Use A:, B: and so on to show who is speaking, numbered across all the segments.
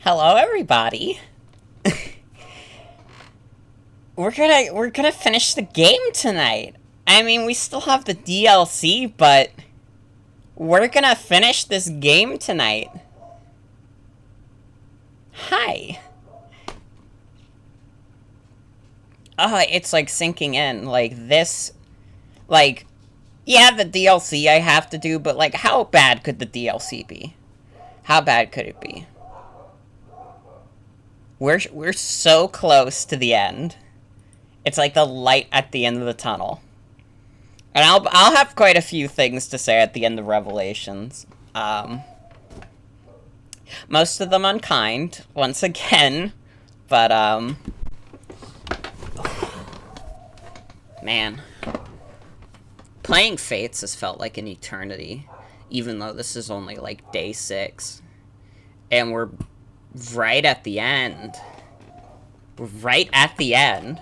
A: Hello, everybody. we're gonna finish the game tonight. I mean, we still have the DLC, but we're gonna finish this game tonight. Hi. Oh, it's like sinking in. Like this, like, yeah, the DLC I have to do, but like, how bad could the DLC be? How bad could it be? We're so close to the end. It's like the light at the end of the tunnel. And I'll have quite a few things to say at the end of Revelations. Most of them unkind, once again, but man, playing Fates has felt like an eternity, even though this is only like day 6, and we're right at the end. We're right at the end.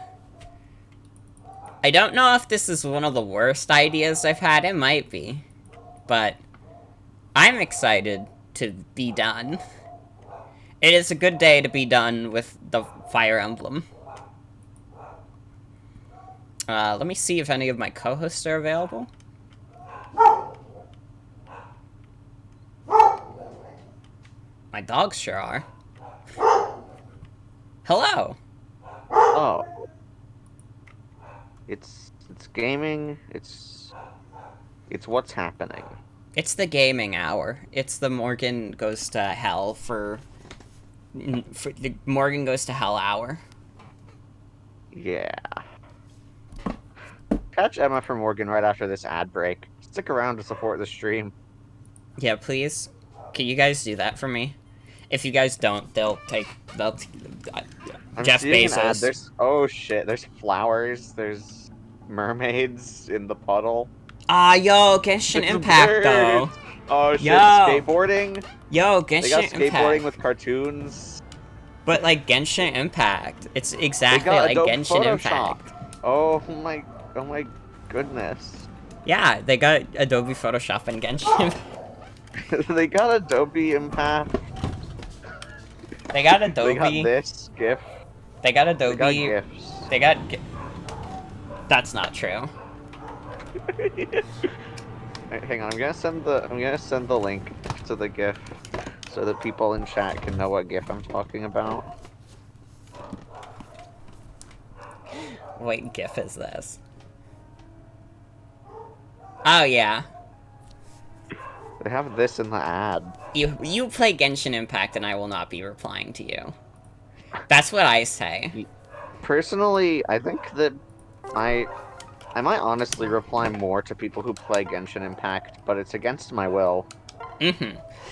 A: I don't know if this is one of the worst ideas I've had. It might be, but I'm excited to be done. It is a good day to be done with the Fire Emblem. Let me see if any of my co-hosts are available. My dogs sure are. Hello.
B: Oh, it's gaming. It's what's happening.
A: It's the gaming hour. It's the Morgan goes to hell for the Morgan goes to hell hour.
B: Yeah. Catch Emma from Morgan right after this ad break. Stick around to support the stream.
A: Yeah, please. Can you guys do that for me? If you guys don't, they'll uh,
B: I'm
A: Jeff
B: seeing an ad.
A: Bezos.
B: Oh shit. There's flowers. There's mermaids in the puddle.
A: Yo, Genshin
B: There's
A: Impact though.
B: birds. Oh shit.
A: Yo,
B: Skateboarding.
A: yo,
B: They got
A: Genshin
B: skateboarding
A: Impact.
B: with cartoons.
A: But like Genshin Impact, it's
B: They
A: exactly
B: got
A: like
B: Adobe
A: Genshin
B: Photoshop.
A: Impact.
B: Oh my goodness.
A: Yeah, they got Adobe Photoshop and Genshin.
B: They got Adobe Impact.
A: They got
B: They got
A: Adobe.
B: this GIF.
A: They got
B: They got
A: Adobe.
B: GIFs.
A: They got. That's not true.
B: Hang on, I'm gonna send the link to the GIF so that people in chat can know what GIF I'm talking about.
A: What GIF is this? Oh yeah,
B: They have this in the ad.
A: you play Genshin Impact, and I will not be replying to you. That's what I say.
B: Personally, I think that I I might honestly reply more to people who play Genshin Impact, but it's against my will.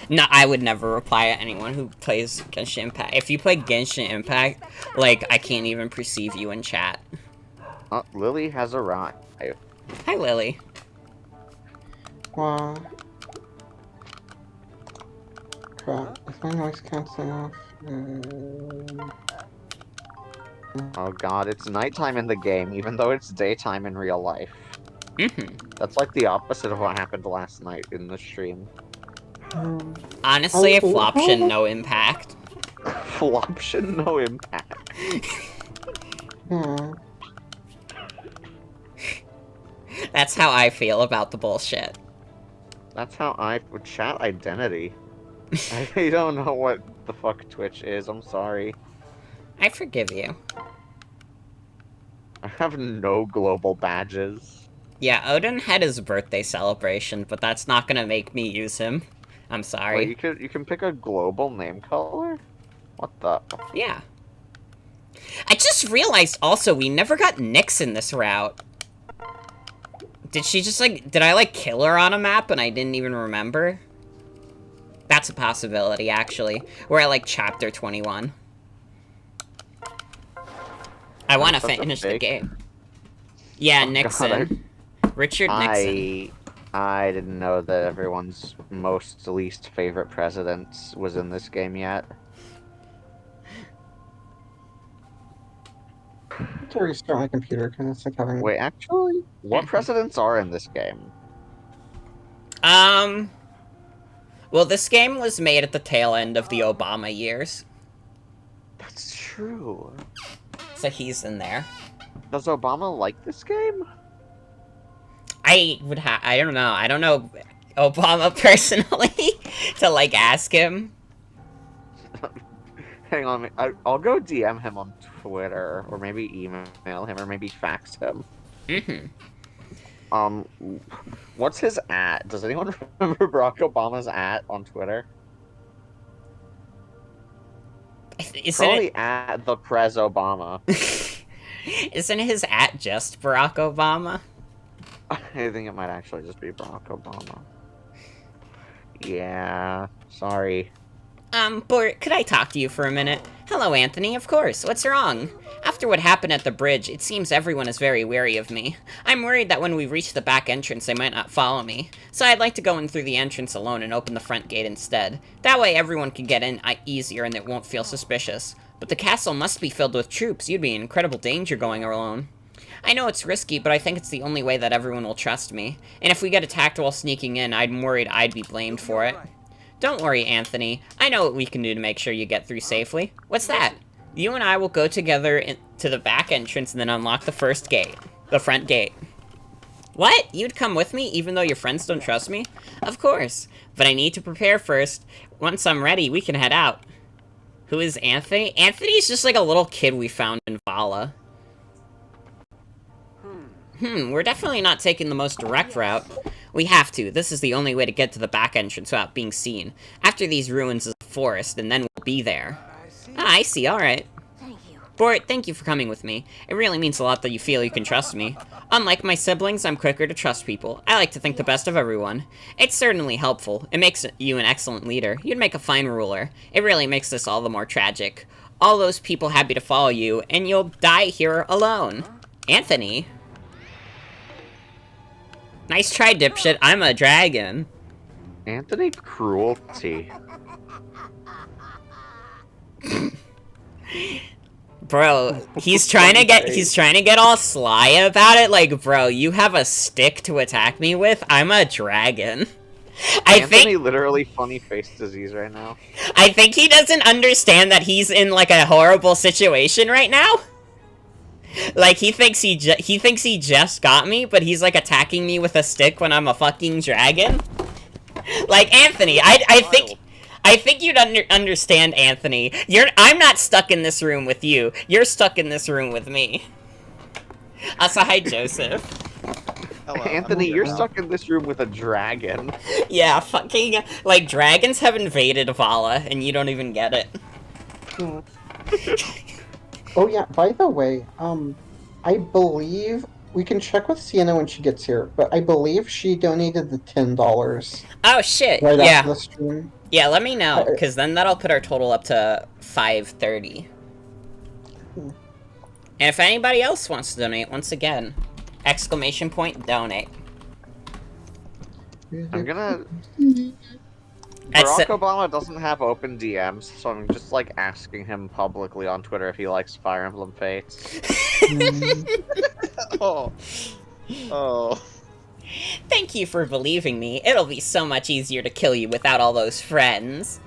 A: No, I would never reply to anyone who plays Genshin Impact. If you play Genshin Impact, like I can't even perceive you in chat.
B: Lily has arrived.
A: Hi, Lily.
C: Wow. Crap. Is my noise cancelling off?
B: Oh god, it's nighttime in the game, even though it's daytime in real life. That's like the opposite of what happened last night in the stream.
A: Honestly, a floption, no impact.
B: Floption, no impact.
C: Yeah.
A: That's how I feel about the bullshit.
B: That's how I would chat identity. I don't know what the fuck Twitch is, I'm sorry.
A: I forgive you.
B: I have no global badges.
A: Yeah, Odin had his birthday celebration, but that's not gonna make me use him. I'm sorry.
B: Wait, you can pick a global name color? What the?
A: Yeah. I just realized also we never got Nyx in this route. Did she just did I kill her on a map and I didn't even remember? That's a possibility, actually. We're at chapter 21. I want to finish the game. Yeah,
B: Oh,
A: Nixon.
B: God,
A: Richard Nixon.
B: I didn't know that everyone's most least favorite president was in this game yet.
C: I have to restart my computer because it's like having.
B: Wait, actually, what presidents are in this game?
A: Well, this game was made at the tail end of the Obama years.
B: That's true.
A: So he's in there.
B: Does Obama like this game?
A: I don't know. I don't know Obama personally to, like, ask him.
B: Hang on, I'll go DM him on Twitter, or maybe email him, or maybe fax him.
A: Mm-hmm.
B: What's his @? Does anyone remember Barack Obama's @ on Twitter? Probably @ the Pres Obama.
A: Isn't his @ just Barack Obama?
B: I think it might actually just be Barack Obama. Yeah, sorry.
A: Bort, could I talk to you for a minute? Hello, Anthony, of course. What's wrong? After what happened at the bridge, it seems everyone is very wary of me. I'm worried that when we reach the back entrance, they might not follow me. So I'd like to go in through the entrance alone and open the front gate instead. That way everyone can get in easier and it won't feel suspicious. But the castle must be filled with troops. You'd be in incredible danger going alone. I know it's risky, but I think it's the only way that everyone will trust me. And if we get attacked while sneaking in, I'm worried I'd be blamed for it. Don't worry, Anthony. I know what we can do to make sure you get through safely. What's that? You and I will go together to the back entrance and then unlock the first gate. The front gate. What? You'd come with me even though your friends don't trust me? Of course. But I need to prepare first. Once I'm ready, we can head out. Who is Anthony? Anthony's just like a little kid we found in Vala. We're definitely not taking the most direct route. We have to. This is the only way to get to the back entrance without being seen. After these ruins is a forest, and then we'll be there. Ah, I see, alright.
D: Thank you.
A: Bort, thank you for coming with me. It really means a lot that you feel you can trust me. Unlike my siblings, I'm quicker to trust people. I like to think the best of everyone. It's certainly helpful. It makes you an excellent leader. You'd make a fine ruler. It really makes this all the more tragic. All those people happy to follow you, and you'll die here alone. Anthony? Nice try, dipshit. I'm a dragon.
B: Anthony Cruelty.
A: Bro, he's trying to get all sly about it. Like, bro, you have a stick to attack me with? I'm a dragon.
B: Anthony literally funny face disease right now.
A: I think he doesn't understand that he's in, like, a horrible situation right now. Like, he thinks he just got me, but he's, like, attacking me with a stick when I'm a fucking dragon. Like, Anthony, I think you'd understand, Anthony. I'm not stuck in this room with you. You're stuck in this room with me. Also, hi, Joseph.
B: Hello. Anthony, you're stuck in this room with a dragon.
A: Yeah, fucking, like, dragons have invaded Vala, and you don't even get it.
C: Oh yeah, by the way, I believe we can check with Sienna when she gets here, but I believe she donated the $10.
A: Oh shit!
C: Right
A: Yeah.
C: after the stream.
A: Yeah, let me know, because then that'll put our total up to $530. And if anybody else wants to donate, once again, ! Donate.
B: I'm gonna...
A: That's
B: Barack Obama doesn't have open DMs, so I'm just, like, asking him publicly on Twitter if he likes Fire Emblem Fates.
E: Oh.
A: Thank you for believing me. It'll be so much easier to kill you without all those friends.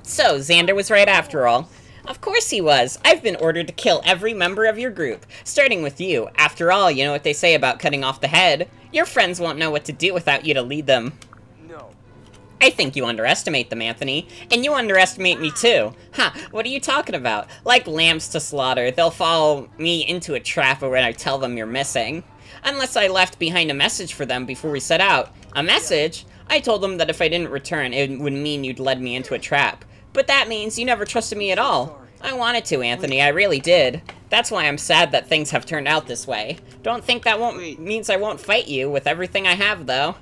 A: So, Xander was right after all. Of course he was. I've been ordered to kill every member of your group, starting with you. After all, you know what they say about cutting off the head. Your friends won't know what to do without you to lead them.
E: No.
A: I think you underestimate them, Anthony. And you underestimate me too. Ha, what are you talking about? Like lambs to slaughter, they'll follow me into a trap when I tell them you're missing. Unless I left behind a message for them before we set out. A message? I told them that if I didn't return, it would mean you'd led me into a trap. But that means you never trusted me at all. I wanted to, Anthony, I really did. That's why I'm sad that things have turned out this way. Don't think that means I won't fight you with everything I have, though.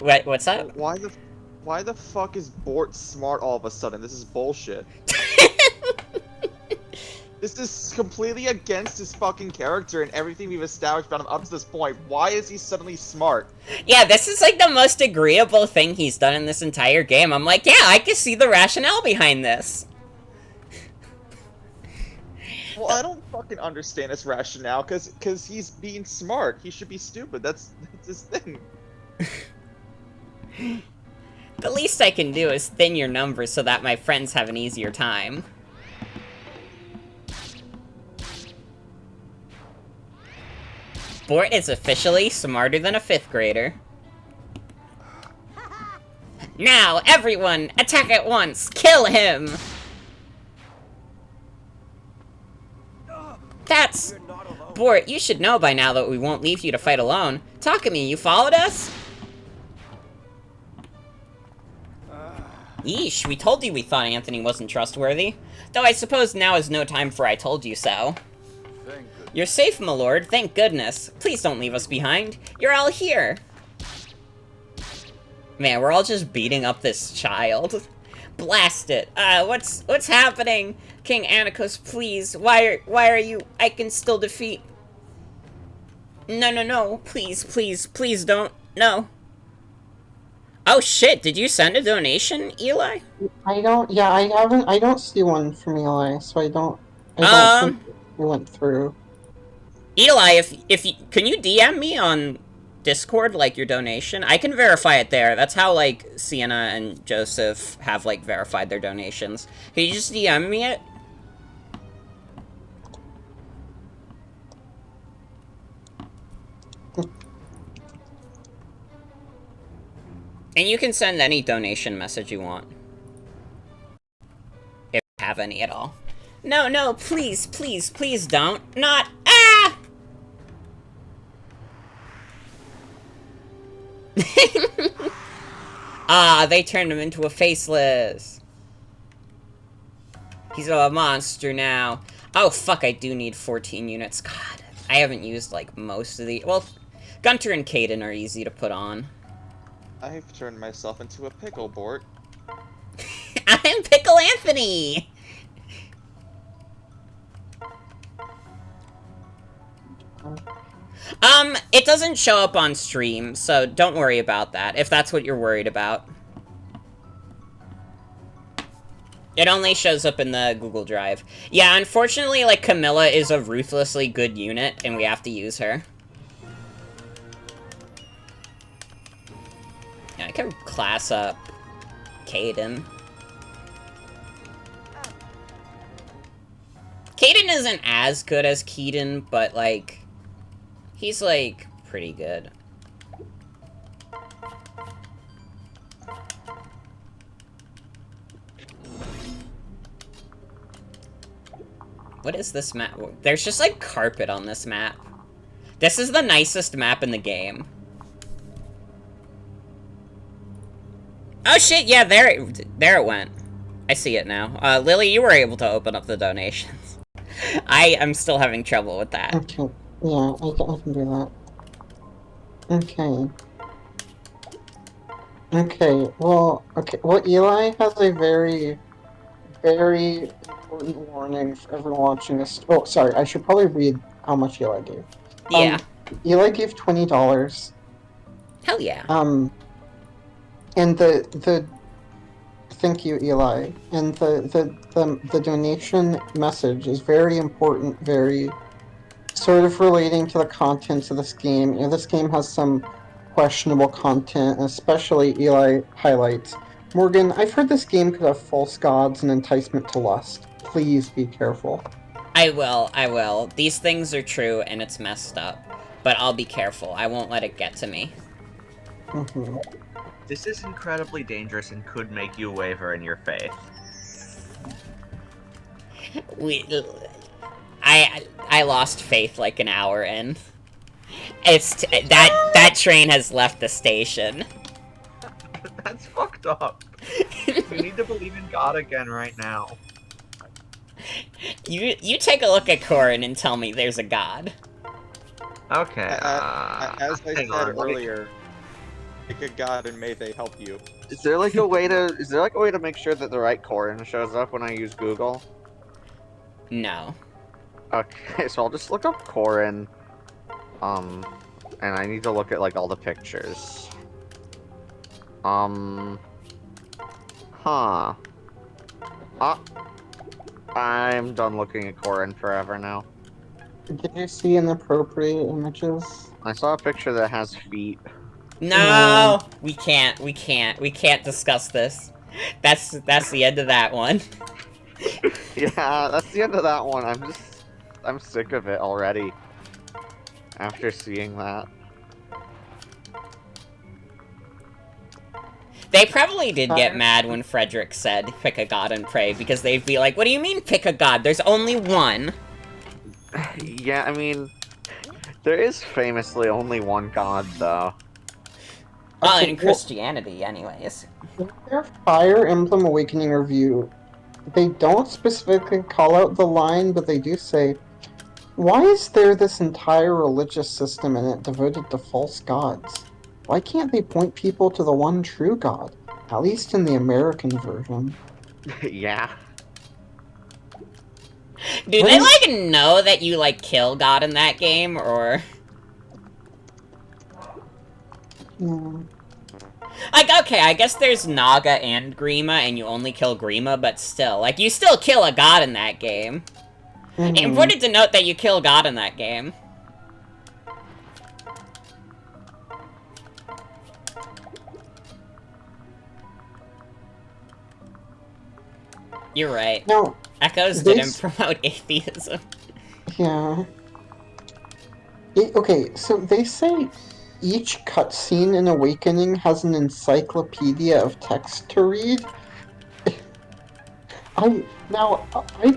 A: What's that?
E: Why the fuck is Bort smart all of a sudden? This is bullshit. This is completely against his fucking character and everything we've established about him up to this point. Why is he suddenly smart?
A: Yeah, this is like the most agreeable thing he's done in this entire game. I'm like, yeah, I can see the rationale behind this.
E: Well, I don't fucking understand his rationale, cause he's being smart. He should be stupid. That's his thing.
A: The least I can do is thin your numbers so that my friends have an easier time. Bort is officially smarter than a 5th grader. Now, everyone, attack at once! Kill him! That's... Bort, you should know by now that we won't leave you to fight alone. Takumi, you followed us? Yeesh, we told you we thought Anthony wasn't trustworthy. Though I suppose now is no time for I told you so. You're safe, my lord, thank goodness. Please don't leave us behind. You're all here. Man, we're all just beating up this child. Blast it. What's happening? King Anakos, please. Why are you... I can still defeat... No. Please don't. No. Oh shit, did you send a donation, Eli?
C: I don't see one from Eli, so I don't think it went through.
A: Eli, if you, can you DM me on Discord, like, your donation? I can verify it there. That's how, like, Sienna and Joseph have, like, verified their donations. Can you just DM me it? And you can send any donation message you want. If you have any at all. No, please don't. Not... Ah! Ah, they turned him into a faceless. He's a monster now. Oh, fuck, I do need 14 units. God, I haven't used, like, most of the... Well, Gunter and Caden are easy to put on.
E: I've turned myself into a pickle, Bort.
A: I'm Pickle Anthony! It doesn't show up on stream, so don't worry about that, if that's what you're worried about. It only shows up in the Google Drive. Yeah, unfortunately, like, Camilla is a ruthlessly good unit, and we have to use her. Yeah, I can class up Caden. Caden isn't as good as Keaton, but, like, he's, like, pretty good. What is this map? There's just, like, carpet on this map. This is the nicest map in the game. Oh shit, yeah, there it went. I see it now. Lily, you were able to open up the donations. I am still having trouble with that.
C: Okay, yeah, I can do that. Okay. Okay, well, Eli has a very, very important warning for everyone watching this. Oh, sorry, I should probably read how much Eli gave.
A: Yeah.
C: Eli gave $20.
A: Hell yeah.
C: And thank you, Eli. And the donation message is very important, very sort of relating to the contents of this game. You know, this game has some questionable content, and especially Eli highlights. Morgan, I've heard this game could have false gods and enticement to lust. Please be careful.
A: I will. These things are true, and it's messed up. But I'll be careful. I won't let it get to me.
C: Mm-hmm.
B: This is incredibly dangerous and could make you waver in your faith.
A: I lost faith like an hour in. That train has left the station.
B: That's fucked up. We need to believe in God again right now.
A: You take a look at Corin and tell me there's a god.
B: Okay.
E: As I said earlier, pick a god and may they help you.
B: Is there like a way to make sure that the right Corin shows up when I use Google?
A: No.
B: Okay, so I'll just look up Corin. And I need to look at like all the pictures. Huh. I'm done looking at Corin forever now.
C: Did you see inappropriate images?
B: I saw a picture that has feet.
A: No, we can't discuss this. That's the end of that one.
B: Yeah, that's the end of that one. I'm sick of it already. after seeing that.
A: They probably did get mad when Frederick said, pick a god and pray, because they'd be like, what do you mean pick a god? There's only one.
B: Yeah, I mean, there is famously only one god, though.
A: Well,
C: Okay,
A: in Christianity, anyways.
C: in their Fire Emblem Awakening review, they don't specifically call out the line, but they do say, why is there this entire religious system in it devoted to false gods? Why can't they point people to the one true god? At least in the American version.
B: Yeah.
A: Do they, like, know that you, like, kill God in that game, or...?
C: Yeah.
A: Like, okay, I guess there's Naga and Grima, and you only kill Grima, but still. Like, you still kill a god in that game. Important to note that you kill God in that game. You're right.
C: Now,
A: Echoes didn't promote atheism.
C: Yeah. Okay, so they say each cutscene in Awakening has an encyclopedia of text to read. I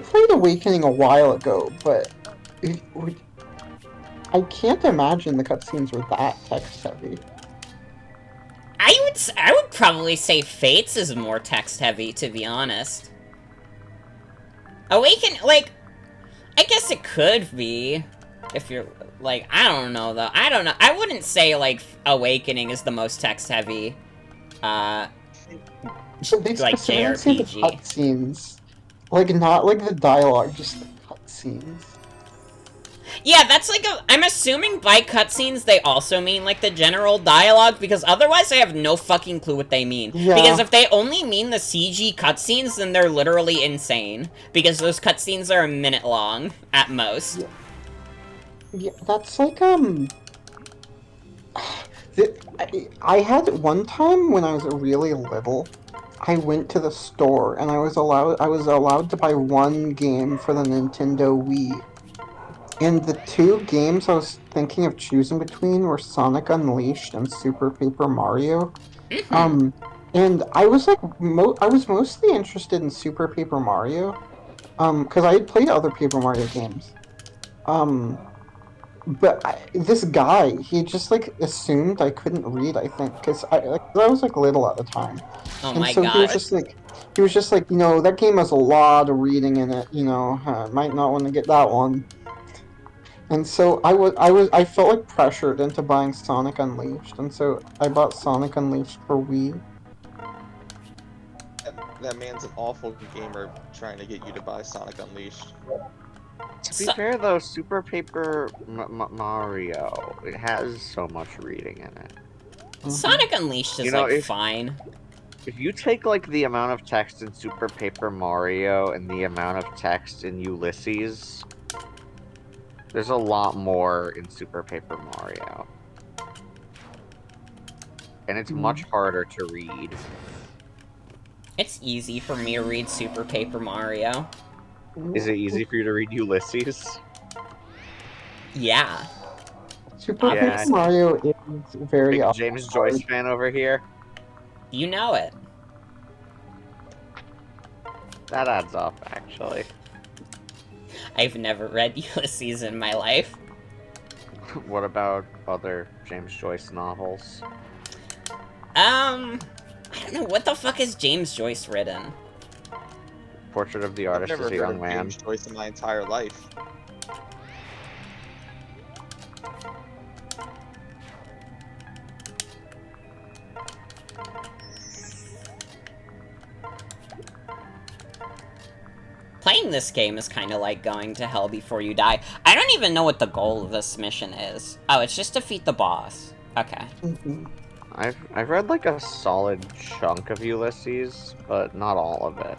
C: played Awakening a while ago, but I can't imagine the cutscenes were that text heavy.
A: I would probably say Fates is more text heavy, to be honest. Awaken, like, I guess it could be, if you're, like, I don't know, though. I don't know. I wouldn't say, like, Awakening is the most text heavy,
C: They
A: like,
C: specifically say the
A: JRPG.
C: cutscenes. Like, not like the dialogue, just the cutscenes.
A: Yeah, that's like I'm assuming by cutscenes they also mean, like, the general dialogue, because otherwise I have no fucking clue what they mean.
C: Yeah.
A: Because if they only mean the CG cutscenes, then they're literally insane. Because those cutscenes are a minute long, at most.
C: Yeah, that's like, I had one time when I was really little, I went to the store and I was allowed to buy one game for the Nintendo Wii. And the two games I was thinking of choosing between were Sonic Unleashed and Super Paper Mario. And I was like, I was mostly interested in Super Paper Mario, because I had played other Paper Mario games. But this guy, he just like assumed I couldn't read. I think because I was like little at the time,
A: Oh
C: and
A: my
C: so
A: god.
C: he was just like, you know, that game has a lot of reading in it. You know, might not want to get that one. And so I felt like pressured into buying Sonic Unleashed, and so I bought Sonic Unleashed for Wii.
E: That man's an awful gamer trying to get you to buy Sonic Unleashed.
B: To be fair, though, Super Paper Mario, it has so much reading in it.
A: Sonic Unleashed is, like, fine.
B: If you take, like, the amount of text in Super Paper Mario and the amount of text in Ulysses, there's a lot more in Super Paper Mario. And it's much harder to read.
A: It's easy for me to read Super Paper Mario.
B: Is it easy for you to read Ulysses?
A: Yeah.
C: Super Paper Mario is very
B: big James Joyce fan over here.
A: You know it.
B: That adds up, actually.
A: I've never read Ulysses in my life.
B: What about other James Joyce novels?
A: I don't know, what the fuck has James Joyce written?
B: Portrait of the Artist as a Young Man.
E: I've never heard of James Joyce in my entire life.
A: Playing this game is kind of like going to hell before you die. I don't even know what the goal of this mission is. Oh, it's just defeat the boss. Okay.
B: I've read like a solid chunk of Ulysses, but not all of it.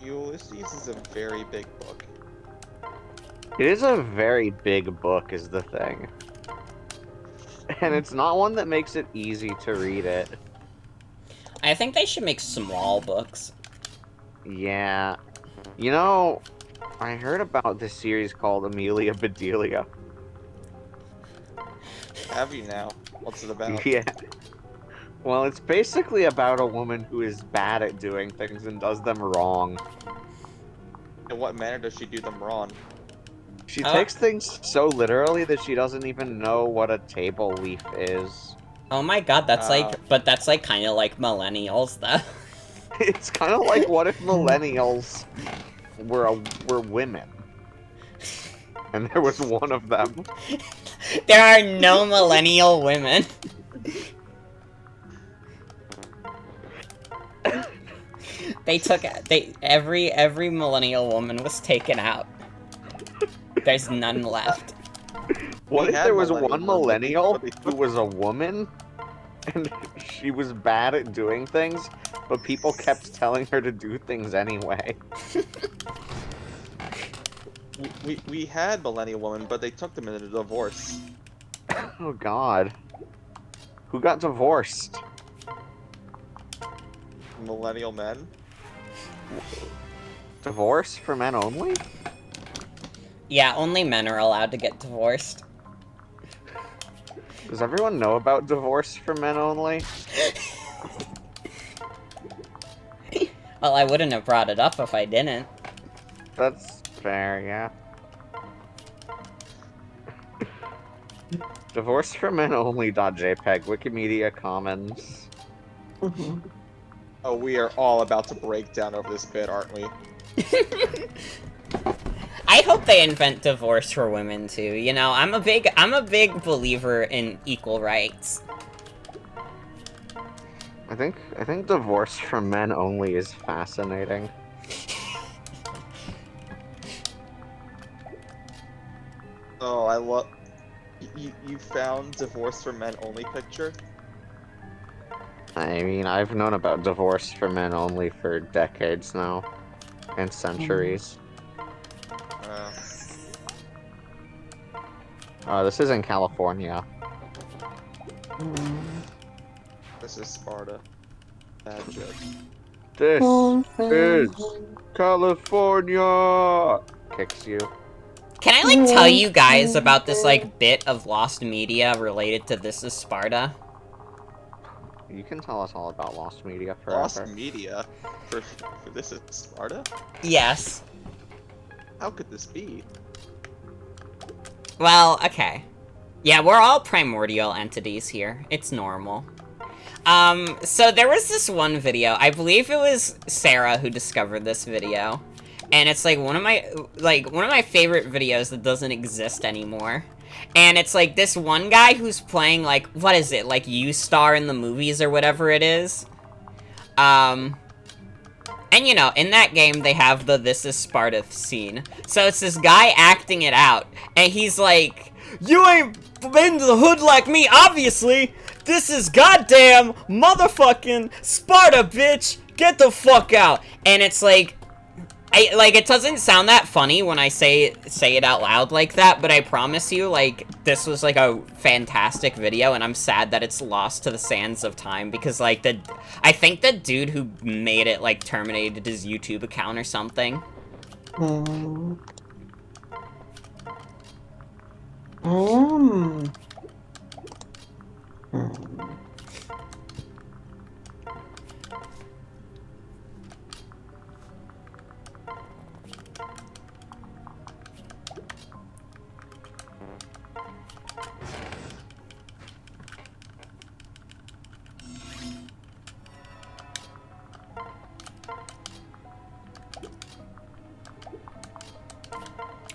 E: Ulysses is a very big book.
B: It is a very big book, is the thing. And it's not one that makes it easy to read it.
A: I think they should make small books.
B: Yeah. You know, I heard about this series called Amelia Bedelia.
E: Have you now? What's it about?
B: Yeah. Well, it's basically about a woman who is bad at doing things and does them wrong.
E: In what manner does she do them wrong?
B: She
A: Oh,
B: takes things so literally that she doesn't even know what a table leaf is.
A: oh my god, that's
E: Uh,
A: like, but that's like kind of like millennials, though.
B: It's kind of like what if millennials were women, and there was one of them.
A: There are no millennial women. Every millennial woman was taken out. There's none left.
B: What
E: We
B: if
E: had
B: there was
E: millennial
B: one
E: women,
B: millennial
E: but they
B: who was a woman, and she was bad at doing things, but people kept telling her to do things anyway?
E: we had millennial women, but they took them into divorce.
B: Oh God. Who got divorced?
E: Millennial men.
B: Divorce for men only?
A: Yeah, only men are allowed to get divorced.
B: Does everyone know about divorce for men only?
A: Well, I wouldn't have brought it up if I didn't.
B: That's fair, yeah. Divorce for men only.jpg, Wikimedia Commons.
C: Mhm.
E: Oh, we are all about to break down over this bit, aren't we?
A: I hope they invent divorce for women too. You know, I'm a big believer in equal rights.
B: I think divorce for men only is fascinating.
E: Oh, I love. You found divorce for men only picture?
B: I mean, I've known about divorce for men only for decades now. And centuries. This is in California.
C: Mm.
E: This is Sparta. Bad joke.
B: This is
C: Something.
B: California! Kicks you.
A: Can I, like, tell you guys about this, like, bit of lost media related to This Is Sparta?
B: You can tell us all about Lost Media
E: Lost
B: forever.
E: media for this is Sparta?
A: Yes.
E: How could this be?
A: Well, okay. Yeah, we're all primordial entities here. It's normal. So there was this one video, I believe it was Sarah who discovered this video, and it's like one of my favorite videos that doesn't exist anymore. And it's like this one guy who's playing, like, what is it, like U-Star in the movies or whatever it is. And you know, in that game they have the This Is Sparta scene. So it's this guy acting it out, and he's like, "You ain't been to the hood like me, obviously! This is goddamn motherfucking Sparta, bitch! Get the fuck out!" And it's like, it doesn't sound that funny when I say it out loud like that, but I promise you, like, this was, like, a fantastic video, and I'm sad that it's lost to the sands of time, because, like, I think the dude who made it, like, terminated his YouTube account or something.
C: Mm. Hmm.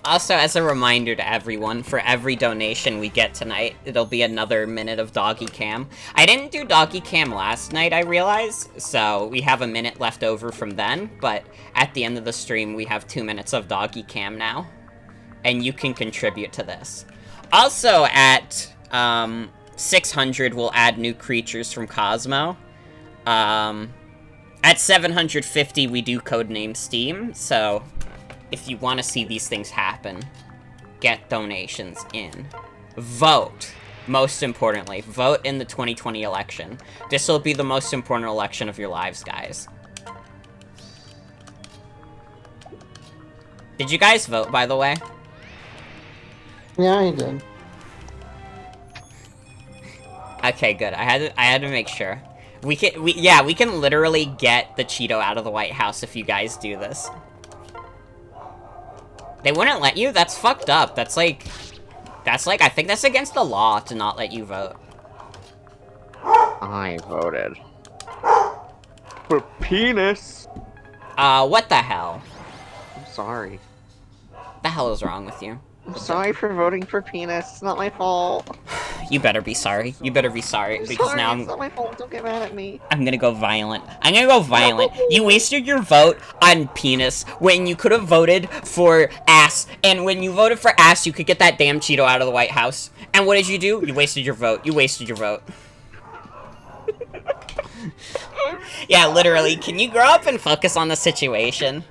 A: Also, as a reminder to everyone, for every donation we get tonight, it'll be another minute of Doggy Cam. I didn't do Doggy Cam last night, I realize, so we have a minute left over from then, but at the end of the stream, we have 2 minutes of Doggy Cam now, and you can contribute to this. Also, at 600, we'll add new creatures from Cosmo. At 750, we do Codename Steam, so if you want to see these things happen, get donations in. Vote. Most importantly, vote in the 2020 election. This will be the most important election of your lives, guys. Did you guys vote, by the way?
C: Yeah, I did.
A: Okay, good. I had to make sure. We can literally get the Cheeto out of the White House if you guys do this. They wouldn't let you? That's fucked up. That's like, I think that's against the law to not let you vote.
B: I voted for penis.
A: What the hell?
B: I'm sorry.
A: The hell is wrong with you?
B: I'm sorry for voting for penis. It's not my fault.
A: You better be sorry. You better be sorry,
B: I'm
A: because
B: sorry,
A: now
B: it's not my fault. Don't get mad at me.
A: I'm gonna go violent. I'm gonna go violent. You wasted your vote on penis when you could have voted for ass. And when you voted for ass, you could get that damn Cheeto out of the White House. And what did you do? You wasted your vote. You wasted your vote. Yeah, literally. Can you grow up and focus on the situation?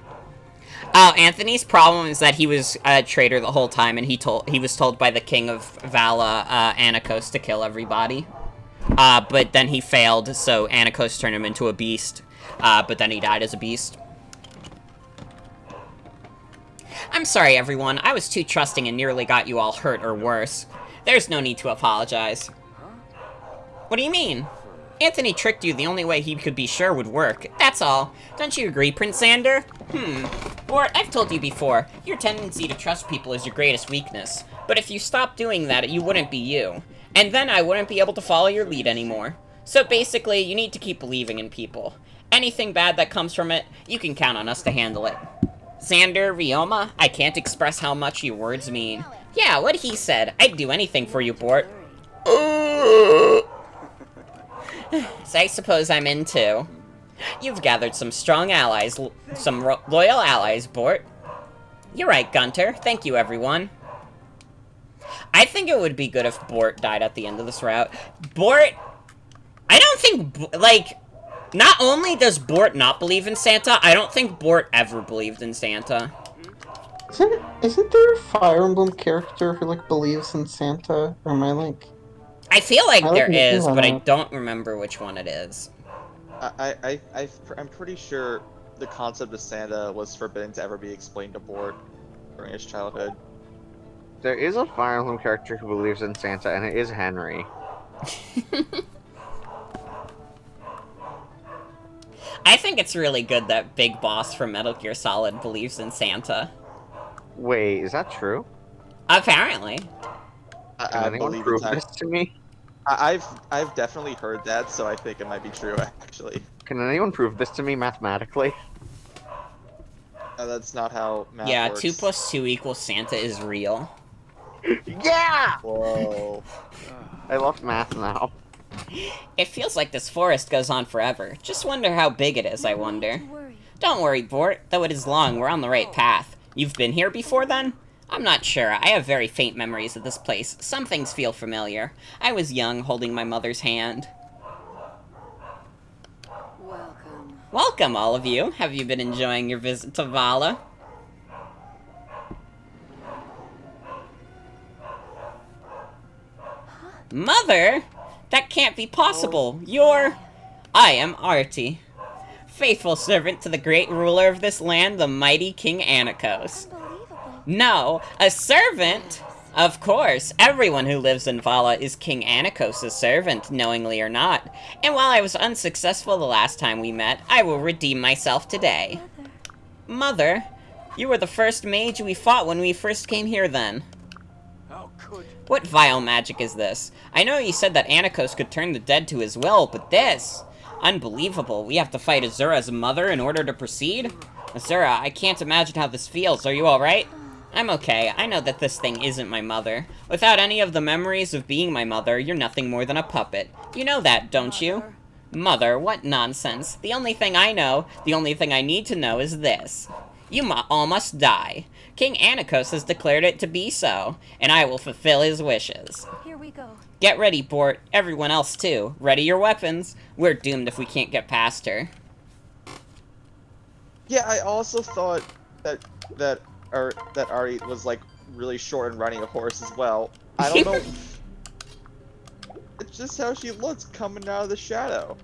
A: Anthony's problem is that he was a traitor the whole time, and he was told by the king of Vala, Anakos, to kill everybody. But then he failed, so Anakos turned him into a beast. But then he died as a beast. I'm sorry, everyone. I was too trusting and nearly got you all hurt or worse. There's no need to apologize. What do you mean? Anthony tricked you the only way he could be sure would work. That's all. Don't you agree, Prince Xander? Bort, I've told you before, your tendency to trust people is your greatest weakness. But if you stopped doing that, you wouldn't be you. And then I wouldn't be able to follow your lead anymore. So basically, you need to keep believing in people. Anything bad that comes from it, you can count on us to handle it. Xander, Ryoma, I can't express how much your words mean. Yeah, what he said. I'd do anything for you, Bort. So I suppose I'm in too. You've gathered some strong allies, some loyal allies, Bort. You're right, Gunter. Thank you, everyone. I think it would be good if Bort died at the end of this route. Bort... I don't think, like... Not only does Bort not believe in Santa, I don't think Bort ever believed in Santa.
C: Isn't there a Fire Emblem character who, like, believes in Santa? Or am I, like...
A: I feel like there
C: making
A: is,
C: that
A: but I
C: up.
A: don't remember which one it is.
E: I'm pretty sure the concept of Santa was forbidden to ever be explained to Bort during his childhood.
B: There is a Fire Emblem character who believes in Santa, and it is Henry.
A: I think it's really good that Big Boss from Metal Gear Solid believes in Santa.
B: Wait, is that true?
A: Apparently.
B: Can anyone prove this to me?
E: I've definitely heard that, so I think it might be true, actually.
B: Can anyone prove this to me mathematically?
E: That's not how math
A: Yeah,
E: works.
A: 2 + 2 = Santa is real.
B: Yeah!
E: Whoa.
B: I love math now.
A: It feels like this forest goes on forever. Just wonder how big it is, I wonder. Don't worry, Bort. Though it is long, we're on the right path. You've been here before, then? I'm not sure. I have very faint memories of this place. Some things feel familiar. I was young, holding my mother's hand.
D: Welcome.
A: Welcome, all of you. Have you been enjoying your visit to Vala? Mother? That can't be possible. You're... I am Artie. Faithful servant to the great ruler of this land, the mighty King Anakos.
D: Unbelievable.
A: No, a servant? Of course, everyone who lives in Vala is King Anakos' servant, knowingly or not. And while I was unsuccessful the last time we met, I will redeem myself today. Mother, you were the first mage we fought when we first came here then.
F: How could...
A: What vile magic is this? I know you said that Anakos could turn the dead to his will, but this... Unbelievable. We have to fight Azura's mother in order to proceed? Azura, I can't imagine how this feels. Are you alright? I'm okay. I know that this thing isn't my mother. Without any of the memories of being my mother, you're nothing more than a puppet. You know that, don't you? Mother, what nonsense. The only thing I know, the only thing I need to know is this. You all must die. King Anakos has declared it to be so, and I will fulfill his wishes.
D: Here we go.
A: Get ready, Bort. Everyone else, too. Ready your weapons. We're doomed if we can't get past her.
E: Yeah, I also thought that Ari was like really short and riding a horse as well. I don't know. It's just how she looks coming out of the shadow.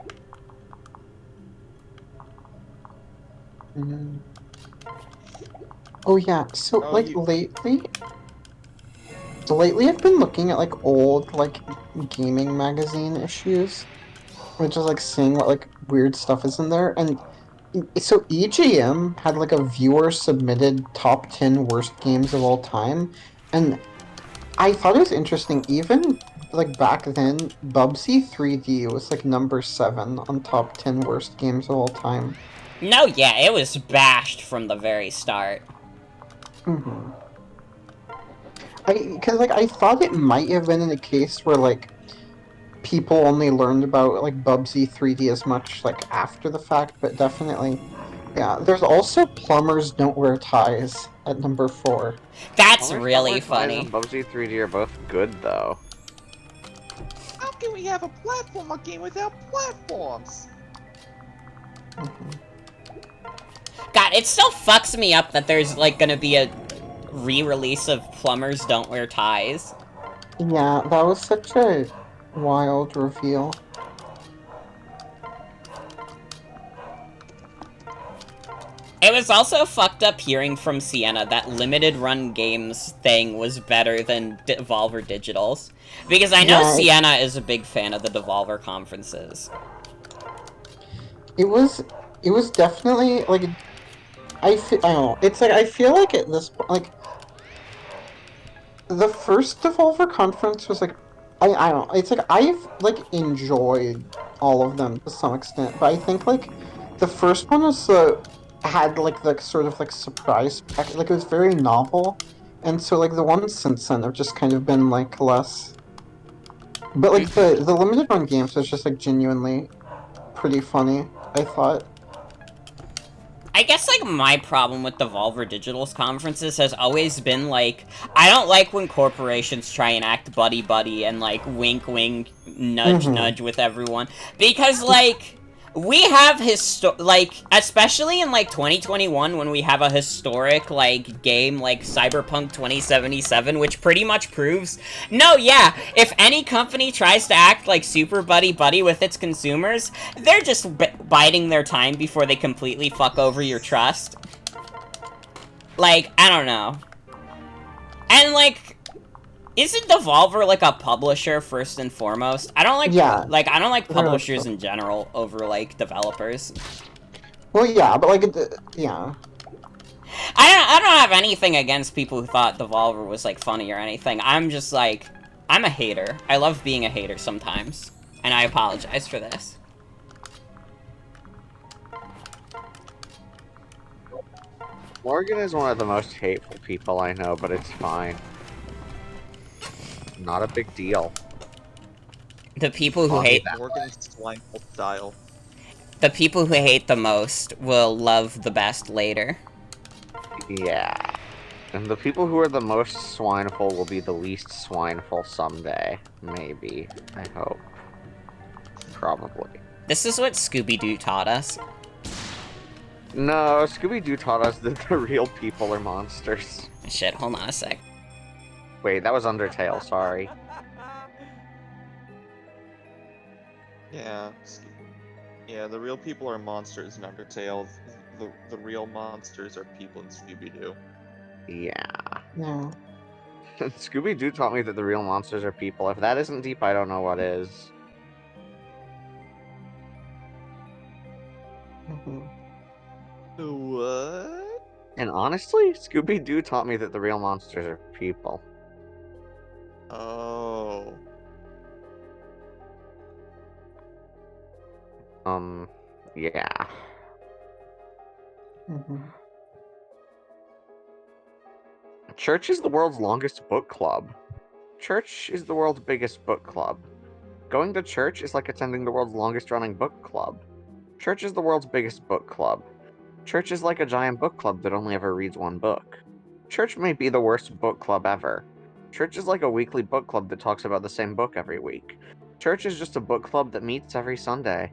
C: Oh yeah, so
E: Oh,
C: like
E: you.
C: lately I've been looking at like old like gaming magazine issues, which is like seeing what like weird stuff is in there. And so EGM had like a viewer submitted top 10 worst games of all time, and I thought it was interesting. Even like back then, Bubsy 3D was like number 7 on top 10 worst games of all time.
A: No, yeah, it was bashed from the very start.
C: Hmm. Because like I thought it might have been in a case where like people only learned about like Bubsy 3D as much like after the fact, but definitely, yeah. There's also Plumbers Don't Wear Ties at number 4.
A: That's
B: Plumbers Don't Wear
A: really
B: Ties
A: funny.
B: and Bubsy 3D are both good, though.
E: How can we have a platformer game without platforms?
C: Mhm.
A: God, it still fucks me up that there's, like, gonna be a re-release of Plumbers Don't Wear Ties.
C: Yeah, that was such a wild reveal.
A: It was also fucked up hearing from Sienna that limited run games thing was better than Devolver Digital's. Because I know
C: Yeah,
A: Sienna is a big fan of the Devolver conferences.
C: it was it was definitely like I don't know. It's like I feel like at this point, like the first Devolver conference was like I don't know. It's like I've like enjoyed all of them to some extent, but I think like the first one was had like the sort of like surprise pack, like it was very novel, and so like the ones since then have just kind of been like less. But like
A: Mhm.
C: the limited run games was just like genuinely pretty funny, I thought.
A: I guess, like, my problem with Devolver Digital's conferences has always been, like, I don't like when corporations try and act buddy-buddy and, like, wink-wink,
C: Mm-hmm.
A: nudge-nudge with everyone. Because, like, we have like, especially in, like, 2021, when we have a historic, like, game like Cyberpunk 2077, which pretty much proves, no, yeah, if any company tries to act like super buddy-buddy with its consumers, they're just biding their time before they completely fuck over your trust. Like, I don't know. And, like, isn't Devolver, like, a publisher first and foremost?
C: Yeah,
A: I don't like
C: they're like
A: publishers in general over, like, developers.
C: well, yeah, but like yeah.
A: I don't have anything against people who thought Devolver was, like, funny or anything. I'm just, like, I'm a hater. I love being a hater sometimes. And I apologize for this.
B: Morgan is one of the most hateful people I know, but it's fine. Not a big deal.
A: The people who
B: Call me
A: hate
B: that.
E: Morgan's Swineful style.
A: the people who hate the most will love the best later.
B: Yeah. And the people who are the most swineful will be the least swineful someday. Maybe. I hope. Probably.
A: This is what Scooby-Doo taught us.
B: No, Scooby-Doo taught us that the real people are monsters.
A: Shit, hold on a sec.
B: Wait, that was Undertale, sorry.
E: Yeah. Yeah, the real people are monsters in Undertale. The real monsters are people in Scooby-Doo.
B: Yeah.
C: Yeah.
B: Scooby-Doo taught me that the real monsters are people. If that isn't deep, I don't know what is.
C: Hmm.
E: What?
B: And honestly, Scooby-Doo taught me that the real monsters are people.
E: Oh.
B: Yeah.
C: Hmm.
B: Church is the world's longest book club. Church is the world's biggest book club. Going to church is like attending the world's longest running book club. Church is the world's biggest book club. Church is like a giant book club that only ever reads one book. Church may be the worst book club ever. Church is like a weekly book club that talks about the same book every week. Church is just a book club that meets every Sunday.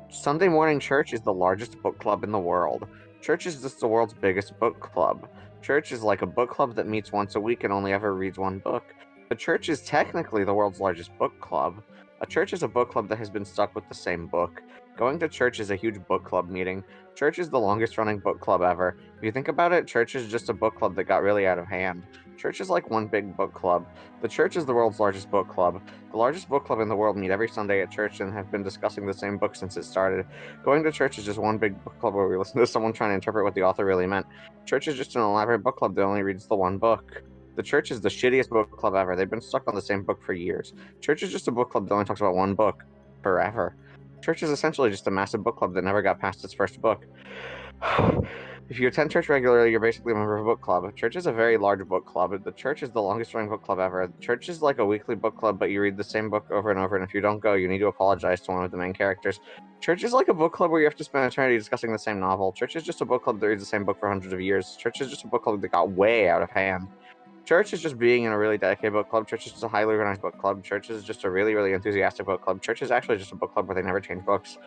B: Sunday morning church is the largest book club in the world. Church is just the world's biggest book club. Church is like a book club that meets once a week and only ever reads one book. The church is technically the world's largest book club. A church is a book club that has been stuck with the same book. Going to church is a huge book club meeting. Church is the longest running book club ever. If you think about it, church is just a book club that got really out of hand. Church is like one big book club. The church is the world's largest book club. The largest book club in the world meet every Sunday at church and have been discussing the same book since it started. Going to church is just one big book club where we listen to someone trying to interpret what the author really meant. Church is just an elaborate book club that only reads the one book. The church is the shittiest book club ever. They've been stuck on the same book for years. Church is just a book club that only talks about one book. Forever. Church is essentially just a massive book club that never got past its first book. If you attend church regularly, you're basically a member of a book club. Church is a very large book club. The church is the longest running book club ever. Church is like a weekly book club, but you read the same book over and over, and if you don't go, you need to apologize to one of the main characters. Church is like a book club where you have to spend eternity discussing the same novel. Church is just a book club that reads the same book for hundreds of years. Church is just a book club that got way out of hand. Church is just being in a really dedicated book club. Church is just a highly organized book club. Church is just a really, really enthusiastic book club. Church is actually just a book club where they never change books.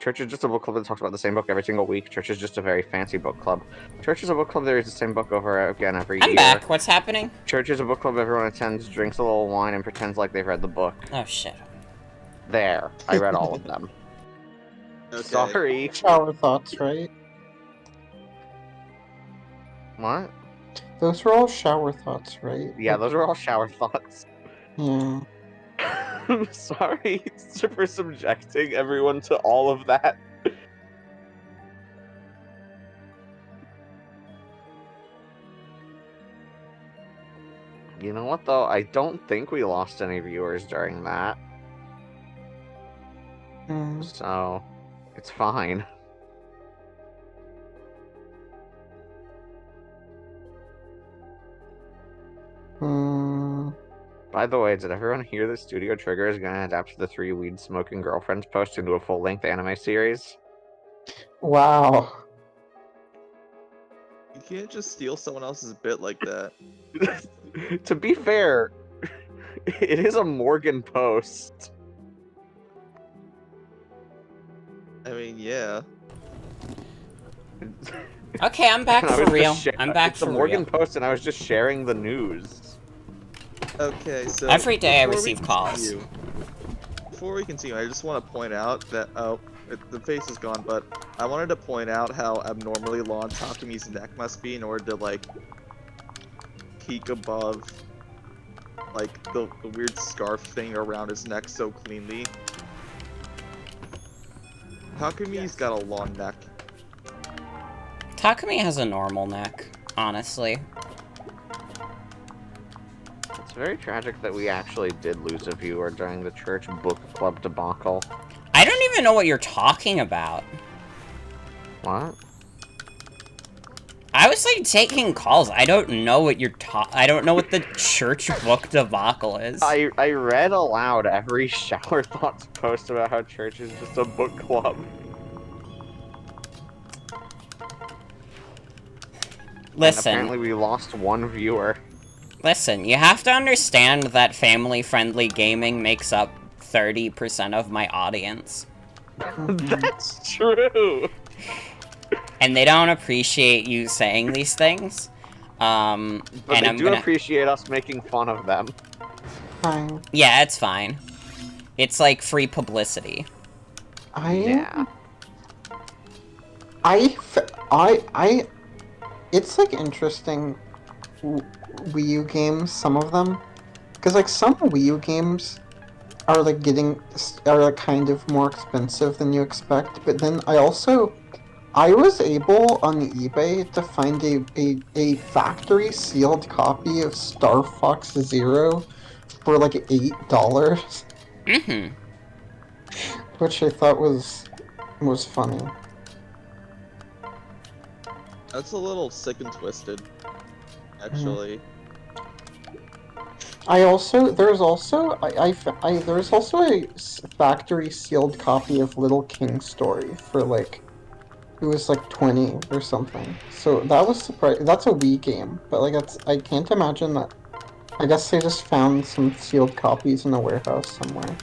B: Church is just a book club that talks about the same book every single week. Church is just a very fancy book club. Church is a book club that reads the same book over again every year.
A: I'm back. What's happening?
B: Church is a book club everyone attends, drinks a little wine, and pretends like they've read the book.
A: Oh, shit.
B: There. I read all of them.
E: Okay.
B: Sorry.
C: Shower thoughts, right?
B: What?
C: Those were all shower thoughts, right?
B: Yeah, those were all shower thoughts.
C: Yeah.
B: I'm sorry for subjecting everyone to all of that. You know what, though? I don't think we lost any viewers during that. So, it's fine. By the way, did everyone hear that Studio Trigger is going to adapt the 3 weed-smoking girlfriends post into a full-length anime series?
C: Wow.
E: You can't just steal someone else's bit like that.
B: To be fair, it is a Morgan post.
E: I mean, yeah.
A: Okay, I'm back for real. I'm back
B: it's
A: for
B: a Morgan
A: real.
B: post, and I was just sharing the news.
E: Okay, so
A: Every day I
E: before we
A: receive calls.
E: continue- Before we continue, I just want to point out that the face is gone, but I wanted to point out how abnormally long Takumi's neck must be in order to like peek above like the weird scarf thing around his neck so cleanly. Takumi's got a long neck.
A: Takumi has a normal neck, honestly.
B: It's very tragic that we actually did lose a viewer during the church book club debacle.
A: I don't even know what you're talking about.
B: What?
A: I was like taking calls. I don't know what you're I don't know what the church book debacle is.
B: I read aloud every Shower Thoughts post about how church is just a book club.
A: Listen.
B: And apparently we lost 1 viewer.
A: Listen, you have to understand that family-friendly gaming makes up 30% of my audience.
B: That's true!
A: And they don't appreciate you saying these things.
B: But
A: and
B: they
A: I'm
B: do
A: gonna...
B: appreciate us making fun of them.
C: Fine.
A: Yeah, it's fine. It's like free publicity.
B: Yeah.
C: It's like interesting Wii U games, some of them, because like some Wii U games are like kind of more expensive than you expect, but then I was able on eBay to find a factory sealed copy of Star Fox Zero for like $8.
A: Mm-hmm.
C: Which I thought was funny.
E: That's a little sick and twisted, actually.
C: There's also a factory sealed copy of Little King Story for like, it was like 20 or something. So that was surprising. That's a Wii game, but like I can't imagine that. I guess they just found some sealed copies in a warehouse somewhere.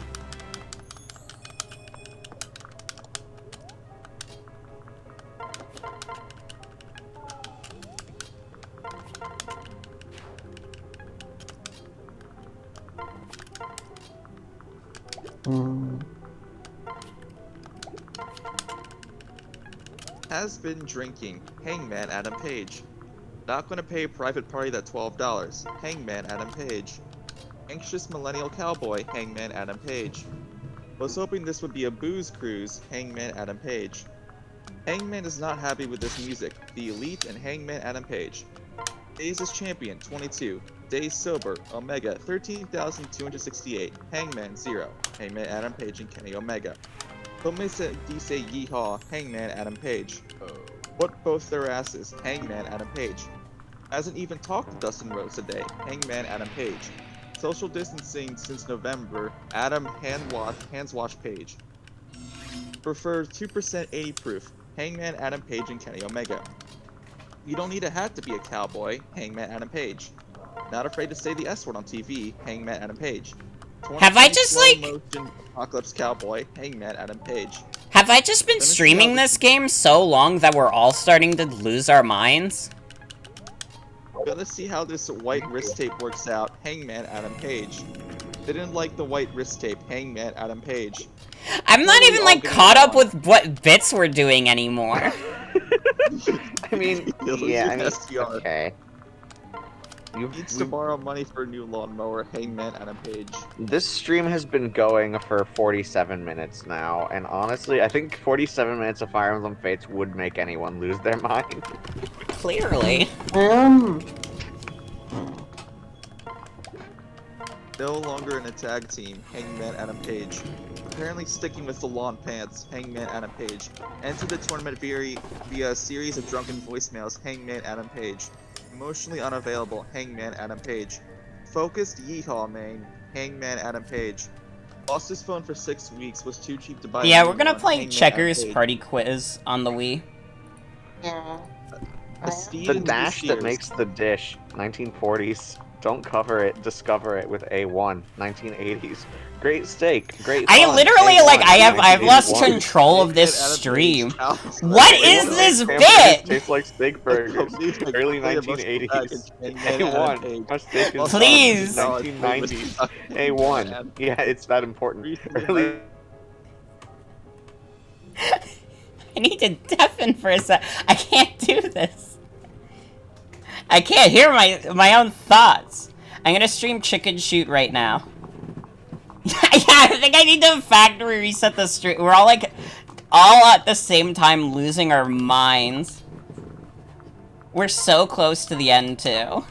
C: Mm.
E: Has been drinking. Hangman Adam Page. Not gonna pay private party that $12. Hangman Adam Page. Anxious millennial cowboy. Hangman Adam Page. Was hoping this would be a booze cruise. Hangman Adam Page. Hangman is not happy with this music. The Elite and Hangman Adam Page. Days as champion 22. Days sober Omega 13,268. Hangman 0. Hangman Adam Page and Kenny Omega. Dice Yeehaw, Hangman Adam Page. What both their asses, Hangman Adam Page. Hasn't even talked to Dustin Rhodes today, Hangman Adam Page. Social distancing since November, Adam Hands Wash Page. Prefers 2% 80 proof, Hangman Adam Page and Kenny Omega. You don't need a hat to be a cowboy, Hangman Adam Page. Not afraid to say the S word on TV, Hangman Adam Page.
A: Have I just, like...
E: motion Apocalypse Cowboy, Hangman Adam Page.
A: Have I just been streaming this game so long that we're all starting to lose our minds?
E: Gonna see how this white wrist tape works out, Hangman Adam Page. Didn't like the white wrist tape, Hangman Adam Page.
A: I'm not even, like, caught up with what bits we're doing anymore.
B: I mean, yeah, I mean,
E: STR.
B: okay.
E: Needs to borrow money for a new lawnmower, Hangman Adam Page.
B: This stream has been going for 47 minutes now, and honestly, I think 47 minutes of Fire Emblem Fates would make anyone lose their mind.
A: Clearly.
E: No longer in a tag team, Hangman Adam Page. Apparently sticking with the lawn pants, Hangman Adam Page. Entered the tournament via a series of drunken voicemails, Hangman Adam Page. Emotionally unavailable, Hangman Adam Page. Focused Yeehaw main, Hangman Adam Page. Lost his phone for 6 weeks, was too cheap to buy.
A: Yeah,
E: a new
A: we're gonna
E: one,
A: play
E: Hangman
A: Checkers
E: Adam Page.
A: Party Quiz on the Wii.
C: Yeah.
E: Esteemed
B: The dash that
E: Sears.
B: makes the dish, 1940s. Don't cover it, discover it with A1, 1980s. Great steak, great
A: I
B: fun,
A: literally,
B: A1,
A: like, I've lost
B: 1981.
A: control of this
E: Hangman Adam
A: stream.
E: Page. Alice
A: What
E: Cooper.
A: is this
B: Hamburgers
A: bit?
B: taste like steak burgers.
E: Complete
B: Early
E: emotional
B: 1980s.
E: package, Hangman Adam
B: A1.
E: Page.
B: How steak is
A: Please.
B: done. 1990s. A1. Yeah, it's that important. Early.
A: I need to deafen for a sec. I can't do this. I can't hear my own thoughts. I'm gonna stream Chicken Shoot right now. Yeah, I think I need to factory reset the stream. We're all like, all at the same time losing our minds. We're so close to the end too.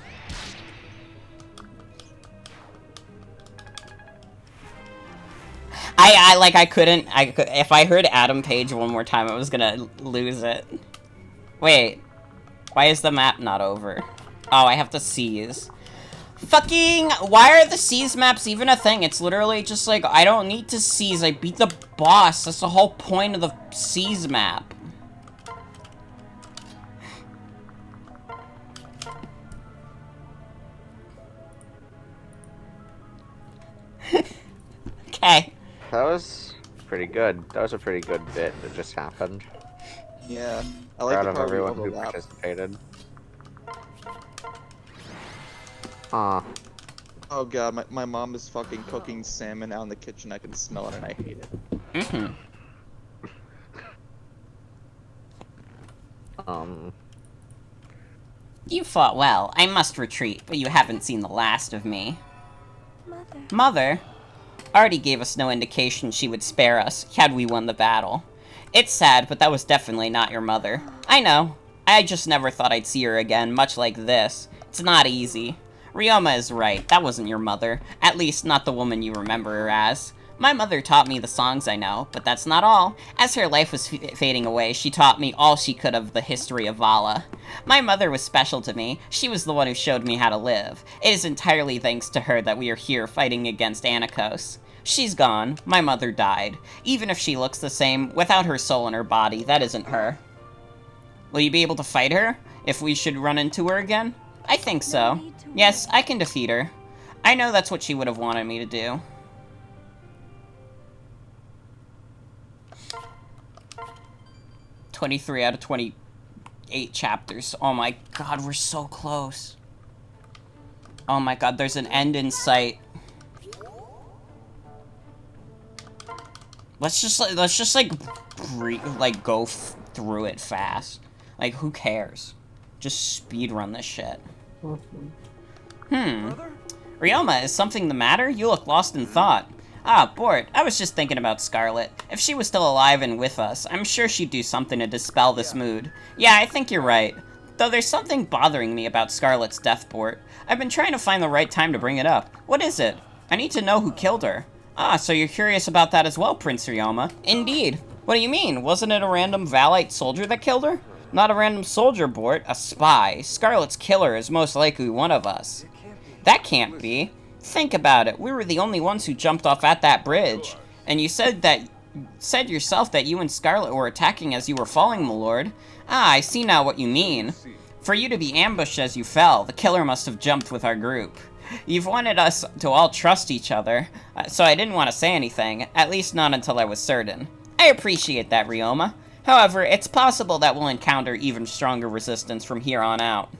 A: I couldn't, if I heard Adam Page one more time, I was gonna lose it. Wait, why is the map not over? Oh, I have to seize. Fucking, why are the seize maps even a thing? It's literally just like, I don't need to seize, I beat the boss. That's the whole point of the seize map. Okay.
B: That was pretty good. That was a pretty good bit that just happened.
E: Yeah, I like
B: Proud
E: the
B: of
E: part we
B: everyone who
E: overlap.
B: participated. Aw.
E: Oh god, my mom is fucking cooking salmon out in the kitchen. I can smell it and I hate it.
A: Mm-hmm. You fought well. I must retreat, but you haven't seen the last of me. Mother? Artie gave us no indication she would spare us, had we won the battle. It's sad, but that was definitely not your mother. I know. I just never thought I'd see her again, much like this. It's not easy. Ryoma is right, that wasn't your mother. At least, not the woman you remember her as. My mother taught me the songs I know, but that's not all. As her life was fading away, she taught me all she could of the history of Vala. My mother was special to me. She was the one who showed me how to live. It is entirely thanks to her that we are here fighting against Anakos. She's gone. My mother died. Even if she looks the same, without her soul in her body, that isn't her. Will you be able to fight her, if we should run into her again? I think so. Yes, I can defeat her. I know that's what she would have wanted me to do. "23 out of 28 chapters. Oh my god, we're so close. Oh my god, there's an end in sight. Let's just like go through it fast. Like, who cares? Just speed run this shit. Ryoma, is something the matter? You look lost in thought. Ah, Bort, I was just thinking about Scarlet. If she was still alive and with us, I'm sure she'd do something to dispel this mood. Yeah, I think you're right. Though there's something bothering me about Scarlet's death, Bort. I've been trying to find the right time to bring it up. What is it? I need to know who killed her. Ah, so you're curious about that as well, Prince Ryoma. Indeed. What do you mean? Wasn't it a random Valite soldier that killed her? Not a random soldier, Bort. A spy. Scarlet's killer is most likely one of us. That can't be. Think about it. We were the only ones who jumped off at that bridge. And you said yourself that you and Scarlet were attacking as you were falling, my lord. Ah, I see now what you mean. For you to be ambushed as you fell, the killer must have jumped with our group. You've wanted us to all trust each other, so I didn't want to say anything, at least not until I was certain. I appreciate that, Ryoma. However, it's possible that we'll encounter even stronger resistance from here on out.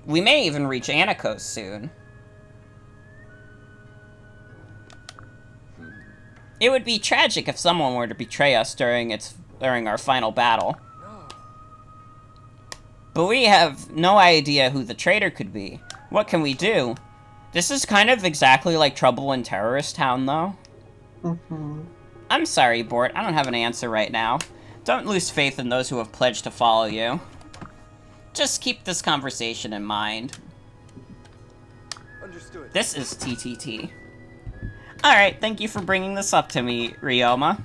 A: We may even reach Anakos soon. It would be tragic if someone were to betray us during our final battle. But we have no idea who the traitor could be. What can we do? This is kind of exactly like Trouble in Terrorist Town, though. I'm sorry, Bort. I don't have an answer right now. Don't lose faith in those who have pledged to follow you. Just keep this conversation in mind.
F: Understood.
A: This is TTT. Alright, thank you for bringing this up to me, Ryoma.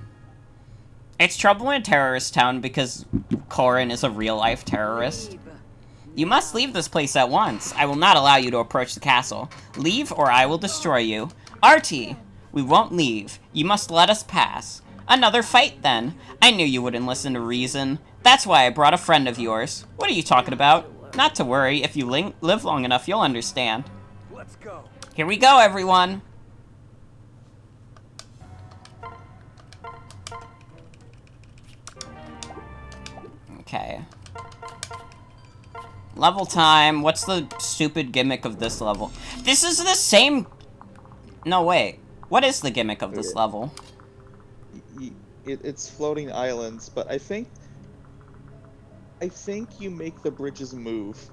A: It's Trouble in Terrorist Town because Korin is a real-life terrorist. You must leave this place at once. I will not allow you to approach the castle. Leave or I will destroy you. Artie! We won't leave. You must let us pass. Another fight, then. I knew you wouldn't listen to reason. That's why I brought a friend of yours. What are you talking about? Not to worry. If you live long enough, you'll understand.
F: Let's go.
A: Here we go, everyone. Okay. Level time. What's the stupid gimmick of this level? This is the same... No, wait. What is the gimmick of this level?
E: It's floating islands, but I think you make the bridges move.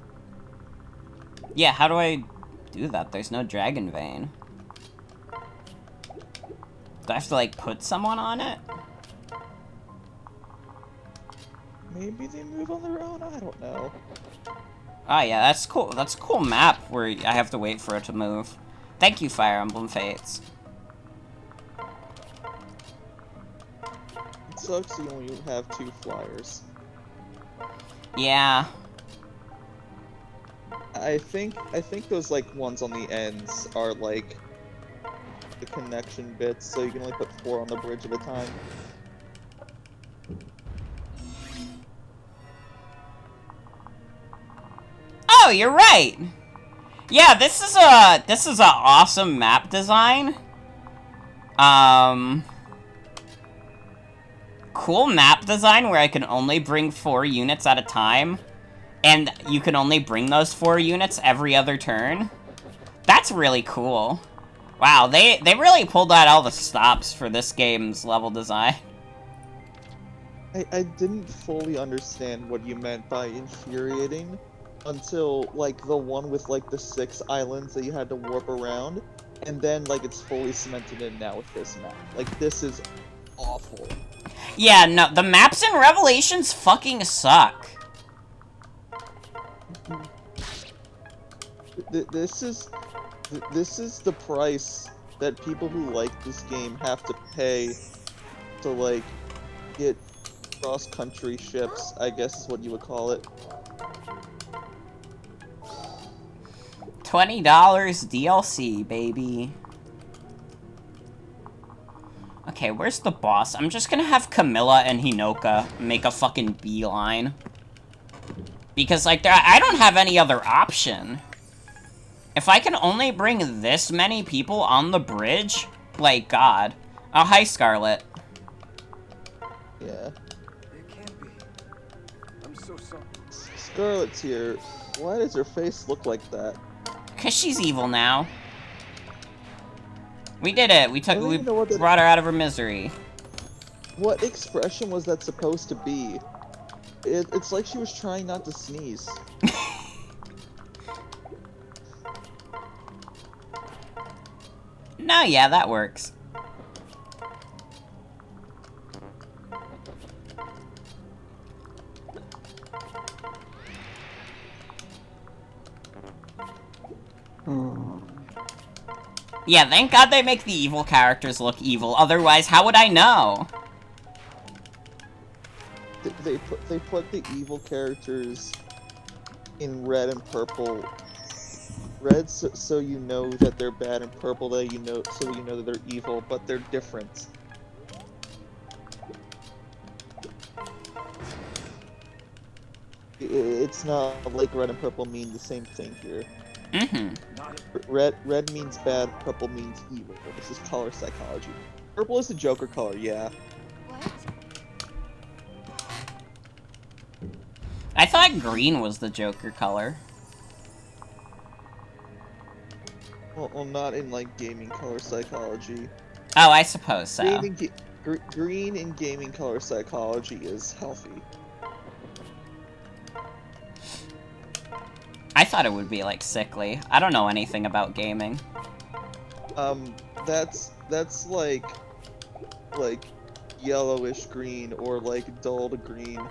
A: Yeah, how do I do that? There's no dragon vein. Do I have to, like, put someone on it?
E: Maybe they move on their own? I don't know.
A: Oh, yeah, that's cool. That's a cool map where I have to wait for it to move. Thank you, Fire Emblem Fates.
E: It sucks you only have 2 flyers.
A: Yeah.
E: I think those like ones on the ends are like the connection bits, so you can only put 4 on the bridge at a time.
A: Oh, you're right. Yeah, this is a awesome map design. Cool map design where I can only bring 4 units at a time, and you can only bring those 4 units every other turn. That's really cool. Wow, they really pulled out all the stops for this game's level design.
E: I didn't fully understand what you meant by infuriating until like the one with like the 6 islands that you had to warp around, and then like it's fully cemented in now with this map. Like this is awful.
A: Yeah, no, the maps in Revelations fucking suck.
E: This is the price that people who like this game have to pay to like get cross-country ships, I guess is what you would call it.
A: $20 DLC, baby. Okay, where's the boss? I'm just gonna have Camilla and Hinoka make a fucking beeline. Because, like, I don't have any other option. If I can only bring this many people on the bridge, like, God. Oh, hi, Scarlet.
E: Yeah.
F: It can't be. I'm so sorry.
E: Scarlet's here. Why does her face look like that?
A: Because she's evil now. We did it. We
E: I don't even know what that-
A: brought her out of her misery.
E: What expression was that supposed to be? It's like she was trying not to sneeze.
A: No, yeah, that works. Yeah, thank God they make the evil characters look evil. Otherwise, how would I know?
E: They put the evil characters in red and purple. Red so you know that they're bad, and purple that you know so you know that they're evil, but they're different. It's not like red and purple mean the same thing here.
A: Mm-hmm.
E: Red means bad, purple means evil. This is color psychology. Purple is the Joker color, yeah.
D: What?
A: I thought green was the Joker color.
E: Well, not in like gaming color psychology.
A: Oh, I suppose so.
E: Green in gaming color psychology is healthy.
A: I thought it would be, like, sickly. I don't know anything about gaming.
E: That's like yellowish green or like dulled green.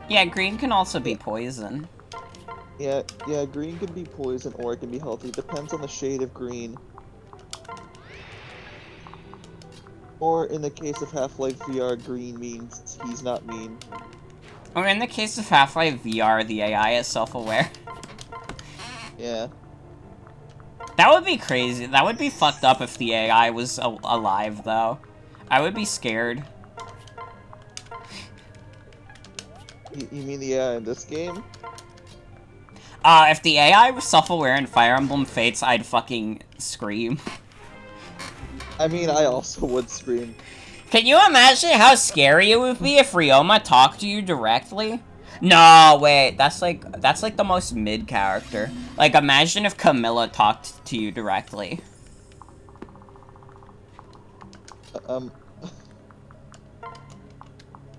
A: Yeah, green can also be poison.
E: Yeah, green can be poison or it can be healthy. Depends on the shade of green. Or in the case of Half-Life VR, green means he's not mean.
A: Or in the case of Half-Life VR, the AI is self-aware.
E: Yeah.
A: That would be crazy. That would be fucked up if the AI was alive, though. I would be scared.
E: You mean the AI in this game?
A: If the AI was self-aware in Fire Emblem Fates, I'd fucking scream.
E: I mean, I also would scream.
A: Can you imagine how scary it would be if Ryoma talked to you directly? No, wait, that's like the most mid character. Like, imagine if Camilla talked to you directly.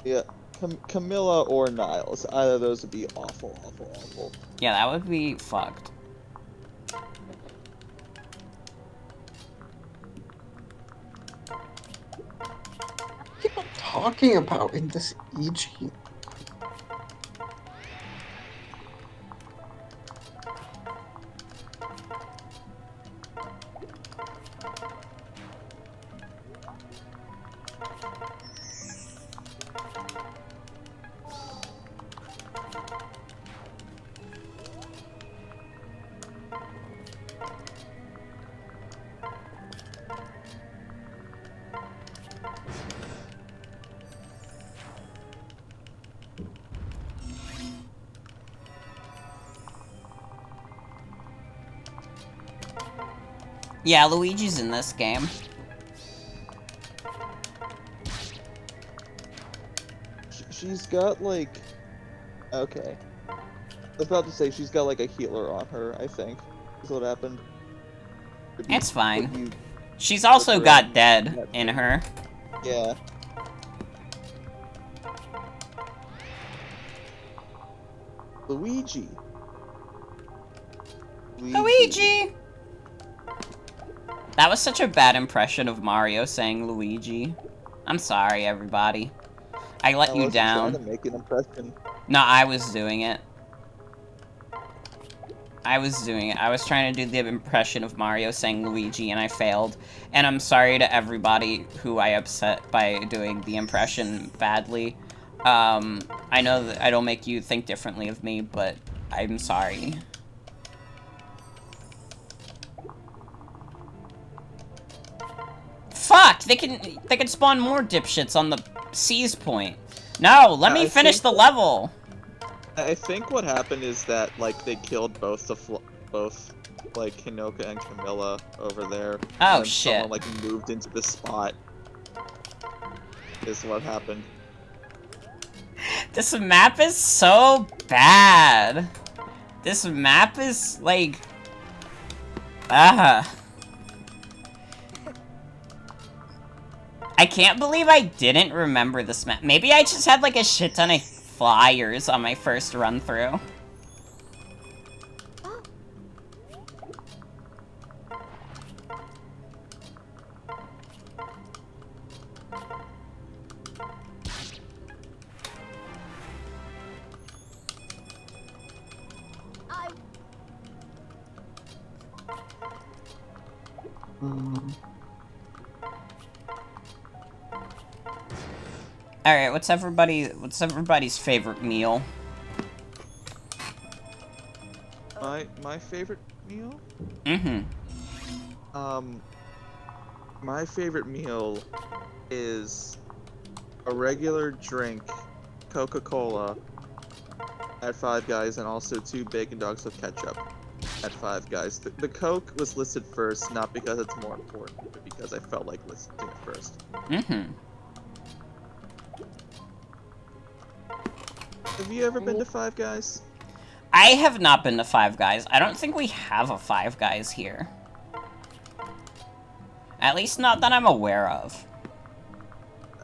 E: Yeah, Camilla or Niles. Either of those would be awful, awful, awful.
A: Yeah, that would be fucked.
C: What are people talking about in this EG?
A: Yeah, Luigi's in this game.
E: She's got like... Okay. I was about to say she's got like a healer on her, I think. Is what happened.
A: It's fine. She's also got dead in her.
E: Yeah. Luigi.
A: Luigi! That was such a bad impression of Mario saying Luigi. I'm sorry, everybody. I let you down.
E: Trying to make an impression.
A: No, I was doing it. I was trying to do the impression of Mario saying Luigi, and I failed. And I'm sorry to everybody who I upset by doing the impression badly. I know that I don't make you think differently of me, but I'm sorry. Fuck! They can spawn more dipshits on the seize point. No, let me finish the level.
E: I think what happened is that like they killed both like Hinoka and Camilla over there.
A: Oh
E: and
A: shit!
E: Someone like moved into the spot. is what happened.
A: This map is so bad. This map is, like... I can't believe I didn't remember this map. Maybe I just had, like, a shit ton of flyers on my first run-through. Alright, what's everybody's favorite meal?
E: My favorite meal?
A: Mm-hmm.
E: My favorite meal is a regular drink, Coca-Cola, at Five Guys, and also 2 bacon dogs with ketchup at Five Guys. The Coke was listed first, not because it's more important, but because I felt like listing it first.
A: Mm-hmm.
E: Have you ever been to Five Guys?
A: I have not been to Five Guys. I don't think we have a Five Guys here. At least not that I'm aware of.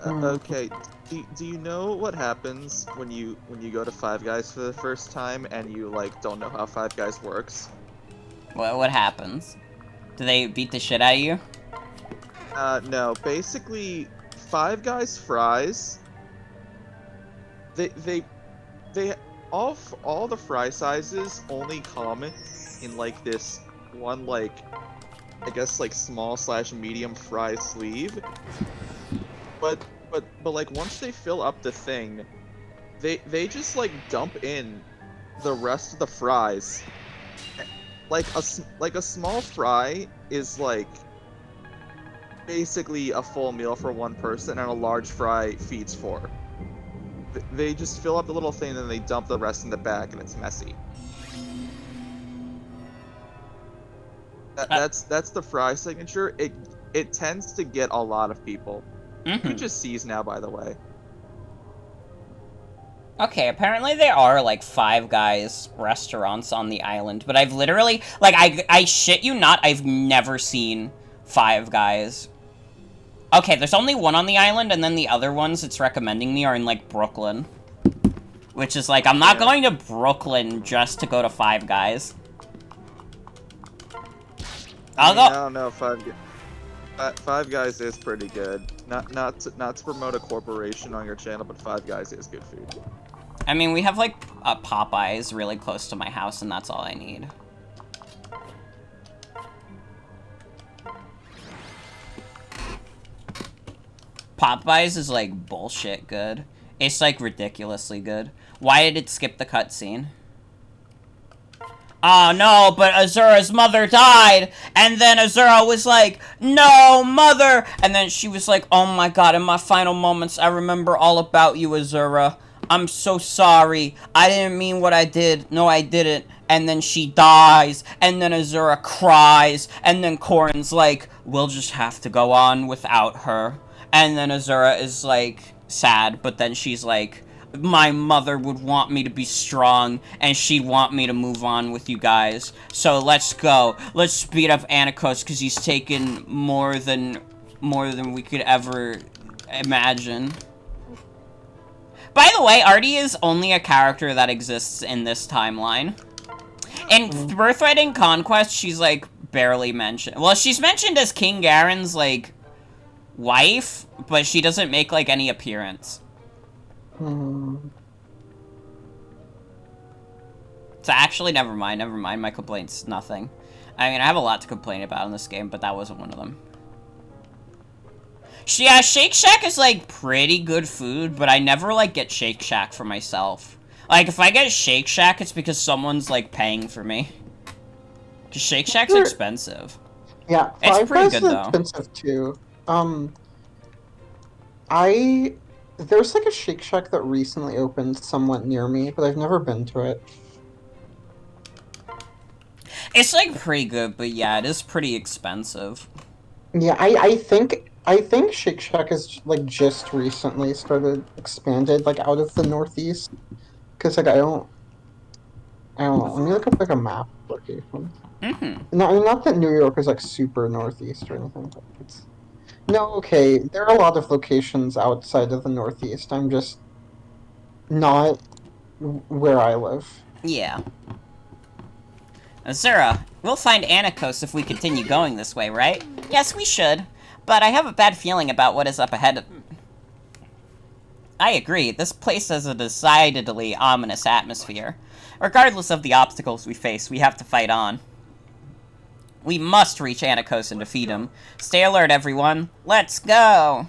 E: Okay. Do you know what happens when you go to Five Guys for the first time and you like don't know how Five Guys works?
A: What happens? Do they beat the shit out of you?
E: No. Basically, Five Guys fries. They all the fry sizes only come in like this one, like I guess like small/medium fry sleeve. But like once they fill up the thing, they just like dump in the rest of the fries. Like a small fry is like basically a full meal for one person, and a large fry feeds 4. They just fill up the little thing and then they dump the rest in the bag, and it's messy. That's the fry signature. It tends to get a lot of people. You can just seize now, by the way.
A: Okay, apparently there are, like, Five Guys restaurants on the island, but I've literally, like, I shit you not, I've never seen Five Guys. Okay, there's only one on the island, and then the other ones it's recommending me are in, like, Brooklyn. Which is, like, I'm not going to Brooklyn just to go to Five Guys.
E: I don't know, Five Guys is pretty good. Not to promote a corporation on your channel, but Five Guys is good food.
A: I mean, we have, like, a Popeyes really close to my house, and that's all I need. Popeyes is, like, bullshit good. It's, like, ridiculously good. Why did it skip the cutscene? Oh no, but Azura's mother died! And then Azura was like, no, mother! And then she was like, oh my god, in my final moments, I remember all about you, Azura. I'm so sorry. I didn't mean what I did. No, I didn't. And then she dies. And then Azura cries. And then Corrin's like, we'll just have to go on without her. And then Azura is like, sad. But then she's like, my mother would want me to be strong, and she'd want me to move on with you guys. So let's go. Let's speed up Anakos, because he's taken more than we could ever imagine. By the way, Artie is only a character that exists in this timeline. In Birthright and Conquest, she's, like, barely mentioned. Well, she's mentioned as King Garen's, like, wife, but she doesn't make, like, any appearance. So actually, never mind, my complaint's nothing. I mean, I have a lot to complain about in this game, but that wasn't one of them. Yeah, Shake Shack is, like, pretty good food, but I never, like, get Shake Shack for myself. Like, if I get Shake Shack, it's because someone's, like, paying for me. Because Shake Shack's expensive.
C: Yeah,
A: it's pretty good, though.
C: Expensive, too. There's, like, a Shake Shack that recently opened somewhat near me, but I've never been to it.
A: It's, like, pretty good, but yeah, it is pretty expensive.
C: Yeah, I think I think Shake Shack is like just recently started expanded like out of the Northeast. Cause like I don't know. Let me look up like a map location.
A: Mm-hmm.
C: No, I mean, not that New York is like super Northeast or anything, but it's no, okay. There are a lot of locations outside of the Northeast. I'm just not where I live.
A: Yeah. Azura, we'll find Anakos if we continue going this way, right? Yes, we should. But I have a bad feeling about what is up ahead. I agree. This place has a decidedly ominous atmosphere. Regardless of the obstacles we face, we have to fight on. We must reach Anakos and defeat him. Stay alert, everyone. Let's go!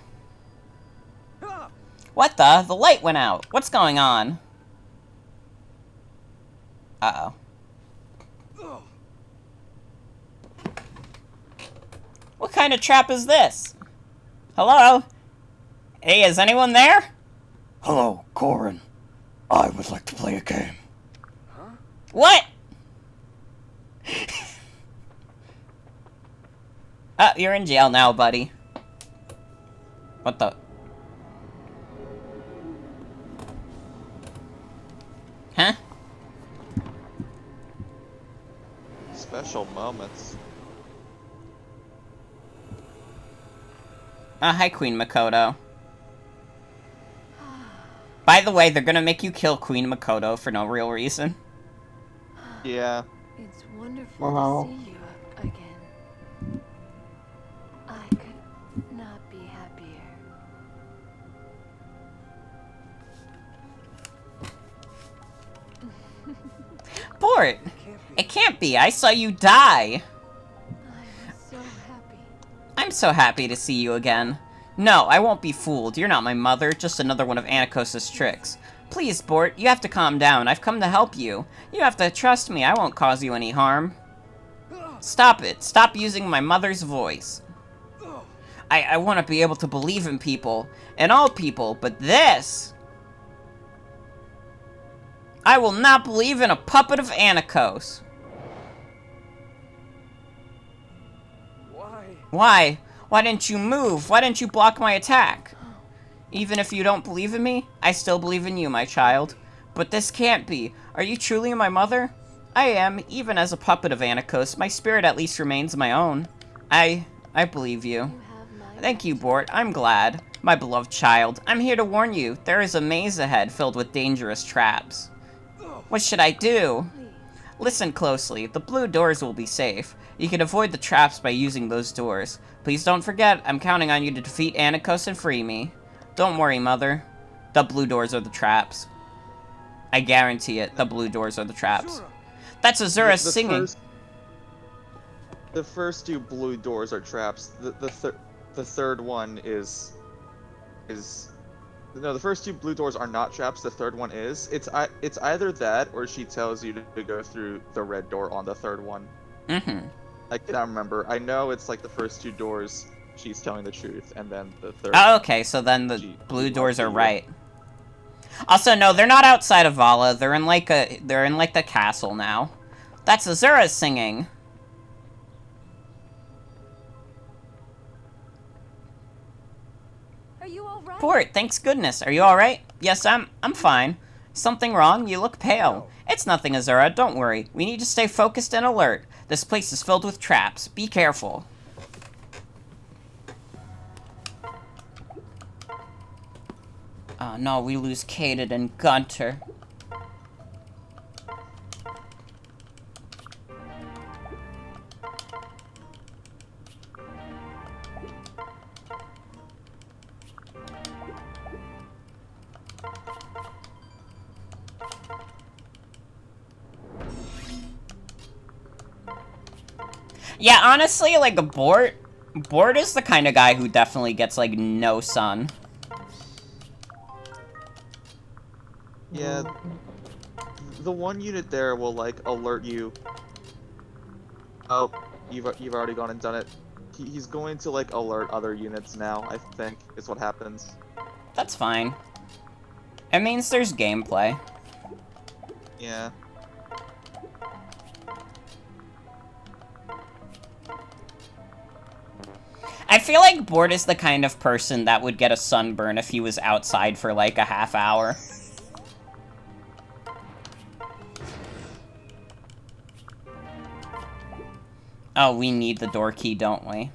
A: What the? The light went out. What's going on? Uh-oh. What kind of trap is this? Hello? Hey, is anyone there?
G: Hello, Corin. I would like to play a game.
A: What? You're in jail now, buddy. What the? Huh?
E: Special moments.
A: Hi, Queen Makoto. By the way, they're gonna make you kill Queen Makoto for no real reason.
E: Yeah.
D: It's wonderful
C: Wow.
D: to see you again. I could not be happier.
A: Bort! It can't be. I saw you die.
D: I'm so happy.
A: I'm so happy to see you again. No, I won't be fooled. You're not my mother, just another one of Anakos' tricks. Please, Bort, you have to calm down. I've come to help you. You have to trust me. I won't cause you any harm. Stop it. Stop using my mother's voice. I want to be able to believe in people, and all people, but this... I will not believe in a puppet of Anakos.
F: Why?
A: Why? Why didn't you move? Why didn't you block my attack? Even if you don't believe in me, I still believe in you, my child. But this can't be. Are you truly my mother? I am. Even as a puppet of Anakos, my spirit at least remains my own. I believe you.
D: You have my
A: Thank you, Bort. I'm glad. My beloved child, I'm here to warn you. There is a maze ahead filled with dangerous traps. What should I do?
D: Please.
A: Listen closely. The blue doors will be safe. You can avoid the traps by using those doors. Please don't forget, I'm counting on you to defeat Anakos and free me. Don't worry, Mother. The blue doors are the traps. I guarantee it. The blue doors are the traps. That's Azura singing.
E: The first two blue doors are traps. The third one is no. The first two blue doors are not traps. The third one is. It's either that or she tells you to go through the red door on the third one.
A: Mm-hmm.
E: I cannot remember. I know it's like the first two doors. She's telling the truth, and then the third.
A: Oh, okay, so then the
E: She-
A: blue doors are
E: you.
A: right. Also, no, they're not outside of Vala. They're in like the castle now. That's Azura singing.
D: Are you all right?
A: Bort, thanks goodness. Are you alright? Yes, I'm fine. Something wrong? You look pale. It's nothing, Azura. Don't worry. We need to stay focused and alert. This place is filled with traps. Be careful. Oh no, we lose Kaden and Gunter. Yeah, honestly, like, Bort is the kind of guy who definitely gets, like, no sun.
E: Yeah. The one unit there will like alert you. Oh, you've already gone and done it. He's going to like alert other units now. I think is what happens.
A: That's fine. It means there's gameplay.
E: Yeah.
A: I feel like Bort is the kind of person that would get a sunburn if he was outside for like a half hour. Oh, we need the door key, don't we?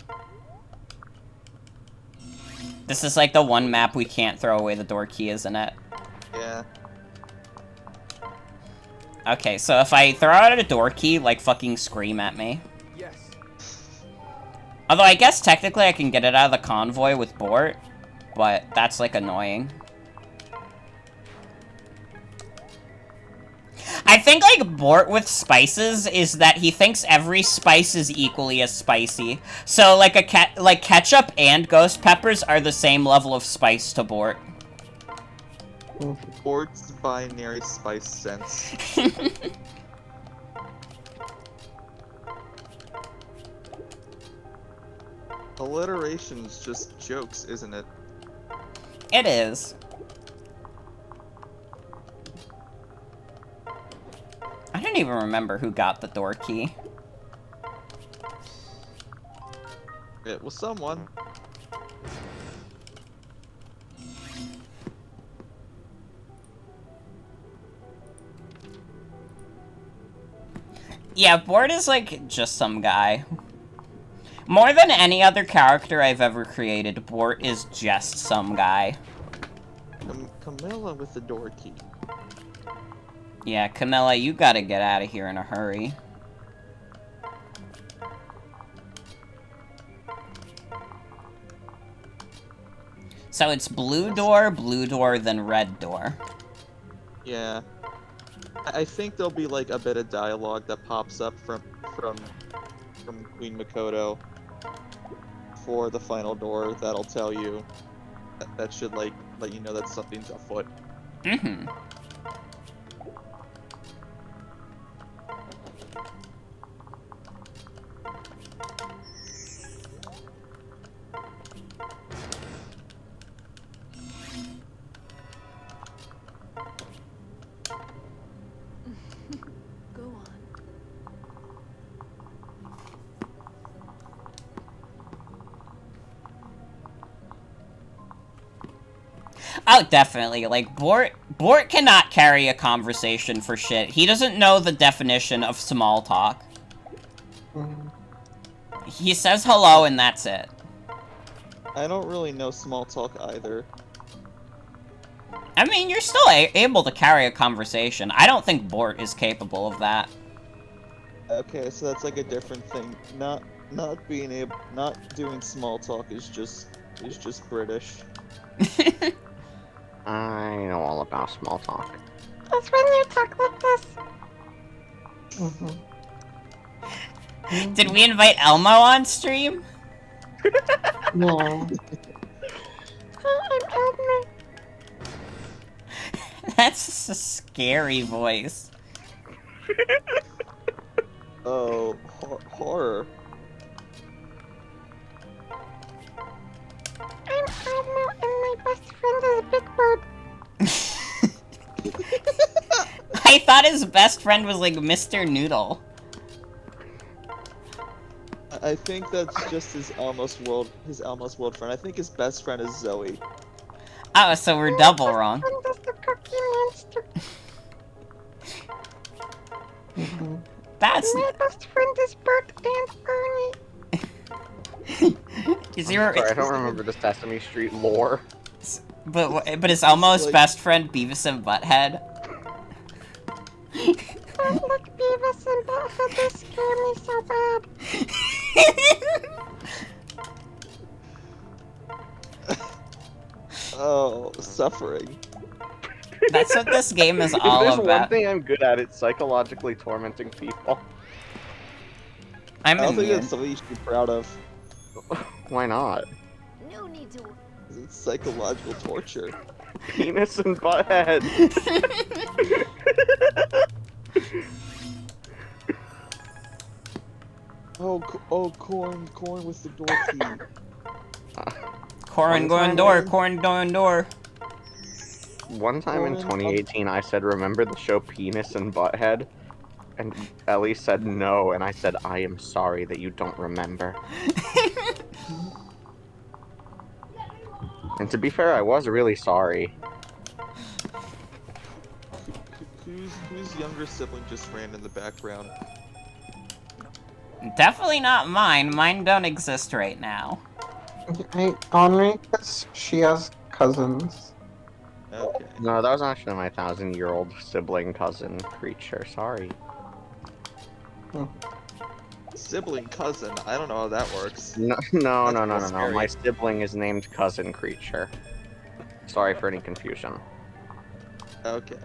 A: This is like the one map we can't throw away the door key, isn't it?
E: Yeah.
A: Okay, so if I throw out a door key, like, fucking scream at me.
F: Yes.
A: Although I guess technically I can get it out of the convoy with Bort, but that's, like, annoying. I think, like, Bort with spices is that he thinks every spice is equally as spicy. So, like, ketchup and ghost peppers are the same level of spice to Bort.
E: Bort's binary spice sense. Alliteration's just jokes, isn't it?
A: It is. I don't even remember who got the door key.
E: It was someone.
A: Yeah, Bort is, like, just some guy. More than any other character I've ever created, Bort is just some guy.
E: Camilla with the door key.
A: Yeah, Camilla, you gotta get out of here in a hurry. So it's blue door, then red door.
E: Yeah. I think there'll be like a bit of dialogue that pops up from Queen Makoto for the final door that'll tell you that should like let you know that something's afoot.
A: Mm-hmm.
D: Go on.
A: Oh, definitely. Like, Bort cannot carry a conversation for shit. He doesn't know the definition of small talk. He says hello and that's it.
E: I don't really know small talk either.
A: I mean, you're still able to carry a conversation. I don't think Bort is capable of that.
E: Okay, so that's like a different thing. Not doing small talk is just British.
B: I know all about small talk.
C: That's when you talk like this.
A: Did we invite Elmo on stream?
C: No. Hi, I'm Elmer.
A: That's a scary voice.
E: Oh, horror.
C: I'm Elmo and my best friend is Big Bird.
A: I thought his best friend was like Mr. Noodle.
E: I think that's just his Almost World friend. I think his best friend is Zoe.
A: Oh, so we're double wrong.
C: My best friend is the Cookie Monster.
A: That's...
C: My best friend is Bert and Ernie.
A: Is your...
B: Sorry, I don't remember the Sesame Street lore.
A: But is Elmo's best friend Beavis and Butthead?
C: Don't look Beavis and Butthead, they scare me so bad.
E: Oh, suffering.
A: That's what this game is
B: If
A: all
B: there's one
A: about.
B: thing I'm good at, it's psychologically tormenting people.
A: I'm
E: I don't think
A: immune.
E: that's something you should be proud of.
B: Why not?
D: No need to.
E: It's psychological torture.
B: Penis and butthead.
E: Oh, corn with the door key.
A: Corn going door, corn going door.
B: One time in 2018, I said, remember the show Penis and Butthead? And Ellie said no, and I said, I am sorry that you don't remember. And to be fair, I was really sorry.
E: Whose younger sibling just ran in the background?
A: Definitely not mine. Mine don't exist right now.
C: Henri, because she has cousins.
E: Okay.
B: No, that was actually my 1,000-year-old sibling cousin creature. Sorry.
E: Sibling cousin. I don't know how that works.
B: No,
E: That's
B: no.
E: scary.
B: My sibling is named Cousin Creature. Sorry for any confusion.
E: Okay.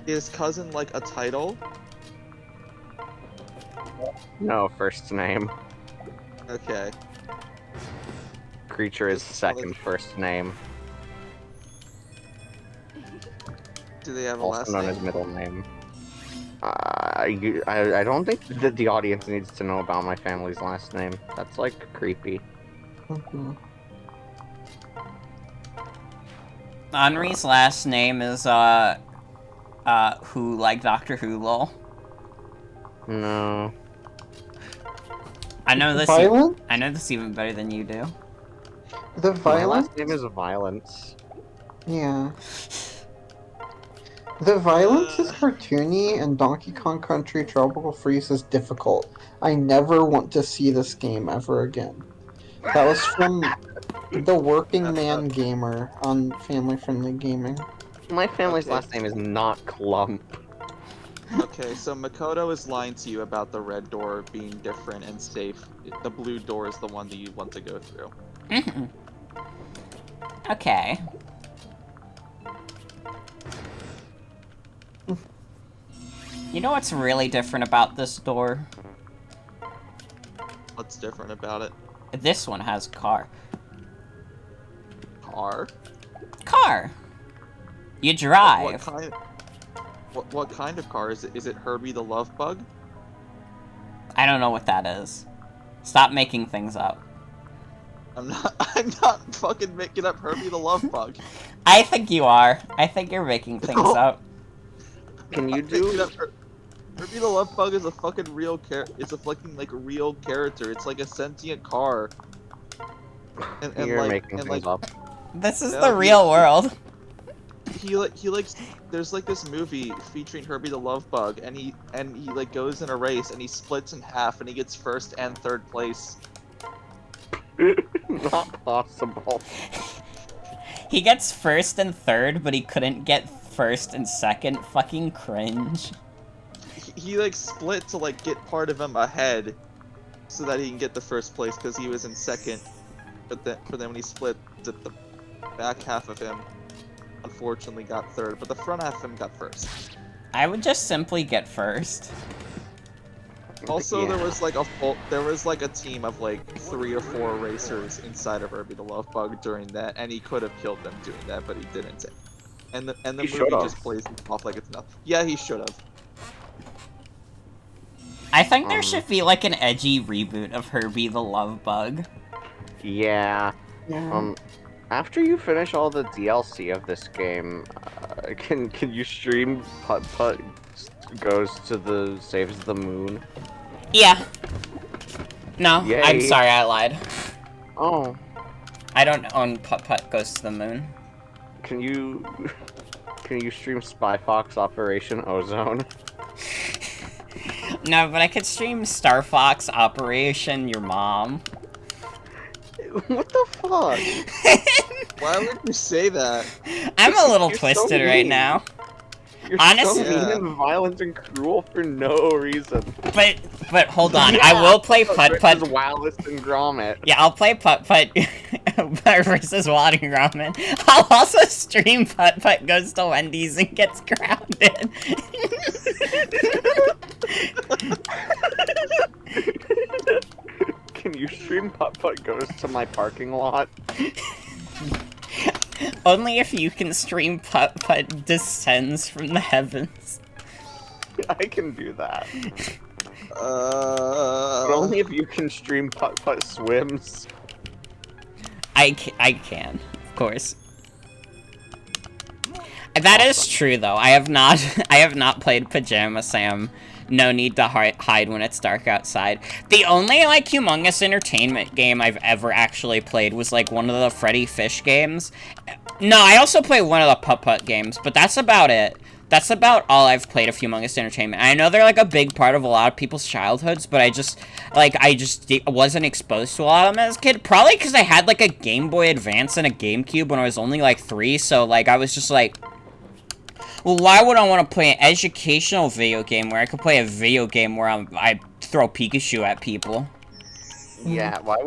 E: Is cousin like a title?
B: No, first name.
E: Okay.
B: Creature is
E: Just
B: second first name.
E: Do they have a
B: Also
E: last
B: known
E: name?
B: as middle name. I don't think that the audience needs to know about my family's last name. That's, like, creepy.
C: Mhm.
A: Henri's last name is, Who, like Doctor Who, lol.
B: No.
A: I know this
C: Violence?
A: I know this even better than you do.
C: The
B: My
C: violence?
B: last name is Violence.
C: Yeah. The violence is cartoony, and Donkey Kong Country Tropical Freeze is difficult. I never want to see this game ever again. That was from the Working Man Gamer on Family Friendly Gaming.
B: My family's
E: Okay.
B: last name is not Clump.
E: Okay, so Makoto is lying to you about the red door being different and safe. The blue door is the one that you want to go through.
A: Okay. You know what's really different about this door?
E: What's different about it?
A: This one has car.
E: Car?
A: Car! You
E: What
A: drive.
E: kind? What kind of car is it? Is it Herbie the Love Bug?
A: I don't know what that is. Stop making things up.
E: I'm not fucking making up Herbie the Love Bug.
A: I think you are. I think you're making things up.
B: Can you
E: I'm making
B: do...
E: up Herbie the Love Bug is a fucking real it's a fucking like real character. It's like a sentient car. And
B: You're
E: like
B: making
E: and
B: things
E: like
B: up.
A: This is
E: No,
A: the real world.
E: he likes there's like this movie featuring Herbie the Love Bug, and he like goes in a race and he splits in half and he gets first and third place.
B: Not possible.
A: He gets first and third, but he couldn't get first and second. Fucking cringe.
E: He like split to like get part of him ahead, so that he can get the first place because he was in second. But then when he split, the back half of him unfortunately got third, but the front half of him got first.
A: I would just simply get first.
E: Also,
B: Yeah.
E: there was like a team of like 3 or 4 racers inside of Herbie the Love Bug during that, and he could have killed them doing that, but he didn't. And the
B: He
E: movie
B: should've.
E: just plays it off like it's nothing. Yeah, he should have.
A: I think there should be like an edgy reboot of Herbie the Love Bug.
B: Yeah.
C: Yeah.
B: After you finish all the DLC of this game, can you stream Putt Putt goes to the saves the moon?
A: Yeah. No,
B: Yay.
A: I'm sorry, I lied.
B: Oh,
A: I don't own Putt Putt Goes to the Moon.
B: can you stream Spy Fox Operation Ozone?
A: No, but I could stream Star Fox Operation Your Mom.
B: What the fuck?
E: Why would you say that?
A: I'm a little
B: You're so
A: twisted right
B: mean.
A: now.
B: You're
A: Honestly-
B: so mean
E: Yeah.
B: and violent and cruel for no reason.
A: But hold on, I will play Putt Putt.
B: Versus Wallace and Gromit.
A: Yeah, I'll play Putt Putt versus Water Ramen. I'll also stream Putt Putt Goes to Wendy's and gets grounded.
B: Can you stream Putt Putt Goes to my parking lot?
A: Only if you can stream Putt Putt Descends from the Heavens.
B: I can do that. But only if you can stream Putt Putt Swims.
A: I can, of course. That is true, though. I have not played Pajama Sam No need to hide when it's dark outside. The only, like, humongous entertainment game I've ever actually played was, like, one of the Freddy Fish games. No, I also played one of the Putt-Putt games, but that's about it. That's about all I've played of Humongous Entertainment. I know they're, like, a big part of a lot of people's childhoods, but I just wasn't exposed to a lot of them as a kid. Probably because I had, like, a Game Boy Advance and a GameCube when I was only, like, 3, so, like, I was just like, well, why would I want to play an educational video game where I could play a video game where I throw Pikachu at people?
B: Yeah, why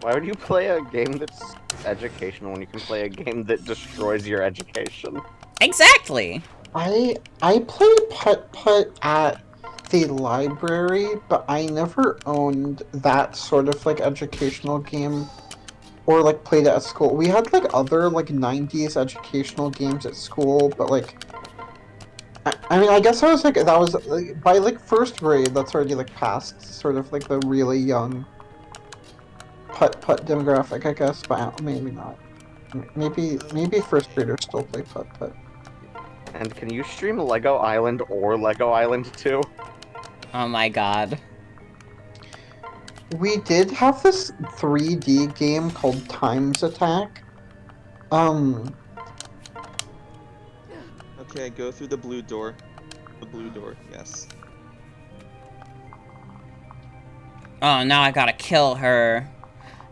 B: would you play a game that's educational when you can play a game that destroys your education?
A: Exactly!
C: I played Putt-Putt at the library, but I never owned that sort of, like, educational game. Or, like, played it at school. We had, like, other, like, 90s educational games at school, but, like... I mean, I guess I was, like, that was... Like, by, like, first grade, that's already, like, past sort of, like, the really young Putt-Putt demographic, I guess, but maybe not. Maybe first graders still play Putt-Putt.
B: And can you stream Lego Island or Lego Island 2?
A: Oh my god.
C: We did have this 3D game called Times Attack.
E: Okay, go through the blue door. The blue door, yes.
A: Oh, now I gotta kill her.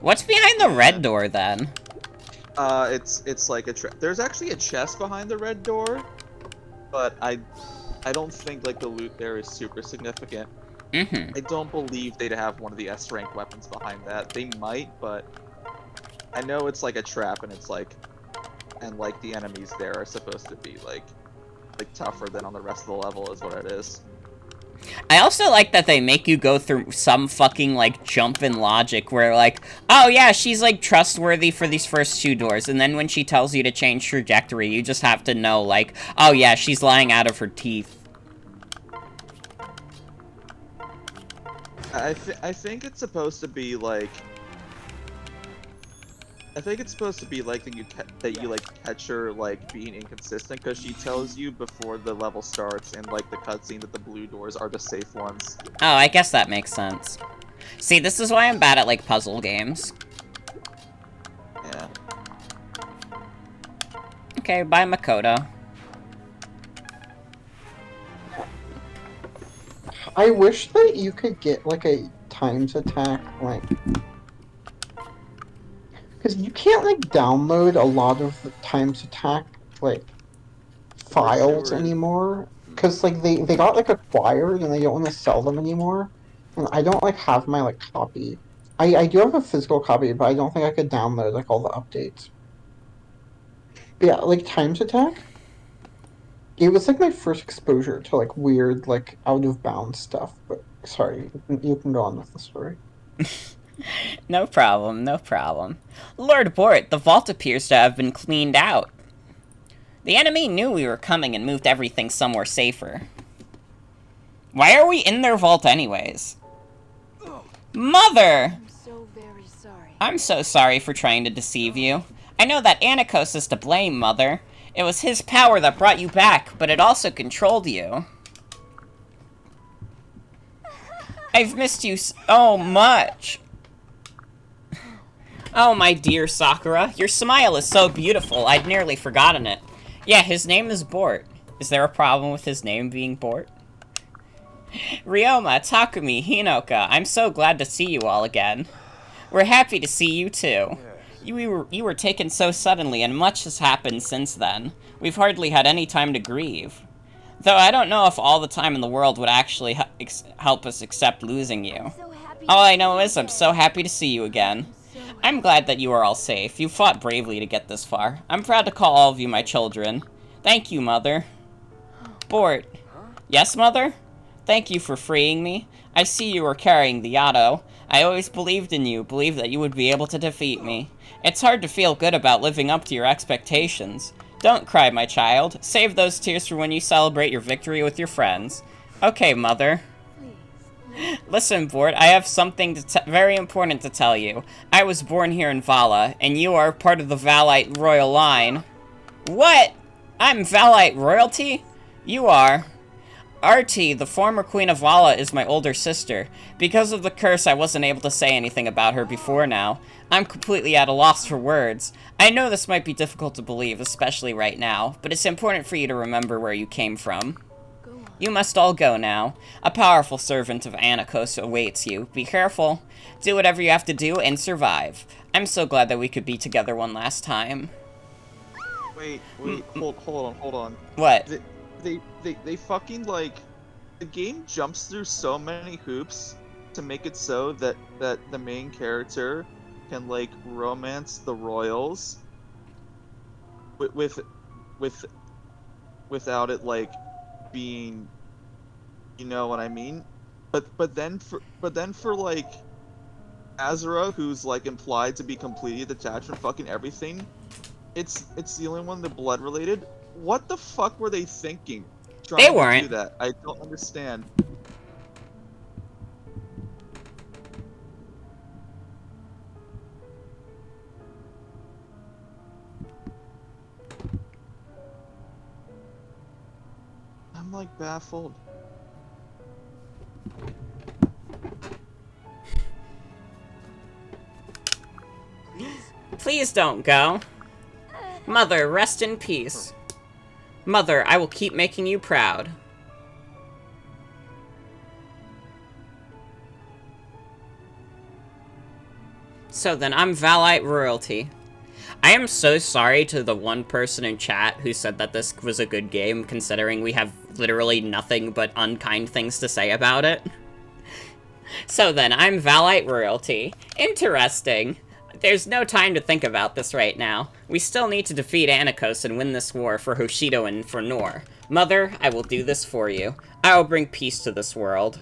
A: What's behind the red door, then?
E: It's like a there's actually a chest behind the red door, but I don't think, like, the loot there is super significant.
A: Mm-hmm.
E: I don't believe they'd have one of the S-rank weapons behind that. They might, but I know it's like a trap, and it's like, and like the enemies there are supposed to be like tougher than on the rest of the level, is what it is.
A: I also like that they make you go through some fucking, like, jump in logic where, like, oh yeah, she's, like, trustworthy for these first 2 doors, and then when she tells you to change trajectory, you just have to know, like, oh yeah, she's lying out of her teeth.
E: I think it's supposed to be like... I think it's supposed to be like that you like catch her, like, being inconsistent, because she tells you before the level starts in, like, the cutscene that the blue doors are the safe ones.
A: Oh, I guess that makes sense. See, this is why I'm bad at, like, puzzle games.
E: Yeah.
A: Okay, bye, Makoto.
C: I wish that you could get, like, a Times Attack, like... Because you can't, like, download a lot of the Times Attack, like, files anymore. Because, like, they got, like, acquired and they don't want to sell them anymore. And I don't, like, have my, like, copy. I do have a physical copy, but I don't think I could download, like, all the updates. But yeah, like, Times Attack? It was, like, my first exposure to, like, weird, like, out-of-bounds stuff. But, sorry, you can go on with the story.
A: No problem, no problem. Lord Bort, the vault appears to have been cleaned out. The enemy knew we were coming and moved everything somewhere safer. Why are we in their vault anyways? Mother!
D: I'm so very sorry.
A: I'm so sorry for trying to deceive you. I know that Anikos is to blame, Mother. It was his power that brought you back, but it also controlled you. I've missed you so much. Oh, my dear Sakura, your smile is so beautiful, I'd nearly forgotten it. Yeah, his name is Bort. Is there a problem with his name being Bort? Ryoma, Takumi, Hinoka, I'm so glad to see you all again. We're happy to see you too. You were taken so suddenly, and much has happened since then. We've hardly had any time to grieve. Though I don't know if all the time in the world would actually help us accept losing you. All I know is I'm so happy to see you again. I'm glad that you are all safe. You fought bravely to get this far. I'm proud to call all of you my children. Thank you, Mother. Bort. Yes, Mother? Thank you for freeing me. I see you are carrying the Yatto. I always believed in you, believed that you would be able to defeat me. It's hard to feel good about living up to your expectations. Don't cry, my child. Save those tears for when you celebrate your victory with your friends. Okay, Mother. Listen, Bort, I have something very important to tell you. I was born here in Vala, and you are part of the Valite royal line. What? I'm Valite royalty? You are. Artie, the former Queen of Vala, is my older sister. Because of the curse, I wasn't able to say anything about her before now. I'm completely at a loss for words. I know this might be difficult to believe, especially right now, but it's important for you to remember where you came from.
D: Go on.
A: You must all go now. A powerful servant of Anakos awaits you. Be careful. Do whatever you have to do and survive. I'm so glad that we could be together one last time.
E: Wait, hold on.
A: What?
E: They fucking, like, the game jumps through so many hoops to make it so that the main character can, like, romance the royals without it, like, being, you know what I mean? But then for like Azura, who's like implied to be completely detached from fucking everything, it's the only one that blood related. What the fuck were they thinking?
A: They
E: To
A: weren't.
E: do that. I don't understand. I'm like baffled.
A: Please don't go. Mother, rest in peace. Mother, I will keep making you proud. So then, I'm Valite royalty. I am so sorry to the one person in chat who said that this was a good game, considering we have literally nothing but unkind things to say about it. So then, I'm Valite royalty. Interesting. There's no time to think about this right now. We still need to defeat Anakos and win this war for Hoshido and for Nor. Mother, I will do this for you. I will bring peace to this world.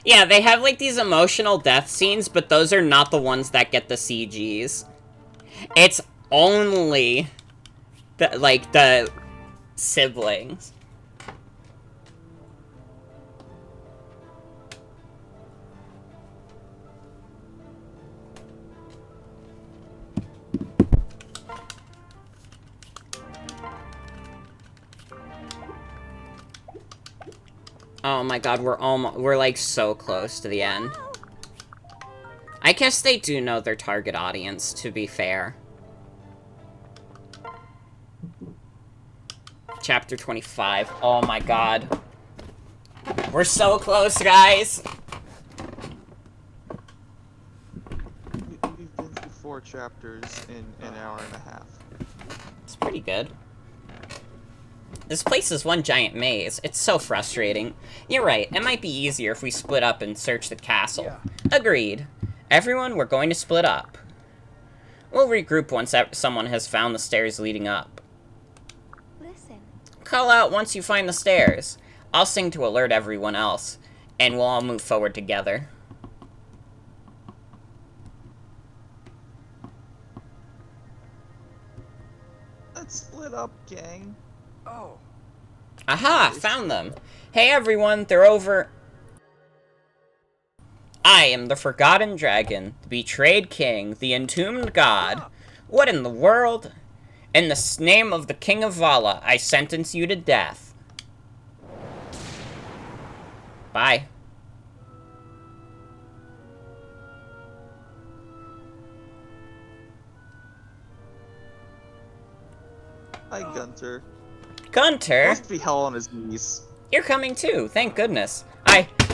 A: Yeah, they have, like, these emotional death scenes, but those are not the ones that get the CGs. It's only, the siblings. Oh my god, we're like so close to the end. I guess they do know their target audience, to be fair. Chapter 25. Oh my god. We're so close, guys!
E: We've been through 4 chapters in an hour and a half.
A: It's pretty good. This place is one giant maze. It's so frustrating. You're right, it might be easier if we split up and search the castle.
F: Yeah.
A: Agreed. Everyone, we're going to split up. We'll regroup once someone has found the stairs leading up.
D: Listen.
A: Call out once you find the stairs. I'll sing to alert everyone else, and we'll all move forward together.
E: Let's split up, gang.
F: Oh,
A: Aha! Found them! Hey everyone, they're over... I am the Forgotten Dragon, the Betrayed King, the Entombed God. What in the world? In the name of the King of Vala, I sentence you to death. Bye.
E: Hi, Gunter.
A: Gunter?
E: Must be hell on his knees.
A: You're coming too, thank goodness.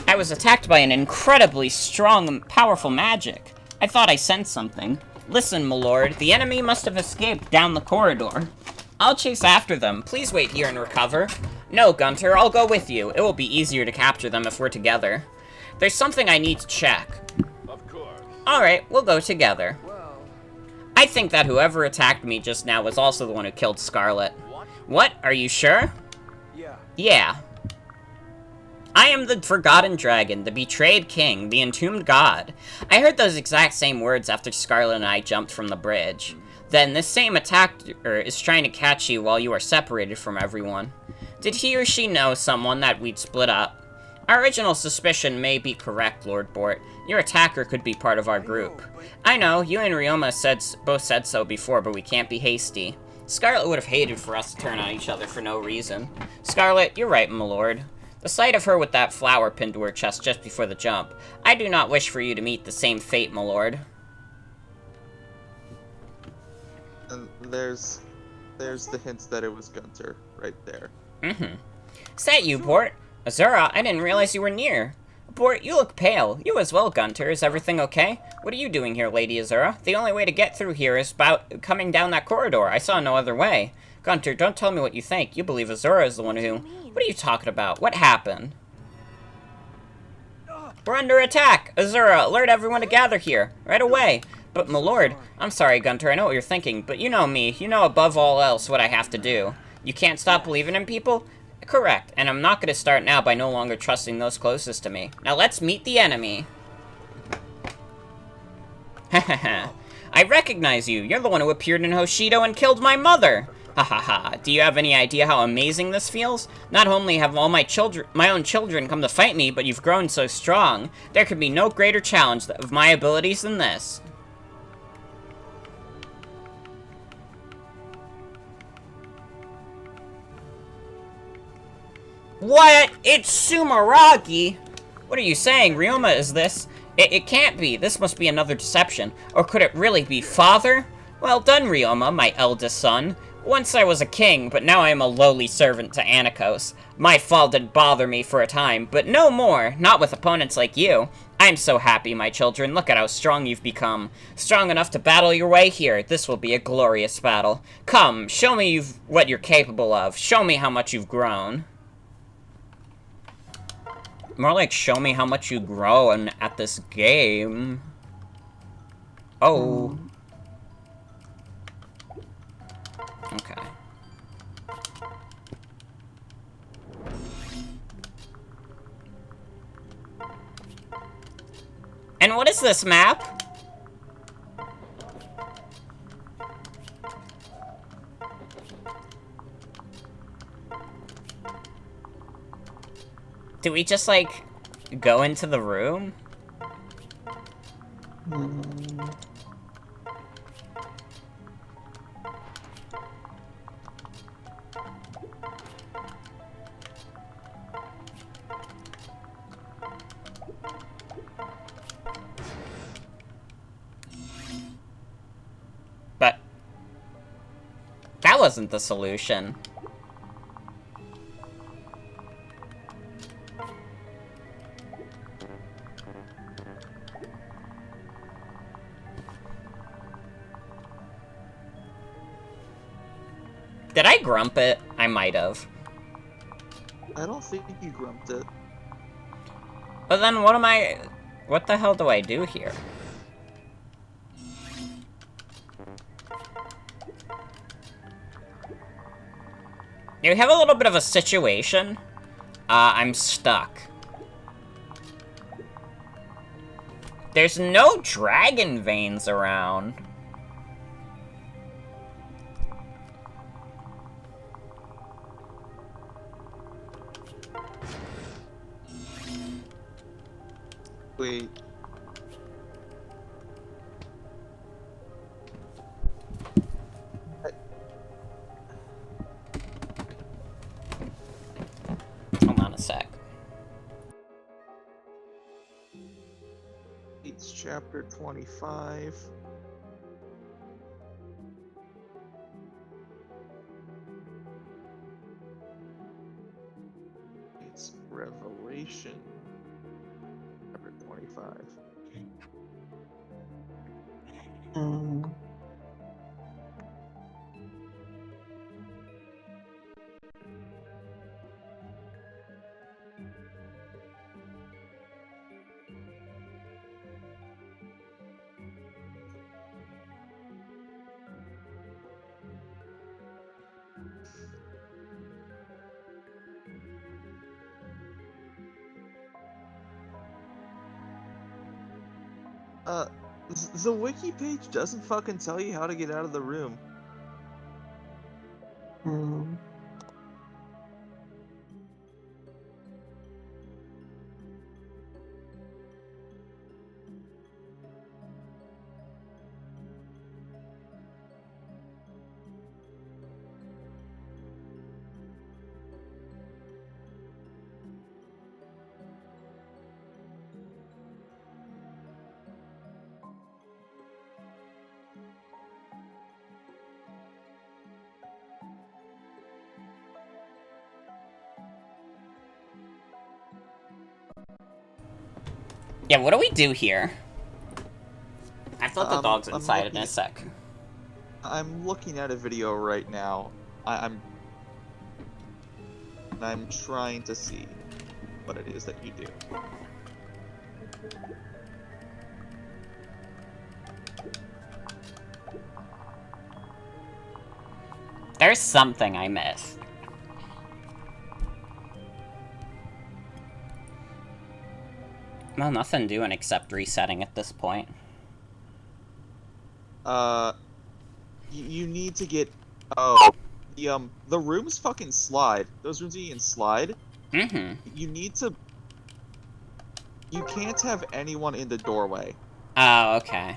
A: I was attacked by an incredibly strong and powerful magic. I thought I sensed something. Listen, my lord, the enemy must have escaped down the corridor. I'll chase after them. Please wait here and recover. No, Gunter, I'll go with you. It will be easier to capture them if we're together. There's something I need to check.
F: of course.
A: Alright, we'll go together.
F: Well,
A: I think that whoever attacked me just now was also the one who killed Scarlet.
F: what?
A: What? Are you sure?
F: Yeah.
A: Yeah. I am the Forgotten Dragon, the Betrayed King, the Entombed God. I heard those exact same words after Scarlet and I jumped from the bridge. Then this same attacker is trying to catch you while you are separated from everyone. Did he or she know someone that we'd split up? Our original suspicion may be correct, Lord Bort. Your attacker could be part of our group. I know, you and Ryoma both said so before, but we can't be hasty. Scarlet would have hated for us to turn on each other for no reason. Scarlet, you're right, my lord. The sight of her with that flower pinned to her chest just before the jump. I do not wish for you to meet the same fate, my lord.
E: And there's the hints that it was Gunter right there.
A: Mm-hmm. Is that you, Bort? Azura, I didn't realize you were near. Bort, you look pale. You as well, Gunter. Is everything okay? What are you doing here, Lady Azura? The only way to get through here is about coming down that corridor. I saw no other way. Gunter, don't tell me what you think. You believe Azura is the one who... What are you talking about? What happened? We're under attack! Azura, alert everyone to gather here. Right away. But, my lord, I'm sorry, Gunter, I know what you're thinking, but you know me. You know above all else what I have to do. You can't stop believing in people? Correct, and I'm not going to start now by no longer trusting those closest to me. Now let's meet the enemy. Hahaha. I recognize you. You're the one who appeared in Hoshido and killed my mother. Ha ha ha. Do you have any idea how amazing this feels? Not only have all my own children come to fight me, but you've grown so strong. There could be no greater challenge of my abilities than this. What? It's Sumeragi! What are you saying? Ryoma is this? It can't be. This must be another deception. Or could it really be father? Well done, Ryoma, my eldest son. Once I was a king, but now I am a lowly servant to Anikos. My fall did bother me for a time, but no more. Not with opponents like you. I'm so happy, my children. Look at how strong you've become. Strong enough to battle your way here. This will be a glorious battle. Come, show me what you're capable of. Show me how much you've grown. More like, show me how much you grow at this game. Oh. Okay. And what is this map? Do we just, like, go into the room? But that wasn't the solution. Did I grump it? I might have.
E: I don't think you grumped it.
A: But then what the hell do I do here? We have a little bit of a situation. I'm stuck. There's no dragon veins around.
E: Wait.
A: Hold on a sec.
E: It's chapter 25. It's Revelation. Chapter 25. The wiki page doesn't fucking tell you how to get out of the room.
A: Yeah, what do we do here? I thought the dog's
E: I'm
A: inside in
E: looking
A: a
E: at-
A: sec.
E: I'm looking at a video right now. I'm trying to see what it is that you do.
A: There's something I missed. Well, nothing doing except resetting at this point.
E: You need to get. Oh, the rooms fucking slide. Those rooms you can slide.
A: Mm-hmm.
E: You need to. You can't have anyone in the doorway.
A: Oh, okay.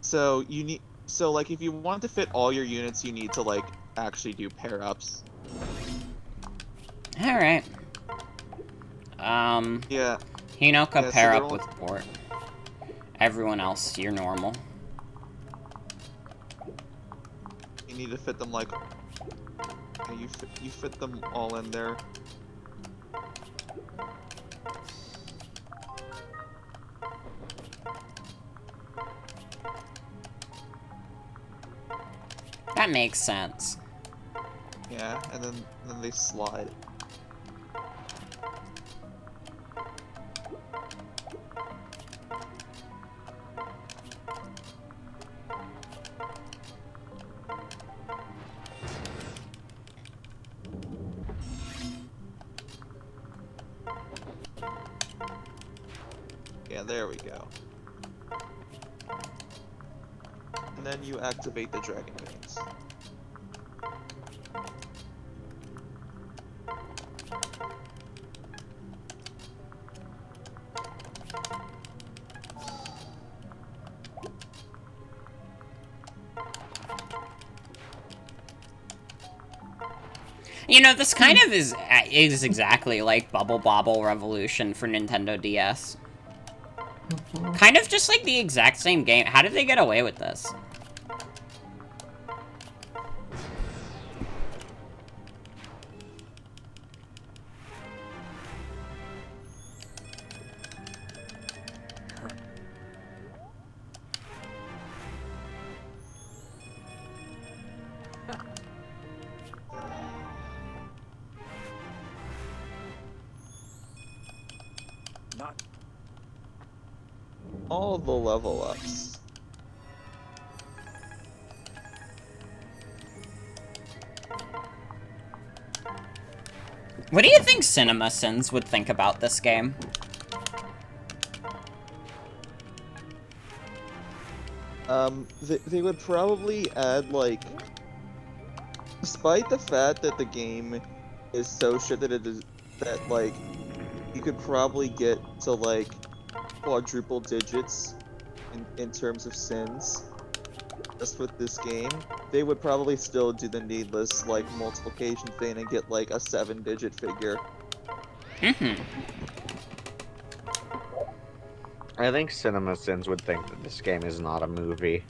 E: So you need. So like, if you want to fit all your units, you need to like actually do pair ups.
A: Alright.
E: Yeah.
A: Hinoka
E: Yeah, so
A: pair
E: they're
A: up
E: all-
A: with Port. Everyone else, you're normal.
E: You need to fit them like. Yeah, you fit them all in there.
A: That makes sense.
E: Yeah, and then they slide. Yeah, there we go. And then you activate the dragon wings.
A: You know, this kind of is exactly like Bubble Bobble Revolution for Nintendo DS. Kind of just like the exact same game. How did they get away with this?
F: Not
E: All the level ups.
A: What do you think CinemaSins would think about this game?
E: They would probably add like, despite the fact that the game is so shit that it is that like you could probably get to like quadruple digits in terms of sins just with this game, they would probably still do the needless like multiplication thing and get like a 7-digit figure.
A: Mm-hmm.
B: I think CinemaSins would think that this game is not a movie.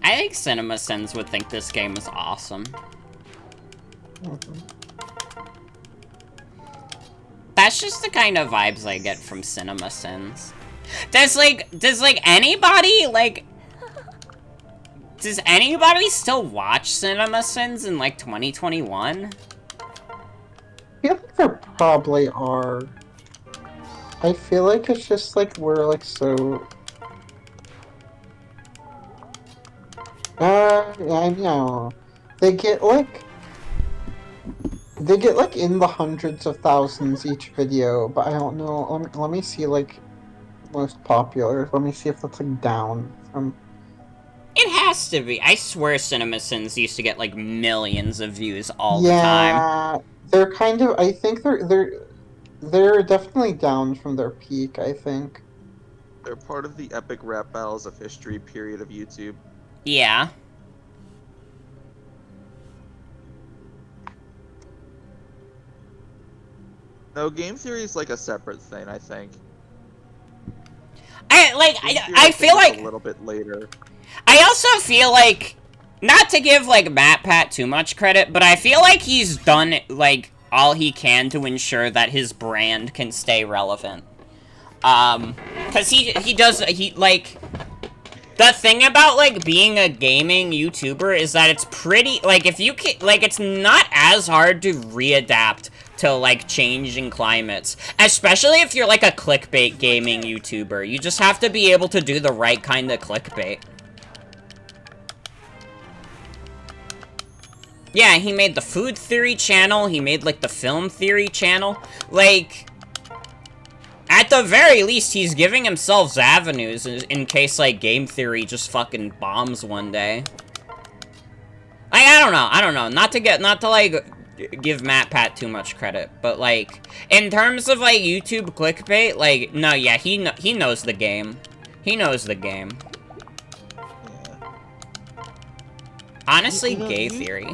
A: I think CinemaSins would think this game is awesome. That's just the kind of vibes I get from CinemaSins. Does anybody, like... Does anybody still watch CinemaSins in, like, 2021?
C: I feel like there probably are. I feel like it's just like we're like so. I know. They get like. They get like in the hundreds of thousands each video, but I don't know. Let me see like most popular. Let me see if that's like down from.
A: It has to be. I swear CinemaSins used to get, like, millions of views all the time.
C: Yeah, they're kind of. I think they're definitely down from their peak. I think.
E: They're part of the epic rap battles of history period of YouTube.
A: Yeah.
E: No, game theory is like a separate thing, I think.
A: I, like,
E: Game theory,
A: I
E: think,
A: feel
E: is
A: like...
E: a little bit later.
A: I also feel like, not to give, like, MatPat too much credit, but I feel like he's done, like, all he can to ensure that his brand can stay relevant. Cause he does, like, the thing about, like, being a gaming YouTuber is that it's pretty, like, if you can, like, it's not as hard to readapt to, like, changing climates. Especially if you're, like, a clickbait gaming YouTuber. You just have to be able to do the right kind of clickbait. Yeah, he made the food theory channel, he made, like, the film theory channel. Like, at the very least, he's giving himself avenues in case, like, game theory just fucking bombs one day. Like, I don't know. Not to, like, give MatPat too much credit, but, like, in terms of, like, YouTube clickbait, like, no, yeah, he knows the game. He knows the game.
E: Yeah.
A: Honestly,
E: You know,
A: gay theory.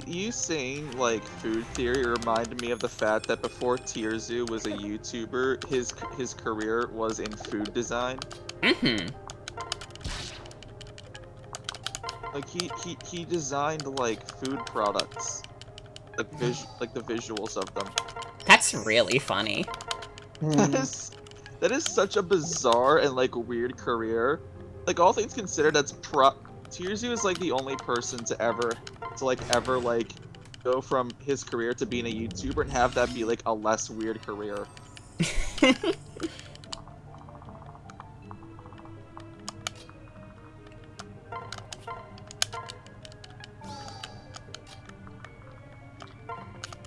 E: You saying, like, food theory reminded me of the fact that before Tierzu was a YouTuber, his career was in food design.
A: Mm-hmm.
E: Like, he designed, like, food products. Like, the visuals of them.
A: That's really funny.
C: Hmm.
E: That is such a bizarre and, like, weird career. Like, all things considered, Tierzu is, like, the only person to ever, go from his career to being a YouTuber and have that be, like, a less weird career.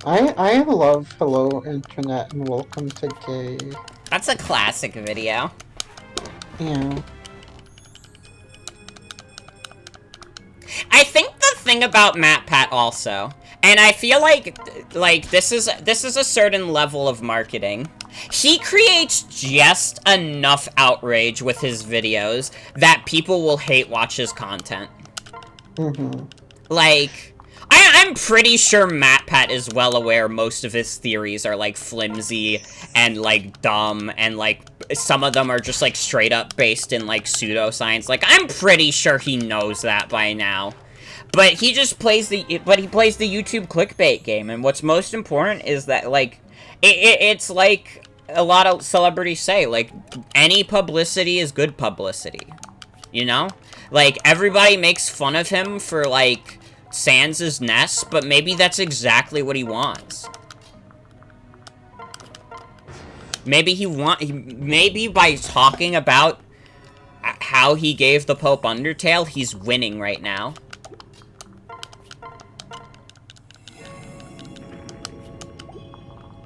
C: I love Hello Internet and Welcome to Gay.
A: That's a classic video.
C: Yeah.
A: I think the thing about MatPat also, and I feel like this is a certain level of marketing. He creates just enough outrage with his videos that people will hate watch his content.
C: Mm-hmm.
A: Like, I'm pretty sure MatPat is well aware most of his theories are, like, flimsy and, like, dumb, and, like, some of them are just, like, straight up based in, like, pseudoscience. Like, I'm pretty sure he knows that by now. But he just plays the YouTube clickbait game, and what's most important is that, like, it's like a lot of celebrities say, like, any publicity is good publicity. You know? Like, everybody makes fun of him for, like, Sans' nest, but maybe that's exactly what he wants. Maybe by talking about how he gave the Pope Undertale, he's winning right now.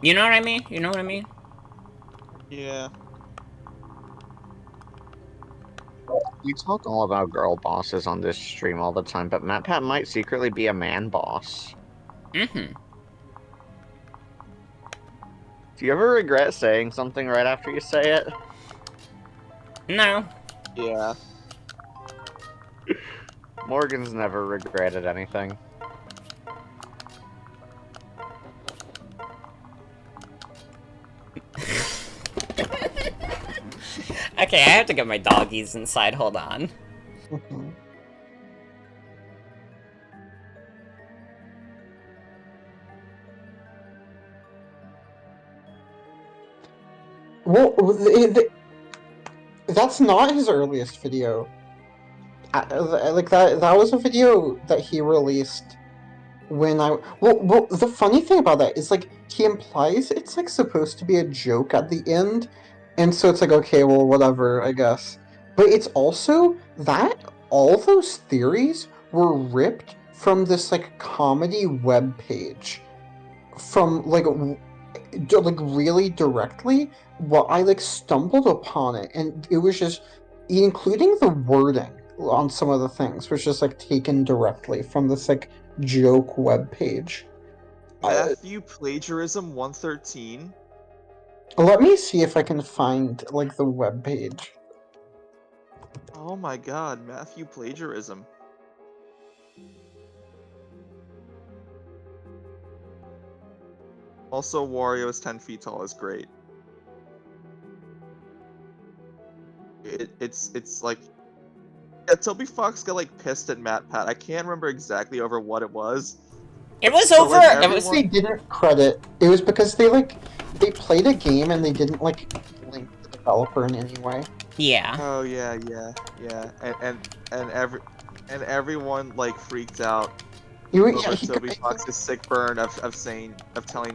A: You know what I mean? You know what I mean?
E: Yeah.
B: We talk all about girl bosses on this stream all the time, but MatPat might secretly be a man boss.
A: Mm-hmm.
B: Do you ever regret saying something right after you say it?
A: No.
E: Yeah.
B: Morgan's never regretted anything.
A: Okay, I have to get my doggies inside, hold on.
C: Mm-hmm. Well, that's not his earliest video. Like that was a video that he released when well, the funny thing about that is, like, he implies it's, like, supposed to be a joke at the end, and so it's like, okay, well, whatever, I guess. But it's also that all those theories were ripped from this, like, comedy web page from, like, really directly. Well, I, like, stumbled upon it, and it was just, including the wording on some of the things, was just, like, taken directly from this, like, joke web page.
E: Matthew Plagiarism 113.
C: Let me see if I can find, like, the web page.
E: Oh my god, Matthew Plagiarism. Also, Wario is 10 feet tall is great. It's like, yeah, Toby Fox got, like, pissed at MatPat. I can't remember exactly over what it was,
A: It was
E: So,
A: over.
E: like,
A: It was.
C: They didn't credit. It was because they played a game and they didn't link the developer in any way.
A: Yeah.
E: Oh yeah, yeah, and everyone like freaked out
C: Yeah,
E: over
C: he got,
E: Toby Fox's sick burn of telling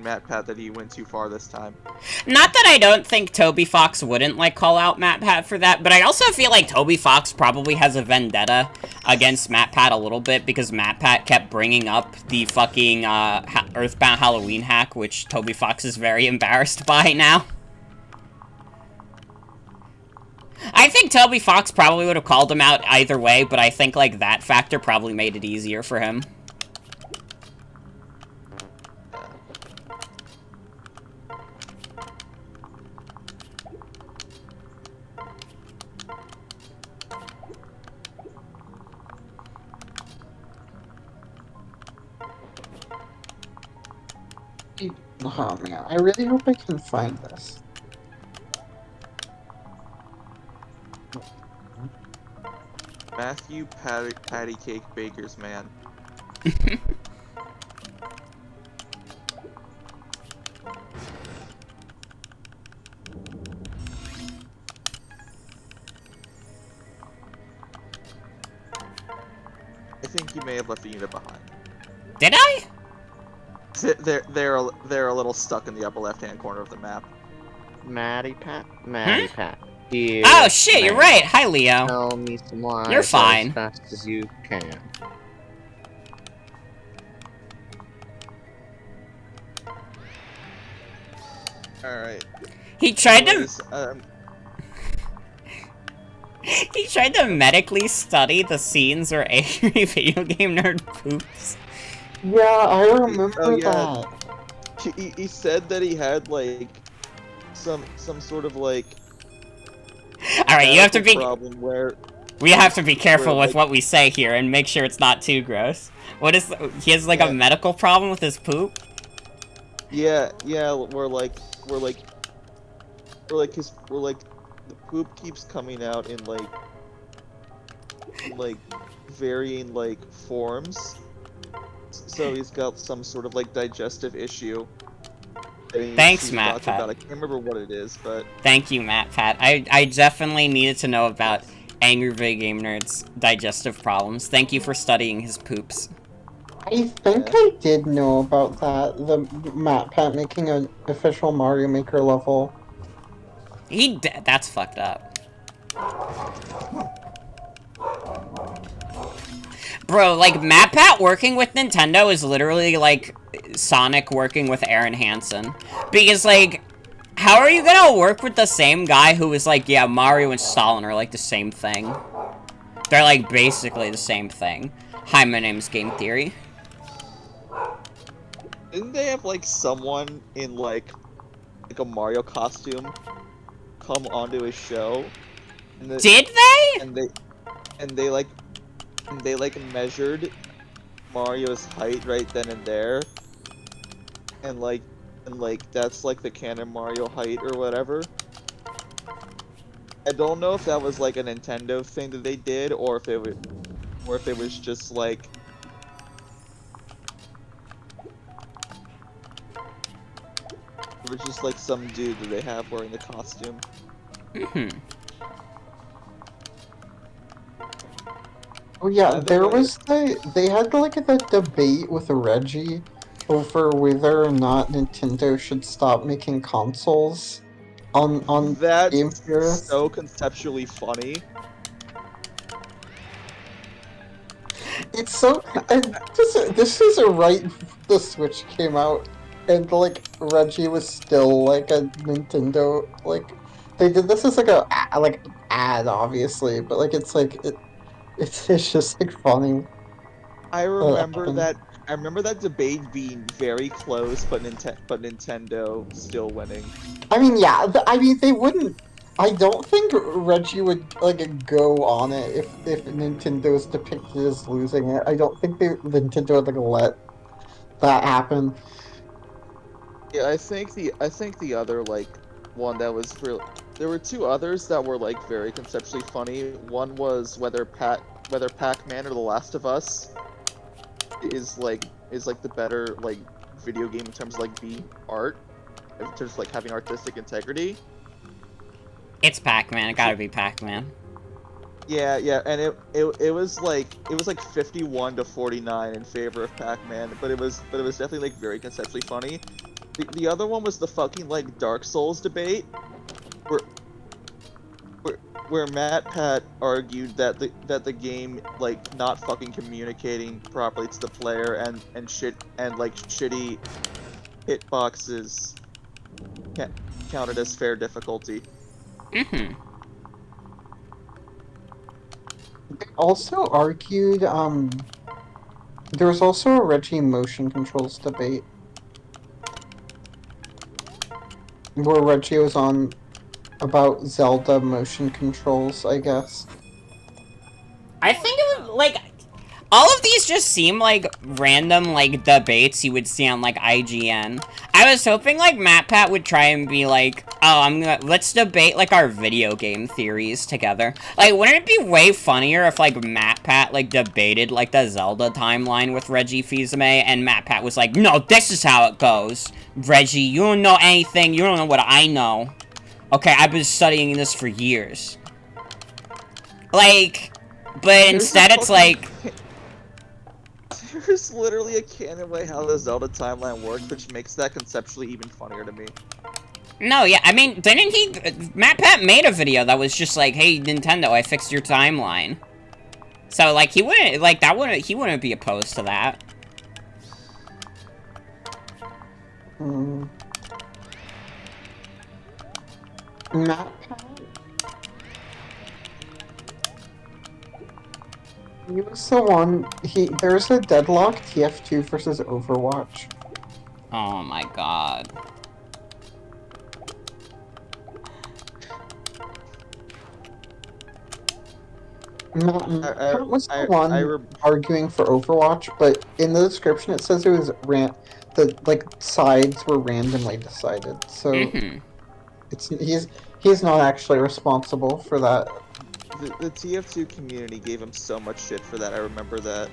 E: MatPat that he went too far this time.
A: Not that I don't think Toby Fox wouldn't, like, call out MatPat for that, but I also feel like Toby Fox probably has a vendetta against MatPat a little bit, because MatPat kept bringing up the fucking, Earthbound Halloween hack, which Toby Fox is very embarrassed by now. I think Toby Fox probably would have called him out either way, but I think, like, that factor probably made it easier for him.
C: Oh man, I really hope I can find this.
E: Matthew Patty Cake Baker's man. I think you may have left the unit behind.
A: Did I?
E: They're a little stuck in the upper left-hand corner of the map.
B: Matty Pat.
A: Oh shit, you're right. Hi, Leo.
B: Tell me some lies
A: You're fine.
B: as fast as you can.
E: Alright.
A: He tried to...
E: Anyways,
A: He tried to medically study the scenes where angry video game nerd poops.
C: Yeah, I remember
E: Oh, yeah.
C: that.
E: he said that he had, like, some sort of, like...
A: Alright, you have to be...
E: problem where...
A: We have to be careful
E: Where,
A: with
E: like-
A: what we say here and make sure it's not too gross. What is... He has, like,
E: Yeah.
A: a medical problem with his poop?
E: Yeah, where the poop keeps coming out in varying like forms. So he's got some sort of like digestive issue. that he needs to
A: Thanks,
E: see a
A: Matt
E: doctor
A: Pat.
E: about. I can't remember what it is, but
A: Thank you, MatPat. I definitely needed to know about angry video game nerd's digestive problems. Thank you for studying his poops.
C: I think I did know about that. The MatPat making an official Mario Maker level.
A: That's fucked up. Bro, like, MatPat working with Nintendo is literally like Sonic working with Aaron Hansen. Because, like, how are you gonna work with the same guy who was like, yeah, Mario and Stalin are like the same thing? They're like basically the same thing. Hi, my name's Game Theory.
E: didn't they have like someone in like a Mario costume come onto his show?
A: Did they?
E: And they measured Mario's height right then and there, and that's like the canon Mario height or whatever. I don't know if that was like a Nintendo thing that they did, or if it was just like some dude that they have wearing the costume.
A: Mm-hmm.
C: Oh yeah,
E: By the
C: there
E: way-
C: was they had like the debate with Reggie over whether or not Nintendo should stop making consoles on
E: That's
C: Game Theorist.
E: so conceptually funny.
C: It's so this is right the Switch came out and like Reggie was still like a Nintendo like they did this as like a ad obviously, but like it's just like funny.
E: I remember
C: Um,
E: that. I remember that debate being very close, but Nintendo still winning.
C: I mean, yeah, they wouldn't. I don't think Reggie would like go on it if Nintendo's depicted as losing it. I don't think Nintendo would like let that happen.
E: Yeah, I think the other like one that was real. There were two others that were like very conceptually funny. One was whether Pac-Man or The Last of Us is like the better like video game in terms of like being art, in terms of like having artistic integrity.
A: It's Pac-Man. It gotta be Pac-Man.
E: Yeah, yeah, and it was like 51 to 49 in favor of Pac-Man, but it was definitely like very conceptually funny. The other one was the fucking like Dark Souls debate, where where Matt Pat argued that the game like not fucking communicating properly to the player and shit and like shitty hitboxes counted as fair difficulty.
A: Mm-hmm.
C: They also argued, there was also a Reggie motion controls debate. Where Reggie was on about Zelda motion controls, I guess.
A: I think it was, like, all of these just seem like random, like, debates you would see on, like, IGN. I was hoping, like, MatPat would try and be like, oh, let's debate, like, our video game theories together. Like, wouldn't it be way funnier if, like, MatPat, like, debated, like, the Zelda timeline with Reggie Fils-Aimé, and MatPat was like, no, this is how it goes. Reggie, you don't know anything, you don't know what I know. Okay, I've been studying this for years. Like, but instead it's like...
E: There's literally a canon way how the Zelda timeline works, which makes that conceptually even funnier to me.
A: No, yeah, I mean, didn't he... MatPat made a video that was just like, hey, Nintendo, I fixed your timeline. So, like, he wouldn't, like, he wouldn't be opposed to that.
C: MatPat? He was the one, there's a deadlock TF2 versus Overwatch.
A: Oh my god.
C: Matt was the one arguing for Overwatch, but in the description it says it was the like sides were randomly decided. So he's not actually responsible for that.
E: The TF2 community gave him so much shit for that. I remember that.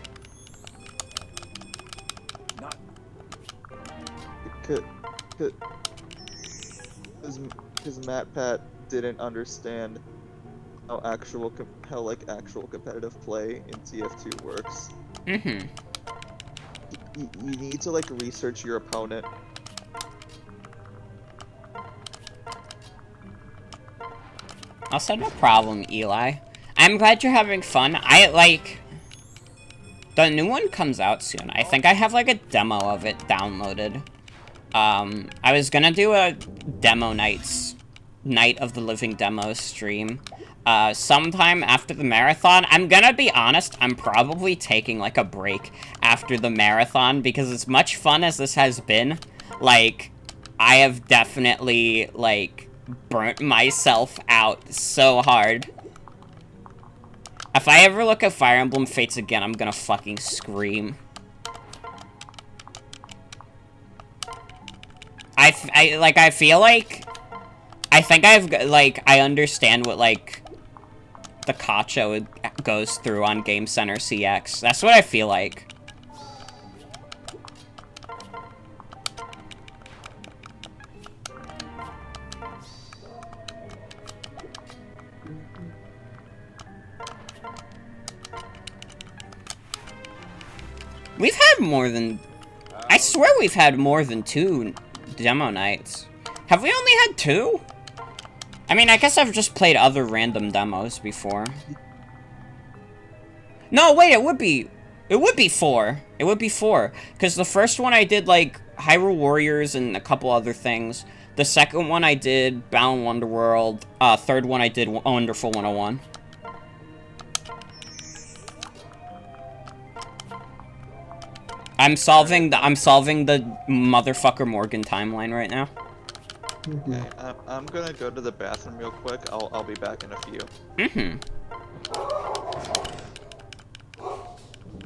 E: Because MatPat didn't understand how actual competitive play in TF2 works. You need to like research your opponent.
A: Also, no problem, Eli. I'm glad you're having fun. The new one comes out soon. I think I have, like, a demo of it downloaded. I was gonna do a demo Night of the Living Demo stream. Sometime after the marathon. I'm gonna be honest, I'm probably taking, like, a break after the marathon, because as much fun as this has been, like, I have definitely, like, burnt myself out so hard. If I ever look at Fire Emblem Fates again, I'm gonna fucking scream. I feel like... I think I understand what, like, the Kacho goes through on Game Center CX. That's what I feel like. We've had more than... I swear we've had more than 2 demo nights. Have we only had 2? I mean, I guess I've just played other random demos before. No, wait, it would be 4. It would be 4. Because the first one I did, like, Hyrule Warriors and a couple other things. The second one I did Balan Wonderworld. Third one I did Wonderful 101. I'm solving the motherfucker Morgan timeline right now.
E: Okay, I'm gonna go to the bathroom real quick. I'll be back in a few.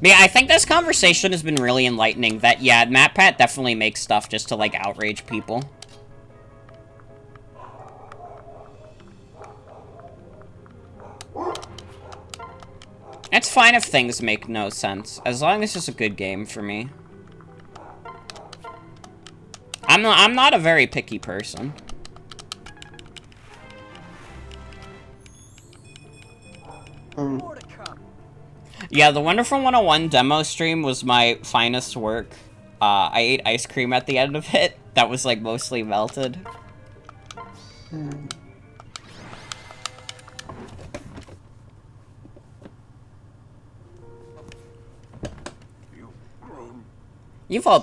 A: Yeah, I think this conversation has been really enlightening. That, yeah, MatPat definitely makes stuff just to, like, outrage people. It's fine if things make no sense, as long as it's a good game for me. I'm not a very picky person.
F: More to come.
A: Yeah, the Wonderful 101 demo stream was my finest work. I ate ice cream at the end of it. That was, like, mostly melted. You've all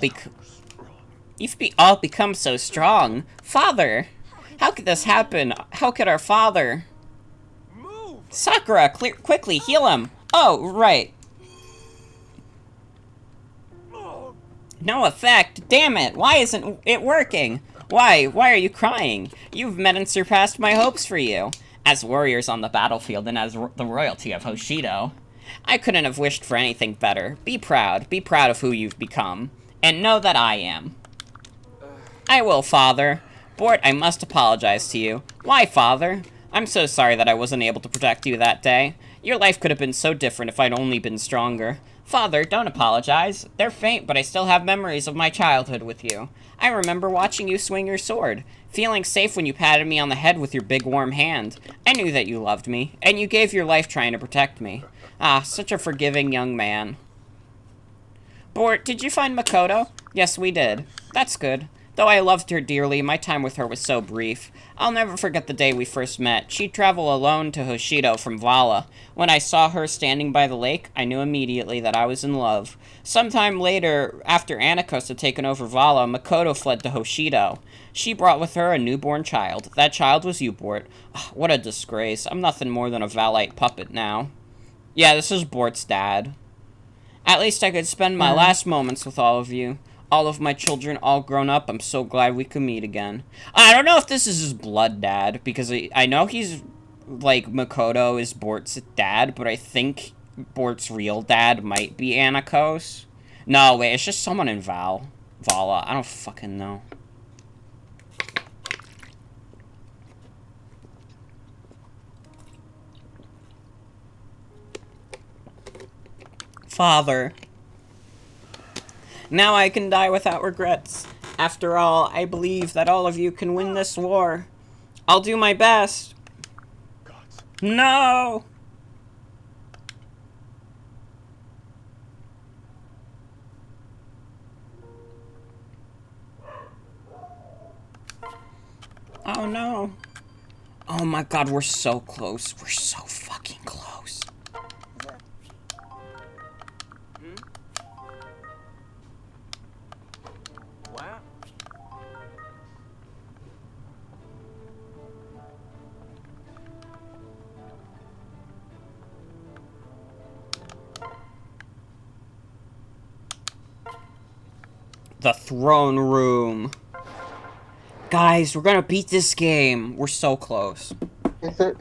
A: become so strong. Father! How could this happen? How could our father...
F: Move!
A: Sakura, quickly, heal him! Oh, right. No effect. Damn it. Why isn't it working? Why are you crying? You've met and surpassed my hopes for you. As warriors on the battlefield and as the royalty of Hoshido. I couldn't have wished for anything better. Be proud of who you've become. And know that I am. I will, Father. Bort, I must apologize to you. Why, Father? I'm so sorry that I wasn't able to protect you that day. Your life could have been so different if I'd only been stronger. Father, don't apologize. They're faint, but I still have memories of my childhood with you. I remember watching you swing your sword, feeling safe when you patted me on the head with your big warm hand. I knew that you loved me, and you gave your life trying to protect me. Ah, such a forgiving young man. Bort, did you find Makoto? Yes, we did. That's good. Though I loved her dearly, my time with her was so brief. I'll never forget the day we first met. She'd travel alone to Hoshido from Vala. When I saw her standing by the lake, I knew immediately that I was in love. Sometime later, after Anakos had taken over Vala, Makoto fled to Hoshido. She brought with her a newborn child. That child was you, Bort. Oh, what a disgrace. I'm nothing more than a Valite puppet now. Yeah, this is Bort's dad. At least I could spend my last moments with all of you. All of my children all grown up. I'm so glad we could meet again. I don't know if this is his blood dad, because I know he's, like, Makoto is Bort's dad, but I think Bort's real dad might be Anakos. No, wait, it's just someone in Vala. I don't fucking know. Father. Now I can die without regrets. After all, I believe that all of you can win this war. I'll do my best. No! Oh no. Oh my god, we're so close. We're so fucking close.
F: Wow.
A: The throne room. Guys, we're gonna beat this game. We're so close.
C: Is this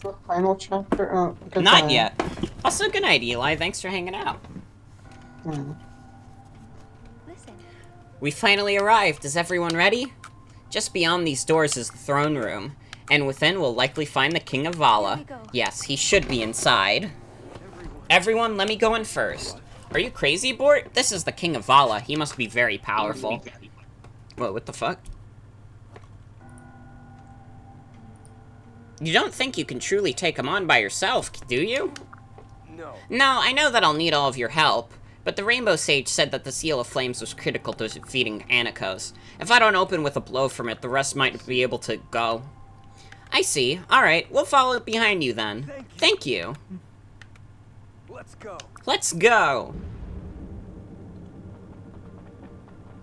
C: the final chapter? Oh,
A: Not yet. Also, good night, Eli. Thanks for hanging out.
C: Mm.
D: Listen.
A: We finally arrived. Is everyone ready? Just beyond these doors is the throne room, and within we'll likely find the King of Vala.
D: Here we go.
A: Yes, he should be inside. Everyone, let me go in first. Are you crazy, Bort? This is the King of Vala. He must be very powerful. What the fuck? You don't think you can truly take him on by yourself, do you?
F: No.
A: No, I know that I'll need all of your help, but the Rainbow Sage said that the Seal of Flames was critical to defeating Anakos. If I don't open with a blow from it, the rest might be able to go. I see. Alright, we'll follow behind you then. Thank you.
F: Let's go.
A: Let's go!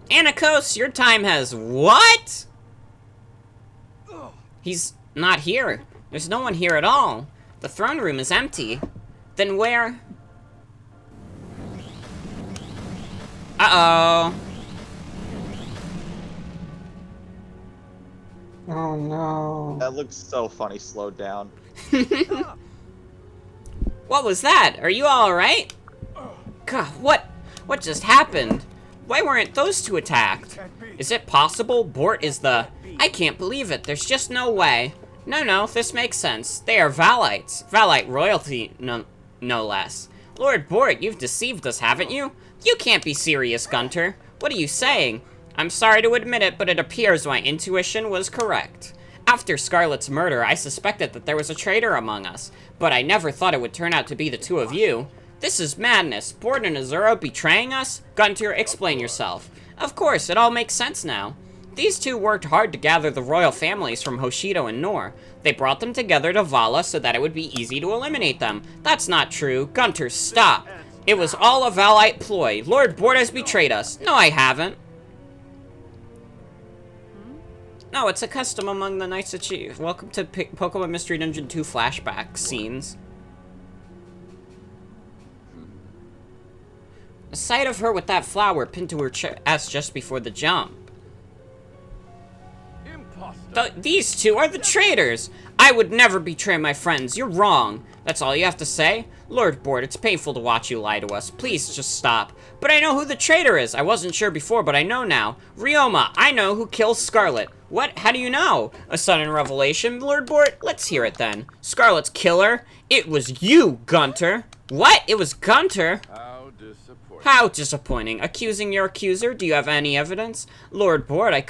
A: Anakos, your time has... What?! He's not here. There's no one here at all. The throne room is empty. Then where... Uh-oh.
C: Oh no.
E: That looks so funny slowed down.
A: What was that? Are you alright? God, what just happened? Why weren't those two attacked? Is it possible Bort is the... I can't believe it. There's just no way. No, this makes sense. They are Valites. Valite royalty, no less. Lord Bort, you've deceived us, haven't you? You can't be serious, Gunter. What are you saying? I'm sorry to admit it, but it appears my intuition was correct. After Scarlet's murder, I suspected that there was a traitor among us, but I never thought it would turn out to be the two of you. This is madness. Bort and Azura betraying us? Gunter, explain yourself. Of course, it all makes sense now. These two worked hard to gather the royal families from Hoshido and Nor. They brought them together to Vala so that it would be easy to eliminate them. That's not true. Gunter, stop. It was all a Valite ploy. Lord Bort has betrayed us. No, I haven't. No, it's a custom among the Knights of Chief. Welcome to Pokemon Mystery Dungeon 2 flashback scenes. The sight of her with that flower pinned to her chest just before the jump. These two are the traitors! I would never betray my friends. You're wrong. That's all you have to say? Lord Bort, it's painful to watch you lie to us. Please, just stop. But I know who the traitor is. I wasn't sure before, but I know now. Ryoma, I know who kills Scarlet. What? How do you know? A sudden revelation, Lord Bort? Let's hear it then. Scarlet's killer? It was you, Gunter. What? It was Gunter?
F: How disappointing.
A: How disappointing. Accusing your accuser? Do you have any evidence? Lord Bort, you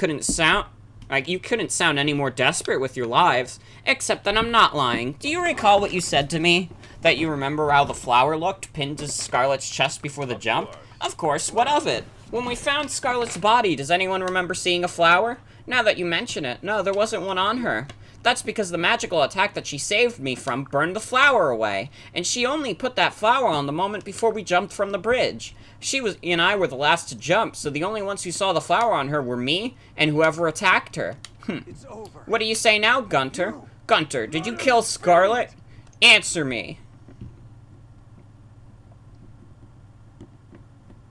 A: couldn't sound any more desperate with your lives. Except that I'm not lying. Do you recall what you said to me? That you remember how the flower looked, pinned to Scarlet's chest before the jump? Of course, what of it? When we found Scarlet's body, does anyone remember seeing a flower? Now that you mention it, no, there wasn't one on her. That's because the magical attack that she saved me from burned the flower away, and she only put that flower on the moment before we jumped from the bridge. And I were the last to jump, so the only ones who saw the flower on her were me and whoever attacked her.
F: It's over.
A: What do you say now, Gunter? Gunter, did you kill Scarlet? Answer me.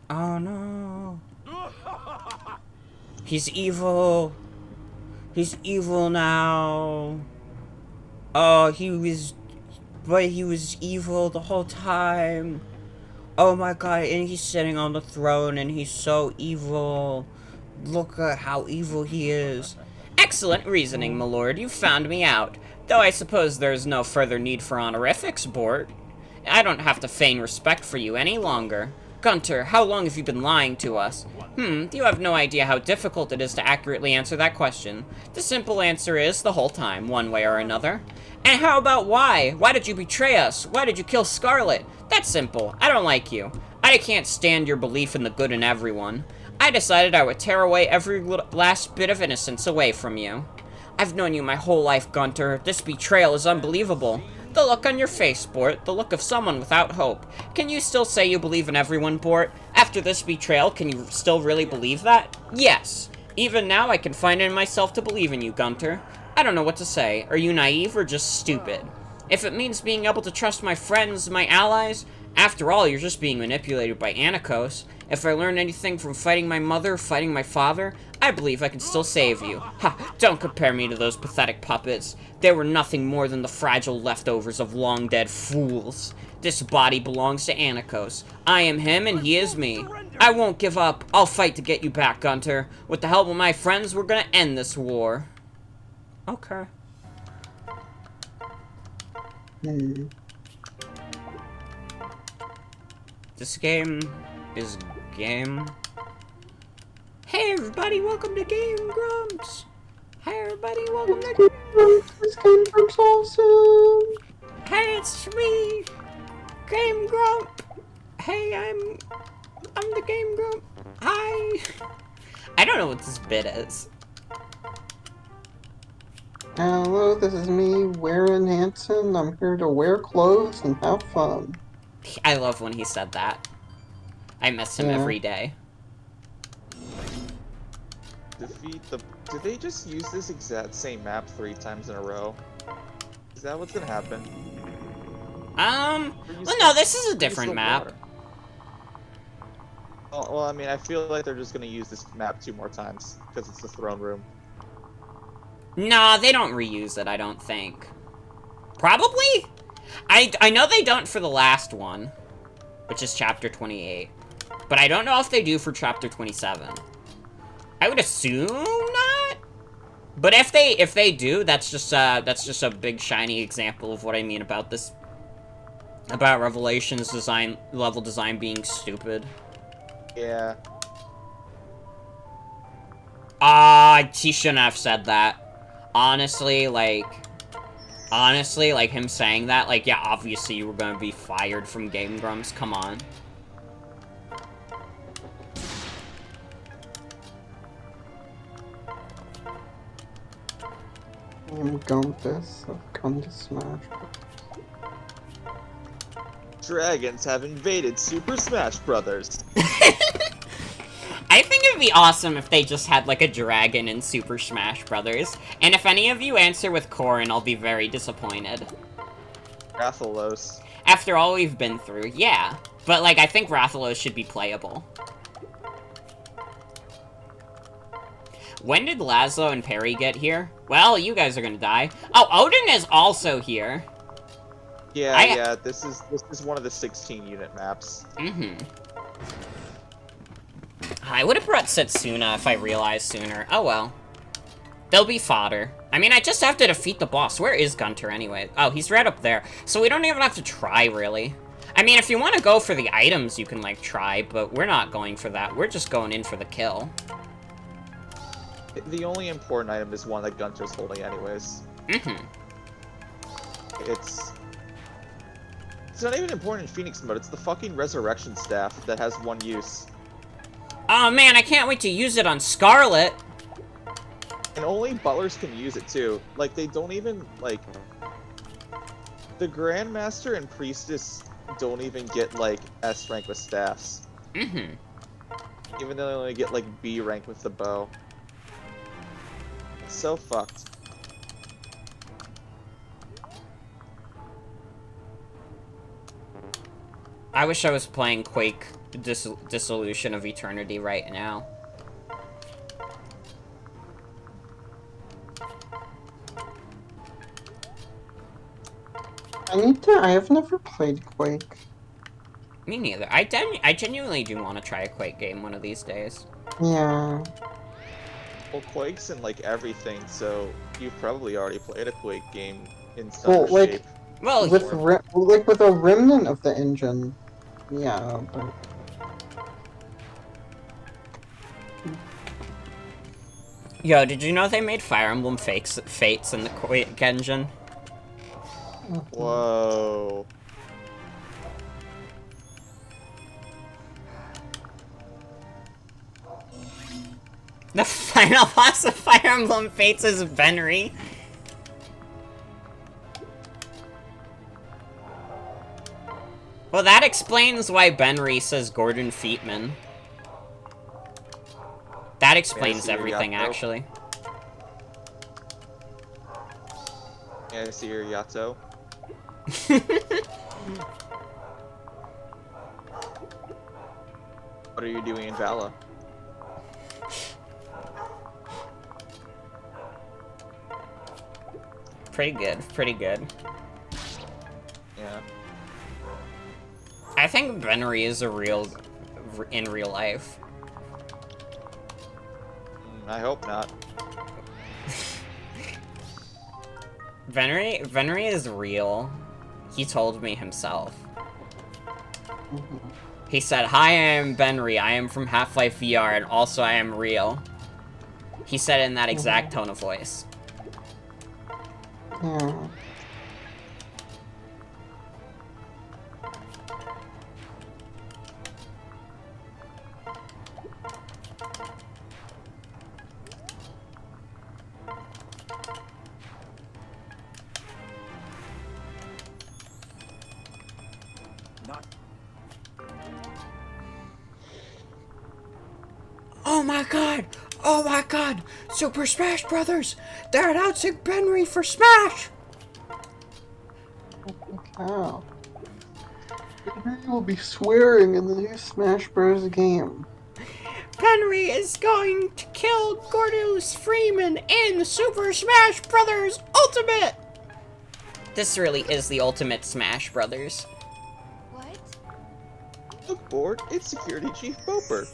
A: Oh no. He's evil. He's evil now. Oh, he was evil the whole time. Oh my god, and he's sitting on the throne and he's so evil. Look at how evil he is. Excellent reasoning, my lord. You found me out. Though I suppose there's no further need for honorifics, Bort. I don't have to feign respect for you any longer. Gunter, how long have you been lying to us? You have no idea how difficult it is to accurately answer that question. The simple answer is the whole time, one way or another. And how about why? Why did you betray us? Why did you kill Scarlet? That's simple. I don't like you. I can't stand your belief in the good in everyone. I decided I would tear away every last bit of innocence away from you. I've known you my whole life, Gunter. This betrayal is unbelievable. The look on your face, Bort. The look of someone without hope. Can you still say you believe in everyone, Bort? After this betrayal, can you still really believe that? Yes. Even now, I can find it in myself to believe in you, Gunter. I don't know what to say. Are you naive or just stupid? If it means being able to trust my friends, my allies, after all, you're just being manipulated by Anakos. If I learned anything from fighting my mother, fighting my father, I believe I can still save you. Ha! Don't compare me to those pathetic puppets. They were nothing more than the fragile leftovers of long-dead fools. This body belongs to Anakos. I am him and he is me. I won't give up. I'll fight to get you back, Gunter. With the help of my friends, we're gonna end this war. Okay. This game is game. Hey everybody, welcome to Game Grumps. Hey everybody, welcome to
C: This Game Grumps awesome.
A: Hey, it's me, Game Grump. Hey, I'm the Game Grump. Hi. I don't know what this bit is.
C: Hello, this is me, Warren Hanson. I'm here to wear clothes and have fun.
A: I love when he said that. I miss him every day.
E: Defeat the... Did they just use this exact same map 3 times in a row? Is that what's gonna happen?
A: Well, no, this is a different map.
E: Well, I mean, I feel like they're just gonna use this map 2 more times, because it's the throne room.
A: Nah, they don't reuse it, I don't think. Probably? I know they don't for the last one, which is chapter 28. But I don't know if they do for chapter 27. I would assume not. But if they do, that's just a big shiny example of what I mean about this, about Revelation's level design being stupid.
E: Yeah.
A: He shouldn't have said that. Honestly, like him saying that, like, yeah, obviously you were gonna be fired from Game Grumps, come on.
C: I'm Guntus. I've come to Smash.
E: Dragons have invaded Super Smash Brothers.
A: I think it'd be awesome if they just had, like, a dragon in Super Smash Brothers. And if any of you answer with Corrin, I'll be very disappointed.
E: Rathalos.
A: After all we've been through, yeah. But, like, I think Rathalos should be playable. When did Laszlo and Perry get here? Well, you guys are gonna die. Oh, Odin is also here.
E: Yeah, yeah, this is one of the 16 unit maps.
A: Mm-hmm. I would have brought Setsuna if I realized sooner. Oh well. They'll be fodder. I mean, I just have to defeat the boss. Where is Gunter anyway? Oh, he's right up there. So we don't even have to try, really. I mean, if you want to go for the items, you can, like, try, but we're not going for that. We're just going in for the kill.
E: The only important item is one that Gunter's holding anyways.
A: Mm-hmm.
E: It's not even important in Phoenix mode, it's the fucking Resurrection Staff that has one use.
A: Oh man, I can't wait to use it on Scarlet!
E: And only butlers can use it too. Like, they don't even, like... The Grandmaster and Priestess don't even get, like, S rank with staffs.
A: Mm-hmm.
E: Even though they only get, like, B rank with the bow. It's so fucked.
A: I wish I was playing Quake Dissolution of Eternity right now.
C: I have never played Quake.
A: Me neither. I genuinely do want to try a Quake game one of these days.
C: Yeah.
E: Well, Quake's in, like, everything, so you've probably already played a Quake game in some
C: Well, like,
E: shape.
A: Well,
C: with a remnant of the engine. Yeah, but...
A: Yo, did you know they made Fire Emblem Fates in the Quake engine?
E: Whoa.
A: The final boss of Fire Emblem Fates is Benry. Well, that explains why Benry says Gordon Feetman. That explains everything, actually.
E: Yeah, I see your Yato. What are you doing in Vala?
A: Pretty good, pretty good.
E: Yeah.
A: I think Benry is in real life.
E: I hope not.
A: Benry is real. He told me himself. He said, "Hi, I am Benry. I am from Half-Life VR, and also I am real." He said it in that exact tone of voice.
C: Yeah.
A: Oh my god! Oh my god! Super Smash Brothers! They're announcing Benry for Smash!
C: Wow. Benry will be swearing in the new Smash Bros. Game.
A: Benry is going to kill Gordeus Freeman in Super Smash Brothers Ultimate! This really is the ultimate Smash Brothers.
D: What?
E: Look, board, it's Security Chief Boper.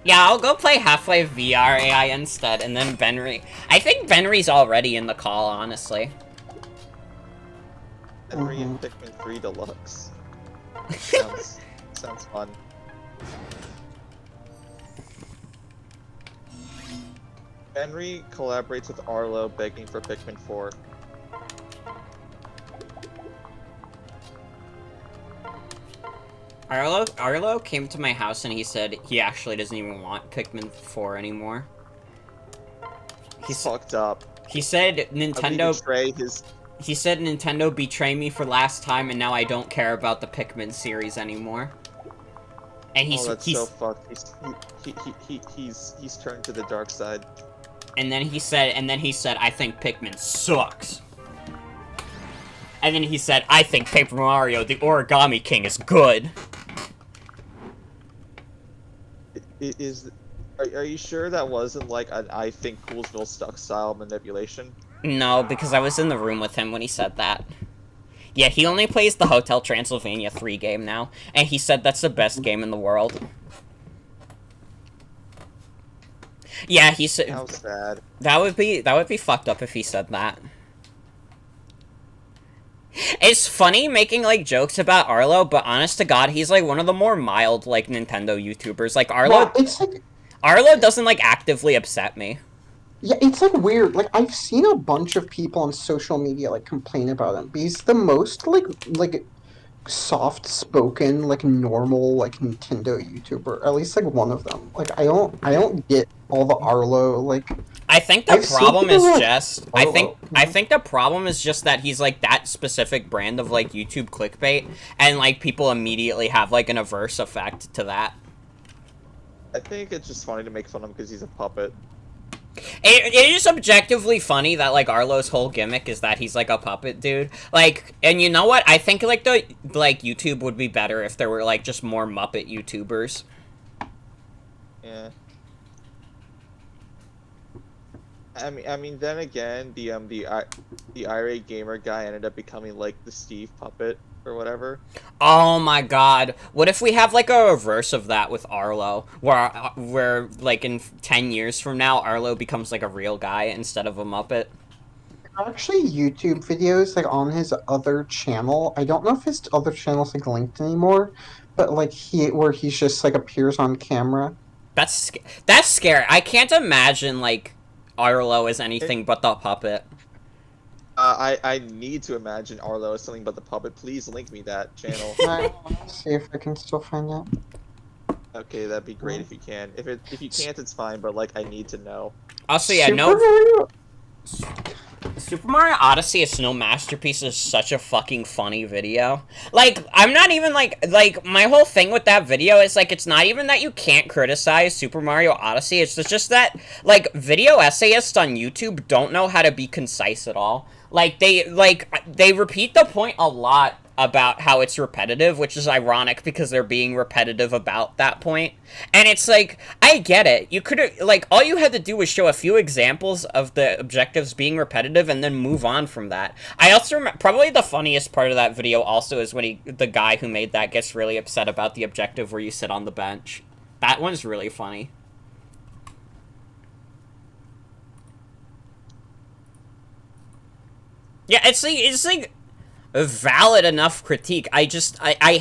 A: Yeah, I'll go play Half-Life VR AI instead, and then Benry. I think Benry's already in the call, honestly.
E: Henry and Pikmin 3 Deluxe. Sounds fun. Henry collaborates with Arlo, begging for Pikmin 4.
A: Arlo came to my house and he said he actually doesn't even want Pikmin 4 anymore.
E: He's fucked up.
A: He said Nintendo
E: Betray his.
A: He said Nintendo betrayed me for last time and now I don't care about the Pikmin series anymore. And he's
E: so fucked. He's turned to the dark side.
A: And then he said I think Pikmin sucks. And then he said I think Paper Mario the Origami King is good.
E: Are you sure that wasn't like an I think Coolsville stuck style manipulation?
A: No, because I was in the room with him when he said that. Yeah, he only plays the Hotel Transylvania 3 game now, and he said that's the best game in the world. Yeah, he said.
E: How sad.
A: That would be fucked up if he said that. It's funny making, like, jokes about Arlo, but honest to God, he's, like, one of the more mild, like, Nintendo YouTubers. Like, Arlo...
C: it's like...
A: Arlo doesn't, like, actively upset me.
C: Yeah, it's, like, weird. Like, I've seen a bunch of people on social media, like, complain about him. But he's the most, like soft-spoken, like, normal, like, Nintendo YouTuber. At least, like, one of them. Like, I don't get all the Arlo, like...
A: I think the problem is just I think the problem is just that he's like that specific brand of like YouTube clickbait, and like people immediately have like an averse effect to that.
E: I think it's just funny to make fun of him because he's a puppet.
A: It is objectively funny that like Arlo's whole gimmick is that he's like a puppet dude. Like, and you know what? I think like YouTube would be better if there were like just more Muppet YouTubers.
E: Yeah. I mean, then again, the irate gamer guy ended up becoming like the Steve puppet or whatever.
A: Oh my God! What if we have like a reverse of that with Arlo, where like in 10 years from now, Arlo becomes like a real guy instead of a Muppet?
C: Actually, YouTube videos like on his other channel. I don't know if his other channel's like linked anymore, but like where he's just like appears on camera.
A: That's scary. I can't imagine like Arlo is anything but the puppet.
E: I need to imagine Arlo as something but the puppet. Please link me that channel.
C: Let's see if I can still find it.
E: Okay, that'd be great if you can. If you can't, it's fine. But like, I need to know.
A: Also, yeah, Super Mario Odyssey: A Snow Masterpiece is such a fucking funny video. Like, I'm not even like my whole thing with that video is like it's not even that you can't criticize Super Mario Odyssey. It's just that like video essayists on YouTube don't know how to be concise at all. Like they repeat the point a lot about how it's repetitive, which is ironic because they're being repetitive about that point. And it's like, I get it. You could have, like, all you had to do was show a few examples of the objectives being repetitive and then move on from that. I also remember, probably the funniest part of that video also is when the guy who made that gets really upset about the objective where you sit on the bench. That one's really funny. Yeah, it's like a valid enough critique. I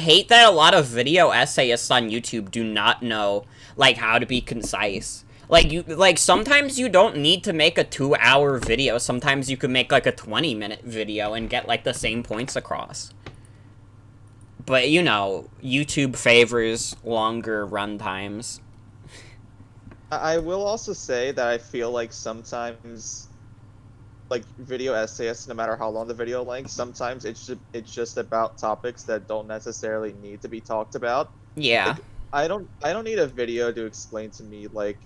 A: hate that a lot of video essayists on YouTube do not know, like, how to be concise. Like, sometimes you don't need to make a 2-hour video. Sometimes you can make, like, a 20-minute video and get, like, the same points across. But, you know, YouTube favors longer run times.
E: I will also say that I feel like sometimes, like, video essayists, no matter how long the video length, sometimes it's just about topics that don't necessarily need to be talked about.
A: Yeah.
E: Like, I don't need a video to explain to me like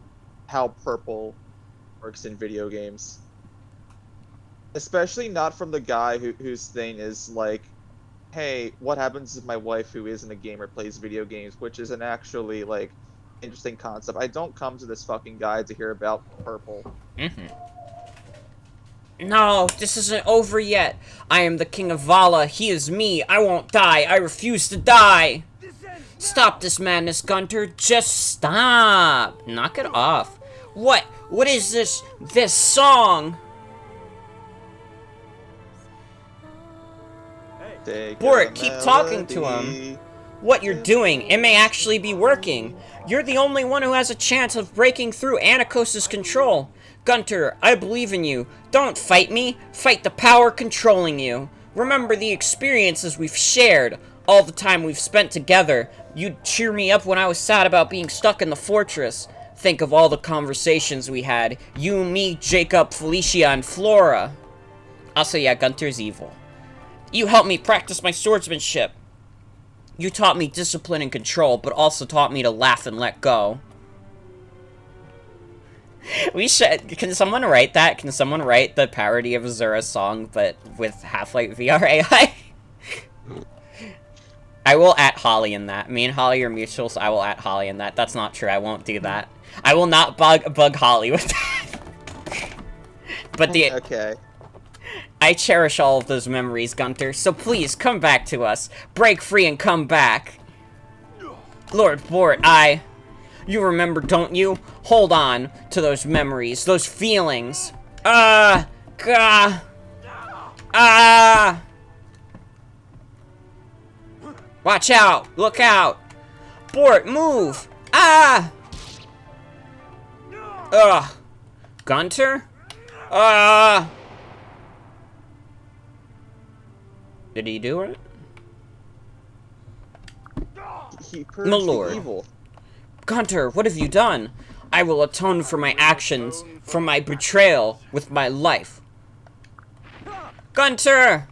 E: how purple works in video games. Especially not from the guy whose thing is like, hey, what happens if my wife who isn't a gamer plays video games, which is an actually like interesting concept. I don't come to this fucking guy to hear about purple.
A: Mm-hmm. No, this isn't over yet. I am the King of Vala. He is me. I won't die. I refuse to die. Stop this madness, Gunter. Just stop. Knock it off. What? What is this song?
E: Take
A: Bort,
E: a
A: keep talking to him.
E: melody
A: What you're doing, it may actually be working. You're the only one who has a chance of breaking through Anakos' control. Gunter, I believe in you. Don't fight me. Fight the power controlling you. Remember the experiences we've shared, all the time we've spent together. You'd cheer me up when I was sad about being stuck in the fortress. Think of all the conversations we had. You, me, Jacob, Felicia, and Flora. Also, yeah, Gunter's evil. You helped me practice my swordsmanship. You taught me discipline and control, but also taught me to laugh and let go. We should... Can someone write that? Can someone write the parody of Azura's song, but with Half-Life VR AI? I will at Holly in that. Me and Holly are mutuals, I will at Holly in that. That's not true, I won't do that. I will not bug Holly with that. But the...
E: Okay.
A: I cherish all of those memories, Gunter, so please, come back to us. Break free and come back. Lord Bort, You remember, don't you? Hold on to those memories, those feelings. Watch out! Look out! Bort, move! Gunter? Did he do it?
E: He purged
A: My
E: the
A: lord.
E: evil.
A: Gunter, what have you done? I will atone for my actions, for my betrayal, with my life. Gunter!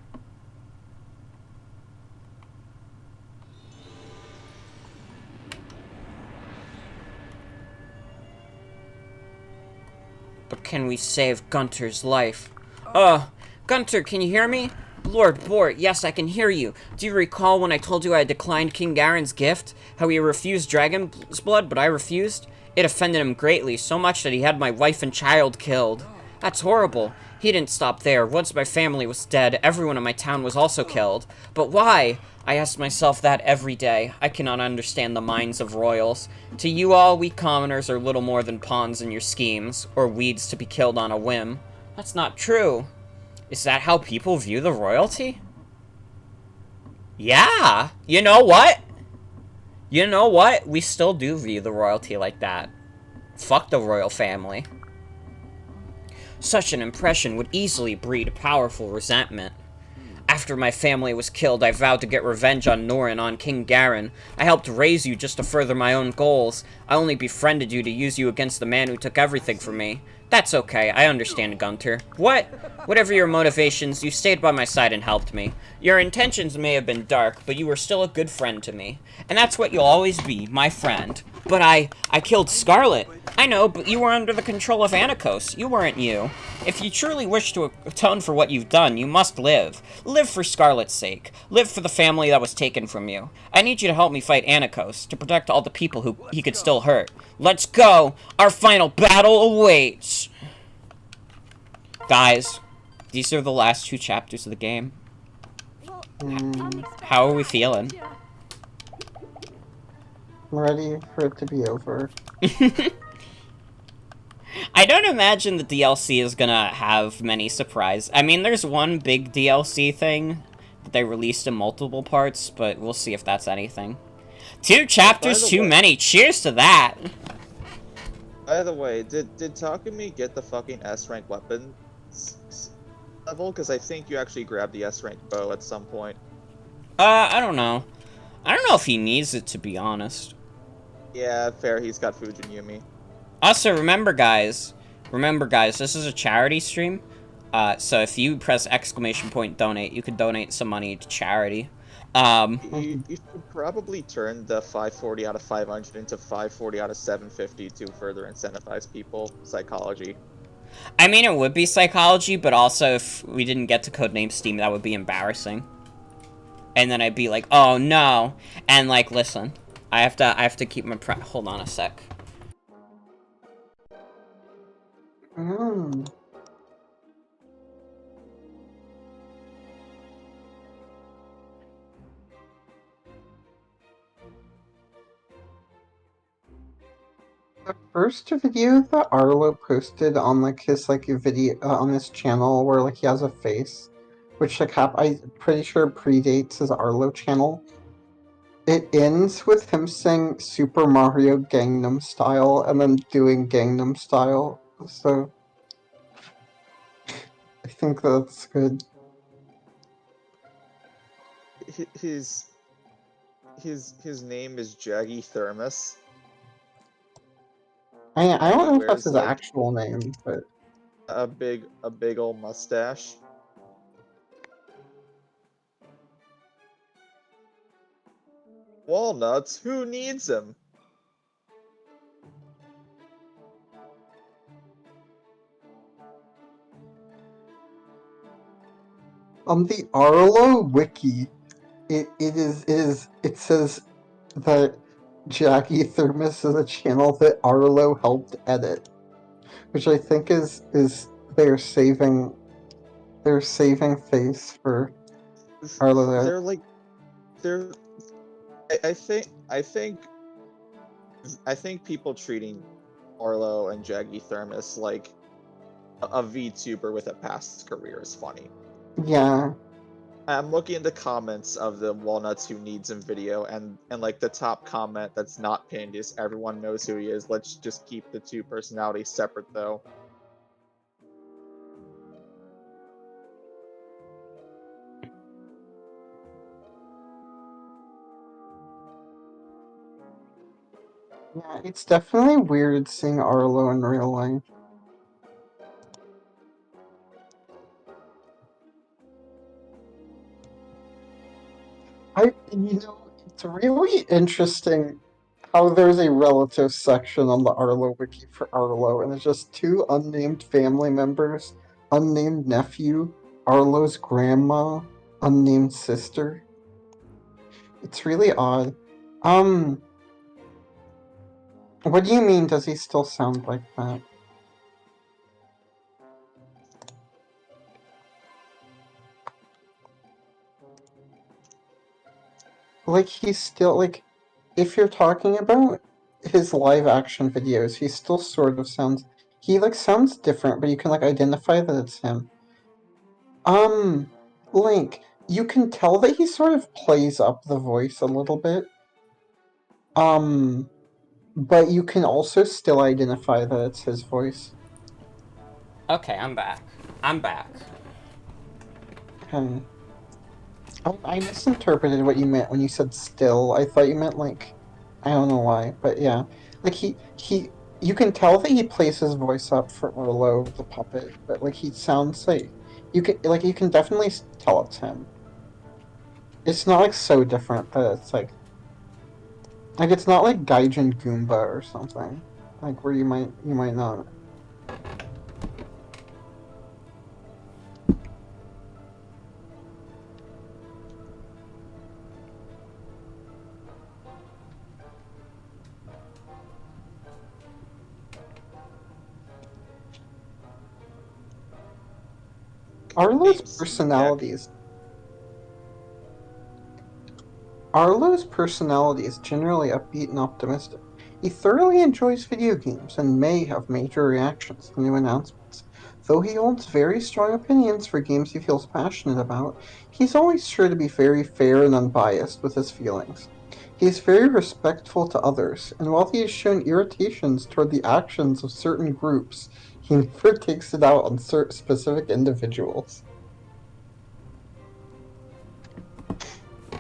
A: But can we save Gunter's life? Gunter, can you hear me? Lord Bort, yes, I can hear you. Do you recall when I told you I declined King Garen's gift? How he refused dragon's blood, but I refused? It offended him greatly, so much that he had my wife and child killed. That's horrible. He didn't stop there. Once my family was dead, everyone in my town was also killed. But why? I ask myself that every day. I cannot understand the minds of royals. To you all, we commoners are little more than pawns in your schemes, or weeds to be killed on a whim. That's not true. Is that how people view the royalty? Yeah! You know what? You know what? We still do view the royalty like that. Fuck the royal family. Such an impression would easily breed powerful resentment. After my family was killed, I vowed to get revenge on Nora and on King Garen. I helped raise you just to further my own goals. I only befriended you to use you against the man who took everything from me. That's okay, I understand, Gunter. Whatever your motivations, you stayed by my side and helped me. Your intentions may have been dark, but you were still a good friend to me. And that's what you'll always be, my friend. But I killed Scarlet. I know, but you were under the control of Anakos. You weren't you. If you truly wish to atone for what you've done, you must live. Live for Scarlet's sake. Live for the family that was taken from you. I need you to help me fight Anakos, to protect all the people who he could still hurt. Let's go! Our final battle awaits! Guys, these are the last 2 chapters of the game. How are we feeling?
C: I'm ready for it to be over.
A: I don't imagine the DLC is gonna have many surprises. I mean, there's one big DLC thing that they released in multiple parts, but we'll see if that's anything. 2 chapters too many. Cheers to that.
E: By the way, did Takumi get the fucking S-rank weapon level? Because I think you actually grabbed the S-rank bow at some point.
A: I don't know. I don't know if he needs it, to be honest.
E: Yeah, fair. He's got Fujin Yumi.
A: Also, remember guys, this is a charity stream. So if you press ! donate, you could donate some money to charity.
E: You should probably turn the 540 out of 500 into 540 out of 750 to further incentivize people. Psychology.
A: I mean, it would be psychology, but also if we didn't get to Codename Steam, that would be embarrassing. And then I'd be like, oh no. And like, listen, I have to keep my hold on a sec.
C: The first video that Arlo posted on like his like video on his channel where like he has a face, which like I'm pretty sure predates his Arlo channel. It ends with him saying Super Mario Gangnam Style and then doing Gangnam Style. So I think that's good.
E: His his name is Jaggy Thermos.
C: I
E: And
C: don't
E: he
C: know if that's
E: wears
C: his
E: like
C: actual name, but
E: a big old mustache. Walnuts, who needs them?
C: on the Arlo wiki, it says that Jackie Thermos is a channel that Arlo helped edit, which I think is they're saving face for Arlo there.
E: They're like they're I think people treating Arlo and Jaggy Thermos like a VTuber with a past career is funny.
C: Yeah,
E: I'm looking at the comments of the Walnuts Who Needs Him video, and like the top comment that's not pinned is everyone knows who he is. Let's just keep the two personalities separate though.
C: yeah, it's definitely weird seeing Arlo in real life. It's really interesting how there's a relative section on the Arlo wiki for Arlo, and it's just two unnamed family members, unnamed nephew, Arlo's grandma, unnamed sister. It's really odd. Um, what do you mean, does he still sound like that? Like, he's still, like, if you're talking about his live action videos, he still sort of sounds, he, like, sounds different, but you can, like, identify that it's him. Um, Link, you can tell that he sort of plays up the voice a little bit. Um, but you can also still identify that it's his voice.
A: Okay, I'm back. I'm back.
C: Okay. I misinterpreted what you meant when you said still. I thought you meant like, I don't know why, but yeah. Like you can tell that he plays his voice up for Orlo the puppet, but like he sounds like you can definitely tell it's him. It's not like so different that it's like it's not like Gaijin Goomba or something. Like where you might not. Arlo's
E: Name Steam Deck.
C: personalities Arlo's personality is generally upbeat and optimistic. He thoroughly enjoys video games and may have major reactions to new announcements. Though he holds very strong opinions for games he feels passionate about, he's always sure to be very fair and unbiased with his feelings. He is very respectful to others, and while he has shown irritations toward the actions of certain groups, he never takes it out on specific individuals.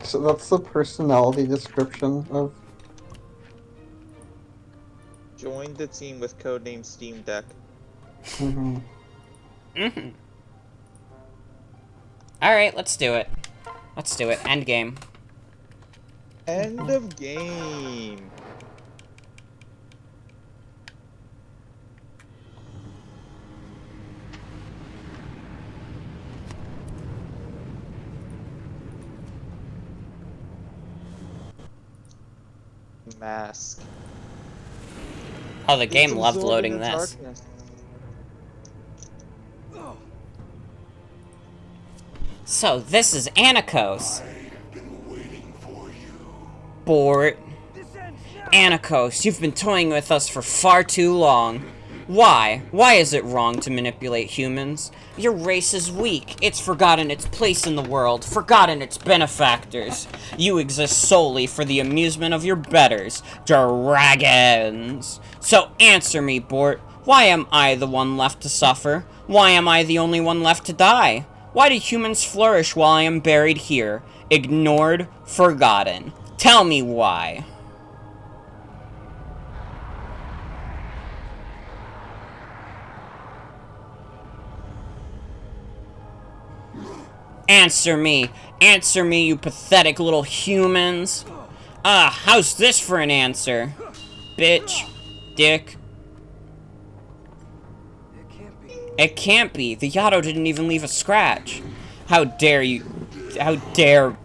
C: So that's the personality description of.
E: Joined the team with codename Steam Deck.
C: Mhm.
A: Alright, let's do it. Let's do it. End game.
E: End of game. Mask.
A: Oh, the game
E: It's
A: loved
E: absorbing
A: loading
E: the
A: this.
E: darkness.
A: So, this is Anakos. Bort. Anakos, you've been toying with us for far too long. Why? Why is it wrong to manipulate humans? Your race is weak. It's forgotten its place in the world, forgotten its benefactors. You exist solely for the amusement of your betters, dragons. So answer me, Bort. Why am I the one left to suffer? Why am I the only one left to die? Why do humans flourish while I am buried here? Ignored, forgotten. Tell me why. Answer me, you pathetic little humans. How's this for an answer? Bitch, dick. It can't be. The Yato didn't even leave a scratch. How dare you bare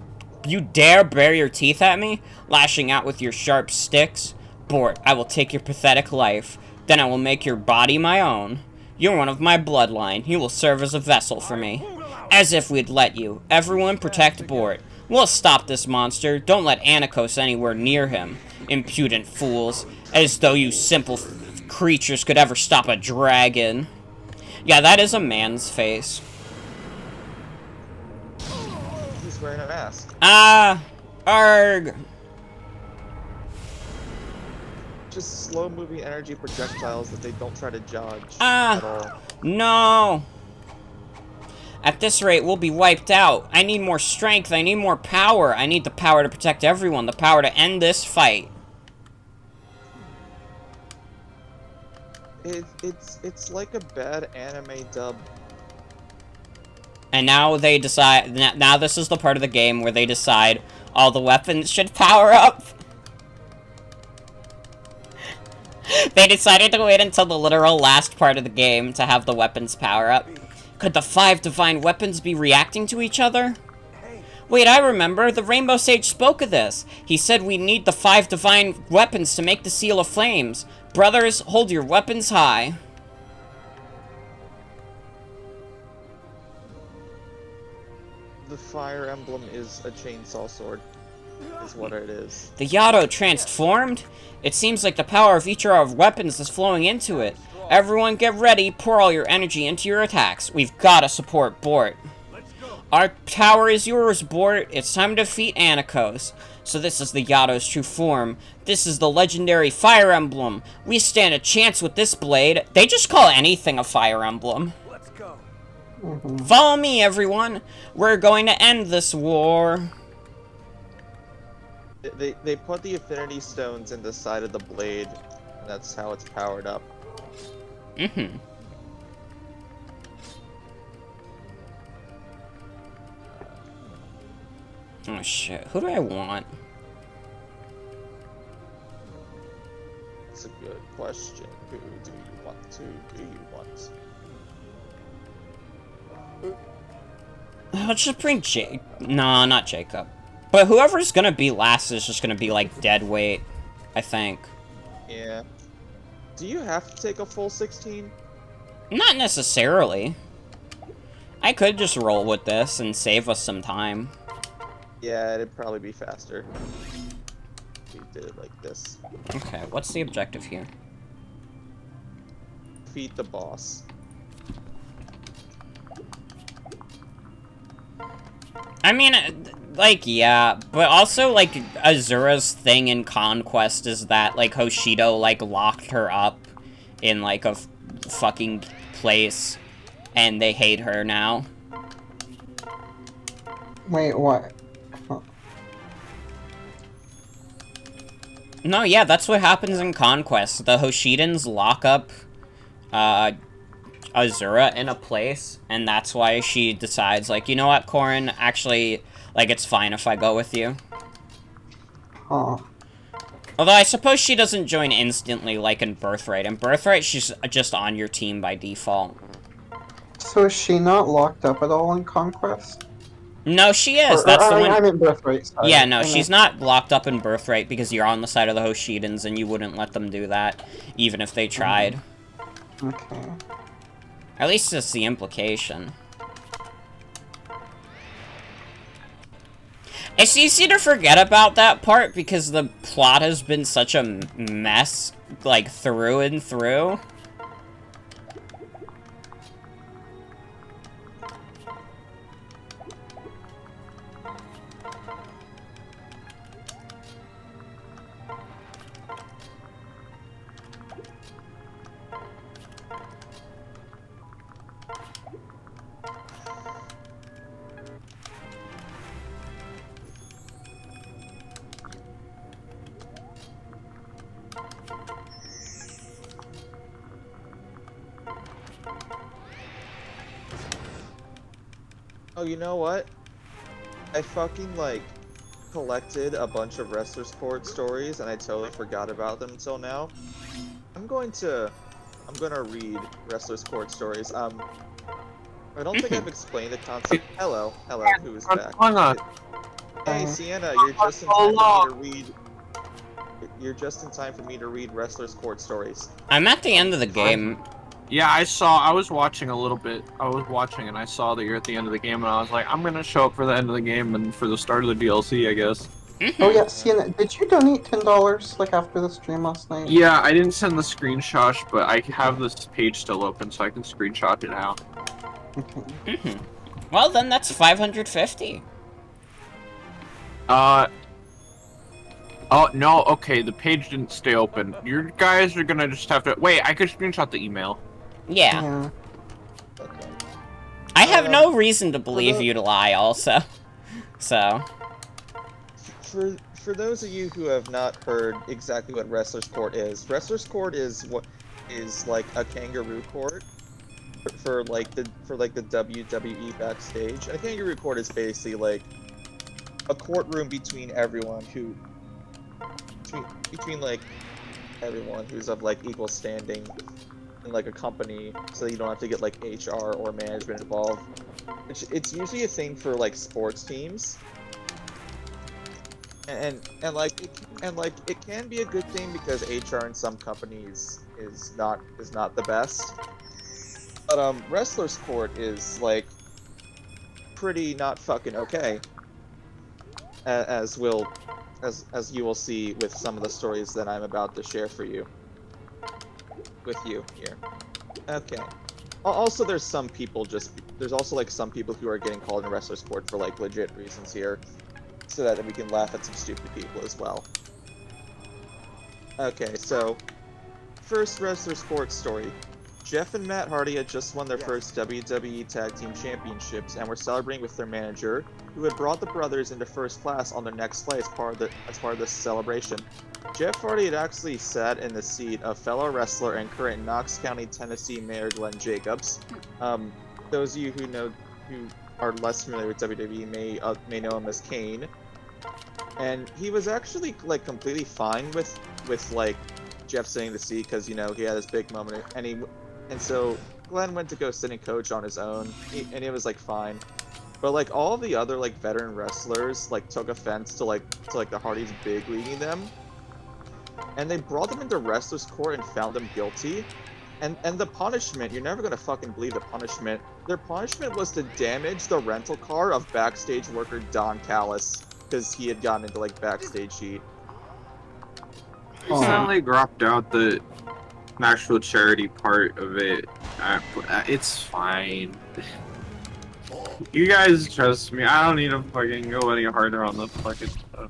A: your teeth at me, lashing out with your sharp sticks? Bort, I will take your pathetic life. Then I will make your body my own. You're one of my bloodline. You will serve as a vessel for me. As if we'd let you. Everyone protect Bort. We'll stop this monster. Don't let Anikos anywhere near him. Impudent fools. As though you simple creatures could ever stop a dragon. Yeah, that is a man's face.
E: He's wearing a mask.
A: Arg.
E: Just slow-moving energy projectiles that they don't try to dodge at all.
A: No. At this rate, we'll be wiped out. I need more strength. I need more power. I need the power to protect everyone. The power to end this fight.
E: It's like a bad anime dub.
A: And now they decide. Now this is the part of the game where they decide all the weapons should power up. They decided to wait until the literal last part of the game to have the weapons power up. Could the 5 divine weapons be reacting to each other? Wait, I remember. The Rainbow Sage spoke of this. He said we need the 5 divine weapons to make the Seal of Flames. Brothers, hold your weapons high.
E: The fire emblem is a chainsaw sword, is what it is.
A: The Yato transformed? It seems like the power of each of our weapons is flowing into it. Everyone get ready, pour all your energy into your attacks. We've gotta support Bort. Our power is yours, Bort. It's time to defeat Anikos. So this is the Yato's true form. This is the legendary fire emblem. We stand a chance with this blade. They just call anything a fire emblem.
F: Let's go.
A: Follow me, everyone. We're going to end this war.
E: They put the affinity stones in the side of the blade, and that's how it's powered up.
A: Mm-hmm. Oh shit, who do I want?
E: That's a good question. Who do you want to? Do you want?
A: Let's just bring Jake. No, not Jacob. But whoever's gonna be last is just gonna be like dead weight, I think.
E: Yeah. Do you have to take a full 16?
A: Not necessarily. I could just roll with this and save us some time.
E: Yeah, it'd probably be faster. If we did it like this.
A: Okay, what's the objective here?
E: Defeat the boss.
A: I mean, like, yeah, but also, like, Azura's thing in Conquest is that, like, Hoshido, like, locked her up in, like, a fucking place, and they hate her now.
C: Wait, what?
A: No, yeah, that's what happens in Conquest. The Hoshidans lock up, Azura in a place, and that's why she decides, like, you know what, Corrin, actually, like, it's fine if I go with you.
C: Oh.
A: Although I suppose she doesn't join instantly, like in Birthright. In Birthright, she's just on your team by default.
C: So is she not locked up at all in Conquest?
A: No, she is. That's the one.
C: I meant Birthright. Sorry.
A: Yeah, no, she's not locked up in Birthright because you're on the side of the Hoshidans and you wouldn't let them do that, even if they tried.
C: Okay.
A: At least that's the implication. It's easy to forget about that part because the plot has been such a mess, like, through and through.
E: Oh, you know what? I fucking, like, collected a bunch of Wrestler's Court stories, and I totally forgot about them until now. I'm gonna read Wrestler's Court stories. I don't think I've explained the concept. Hello, who is back?
H: Hang on.
E: Hey, Sienna, you're just in time for me to read. You're just in time for me to read Wrestler's Court stories.
A: I'm at the end of the game.
H: Yeah, I was watching a little bit. I was watching and I saw that you're at the end of the game, and I was like, I'm gonna show up for the end of the game and for the start of the DLC, I guess.
C: Oh yeah, Sienna, did you donate $10 like after the stream last night?
H: Yeah, I didn't send the screenshot, but I have this page still open, so I can screenshot it now.
C: Okay.
A: Well, then that's 550.
H: Oh, no, okay, the page didn't stay open. You guys are gonna just have to... Wait, I could screenshot the email.
A: Yeah.
C: Yeah.
E: Okay.
A: I have no reason to believe you to lie, also. So.
E: For those of you who have not heard exactly what Wrestler's Court is what is like a kangaroo court for like the WWE backstage. And a kangaroo court is basically like a courtroom between everyone who between like everyone who's of like equal standing in like a company, so you don't have to get like HR or management involved. It's usually a thing for like sports teams. And it can be a good thing because HR in some companies is not the best. But Wrestler's Court is like pretty not fucking okay. As you will see with some of the stories that I'm about to share for you. With you here. Okay. Also, there's some people there's also like some people who are getting called in Wrestler's Court for like legit reasons here, so that we can laugh at some stupid people as well. Okay, so first Wrestler's Court story. Jeff and Matt Hardy had just won their first WWE Tag Team Championships and were celebrating with their manager, who had brought the brothers into first class on their next flight as part of this celebration. Jeff Hardy had actually sat in the seat of fellow wrestler and current Knox County, Tennessee Mayor Glenn Jacobs. Those of you who are less familiar with WWE may know him as Kane. And he was actually like completely fine with like Jeff sitting in the seat because, you know, he had this big moment, and so Glenn went to go sit and coach on his own, and it was like fine. But like all the other like veteran wrestlers like took offense to the Hardys big leaguing them, and they brought them into Wrestler's Court and found them guilty. And the punishment, you're never gonna fucking believe the punishment. Their punishment was to damage the rental car of backstage worker Don Callis because he had gotten into like backstage heat.
H: Recently dropped out the actual charity part of it. It's fine. You guys trust me. I don't need to fucking go any harder on the fucking stuff.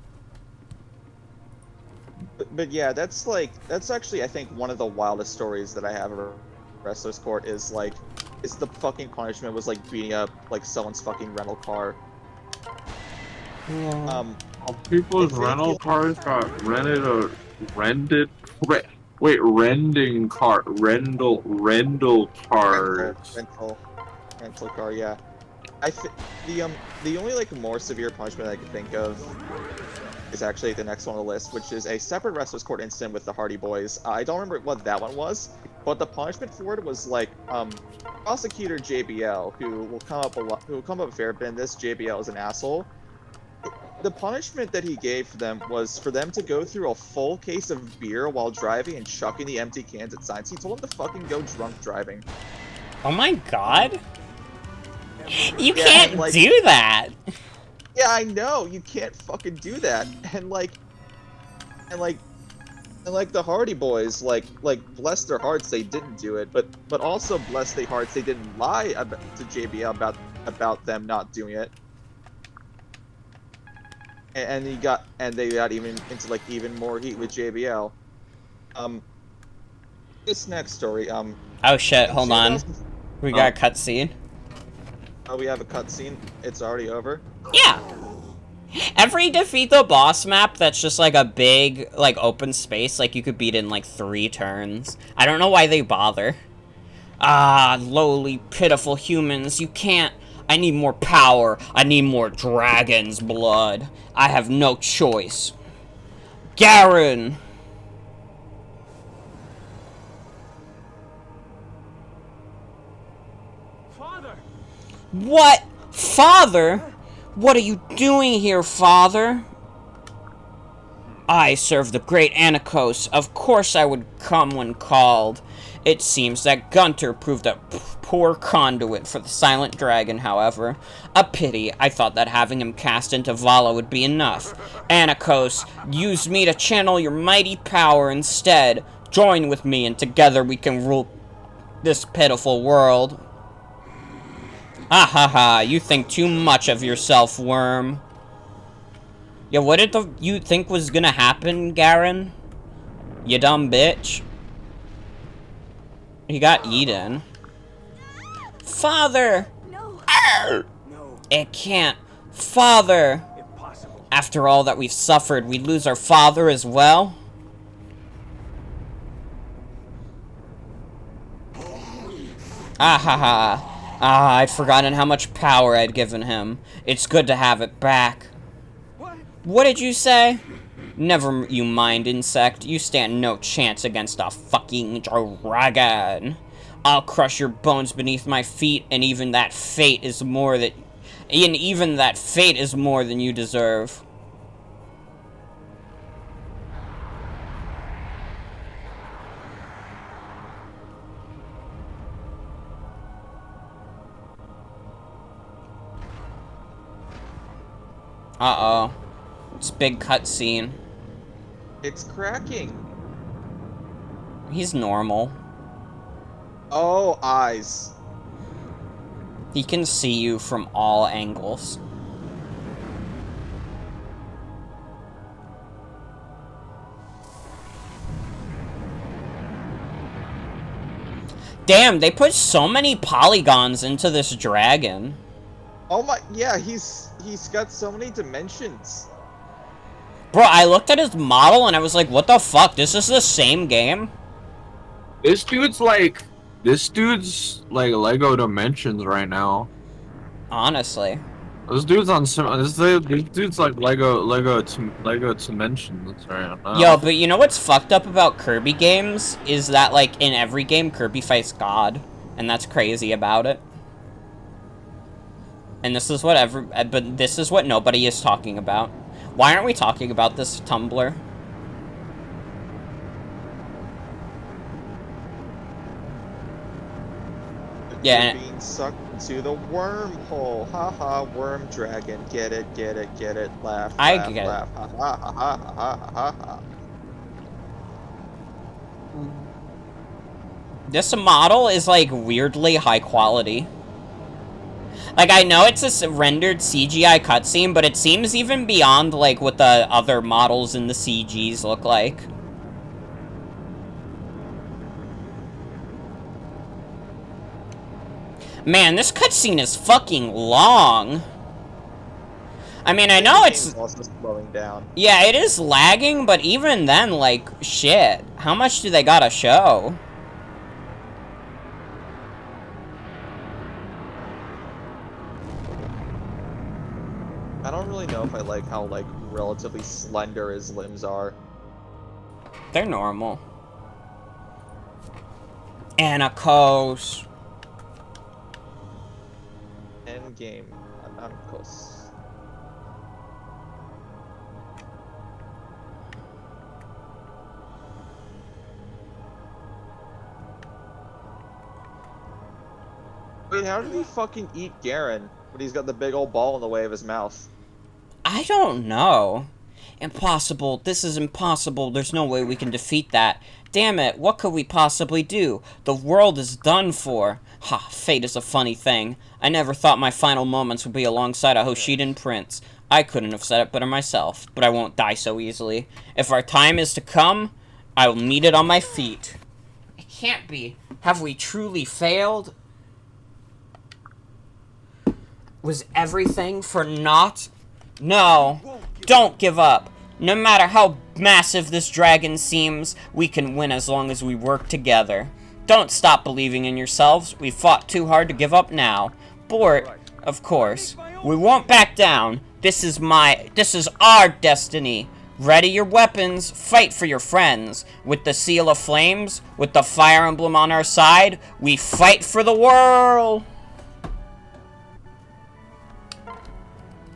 E: But yeah, that's actually I think one of the wildest stories that I have of Wrestler's Court is the fucking punishment was like beating up like someone's fucking rental car.
C: Yeah.
H: People's rental cars got rented. Rending cars.
E: Rental car, yeah. The only like more severe punishment I can think of is actually the next one on the list, which is a separate Wrestler's Court incident with the Hardy Boys. I don't remember what that one was, but the punishment for it was like prosecutor JBL, who will come up a fair bit in this. JBL is an asshole. The punishment that he gave for them was for them to go through a full case of beer while driving and chucking the empty cans at signs. He told them to fucking go drunk driving.
A: Oh my god. You can't do that.
E: Yeah, I know. You can't fucking do that. And the Hardy Boys, like bless their hearts they didn't do it, but also bless their hearts they didn't lie to JBL about them not doing it. And they got even into like even more heat with JBL. This next story.
A: Oh shit! Hold on. We got a cutscene.
E: Oh, we have a cutscene. It's already over.
A: Yeah. Every defeat the boss map that's just like a big like open space, like you could beat in like 3 turns. I don't know why they bother. Ah, lowly, pitiful humans, you can't I need more power. I need more dragon's blood. I have no choice. Garen!
F: Father!
A: What? Father? What are you doing here, Father? I serve the great Anakos. Of course I would come when called. It seems that Gunter proved a poor conduit for the Silent Dragon, however. A pity. I thought that having him cast into Vala would be enough. Anakos, use me to channel your mighty power instead. Join with me and together we can rule this pitiful world. Ah ha ha, you think too much of yourself, worm. Yeah, what did you think was gonna happen, Garen? You dumb bitch. He got eaten. Father!
D: No.
F: No,
A: It can't. Father!
F: impossible.
A: After all that we've suffered, we lose our father as well? Ah ha ha. Ah, I'd forgotten how much power I'd given him. It's good to have it back.
F: What?
A: What did you say? Never you mind, insect. You stand no chance against a fucking dragon. I'll crush your bones beneath my feet, and even that fate is more than you deserve. Uh-oh. It's a big cutscene.
E: It's cracking.
A: He's normal.
E: Oh, eyes.
A: He can see you from all angles. Damn, they put so many polygons into this dragon.
E: Oh my, yeah, he's got so many dimensions.
A: Bro, I looked at his model and I was like, what the fuck? This is the same game?
H: This dude's like Lego Dimensions right now.
A: Honestly.
H: This dude's on some. This dude's like Lego Dimensions right now.
A: Yo, but you know what's fucked up about Kirby games? Is that, like, in every game, Kirby fights God. And that's crazy about it. And this is but this is what nobody is talking about. Why aren't we talking about this, Tumblr? Yeah.
E: You're being sucked into the wormhole. Haha, worm dragon. Get it, get it, get it. Laugh,
A: I
E: laugh,
A: get it.
E: laugh. Ha ha ha ha ha ha ha.
A: This model is, like, weirdly high quality. Like, I know it's a rendered CGI cutscene, but it seems even beyond, like, what the other models in the CGs look like. Man, this cutscene is fucking long. I mean, I know it's...
E: also slowing down.
A: Yeah, it is lagging, but even then, like, shit. How much do they gotta show?
E: I don't really know if I like how, like, relatively slender his limbs are.
A: They're normal. Anakos.
E: Endgame. Anamkos. Wait, how did he fucking eat Garen? But he's got the big old ball in the way of his mouth.
A: I don't know. Impossible. This is impossible. There's no way we can defeat that. Damn it, what could we possibly do? The world is done for. Ha, fate is a funny thing. I never thought my final moments would be alongside a Hoshidan prince. I couldn't have said it better myself, but I won't die so easily. If our time is to come, I will meet it on my feet. It can't be. Have we truly failed? Was everything for naught? No. Don't give up. No matter how massive this dragon seems, we can win as long as we work together. Don't stop believing in yourselves. We fought too hard to give up now. Bort, Of course. We won't back down. This is our destiny. Ready your weapons, fight for your friends. With the Seal of Flames, with the Fire Emblem on our side, we fight for the world!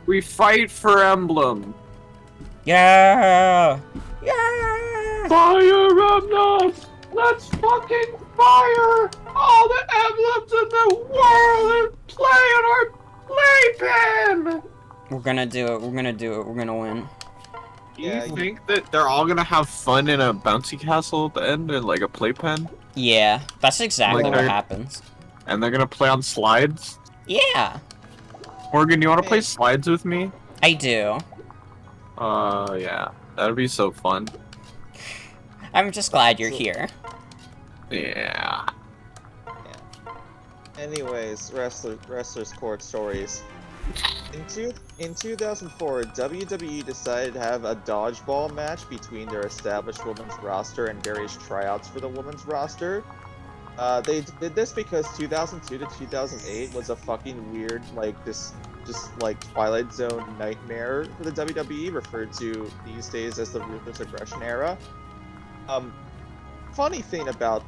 H: We fight for Emblem.
A: Yeah! Yeah!
H: Fire emblems! Let's fucking fire all the emblems in the world and play in our playpen!
A: We're gonna do it, we're gonna do it, we're gonna win.
H: Do
E: Yeah,
H: you think that they're all gonna have fun in a bouncy castle at the end and like a playpen?
A: Yeah, that's exactly
H: Like
A: what
H: they're-
A: happens.
H: And they're gonna play on slides?
A: Yeah,
H: Morgan, you wanna play
E: Hey.
H: slides with me?
A: I do.
H: Yeah. That'd be so fun.
A: I'm just glad you're here.
H: Yeah.
E: Anyways, wrestlers court stories. In 2004, WWE decided to have a dodgeball match between their established women's roster and various tryouts for the women's roster. They did this because 2002 to 2008 was a fucking weird, like, just like Twilight Zone nightmare for the WWE, referred to these days as the Ruthless Aggression era. Funny thing about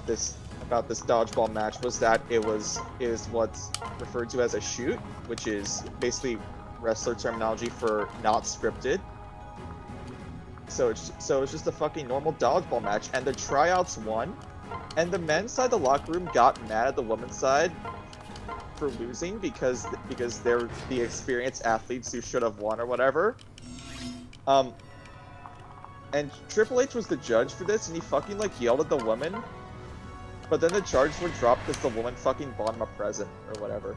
E: this dodgeball match was that is what's referred to as a shoot, which is basically wrestler terminology for not scripted. So it's just a fucking normal dodgeball match, and the tryouts won, and the men's side of the locker room got mad at the women's side for losing because they're the experienced athletes who should have won or whatever. And Triple H was the judge for this, and he fucking like yelled at the woman. But then the charges were dropped because the woman fucking bought him a present or whatever.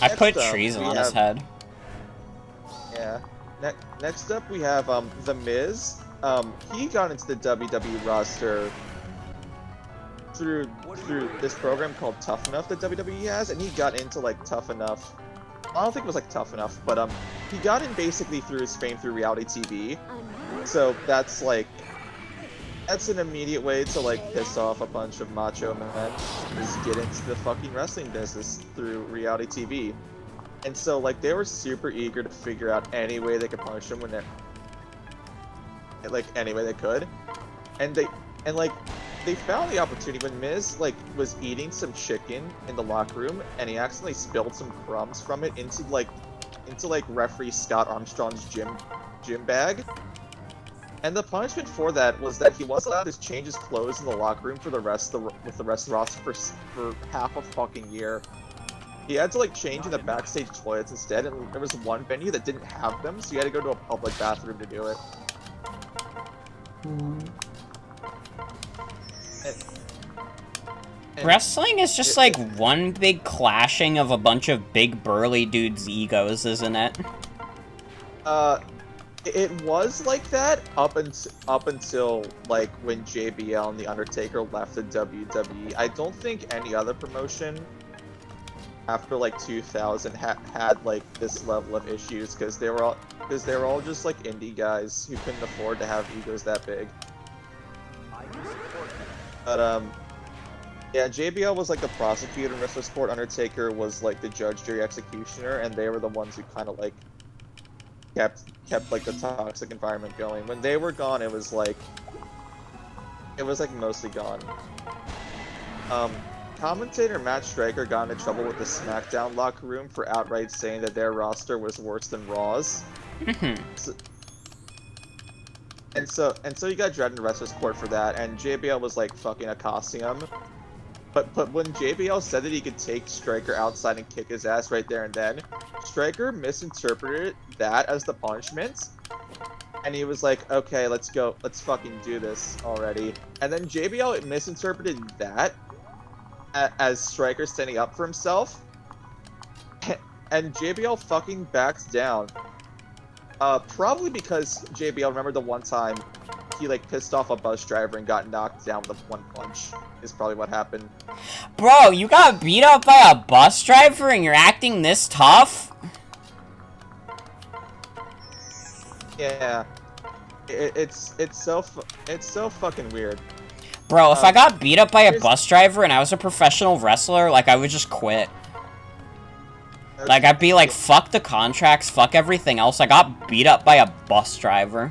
A: I put
E: Next up,
A: treason
E: we
A: on his
E: have-
A: head.
E: Yeah. Next up, we have The Miz. He got into the WWE roster through this program called Tough Enough that WWE has, and he got into like Tough Enough. I don't think it was like Tough Enough, but he got in basically through his fame through reality TV. So that's an immediate way to like piss off a bunch of macho men, is get into the fucking wrestling business through reality TV. And so like they were super eager to figure out any way they could punish him when any way they could. And they found the opportunity when Miz like was eating some chicken in the locker room, and he accidentally spilled some crumbs from it into referee Scott Armstrong's gym bag. And the punishment for that was that he wasn't allowed to change his clothes in the locker room with the rest of the roster for half a fucking year. He had to like change in the backstage toilets instead, and there was one venue that didn't have them, so he had to go to a public bathroom to do it. And
A: Wrestling is just like one big clashing of a bunch of big burly dudes' egos, isn't it?
E: It was like that up until like when JBL and The Undertaker left the WWE. I don't think any other promotion after like 2000 had like this level of issues, because they were all just like indie guys who couldn't afford to have egos that big. But yeah, JBL was like the prosecutor in Wrestler Sport. Undertaker was like the judge, jury, executioner, and they were the ones who kind of like kept like the toxic environment going. When they were gone, it was like mostly gone. Commentator Matt Striker got into trouble with the SmackDown locker room for outright saying that their roster was worse than Raw's. And so he got dragged into Wrestler's Court for that, and JBL was like fucking accosting him. But when JBL said that he could take Striker outside and kick his ass right there and then, Striker misinterpreted that as the punishment. And he was like, okay, let's go, let's fucking do this already. And then JBL misinterpreted that as Striker standing up for himself. And JBL fucking backs down. Probably because JBL remembered the one time he like pissed off a bus driver and got knocked down with one punch, is probably what happened.
A: Bro, you got beat up by a bus driver and you're acting this tough?
E: Yeah. It's so fucking weird.
A: Bro, if I got beat up by a bus driver and I was a professional wrestler, like, I would just quit. Like, I'd be like, fuck the contracts, fuck everything else. I got beat up by a bus driver.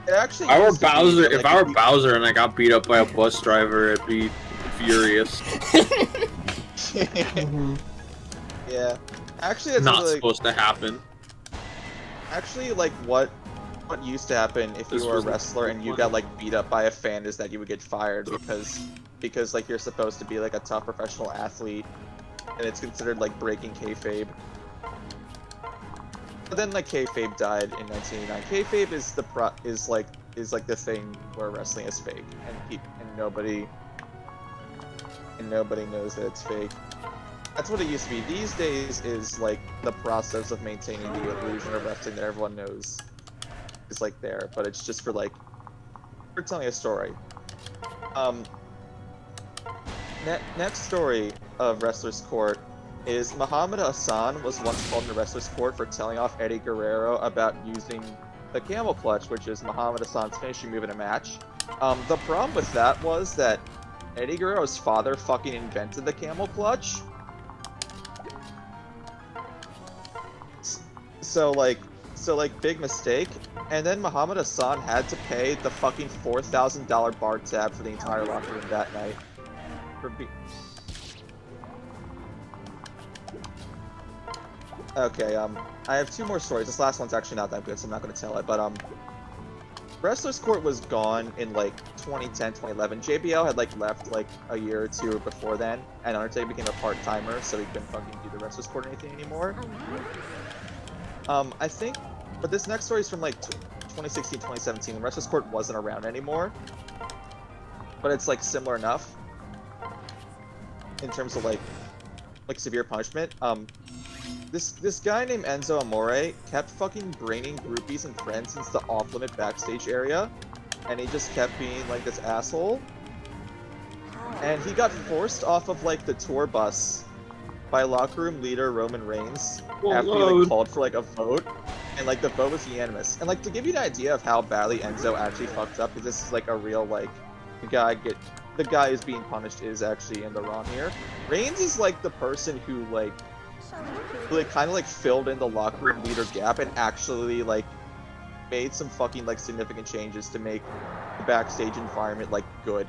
E: It actually
H: If I were
E: used to be,
H: Bowser,
E: but,
H: if
E: like,
H: I were Bowser and I got beat up by a bus driver, I'd be furious.
C: Mhm.
E: Yeah. Actually, that's
H: Not
E: really,
H: supposed to happen.
E: actually, like, what used to happen if
H: This
E: you were a
H: was-
E: wrestler and you got, like, beat up by a fan is that you would get fired because like, you're supposed to be, like, a tough professional athlete, and it's considered, like, breaking kayfabe. But then, like, kayfabe died in 1989. Kayfabe is like the thing where wrestling is fake, and nobody knows that it's fake. That's what it used to be. These days is like the process of maintaining the illusion of wrestling that everyone knows is like there, but it's just for like for telling a story. Next story of Wrestler's Court is Muhammad Hassan was once called into Wrestler's Court for telling off Eddie Guerrero about using the camel clutch, which is Muhammad Hassan's finishing move in a match. The problem with that was that Eddie Guerrero's father fucking invented the camel clutch. So like, big mistake. And then Muhammad Hassan had to pay the fucking $4,000 bar tab for the entire locker room that night. Okay, I have 2 more stories. This last one's actually not that good, so I'm not gonna tell it, but, Wrestler's Court was gone in, like, 2010, 2011. JBL had, like, left, like, a year or 2 before then, and Undertaker became a part-timer, so he couldn't fucking do the Wrestler's Court or anything anymore. I think, but this next story is from, like, 2016, 2017, when Wrestler's Court wasn't around anymore. But it's, like, similar enough in terms of, like severe punishment. This guy named Enzo Amore kept fucking braining groupies and friends into the off-limit backstage area, and he just kept being like this asshole. And he got forced off of like the tour bus by locker room leader Roman Reigns after he like called for like a vote, and like the vote was unanimous. And like to give you an idea of how badly Enzo actually fucked up, because this is like a real like the guy who's being punished is actually in the wrong here. Reigns is like the person who like kind of like filled in the locker room leader gap and actually like made some fucking like significant changes to make the backstage environment like good.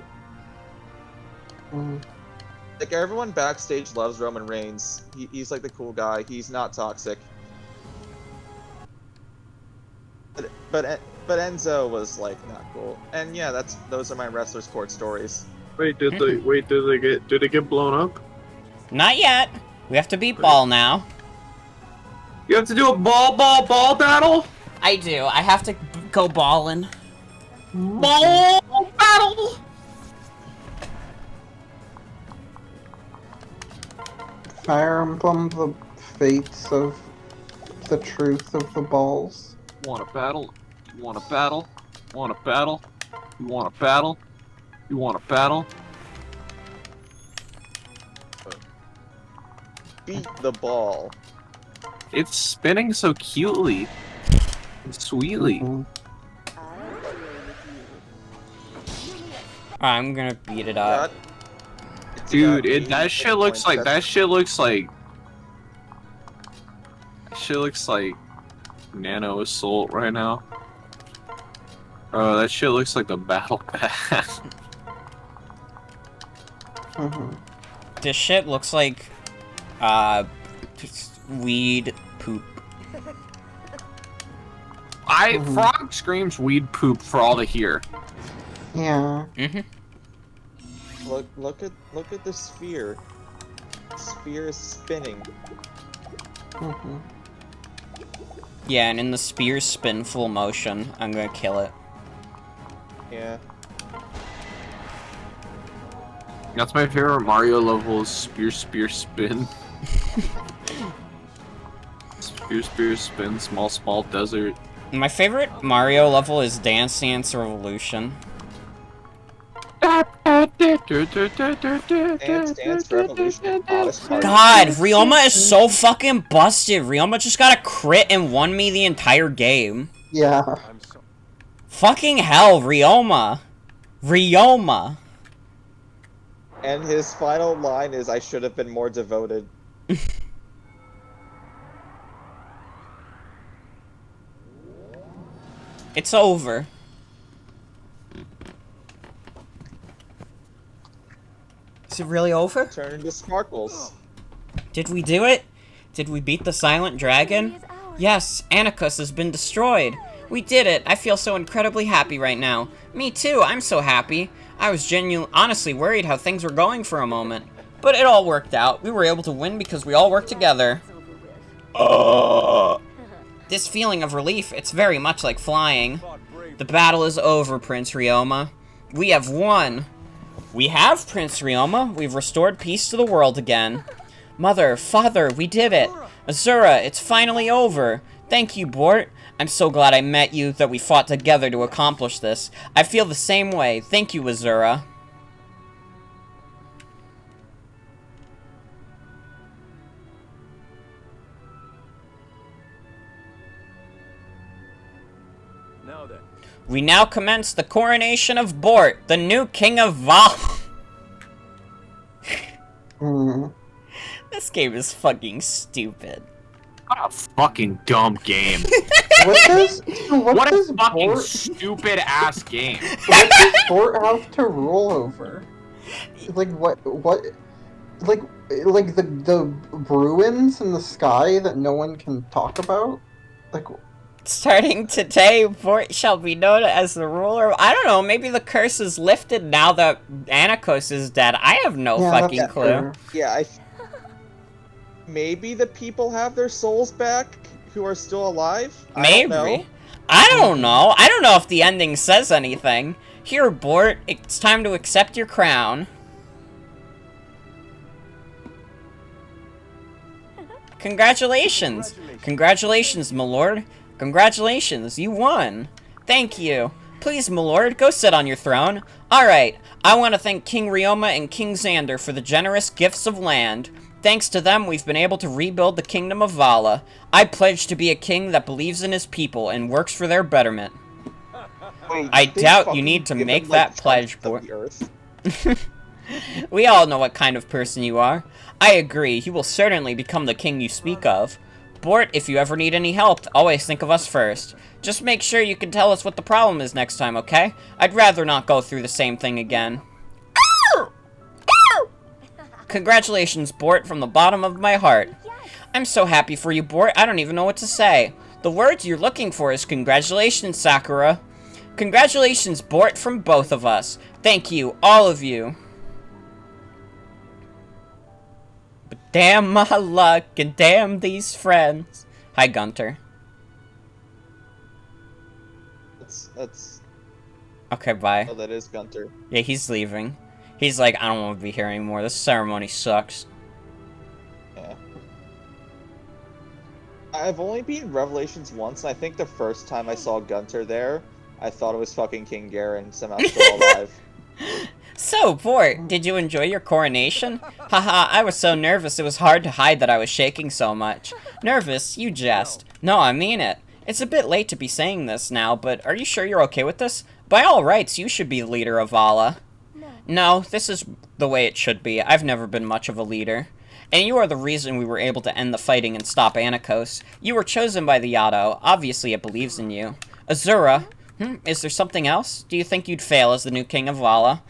E: Like everyone backstage loves Roman Reigns. He's like the cool guy. He's not toxic. But Enzo was like not cool. And yeah, those are my Wrestler's Court stories.
H: Wait, did it get blown up?
A: Not yet. We have to beat Ball now.
H: You have to do a ball battle?
A: I do. I have to go ballin'.
H: Ball battle!
C: Fire Emblem, the fates of the truth of the balls.
H: Want a battle? You want a battle? Want a battle? You want a battle? You want a battle?
E: Beat the ball.
H: It's spinning so cutely and sweetly.
A: I'm gonna beat it up.
H: Dude, that shit looks like Nano Assault right now. Oh, that shit looks like the battle pass.
A: This shit looks like weed poop.
H: Frog screams weed poop for all to hear.
C: Yeah.
E: Look at the sphere. The sphere is spinning.
A: Yeah, and in the spear spin full motion, I'm gonna kill it.
E: Yeah.
H: That's my favorite Mario level is spear spin. spear spin, small desert.
A: My favorite Mario level is Dance Dance Revolution.
E: Dance Revolution.
A: God, Ryoma is so fucking busted. Ryoma just got a crit and won me the entire game.
C: Yeah.
A: Fucking hell, Ryoma. Ryoma.
E: And his final line is, "I should have been more devoted."
A: It's over. Is it really over?
E: Turn into sparkles.
A: Did we do it? Did we beat the silent dragon? Yes, Anarchus has been destroyed. We did it. I feel so incredibly happy right now. Me too, I'm so happy. I was honestly worried how things were going for a moment. But it all worked out. We were able to win because we all worked together. This feeling of relief, it's very much like flying. The battle is over, Prince Ryoma. We have won. We have, Prince Ryoma. We've restored peace to the world again. Mother, Father, we did it. Azura, it's finally over. Thank you, Bort. I'm so glad I met you, that we fought together to accomplish this. I feel the same way. Thank you, Azura.
F: Now then.
A: We now commence the coronation of Bort, the new king of Val. This game is fucking stupid.
H: What a fucking dumb game.
C: What
H: What
C: does
H: a fucking
C: Bort,
H: stupid ass game.
C: what does Bort have to rule over? Like like the Bruins in the sky that no one can talk about? Like,
A: Starting today, Bort shall be known as the ruler. I don't know, maybe the curse is lifted now that Anarchus is dead. I have no
C: yeah,
A: fucking
C: that's
A: clue.
C: fair.
E: Yeah, maybe the people have their souls back who are still alive?
A: Maybe.
E: I don't know.
A: I don't know if the ending says anything. Here, Bort, it's time to accept your crown. Congratulations. Congratulations, my lord. Congratulations, you won. Thank you. Please, my lord, go sit on your throne. Alright, I want to thank King Ryoma and King Xander for the generous gifts of land. Thanks to them, we've been able to rebuild the kingdom of Vala. I pledge to be a king that believes in his people and works for their betterment.
E: Wait,
A: I
E: they
A: doubt you
E: fucking
A: need to
E: give
A: make
E: him,
A: that
E: like,
A: pledge,
E: tons of
A: Bort.
E: the earth.
A: We all know what kind of person you are. I agree, you will certainly become the king you speak of. Bort, if you ever need any help, always think of us first. Just make sure you can tell us what the problem is next time, okay? I'd rather not go through the same thing again. Congratulations, Bort, from the bottom of my heart. I'm so happy for you, Bort, I don't even know what to say. The words you're looking for is congratulations, Sakura. Congratulations, Bort, from both of us. Thank you, all of you. But damn my luck and damn these friends. Hi, Gunter.
E: That's
A: Okay, bye.
E: oh, that is Gunter.
A: Yeah, he's leaving. He's like, I don't want to be here anymore. This ceremony sucks.
E: Yeah. I've only beaten Revelations once, and I think the first time I saw Gunter there, I thought it was fucking King Garen, somehow still alive.
A: So, Bort, did you enjoy your coronation? Haha, I was so nervous it was hard to hide that I was shaking so much. Nervous? You jest. No, I mean it. It's a bit late to be saying this now, but are you sure you're okay with this? By all rights, you should be the leader of Vala. No, this is the way it should be. I've never been much of a leader. And you are the reason we were able to end the fighting and stop Anarchos. You were chosen by the Yado. Obviously, it believes in you. Azura, is there something else? Do you think you'd fail as the new king of Vala?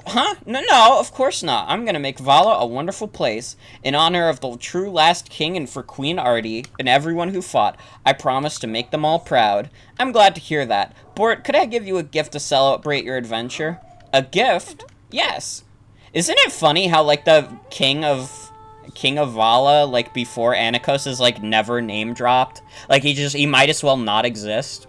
A: Huh? No, of course not. I'm gonna make Vala a wonderful place. In honor of the true last king and for Queen Artie and everyone who fought, I promise to make them all proud. I'm glad to hear that. Bort, could I give you a gift to celebrate your adventure? A gift? Yes. Isn't it funny how, like, the King of Vala, like, before Anarchos is, like, never name-dropped? Like, he might as well not exist.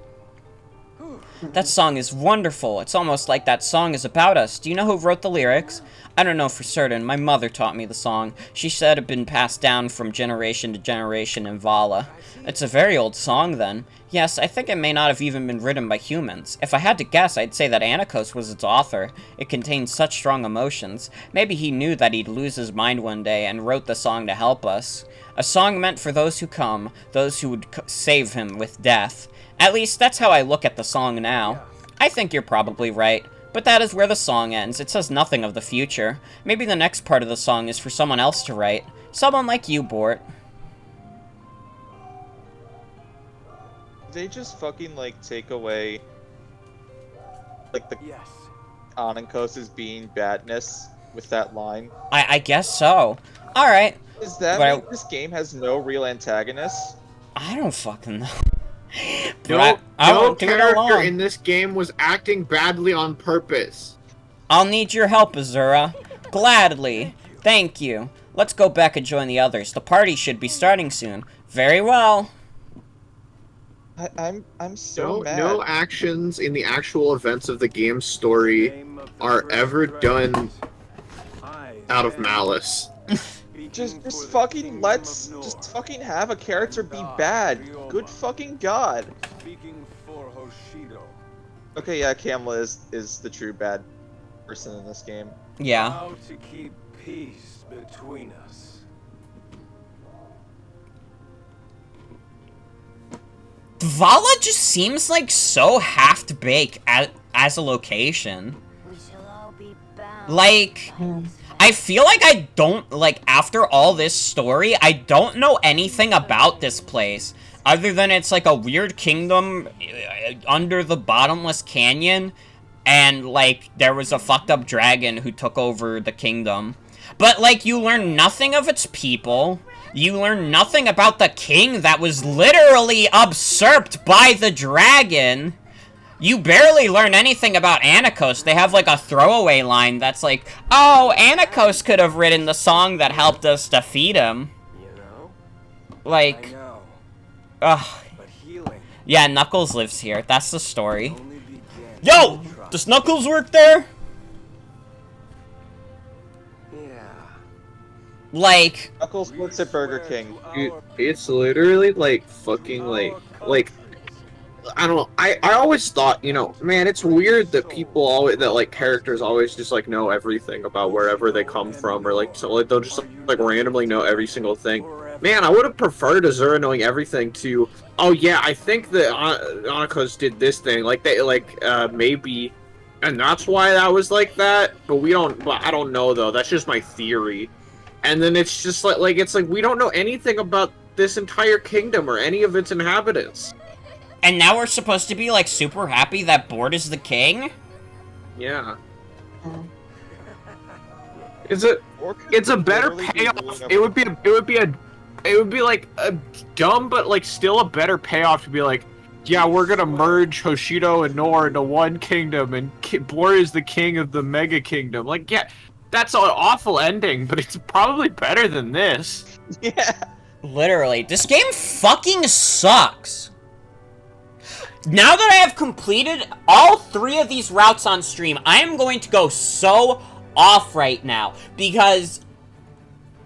A: That song is wonderful. It's almost like that song is about us. Do you know who wrote the lyrics? I don't know for certain. My mother taught me the song. She said it had been passed down from generation to generation in Vala. It's a very old song, then. Yes, I think it may not have even been written by humans. If I had to guess, I'd say that Anarchos was its author. It contains such strong emotions. Maybe he knew that he'd lose his mind one day and wrote the song to help us. A song meant for those who come, those who would save him with death. At least, that's how I look at the song now. I think you're probably right. But that is where the song ends. It says nothing of the future. Maybe the next part of the song is for someone else to write. Someone like you, Bort.
E: They just fucking, like, take away, like, the
F: Yes.
E: Anankos' being badness with that line.
A: I guess so. Alright.
E: Does that
A: Well-
E: mean this game has no real antagonists?
A: I don't fucking know.
I: No,
A: I
I: no
A: won't do it
I: character
A: alone.
I: in this game was acting badly on purpose.
A: I'll need your help, Azura. Gladly. Thank you. Let's go back and join the others. The party should be starting soon. Very well.
E: I'm so mad.
I: No actions in the actual events of the game's story are ever done out of malice.
E: Just fucking just fucking have a character be bad. Good fucking god.
F: Speaking for Hoshido.
E: Okay, yeah, Kamala is the true bad person in this game.
A: Yeah.
F: How to keep peace between us.
A: Vala just seems like so half-baked as a location.
D: We shall all be bound.
A: Like, I feel like I don't, like, after all this story, I don't know anything about this place. Other than it's like a weird kingdom under the bottomless canyon, and, like, there was a fucked up dragon who took over the kingdom. But, like, you learn nothing of its people. You learn nothing about the king that was literally usurped by the dragon. You barely learn anything about Anakos. They have, like, a throwaway line that's like, oh, Anakos could have written the song that helped us defeat him.
F: You know?
A: Like,
F: I know.
A: ugh.
F: But healing
A: Yeah, Knuckles lives here. That's the story.
F: only began.
A: Yo! Does Knuckles work there?
F: Yeah.
A: Like,
E: Knuckles works at Burger King.
I: Dude, it's literally like fucking like I don't know. I always thought, you know, man, it's weird that people always that like characters always just like know everything about wherever they come from, or like so like they'll just like randomly know every single thing. Man, I would have preferred Azura knowing everything to. Oh yeah, I think that Anakos did this thing. Like they maybe, and that's why that was like that. But we don't. But I don't know though. That's just my theory. And then it's just like it's like we don't know anything about this entire kingdom or any of its inhabitants.
A: and now we're supposed to be, like, super happy that Bort is the king?
I: Yeah.
C: Mm.
I: It's a better payoff. It would be like a dumb but like still a better payoff to be like, yeah, we're gonna merge Hoshido and Nor into one kingdom, and Bort is the king of the Mega Kingdom. Like, yeah, that's an awful ending, but it's probably better than this.
E: Yeah.
A: Literally, this game fucking sucks. Now that I have completed all 3 of these routes on stream, I am going to go so off right now, because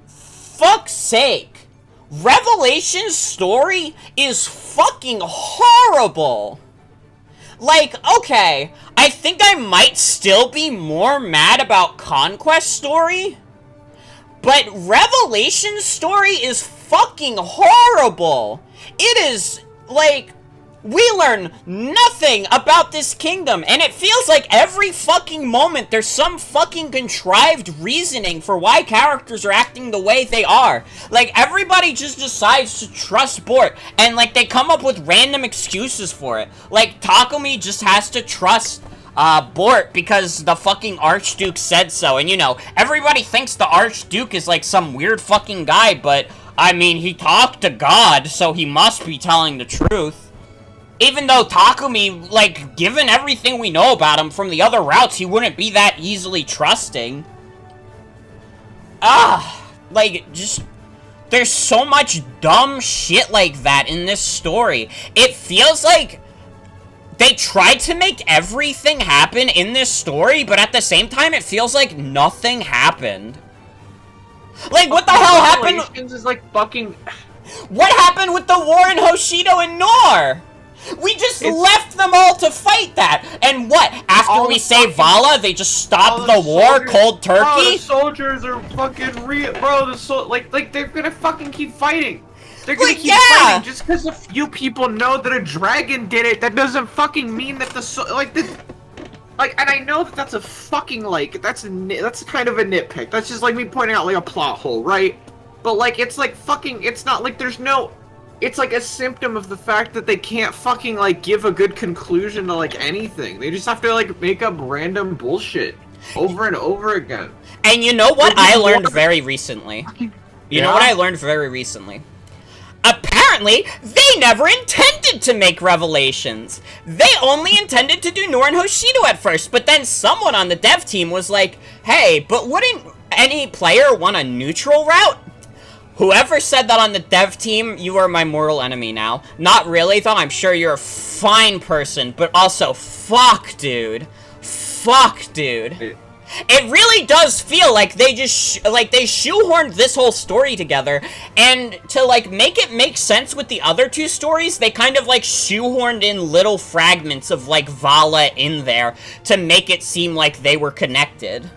A: fuck's sake, Revelation's story is fucking horrible. Like, okay, I think I might still be more mad about Conquest story, but Revelation's story is fucking horrible. It is, like, we learn nothing about this kingdom, and it feels like every fucking moment there's some fucking contrived reasoning for why characters are acting the way they are. Like, everybody just decides to trust Bort, and, like, they come up with random excuses for it. Like, Takumi just has to trust Bort because the fucking Archduke said so, and, you know, everybody thinks the Archduke is, like, some weird fucking guy, but, I mean, he talked to God, so he must be telling the truth. Even though Takumi, like, given everything we know about him from the other routes, he wouldn't be that easily trusting. Like, just, there's so much dumb shit like that in this story. It feels like they tried to make everything happen in this story, but at the same time, it feels like nothing happened. Like, what the hell happened?
I: Revelations is like fucking.
A: What happened with the war in Hoshido and Nor? We just left them all to fight that! And what? After we save Vala, they just stop the war cold turkey?
I: Bro, the soldiers are fucking real. Bro, like they're gonna fucking keep fighting. They're gonna keep fighting. Just because a few people know that a dragon did it, that doesn't fucking mean that Like, and I know that that's a fucking, like, that's kind of a nitpick. That's just like me pointing out, like, a plot hole, right? But, like, it's like fucking, it's not like there's no, it's like a symptom of the fact that they can't fucking, like, give a good conclusion to, like, anything. They just have to, like, make up random bullshit over and over again.
A: And you know what I learned very recently? You know what I learned very recently? Apparently, they never intended to make Revelations. They only intended to do Nor and Hoshido at first, but then someone on the dev team was like, hey, but wouldn't any player want a neutral route? Whoever said that on the dev team, you are my mortal enemy now. Not really, though. I'm sure you're a fine person, but also, fuck, dude. Fuck, dude. It really does feel like they just, they shoehorned this whole story together, and to, like, make it make sense with the other two stories, they kind of, like, shoehorned in little fragments of, like, Vala in there to make it seem like they were connected.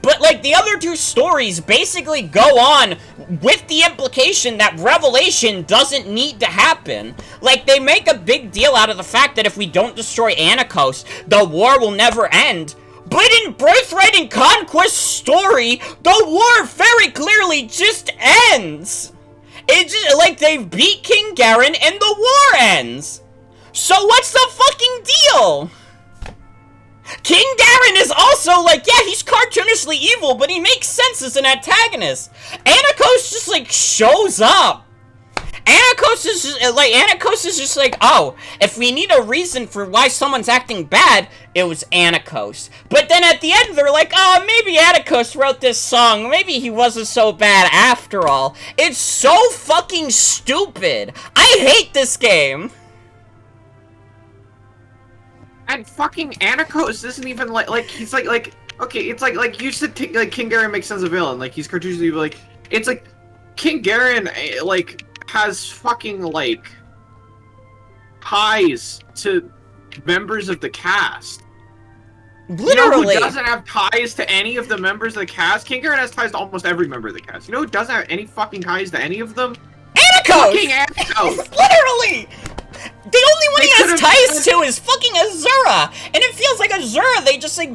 A: But, like, the other two stories basically go on with the implication that Revelation doesn't need to happen. Like, they make a big deal out of the fact that if we don't destroy Anakos, the war will never end. But in Birthright and Conquest story, the war very clearly just ends. It's just, like, they beat King Garen and the war ends. So what's the fucking deal? King Garen is also, like, yeah, he's cartoonishly evil, but he makes sense as an antagonist. Anakos just, like, shows up. Anakos is just like, oh, if we need a reason for why someone's acting bad, it was Anakos. But then at the end, they're like, oh, maybe Anakos wrote this song. Maybe he wasn't so bad after all. It's so fucking stupid. I hate this game.
I: And fucking Anakos isn't even he's like, okay, it's like you said, like, King Garen makes sense of villain. Like, he's cartoonishly evil. Like, it's like, King Garen, like, has fucking, like, ties to members of the cast.
A: Literally.
I: You know who doesn't have ties to any of the members of the cast? King Garen has ties to almost every member of the cast. You know who doesn't have any fucking ties to any of them?
A: Anakos!
I: Fucking Anakos!
A: Literally! The only one he has ties to is fucking Azura! And it feels like Azura, they just, like,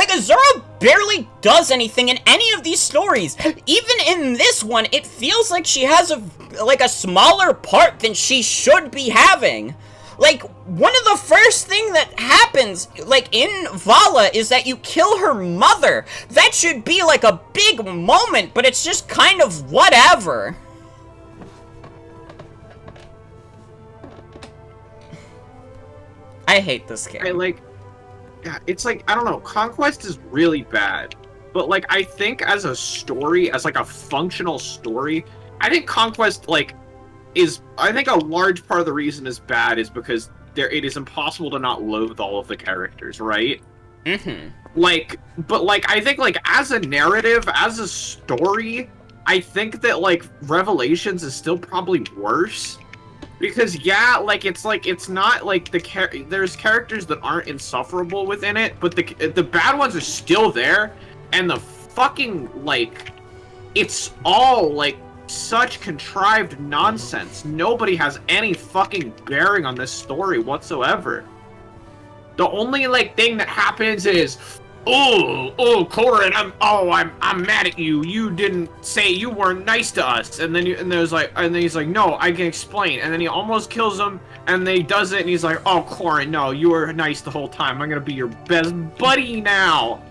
A: Azura barely does anything in any of these stories. Even in this one, it feels like she has a smaller part than she should be having. Like, one of the first thing that happens, like, in Vala is that you kill her mother. That should be, like, a big moment, but it's just kind of whatever. I hate this game.
I: It's like, I don't know, Conquest is really bad. But, like, I think as a story, as, like, a functional story, I think Conquest, like, I think a large part of the reason is bad is because it is impossible to not loathe all of the characters, right?
A: Mm-hmm.
I: Like, but, like, I think, like, as a narrative, as a story, I think that, like, Revelations is still probably worse. Because, yeah, like, it's not, like, there's characters that aren't insufferable within it, but the bad ones are still there, and the fucking, like, it's all, like, such contrived nonsense. Nobody has any fucking bearing on this story whatsoever. The only, like, thing that happens is, oh, Corin, I'm mad at you. You didn't say, you weren't nice to us. And then and then he's like, no, I can explain. And then he almost kills him, and then he does it, and he's like, oh, Corin, no, you were nice the whole time. I'm gonna be your best buddy now.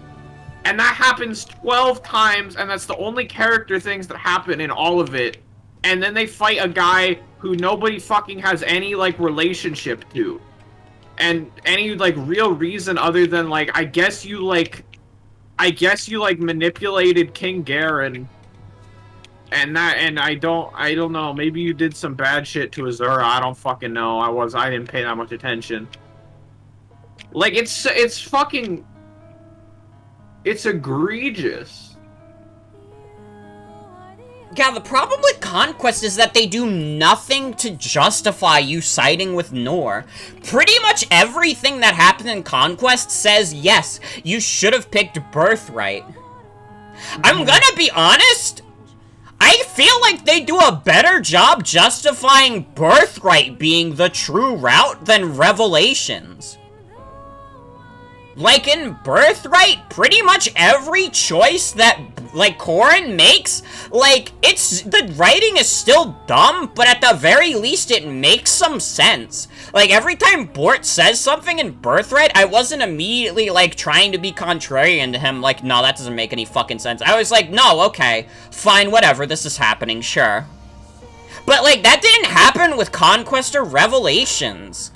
I: And that happens 12 times, and that's the only character things that happen in all of it. And then they fight a guy who nobody fucking has any, like, relationship to. And any, like, real reason other than, like, I guess you manipulated King Garen. And I don't know, maybe you did some bad shit to Azura, I don't fucking know, I didn't pay that much attention. Like, it's fucking... It's egregious.
A: Yeah, the problem with Conquest is that they do nothing to justify you siding with Nor. Pretty much everything that happened in Conquest says, yes, you should have picked Birthright. I'm gonna be honest, I feel like they do a better job justifying Birthright being the true route than Revelations. Like, in Birthright, pretty much every choice that, like, Corrin makes, like, the writing is still dumb, but at the very least, it makes some sense. Like, every time Bort says something in Birthright, I wasn't immediately, like, trying to be contrarian to him, like, no, that doesn't make any fucking sense. I was like, no, okay, fine, whatever, this is happening, sure. But, like, that didn't happen with Conquest or Revelations.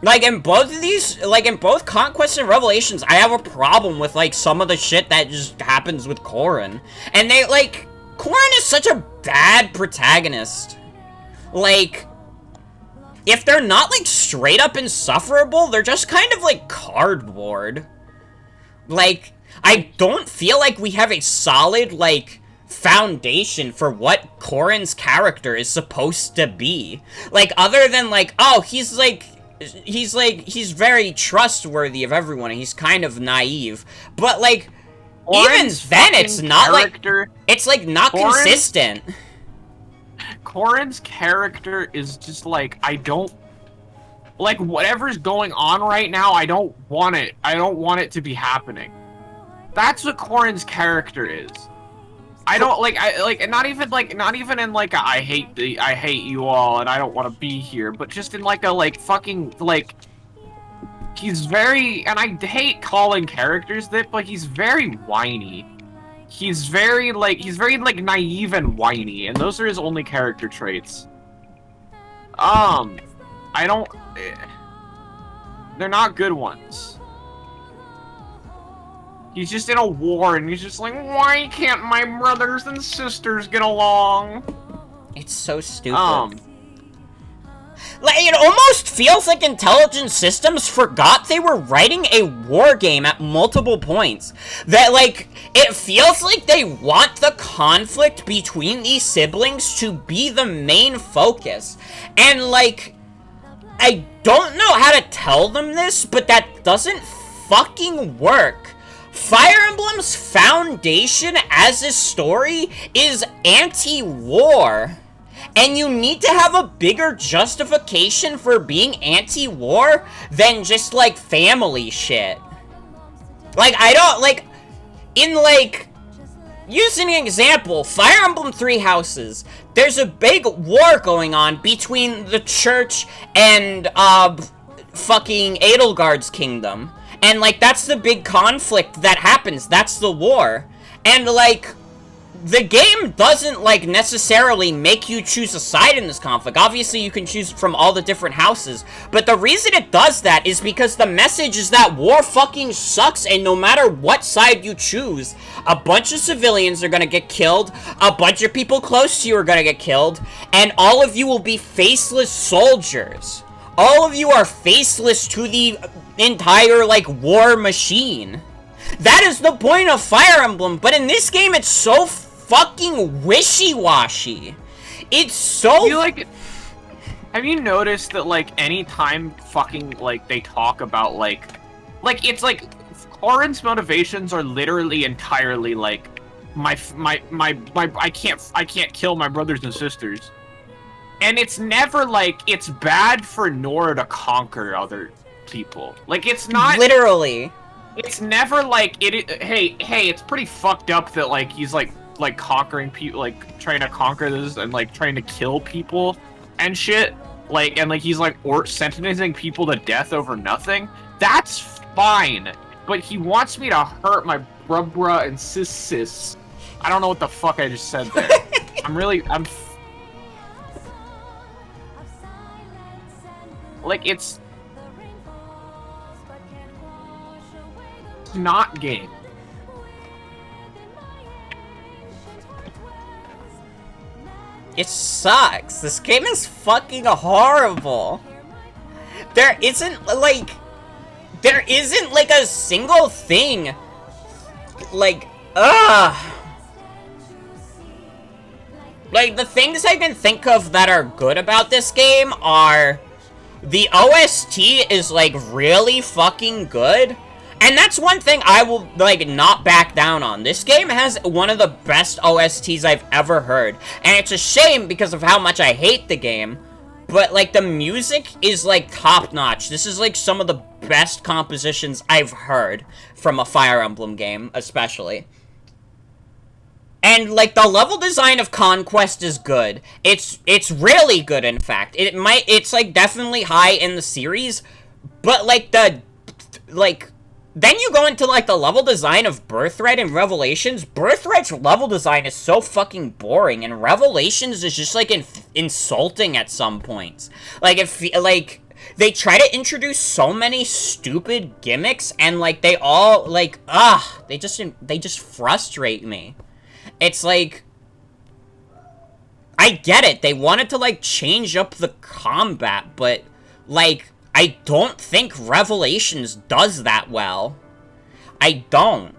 A: Like, in both of these, like, in both Conquest and Revelations, I have a problem with, like, some of the shit that just happens with Corrin. And they, like, Corrin is such a bad protagonist. Like, if they're not, like, straight up insufferable, they're just kind of, like, cardboard. Like, I don't feel like we have a solid, like, foundation for what Corrin's character is supposed to be. Like, other than, like, oh, he's very trustworthy of everyone, and he's kind of naive. But, like,
H: Corrin's
A: even then, it's not, like, it's, like, not consistent.
H: Corrin's character is just, like, I don't... Like, whatever's going on right now, I don't want it. I don't want it to be happening. That's what Corrin's character is. I don't, like, not even in, like, I hate you all, and I don't want to be here, but just in, like, a, like, fucking, like, he's very, and I hate calling characters that, but he's very whiny. He's very, like, naive and whiny, and those are his only character traits. I don't, they're not good ones. He's just in a war, and he's just like, why can't my brothers and sisters get along?
A: It's so stupid. Like, it almost feels like Intelligent Systems forgot they were writing a war game at multiple points. That, like, it feels like they want the conflict between these siblings to be the main focus. And, like, I don't know how to tell them this, but that doesn't fucking work. Fire Emblem's foundation as a story is anti-war. And you need to have a bigger justification for being anti-war than just, like, family shit. Like, I don't, like, in, like, using an example, Fire Emblem Three Houses, there's a big war going on between the church and, fucking Edelgard's kingdom. And, like, that's the big conflict that happens. That's the war. And, like, the game doesn't, like, necessarily make you choose a side in this conflict. Obviously, you can choose from all the different houses. But the reason it does that is because the message is that war fucking sucks, and no matter what side you choose, a bunch of civilians are gonna get killed, a bunch of people close to you are gonna get killed, and all of you will be faceless soldiers. All of you are faceless to the entire, like, war machine. That is the point of Fire Emblem, but in this game, it's so fucking wishy-washy. It's so...
H: Have you noticed that, like, anytime fucking, like, they talk about, like, it's like, Corrin's motivations are literally entirely, like, I can't kill my brothers and sisters. And it's never, like, it's bad for Nora to conquer other people. Like, it's not...
A: Literally.
H: It's never, like, hey, it's pretty fucked up that, like, he's, like conquering people, like, trying to conquer this and, like, trying to kill people and shit. Like, and, like, he's, like, sentencing people to death over nothing. That's fine. But he wants me to hurt my bruh and sis. I don't know what the fuck I just said there. Like, it's not game.
A: It sucks. This game is fucking horrible. There isn't, like, a single thing, like, Like, the things I can think of that are good about this game are, the OST is, like, really fucking good. And that's one thing I will, like, not back down on. This game has one of the best OSTs I've ever heard. And it's a shame because of how much I hate the game. But, like, the music is, like, top-notch. This is, like, some of the best compositions I've heard from a Fire Emblem game, especially. And, like, the level design of Conquest is good. It's really good, in fact. It's, like, definitely high in the series, but, like, then you go into, like, the level design of Birthright and Revelations. Birthright's level design is so fucking boring, and Revelations is just, like, insulting at some points. Like, they try to introduce so many stupid gimmicks, and, like, they all, like, they just frustrate me. It's like, I get it, they wanted to, like, change up the combat, but, like, I don't think Revelations does that well. I don't.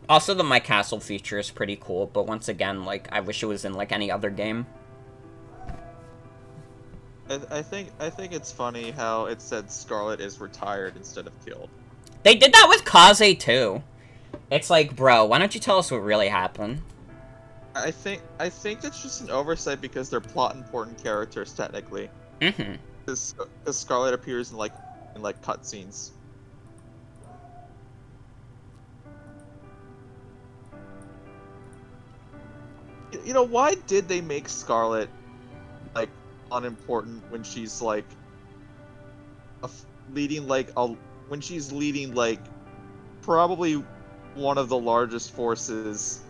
A: Also, the My Castle feature is pretty cool, but once again, like, I wish it was in, like, any other game.
E: I think it's funny how it said Scarlet is retired instead of killed.
A: They did that with Kaze, too. It's like, bro, why don't you tell us what really happened?
E: I think that's just an oversight because they're plot important characters technically.
A: Mm-hmm.
E: Because Scarlet appears in like cutscenes. You know, why did they make Scarlet like unimportant when she's like leading probably one of the largest forces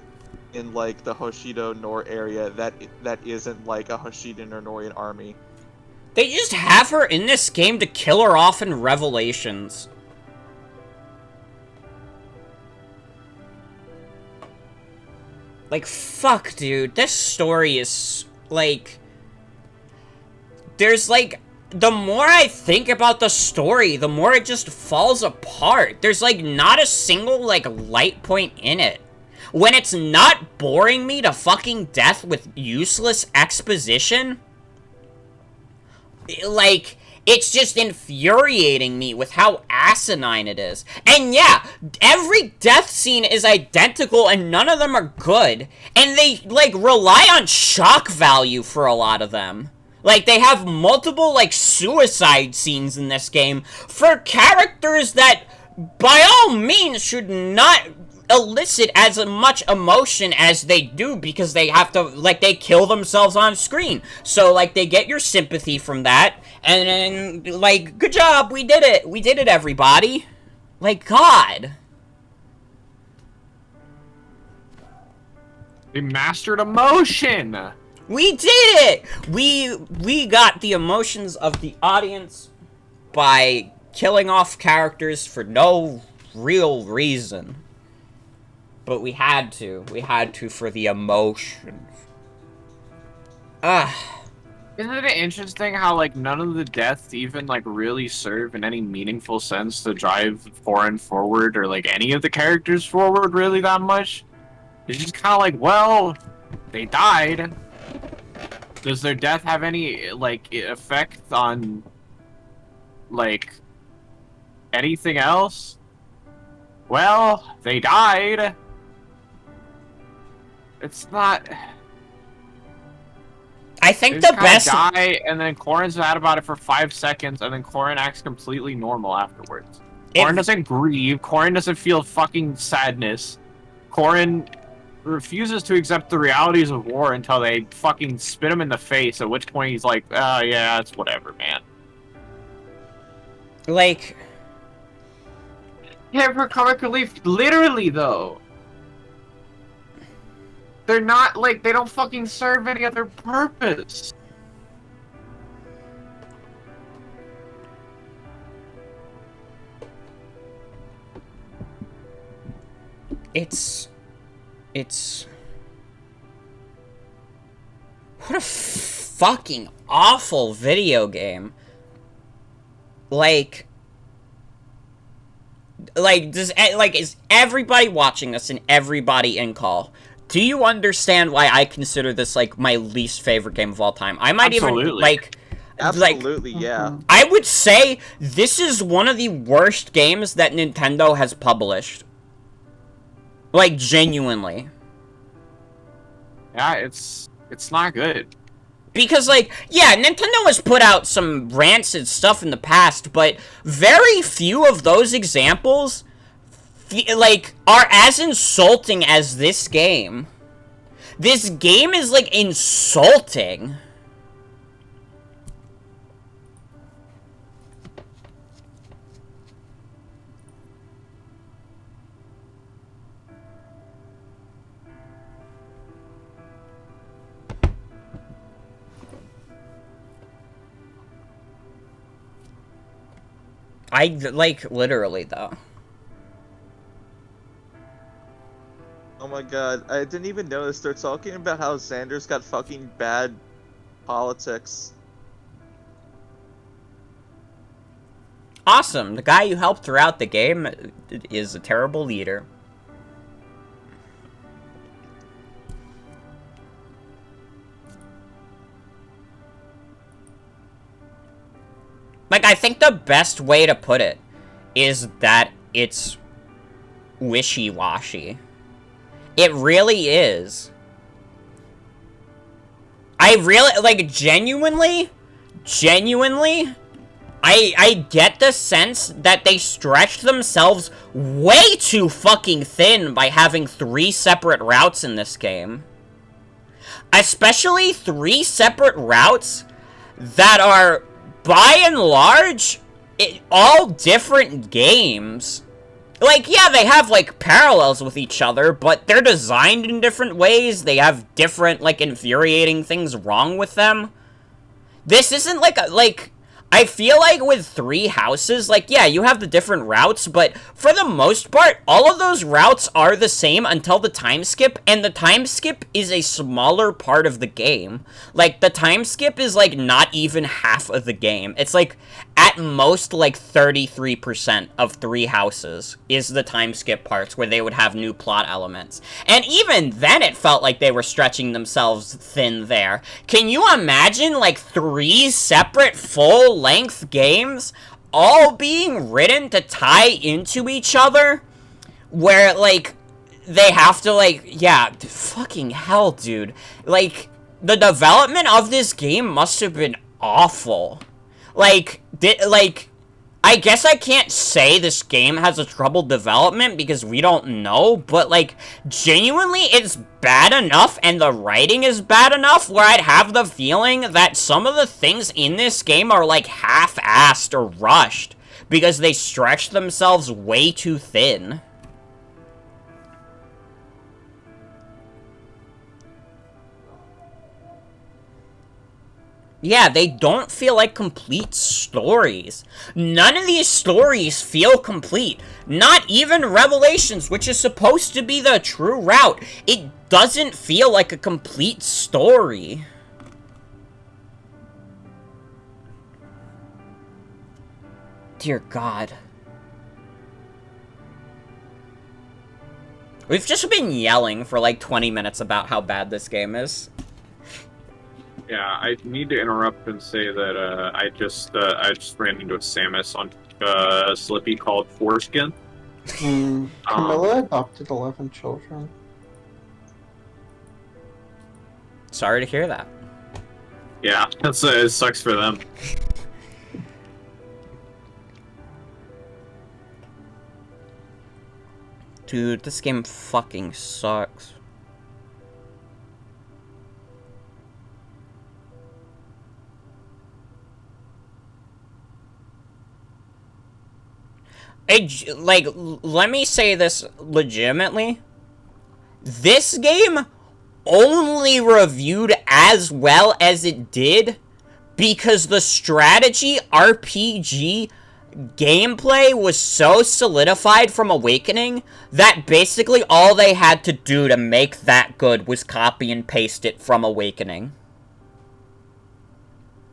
E: in like the Hoshido Nor area that isn't like a Hoshidan or Norian army.
A: They just have her in this game to kill her off in Revelations. Like, fuck, dude. This story is, like... There's, like... The more I think about the story, the more it just falls apart. There's, like, not a single, like, light point in it. When it's not boring me to fucking death with useless exposition... Like... It's just infuriating me with how asinine it is. And yeah, every death scene is identical and none of them are good. And they, like, rely on shock value for a lot of them. Like, they have multiple, like, suicide scenes in this game for characters that, by all means, should not elicit as much emotion as they do because they have to, like, they kill themselves on screen. So, like, they get your sympathy from that. And then, like, good job, we did it. We did it, everybody. Like, God.
H: They mastered emotion!
A: We did it! We got the emotions of the audience by killing off characters for no real reason. But we had to. We had to for the emotions.
H: Isn't it interesting how, like, none of the deaths even, like, really serve in any meaningful sense to drive Thorin forward or, like, any of the characters forward really that much? It's just kind of like, well, they died. Does their death have any, like, effect on, like, anything else? Well, they died. It's not...
A: I think the best
H: die, and then Corrin's mad about it for 5 seconds, and then Corrin acts completely normal afterwards. Corrin doesn't grieve. Corrin doesn't feel fucking sadness. Corrin refuses to accept the realities of war until they fucking spit him in the face. At which point he's like, yeah, it's whatever, man."
A: Like,
H: yeah, for comic relief, literally though. They're not, like, they don't fucking serve any other purpose.
A: It's... What a fucking awful video game. Like, is everybody watching this and everybody in call... Do you understand why I consider this, like, my least favorite game of all time? I might
H: Absolutely.
A: even, like...
E: Absolutely, yeah.
A: I would say this is one of the worst games that Nintendo has published. Like, genuinely.
H: Yeah, it's It's not good.
A: Because, like, yeah, Nintendo has put out some rancid stuff in the past, but very few of those examples, like, are as insulting as this game. This game is, like, insulting. Like, literally, though.
E: Oh my god, I didn't even notice they're talking about how Xander's got fucking bad politics.
A: Awesome. The guy you helped throughout the game is a terrible leader. Like, I think the best way to put it is that it's wishy-washy. It really is. I really, like, genuinely, I get the sense that they stretched themselves way too fucking thin by having 3 separate routes in this game. Especially 3 separate routes that are, by and large, all different games. Like, yeah, they have, like, parallels with each other, but they're designed in different ways. They have different, like, infuriating things wrong with them. This isn't, like, I feel like with 3 houses, like, yeah, you have the different routes, but for the most part, all of those routes are the same until the time skip, and the time skip is a smaller part of the game. Like, the time skip is, like, not even half of the game. It's, like, at most, like, 33% of 3 houses is the time skip parts where they would have new plot elements. And even then, it felt like they were stretching themselves thin there. Can you imagine, like, 3 separate full-length games all being written to tie into each other? Where, like, they have to, like, yeah, fucking hell, dude. Like, the development of this game must have been awful. Like, I guess I can't say this game has a troubled development because we don't know, but, like, genuinely, it's bad enough and the writing is bad enough where I'd have the feeling that some of the things in this game are, like, half-assed or rushed because they stretched themselves way too thin. Yeah, they don't feel like complete stories. None of these stories feel complete. Not even Revelations, which is supposed to be the true route. It doesn't feel like a complete story. Dear God. We've just been yelling for like 20 minutes about how bad this game is.
H: Yeah, I need to interrupt and say that I just ran into a Samus on Slippy called Foreskin.
C: Camilla adopted 11 children.
A: Sorry to hear that.
H: Yeah, that's it sucks for them.
A: Dude, this game fucking sucks. Like, let me say this legitimately. This game only reviewed as well as it did because the strategy RPG gameplay was so solidified from Awakening that basically all they had to do to make that good was copy and paste it from Awakening.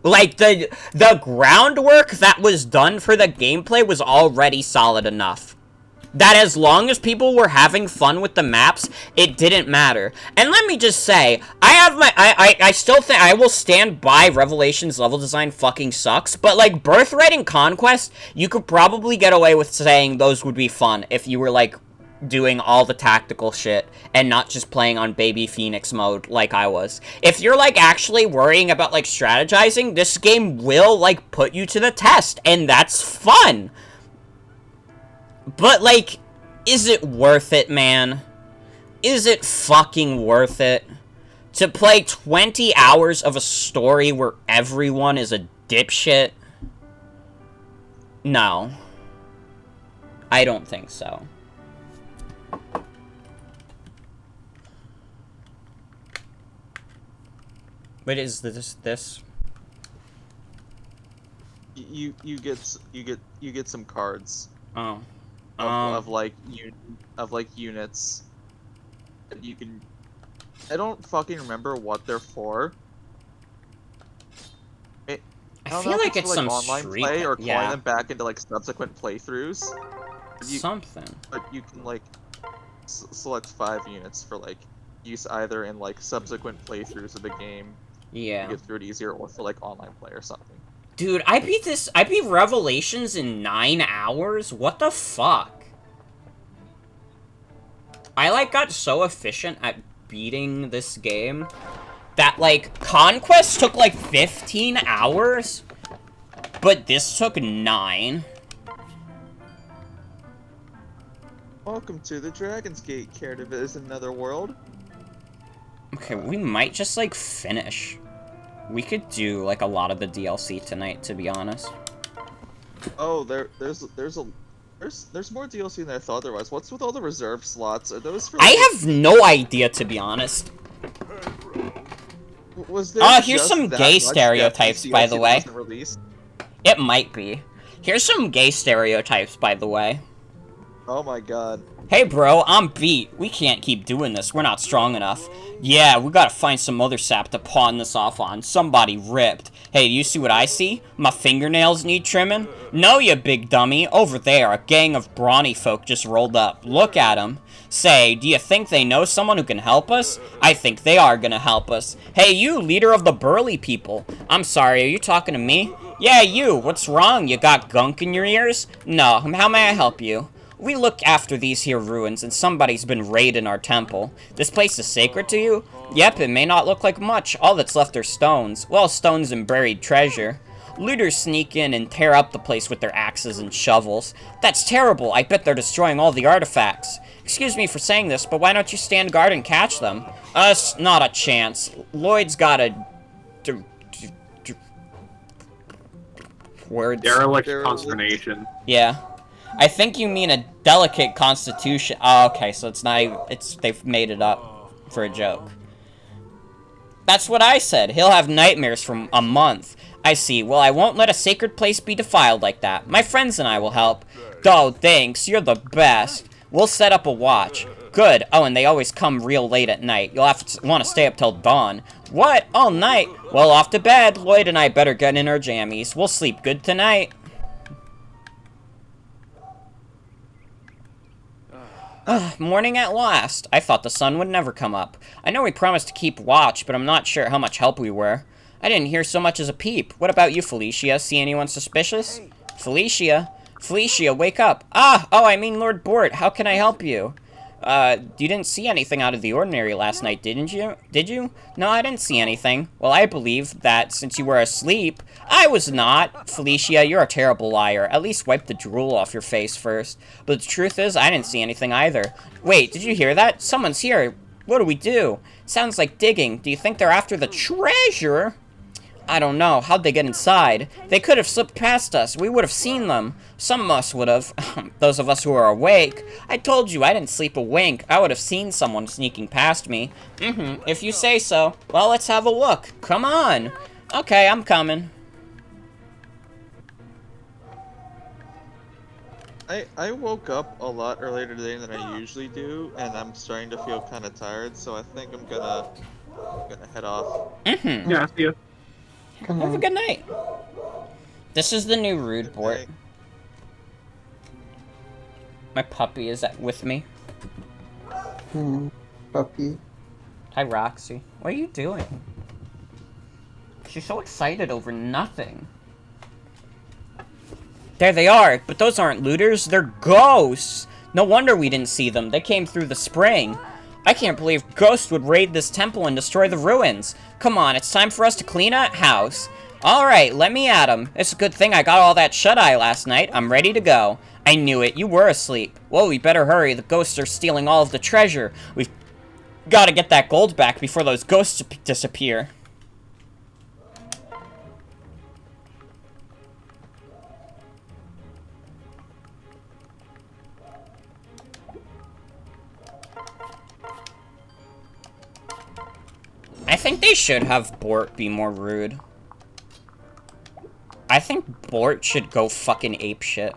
A: Like, the groundwork that was done for the gameplay was already solid enough. That as long as people were having fun with the maps, it didn't matter. And let me just say, I still think, I will stand by Revelations level design fucking sucks, but like, Birthright and Conquest, you could probably get away with saying those would be fun if you were like, doing all the tactical shit and not just playing on baby Phoenix mode like I was. If you're, like, actually worrying about, like, strategizing, this game will, like, put you to the test, and that's fun. But, like, is it worth it, man? Is it fucking worth it? To play 20 hours of a story where everyone is a dipshit? No. I don't think so. What is this?
E: You get some cards
A: Oh.
E: of units that you can. I don't fucking remember what they're for.
A: I
E: don't
A: feel
E: know if
A: like it's
E: for,
A: some
E: online
A: street
E: play or
A: thing,
E: calling
A: yeah.
E: them back into like subsequent playthroughs.
A: Something.
E: But you can like select 5 units for like use either in like subsequent playthroughs of the game
A: Yeah.
E: to get through it easier, or for like online play or something.
A: Dude, I beat Revelations in 9 hours? What the fuck? I, like, got so efficient at beating this game that, like, Conquest took, like, 15 hours, but this took 9.
E: Welcome to the Dragon's Gate. Care to visit another world?
A: Okay, we might just, like, finish. We could do, like, a lot of the DLC tonight, to be honest.
E: Oh, there's more DLC than I thought there was. What's with all the reserve slots? Are those for? Like,
A: I have no idea, to be honest.
E: Was there
A: Here's
E: just
A: some
E: that
A: gay
E: much
A: stereotypes,
E: DLC
A: by the
E: that
A: way.
E: wasn't released?
A: It might be. Here's some gay stereotypes, by the way.
E: Oh my god.
A: Hey bro, I'm beat. We can't keep doing this. We're not strong enough. Yeah, we gotta find some other sap to pawn this off on. Somebody ripped. Hey, do you see what I see? My fingernails need trimming? No, you big dummy. Over there, a gang of brawny folk just rolled up. Look at them. Say, do you think they know someone who can help us? I think they are gonna help us. Hey, you, leader of the burly people. I'm sorry, are you talking to me? Yeah, you. What's wrong? You got gunk in your ears? No, how may I help you? We look after these here ruins, and somebody's been raiding our temple. This place is sacred to you? Yep, it may not look like much. All that's left are stones. Well, stones and buried treasure. Looters sneak in and tear up the place with their axes and shovels. That's terrible. I bet they're destroying all the artifacts. Excuse me for saying this, but why don't you stand guard and catch them? Us, not a chance. Lloyd's got a... words.
H: Derelict consternation.
A: Yeah. I think you mean a delicate constitution. Oh, okay, so it's not even, they've made it up for a joke. That's what I said. He'll have nightmares for a month. I see. Well, I won't let a sacred place be defiled like that. My friends and I will help. Oh, thanks. You're the best. We'll set up a watch. Good. Oh, and they always come real late at night. You'll have to want to stay up till dawn. What? All night? Well, off to bed. Lloyd and I better get in our jammies. We'll sleep good tonight. Morning at last. I thought the sun would never come up. I know we promised to keep watch, but I'm not sure how much help we were. I didn't hear so much as a peep. What about you, Felicia? See anyone suspicious? Felicia? Felicia, wake up. Oh, I mean Lord Bort. How can I help you? You didn't see anything out of the ordinary last night, didn't you? Did you? No, I didn't see anything. Well, I believe that since you were asleep... I was not. Felicia, you're a terrible liar. At least wipe the drool off your face first. But the truth is, I didn't see anything either. Wait, did you hear that? Someone's here. What do we do? Sounds like digging. Do you think they're after the treasure? I don't know. How'd they get inside? They could have slipped past us. We would have seen them. Some of us would have. Those of us who are awake. I told you I didn't sleep a wink. I would have seen someone sneaking past me. If you say so. Well, let's have a look. Come on. Okay, I'm coming.
E: I woke up a lot earlier today than I usually do, and I'm starting to feel kind of tired, so I think I'm gonna head off.
H: Yeah, see ya.
A: Have a good night. This is the new Rude Bort. My puppy is with me.
C: Puppy.
A: Hi, Roxy. What are you doing? She's so excited over nothing. There they are, but those aren't looters, they're ghosts! No wonder we didn't see them. They came through the spring. I can't believe ghosts would raid this temple and destroy the ruins. Come on, it's time for us to clean a house. Alright, let me at 'em. It's a good thing I got all that shut-eye last night. I'm ready to go. I knew it. You were asleep. Whoa, we better hurry. The ghosts are stealing all of the treasure. We've got to get that gold back before those ghosts disappear. I think they should have Bort be more rude. I think Bort should go fucking apeshit.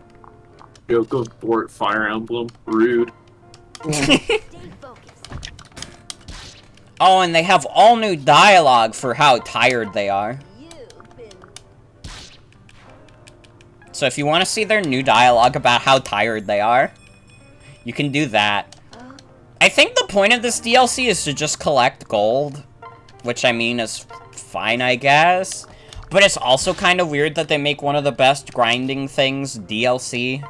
H: Yo, go Bort Fire Emblem. Rude.
A: Oh, and they have all new dialogue for how tired they are. So if you want to see their new dialogue about how tired they are, you can do that. I think the point of this DLC is to just collect gold. Which, I mean, is fine, I guess. But it's also kind of weird that they make one of the best grinding things DLC.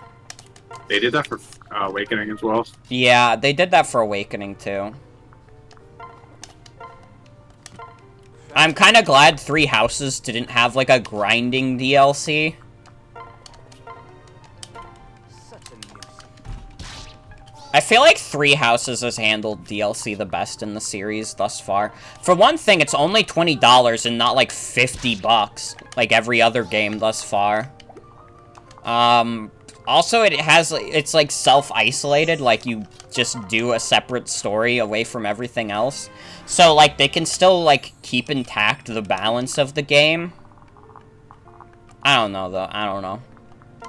H: They did that for Awakening as well.
A: Yeah, they did that for Awakening, too. I'm kind of glad Three Houses didn't have, like, a grinding DLC. I feel like Three Houses has handled DLC the best in the series thus far. For one thing, it's only $20 and not like $50, like every other game thus far. Also, it's like self-isolated, like you just do a separate story away from everything else. So, like, they can still, like, keep intact the balance of the game. I don't know, though. I don't know.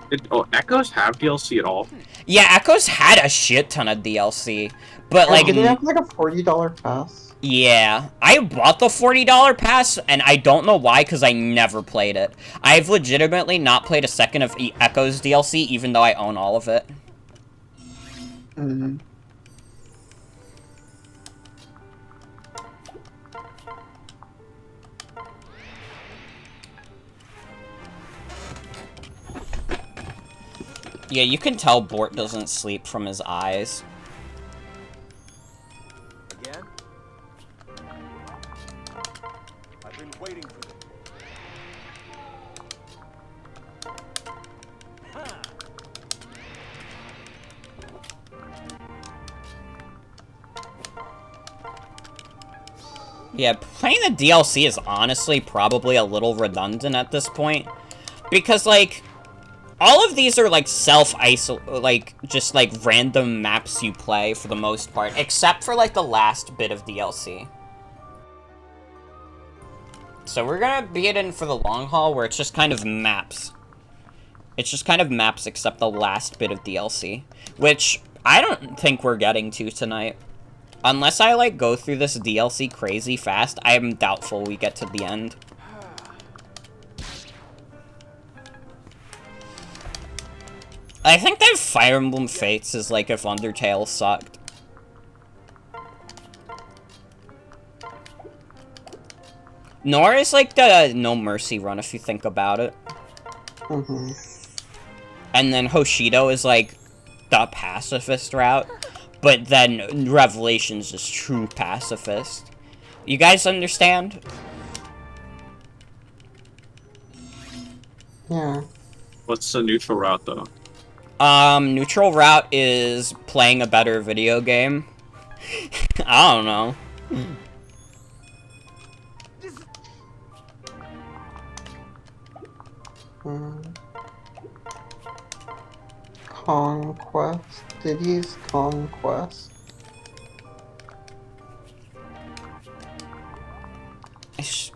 H: Did Echoes have DLC at all?
A: Yeah, Echoes had a shit ton of DLC, but like,
C: did they have like a $40 pass?
A: Yeah, I bought the $40 pass, and I don't know why, because I never played it. I've legitimately not played a second of Echoes DLC, even though I own all of it.
C: Mm-hmm.
A: Yeah, you can tell Bort doesn't sleep from his eyes.
F: Again? I've been waiting for them.
A: Yeah, playing the DLC is honestly probably a little redundant at this point. Because, like, all of these are, like, like, just, like, random maps you play for the most part. Except for, like, the last bit of DLC. So we're gonna be in for the long haul, where it's just kind of maps. It's just kind of maps except the last bit of DLC. Which I don't think we're getting to tonight. Unless I, like, go through this DLC crazy fast, I am doubtful we get to the end. I think that Fire Emblem Fates is like if Undertale sucked. Nor is like the No Mercy run if you think about it.
C: Mm-hmm.
A: And then Hoshido is like the pacifist route. But then Revelations is true pacifist. You guys understand?
C: Yeah.
H: What's the neutral route, though?
A: Neutral route is playing a better video game. I don't know.
C: Conquest. Diddy's Conquest.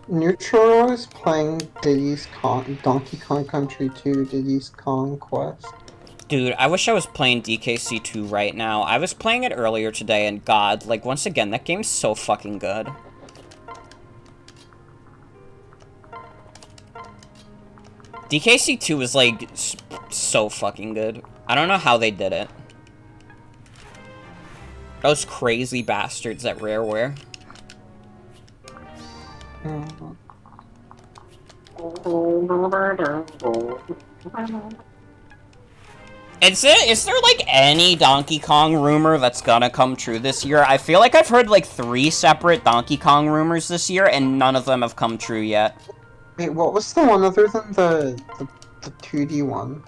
C: Neutral is playing Donkey Kong Country 2, Diddy's Conquest.
A: Dude, I wish I was playing DKC 2 right now. I was playing it earlier today, and god, like, once again, that game's so fucking good. DKC 2 is, like, so fucking good. I don't know how they did it. Those crazy bastards at Rareware. Is there, like, any Donkey Kong rumor that's gonna come true this year? I feel like I've heard, like, 3 separate Donkey Kong rumors this year, and none of them have come true yet.
C: Wait, what was the one other than the 2D one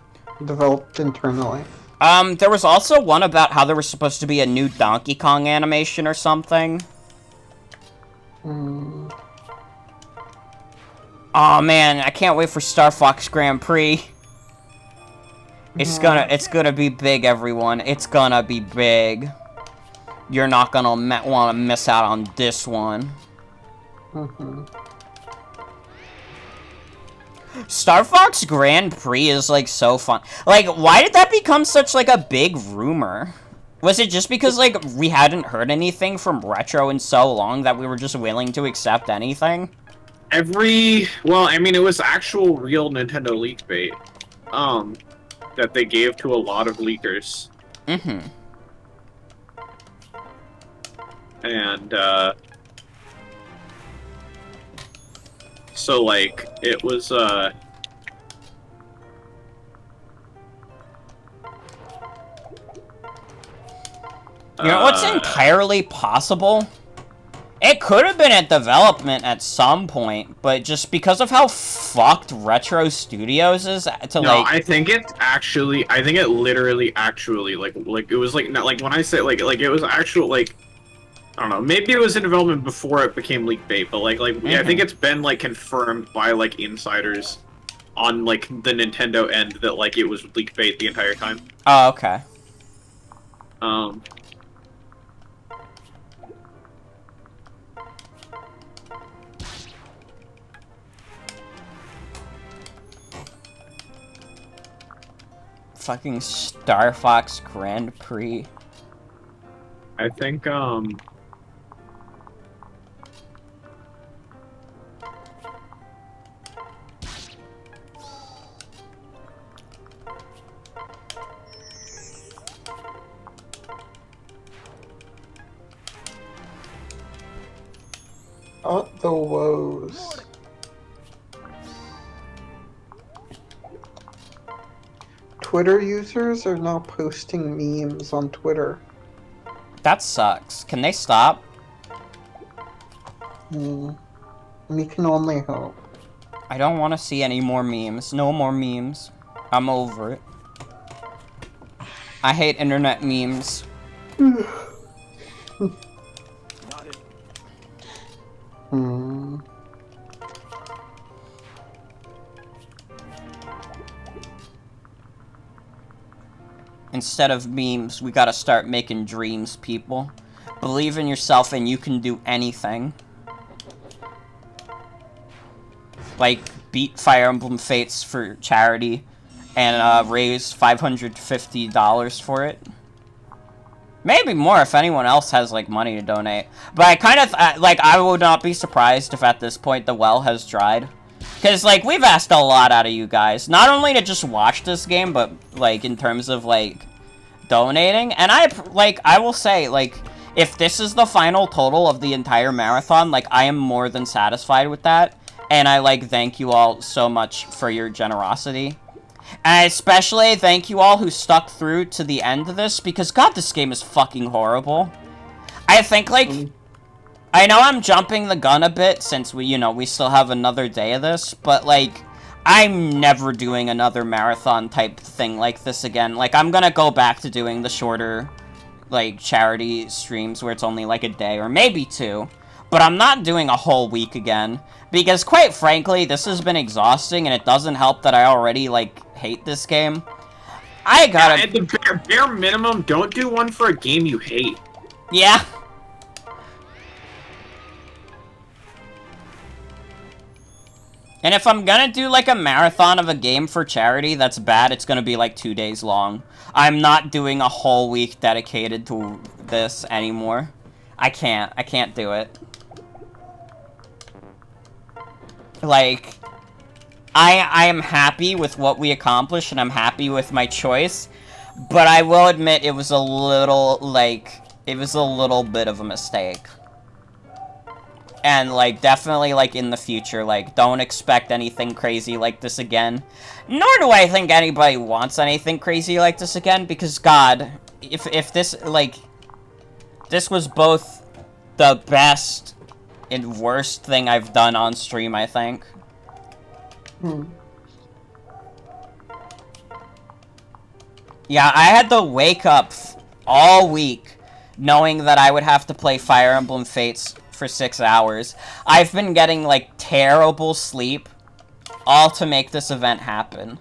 C: developed internally?
A: There was also one about how there was supposed to be a new Donkey Kong animation or something.
C: Hmm.
A: Aw, man, I can't wait for Star Fox Grand Prix. It's gonna be big, everyone. It's gonna be big. You're not gonna want to miss out on this one.
C: Mm-hmm.
A: Star Fox Grand Prix is, like, so fun. Like, why did that become such, like, a big rumor? Was it just because, like, we hadn't heard anything from Retro in so long that we were just willing to accept anything?
I: Well, I mean, it was actual real Nintendo leak bait. That they gave to a lot of leakers.
A: Mm-hmm.
I: And, so, like, it was,
A: You know what's entirely possible? It could have been at development at some point, but just because of how fucked Retro Studios is to,
I: no,
A: like...
I: I think it literally actually, like, it was, like, not, like, when I say, like, it was actual, like, I don't know, maybe it was in development before it became leak bait, but, like, yeah, I think it's been, like, confirmed by, like, insiders on, like, the Nintendo end that, like, it was leak bait the entire time.
A: Oh, okay. Fucking Star Fox Grand Prix.
I: I think,
C: Oh, the woes. Twitter users are now posting memes on Twitter.
A: That sucks. Can they stop?
C: We can only hope.
A: I don't want to see any more memes. No more memes. I'm over it. I hate internet memes. Instead of memes, we gotta start making dreams, people. Believe in yourself and you can do anything. Like, beat Fire Emblem Fates for charity and raise $550 for it. Maybe more if anyone else has, like, money to donate. But I kind of, like, I would not be surprised if at this point the well has dried. Because, like, we've asked a lot out of you guys. Not only to just watch this game, but, like, in terms of, like, donating. And I will say, like, if this is the final total of the entire marathon, like, I am more than satisfied with that. And I, like, thank you all so much for your generosity. And especially thank you all who stuck through to the end of this, because, God, this game is fucking horrible. I think, like, I know I'm jumping the gun a bit, since we still have another day of this, but, like, I'm never doing another marathon type thing like this again. Like, I'm gonna go back to doing the shorter, like, charity streams where it's only, like, a day, or maybe 2. But I'm not doing a whole week again, because, quite frankly, this has been exhausting, and it doesn't help that I already, like, hate this game. I gotta...
I: at the bare minimum, don't do one for a game you hate.
A: Yeah. And if I'm gonna do, like, a marathon of a game for charity that's bad, it's gonna be, like, 2 days long. I'm not doing a whole week dedicated to this anymore. I can't do it. Like, I am happy with what we accomplished, and I'm happy with my choice, but I will admit it was a little, like, it was a little bit of a mistake. And, like, definitely, like, in the future, like, don't expect anything crazy like this again. Nor do I think anybody wants anything crazy like this again, because, God, if this, like, this was both the best and worst thing I've done on stream, I think. Yeah, I had to wake up all week knowing that I would have to play Fire Emblem Fates for 6 hours. I've been getting, like, terrible sleep, all to make this event happen.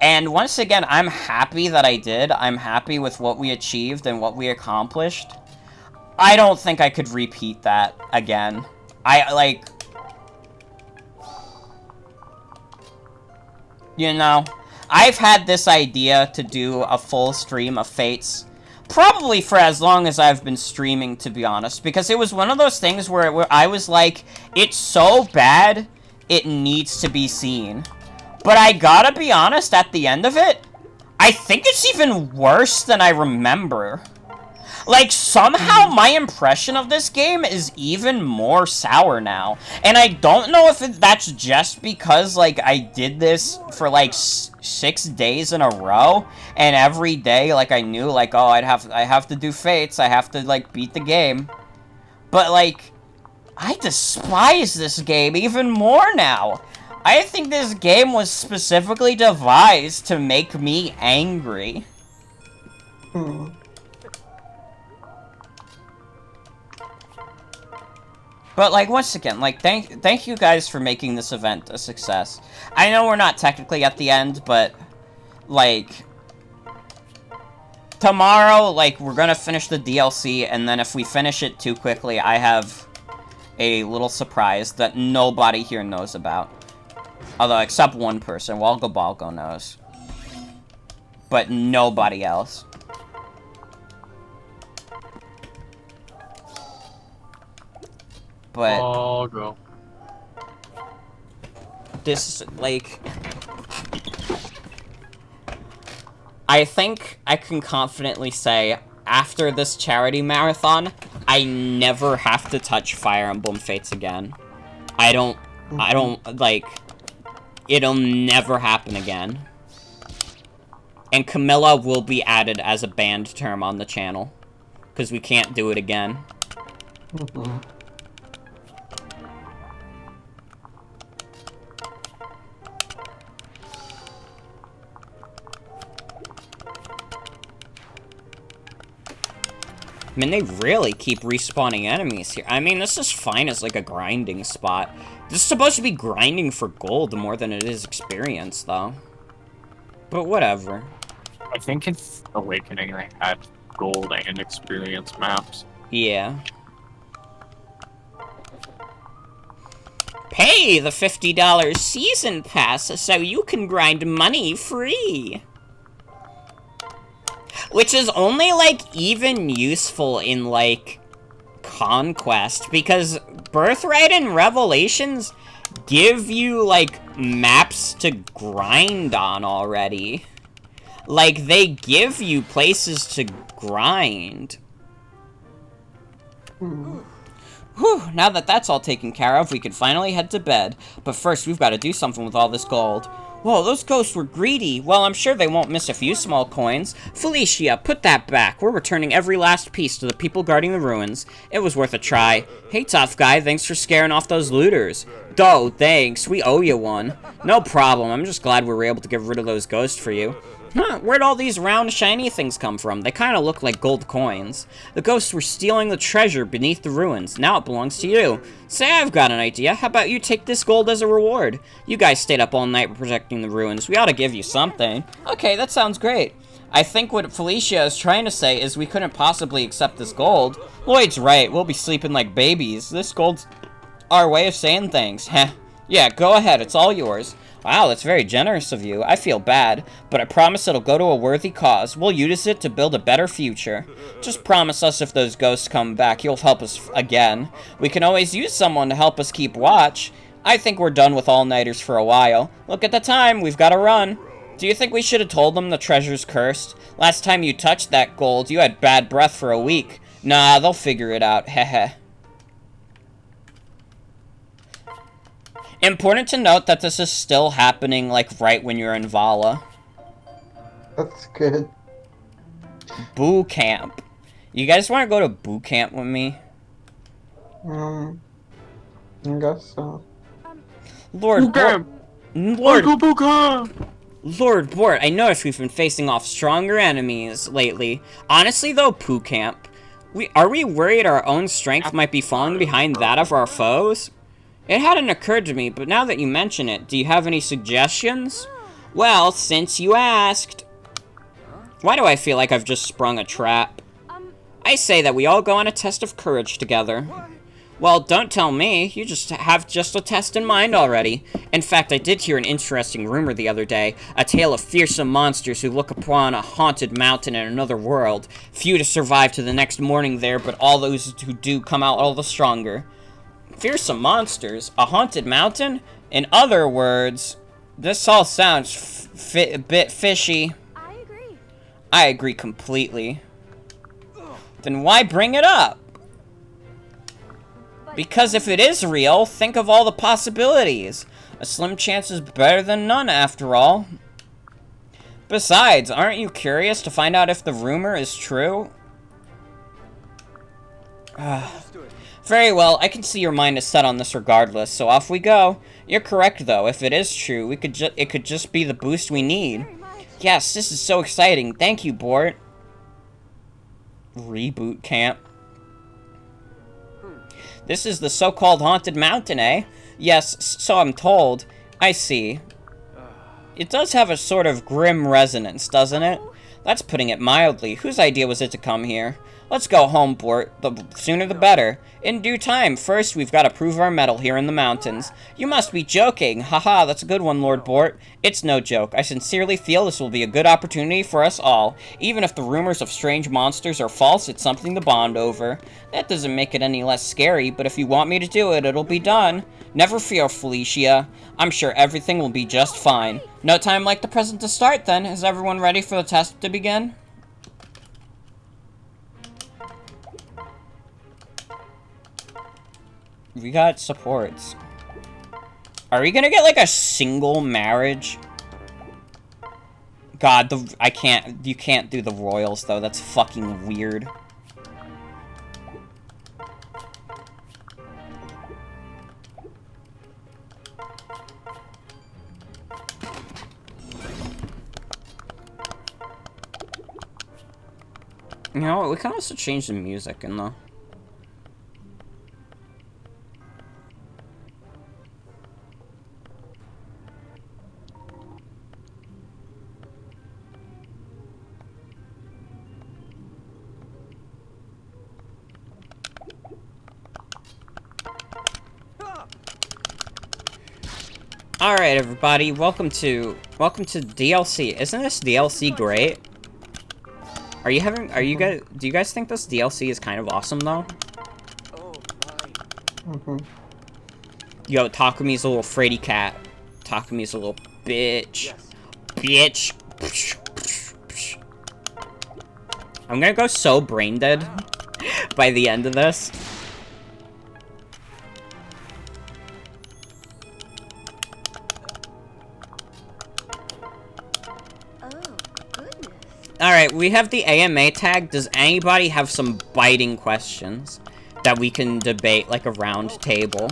A: And once again, I'm happy that I did. I'm happy with what we achieved and what we accomplished. I don't think I could repeat that again. You know, I've had this idea to do a full stream of Fates probably for as long as I've been streaming, to be honest, because it was one of those things where I was like, it's so bad, it needs to be seen. But I gotta be honest, at the end of it, I think it's even worse than I remember. Like, somehow my impression of this game is even more sour now. And I don't know if that's just because, like, I did this for, like, 6 days in a row. And every day, like, I knew, like, oh, I have to do Fates. I have to, like, beat the game. But, like, I despise this game even more now. I think this game was specifically devised to make me angry. But, like, once again, like, thank you guys for making this event a success. I know we're not technically at the end, but, like, tomorrow, like, we're gonna finish the DLC, and then if we finish it too quickly, I have a little surprise that nobody here knows about. Although, except one person, Walgo Balgo knows. But nobody else. But
H: I'll go.
A: This, like, I think I can confidently say, after this charity marathon, I never have to touch Fire Emblem Fates again. I don't, like, it'll never happen again. And Camilla will be added as a banned term on the channel, because we can't do it again. I mean, they really keep respawning enemies here. I mean, this is fine as, like, a grinding spot. This is supposed to be grinding for gold more than it is experience, though. But whatever.
H: I think it's Awakening they had gold and experience maps.
A: Yeah. Pay the $50 season pass so you can grind money free. Which is only, like, even useful in, like, Conquest, because Birthright and Revelations give you, like, maps to grind on already. Like, they give you places to grind. Whew, now that that's all taken care of, we can finally head to bed. But first, we've got to do something with all this gold. Whoa, those ghosts were greedy. Well, I'm sure they won't miss a few small coins. Felicia, put that back. We're returning every last piece to the people guarding the ruins. It was worth a try. Hey, tough guy, thanks for scaring off those looters. Doh, thanks. We owe you one. No problem. I'm just glad we were able to get rid of those ghosts for you. Huh, where'd all these round, shiny things come from? They kind of look like gold coins. The ghosts were stealing the treasure beneath the ruins. Now it belongs to you. Say, I've got an idea. How about you take this gold as a reward? You guys stayed up all night protecting the ruins. We ought to give you something. Okay, that sounds great. I think what Felicia is trying to say is we couldn't possibly accept this gold. Lloyd's right. We'll be sleeping like babies. This gold's our way of saying things. Heh. Yeah, go ahead. It's all yours. Wow, that's very generous of you. I feel bad, but I promise it'll go to a worthy cause. We'll use it to build a better future. Just promise us if those ghosts come back, you'll help us again. We can always use someone to help us keep watch. I think we're done with all-nighters for a while. Look at the time, we've got to run. Do you think we should have told them the treasure's cursed? Last time you touched that gold, you had bad breath for a week. Nah, they'll figure it out, heh. Important to note that this is still happening, like, right when you're in Vala.
C: That's good.
A: Boo camp. You guys want to go to boot camp with me?
C: I guess so.
A: Lord Bort. Lord Bort, I noticed we've been facing off stronger enemies lately. Honestly, though, Poo Camp, are we worried our own strength might be falling behind that of our foes? It hadn't occurred to me, but now that you mention it, do you have any suggestions? Well, since you asked. Why do I feel like I've just sprung a trap? I say that we all go on a test of courage together. Well, don't tell me. You have a test in mind already. In fact, I did hear an interesting rumor the other day. A tale of fearsome monsters who look upon a haunted mountain in another world. Few to survive to the next morning there, but all those who do come out all the stronger. Fearsome monsters? A haunted mountain? In other words, this all sounds a bit fishy. I agree completely. Then why bring it up? Because if it is real, think of all the possibilities. A slim chance is better than none, after all. Besides, aren't you curious to find out if the rumor is true? Very well, I can see your mind is set on this regardless, so off we go. You're correct, though. If it is true, it could just be the boost we need. Yes, this is so exciting. Thank you, Bort. Reboot camp. This is the so-called haunted mountain, eh? Yes, so I'm told. I see. It does have a sort of grim resonance, doesn't it? That's putting it mildly. Whose idea was it to come here? Let's go home, Bort. The sooner the better. In due time. First, we've got to prove our mettle here in the mountains. You must be joking. Haha, that's a good one, Lord Bort. It's no joke. I sincerely feel this will be a good opportunity for us all. Even if the rumors of strange monsters are false, it's something to bond over. That doesn't make it any less scary, but if you want me to do it, it'll be done. Never fear, Felicia. I'm sure everything will be just fine. No time like the present to start, then. Is everyone ready for the test to begin? We got supports. Are we gonna get, like, a single marriage? God, you can't do the royals, though. That's fucking weird. You know what, we can also change the music in the... Alright, everybody, welcome to DLC. Isn't this DLC great? Do you guys think this DLC is kind of awesome, though? Yo, Takumi's a little fraidy cat. Takumi's a little bitch. Bitch. I'm gonna go so brain dead by the end of this. Alright, we have the AMA tag. Does anybody have some biting questions that we can debate, like a round table?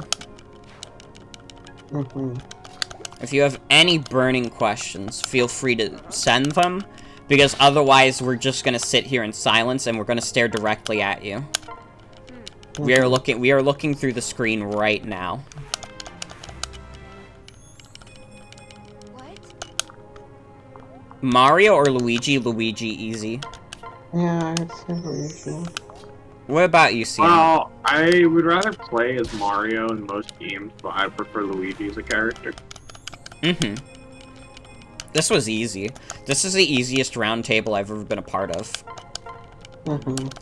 A: If you have any burning questions, feel free to send them, because otherwise we're just gonna sit here in silence and we're gonna stare directly at you. We are looking through the screen right now. Mario or Luigi? Luigi, easy.
C: Yeah, I'd say Luigi.
A: What about you, Sian?
H: Well, I would rather play as Mario in most games, but I prefer Luigi as a character.
A: This was easy. This is the easiest round table I've ever been a part of.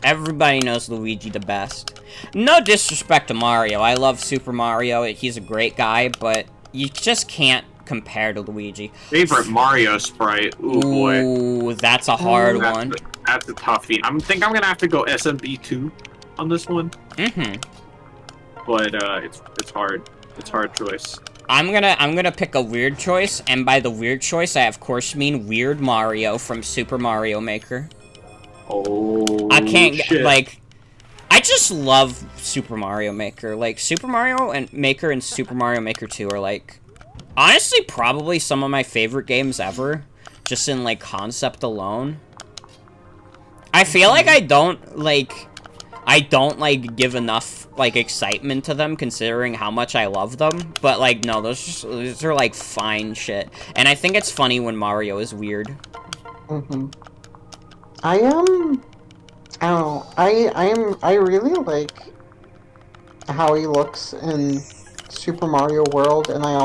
A: Everybody knows Luigi the best. No disrespect to Mario. I love Super Mario. He's a great guy, but you just can't compare to Luigi.
H: Favorite Mario sprite. Ooh, boy.
A: Ooh, that's a hard one.
H: That's a toughie. I think I'm gonna have to go SMB2 on this one. But it's hard. It's a hard choice.
A: I'm gonna pick a weird choice, and by the weird choice, I of course mean Weird Mario from Super Mario Maker.
H: Oh,
A: I can't
H: shit.
A: like. I just love Super Mario Maker. Like Super Mario and Maker and Super Mario Maker 2 are like, honestly, probably some of my favorite games ever, just in like concept alone. I feel like I don't like give enough like excitement to them considering how much I love them, but like no, those are like fine shit. And I think it's funny when Mario is weird.
C: I don't know. I really like how he looks in Super Mario World, and I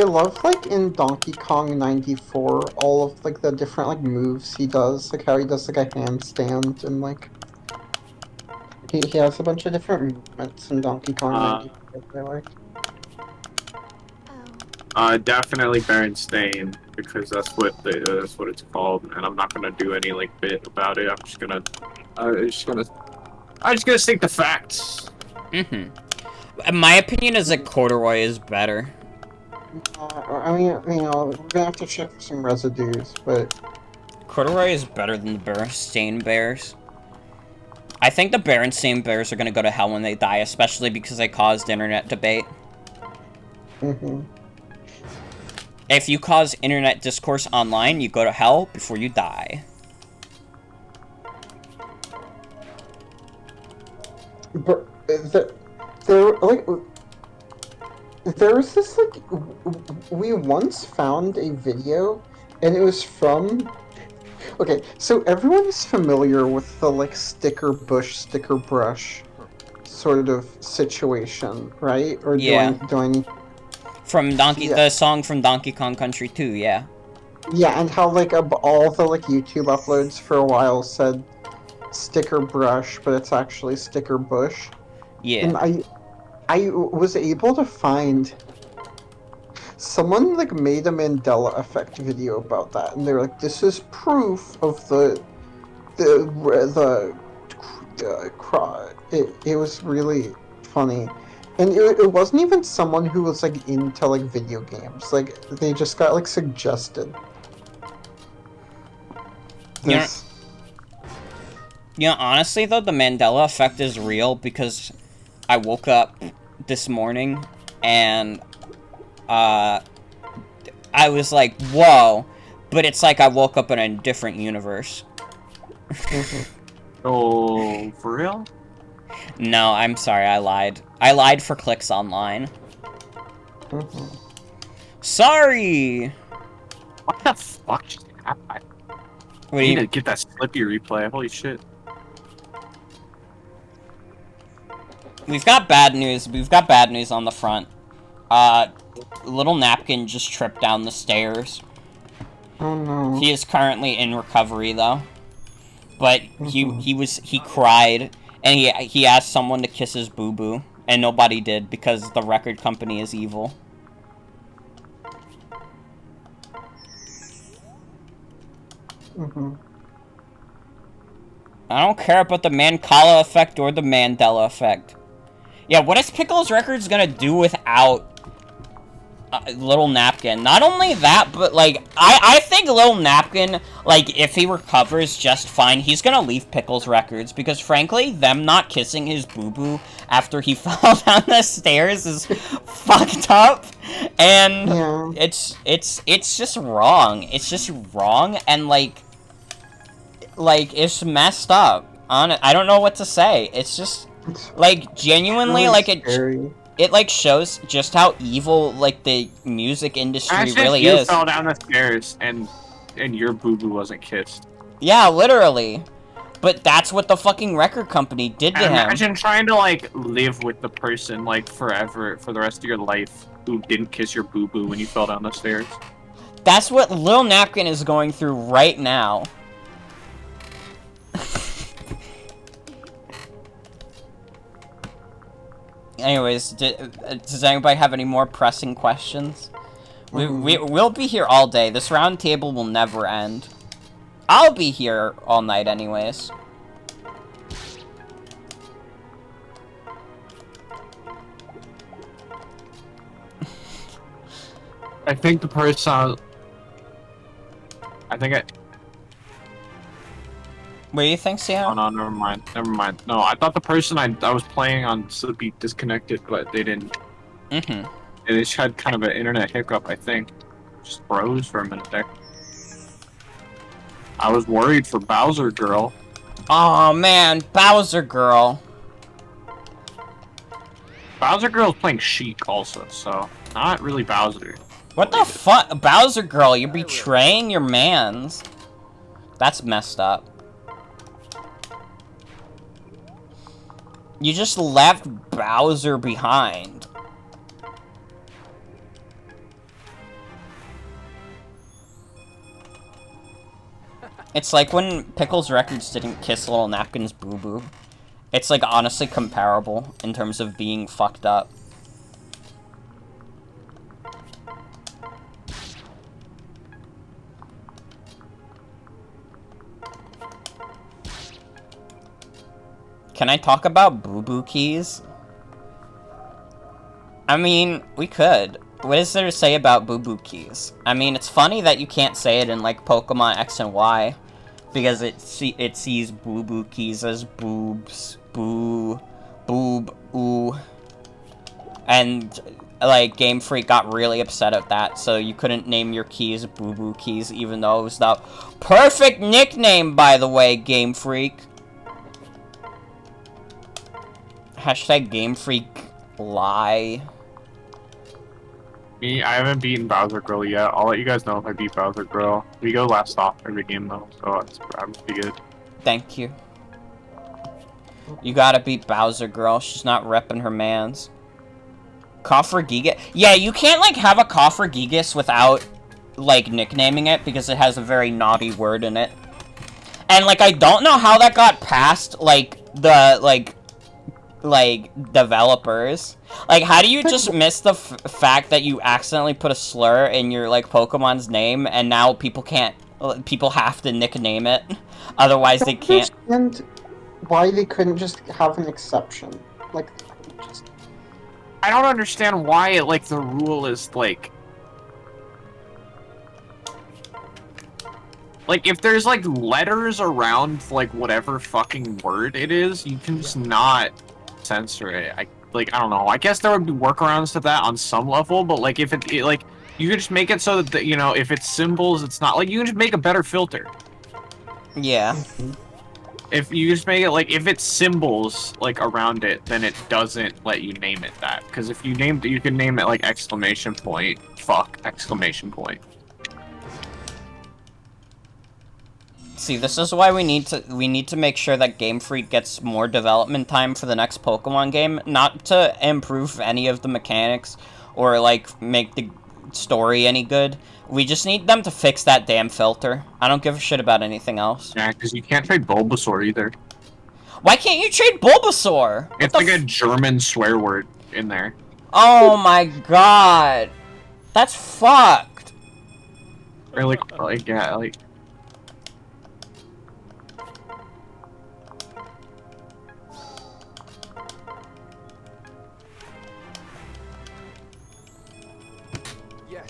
C: love like in Donkey Kong 94 all of like the different like moves he does, like how he does like a handstand and like he has a bunch of different movements in Donkey Kong
H: Uh,
C: 94 that I like.
H: Definitely Berenstain, because that's what it's called, and I'm not gonna do any like bit about it. I'm just gonna state the facts.
A: My opinion is that Corduroy is better.
C: I mean, we're gonna have to check for some residues, but
A: Corduroy is better than the Berenstain Bears. I think the Berenstain Bears are gonna go to hell when they die, especially because they caused internet debate. If you cause internet discourse online, you go to hell before you die.
C: But there like there was this like we once found a video, and it was from. Okay, so everyone's familiar with the like sticker bush, sticker brush sort of situation, right? Or
A: Yeah.
C: do I need?
A: From
C: Yeah.
A: the song from Donkey Kong Country 2, yeah.
C: Yeah, and how like all the like YouTube uploads for a while said sticker brush, but it's actually sticker bush.
A: Yeah.
C: And I was able to find someone like made a Mandela effect video about that, and they're like, "This is proof of the it was really funny." And it wasn't even someone who was like into like video games. Like they just got like suggested this.
A: You know, honestly though, the Mandela effect is real because I woke up this morning and I was like, whoa, but it's like I woke up in a different universe.
H: Oh, for real?
A: No, I'm sorry, I lied. I lied for clicks online. Sorry!
H: What the fuck just happened?
A: What
H: I
A: do
H: need
A: you...
H: to get that Slippy replay. Holy shit.
A: We've got bad news. We've got bad news on the front. Little Napkin just tripped down the stairs.
C: Oh no.
A: He is currently in recovery though. But he cried and he asked someone to kiss his boo-boo and nobody did because the record company is evil. I don't care about the Mancala effect or the Mandela effect. Yeah, what is Pickles Records gonna do without Little Napkin? Not only that, but, like, I think Little Napkin, like, if he recovers just fine, he's gonna leave Pickles Records, because, frankly, them not kissing his boo-boo after he fell down the stairs is fucked up, and it's just wrong. It's just wrong, and, like, it's messed up. I don't know what to say. It's just, like, genuinely,
C: really
A: like,
C: scary.
A: it, like, shows just how evil, like, the music industry
H: Imagine
A: really
H: if you
A: is.
H: fell down the stairs and your boo-boo wasn't kissed.
A: Yeah, literally. But that's what the fucking record company did to him.
H: Imagine trying to, like, live with the person, like, forever, for the rest of your life, who didn't kiss your boo-boo when you fell down the stairs.
A: That's what Lil Napkin is going through right now. Anyways, does anybody have any more pressing questions? We'll be here all day. This round table will never end. I'll be here all night anyways.
H: I think the person. I think I.
A: What do you think, Sia?
H: Oh no, never mind. Never mind. No, I thought the person I was playing on should be disconnected, but they didn't.
A: Mm-hmm.
H: They just had kind of an internet hiccup, I think. Just froze for a minute there. I was worried for Bowser Girl.
A: Oh man, Bowser Girl.
H: Bowser Girl's playing Sheik also, so not really Bowser.
A: What the fuck? Bowser Girl, you're betraying your mans. That's messed up. You just left Bowser behind. It's like when Pickles Records didn't kiss Little Napkin's boo-boo. It's like honestly comparable in terms of being fucked up. Can I talk about boo-boo keys? I mean, we could. What is there to say about boo-boo keys? I mean, it's funny that you can't say it in, like, Pokemon X and Y. Because it sees boo-boo keys as boobs, boo, boob, ooh. And, like, Game Freak got really upset at that, so you couldn't name your keys boo-boo keys, even though it was the perfect nickname, by the way, Game Freak. Hashtag Game Freak lie.
H: Me, I haven't beaten Bowser Girl yet. I'll let you guys know if I beat Bowser Girl. We go last off every game though, so I'm pretty good.
A: Thank you. You gotta beat Bowser Girl. She's not repping her mans. Cofragigas? Yeah, you can't, like, have a Cofragigas without, like, nicknaming it, because it has a very naughty word in it. And, like, I don't know how that got past, like, the, like, developers. Like, how do you just miss the fact that you accidentally put a slur in your, like, Pokemon's name, and now people can't, people have to nickname it, otherwise they can't.
C: And why they couldn't just have an exception? Like, just...
H: I don't understand why, like, the rule is, like, if there's, like, letters around, like, whatever fucking word it is, you can just not censor it. I don't know. I guess there would be workarounds to that on some level, but, like, if it like, you could just make it so that, you know, if it's symbols, it's not, like, you can just make a better filter.
A: Yeah.
H: If you just make it, like, if it's symbols, like, around it, then it doesn't let you name it that. Because if you named it, you can name it, like, exclamation point, fuck, exclamation point.
A: See, this is why we need to make sure that Game Freak gets more development time for the next Pokemon game, not to improve any of the mechanics or, like, make the story any good. We just need them to fix that damn filter. I don't give a shit about anything else.
H: Yeah, because you can't trade Bulbasaur either.
A: Why can't you trade Bulbasaur?
H: It's like a German swear word in there.
A: Oh my god. That's fucked.
H: Or like yeah, like...
F: Yes.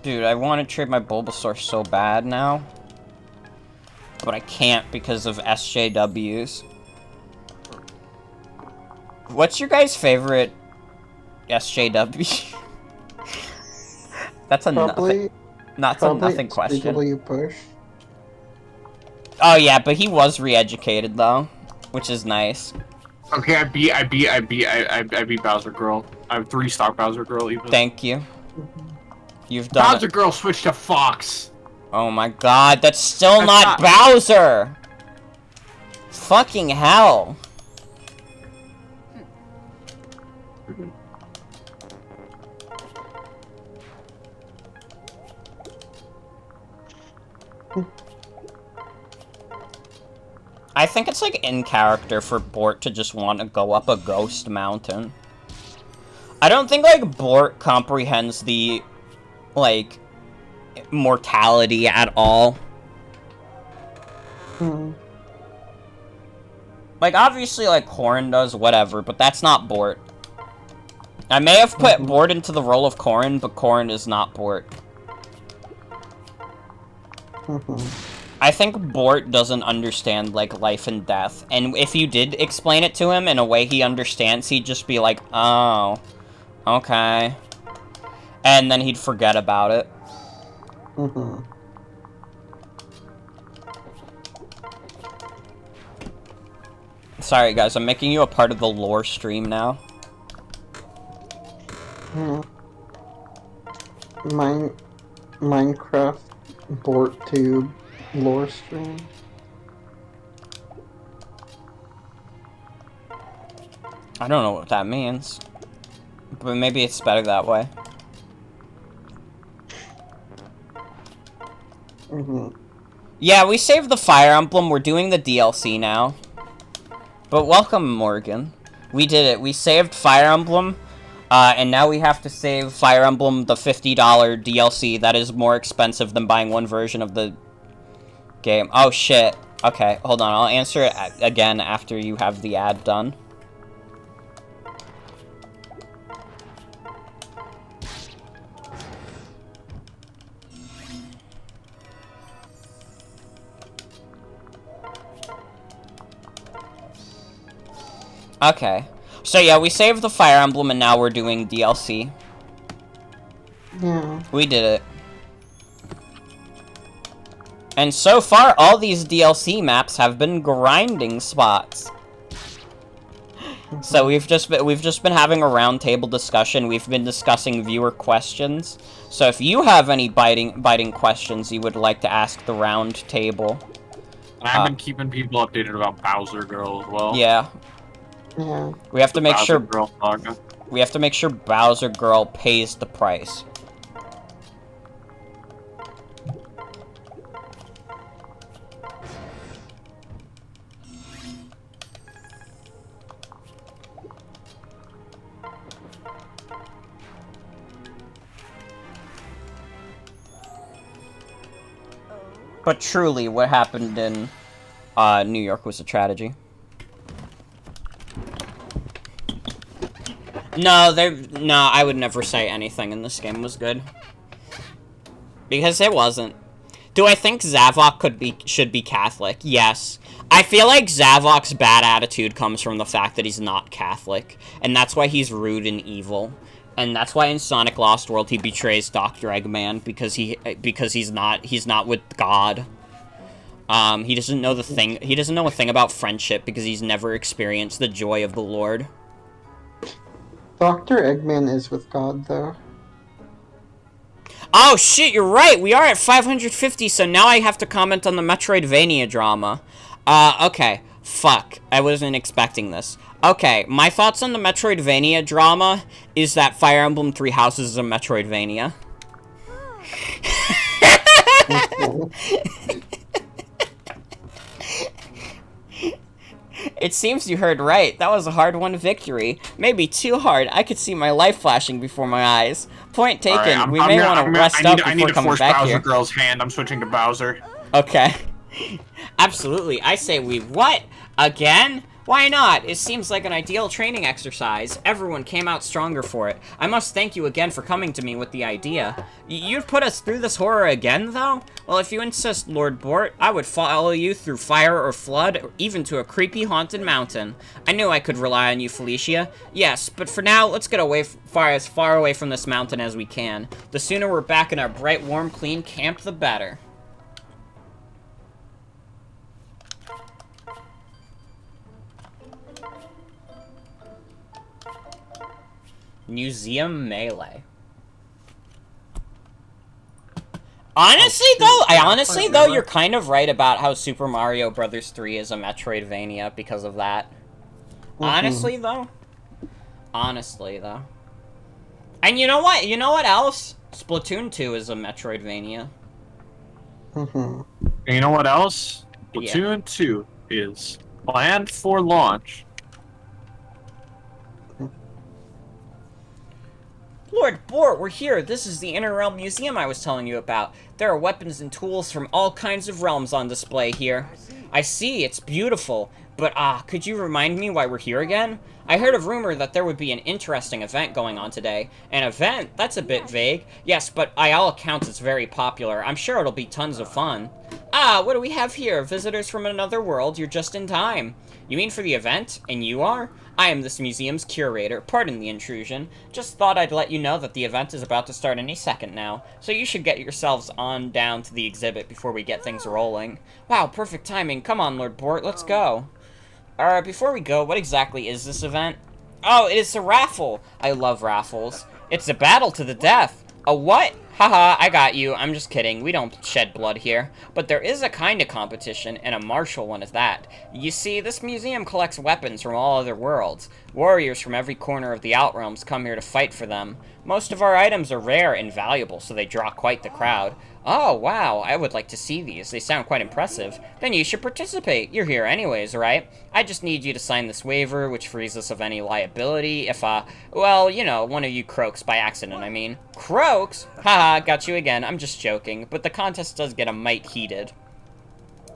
A: Dude, I want to trade my Bulbasaur so bad now. But I can't because of SJWs. What's your guys' favorite SJW? That's a
C: Probably
A: nothing question.
C: W push.
A: Oh yeah, but he was re-educated though, which is nice.
H: Okay, I beat Bowser Girl. I have 3-star Bowser Girl even.
A: Thank you. You've done
H: Bowser Girl switched to Fox.
A: Oh my god, that's still not Bowser! Fucking hell. I think it's like in character for Bort to just want to go up a ghost mountain. I don't think like Bort comprehends the like mortality at all. Like, obviously, like, Corrin does, whatever, but that's not Bort. I may have put Bort into the role of Corrin, but Corrin is not Bort. I think Bort doesn't understand, like, life and death, and if you did explain it to him in a way he understands, he'd just be like, oh, okay. And then he'd forget about it. Sorry, guys, I'm making you a part of the lore stream now.
C: Minecraft BortTube lore stream.
A: I don't know what that means. But maybe it's better that way. Yeah, we saved the Fire Emblem. We're doing the DLC now. But welcome, Morgan. We did it. We saved Fire Emblem. And now we have to save Fire Emblem, the $50 DLC that is more expensive than buying one version of the game. Oh, shit. Okay, hold on. I'll answer it again after you have the ad done. Okay. So yeah, we saved the Fire Emblem and now we're doing DLC.
C: Yeah.
A: We did it. And so far, all these DLC maps have been grinding spots. So we've just been having a roundtable discussion. We've been discussing viewer questions. So if you have any biting questions you would like to ask the round table,
H: I've been keeping people updated about Bowser Girl as well.
A: Yeah.
C: Yeah.
A: We have to make
H: Bowser
A: sure
H: Girl saga.
A: we have to make sure Bowser Girl pays the price. But truly, what happened in New York was a tragedy. No, I would never say anything in this game was good. Because it wasn't. Do I think Zavok should be Catholic? Yes. I feel like Zavok's bad attitude comes from the fact that he's not Catholic. And that's why he's rude and evil. And that's why in Sonic Lost World he betrays Dr. Eggman because he's not with God. He doesn't know a thing about friendship because he's never experienced the joy of the Lord.
C: Dr. Eggman is with God, though.
A: Oh shit, you're right! We are at 550, so now I have to comment on the Metroidvania drama. Okay. Fuck. I wasn't expecting this. Okay, my thoughts on the Metroidvania drama is that Fire Emblem Three Houses is a Metroidvania. It seems you heard right. That was a hard-won victory. Maybe too hard. I could see my life flashing before my eyes. Point taken.
H: Right,
A: we may want to rest up
H: I need
A: before
H: to
A: coming
H: force
A: back
H: Bowser
A: here.
H: Girl's hand. I'm switching to Bowser.
A: Okay. Absolutely. I say we what? Again? Why not? It seems like an ideal training exercise. Everyone came out stronger for it. I must thank you again for coming to me with the idea. You'd put us through this horror again, though? Well, if you insist, Lord Bort, I would follow you through fire or flood, or even to a creepy haunted mountain. I knew I could rely on you, Felicia. Yes, but for now, let's get away as far away from this mountain as we can. The sooner we're back in our bright, warm, clean camp, the better. Museum Melee. Honestly, though, you're kind of right about how Super Mario Brothers 3 is a Metroidvania because of that. Honestly, though. And you know what? You know what else? Splatoon 2 is a Metroidvania.
H: And you know what else? Splatoon 2 is planned for launch.
A: Lord Bort, we're here. This is the Inner Realm Museum I was telling you about. There are weapons and tools from all kinds of realms on display here. I see, it's beautiful. But, could you remind me why we're here again? I heard a rumor that there would be an interesting event going on today. An event? That's a bit vague. Yes, but by all accounts it's very popular. I'm sure it'll be tons of fun. What do we have here? Visitors from another world? You're just in time. You mean for the event? And you are? I am this museum's curator. Pardon the intrusion. Just thought I'd let you know that the event is about to start any second now, so you should get yourselves on down to the exhibit before we get things rolling. Wow, perfect timing. Come on, Lord Bort, let's go. Before we go, what exactly is this event? Oh, it is a raffle. I love raffles. It's a battle to the death. A what? Haha, I got you. I'm just kidding. We don't shed blood here. But there is a kind of competition, and a martial one at that. You see, this museum collects weapons from all other worlds. Warriors from every corner of the Outrealms come here to fight for them. Most of our items are rare and valuable, so they draw quite the crowd. Oh, wow, I would like to see these. They sound quite impressive. Then you should participate. You're here anyways, right? I just need you to sign this waiver, which frees us of any liability if, well, you know, one of you croaks by accident, I mean. Croaks? Haha, got you again. I'm just joking, but the contest does get a mite heated.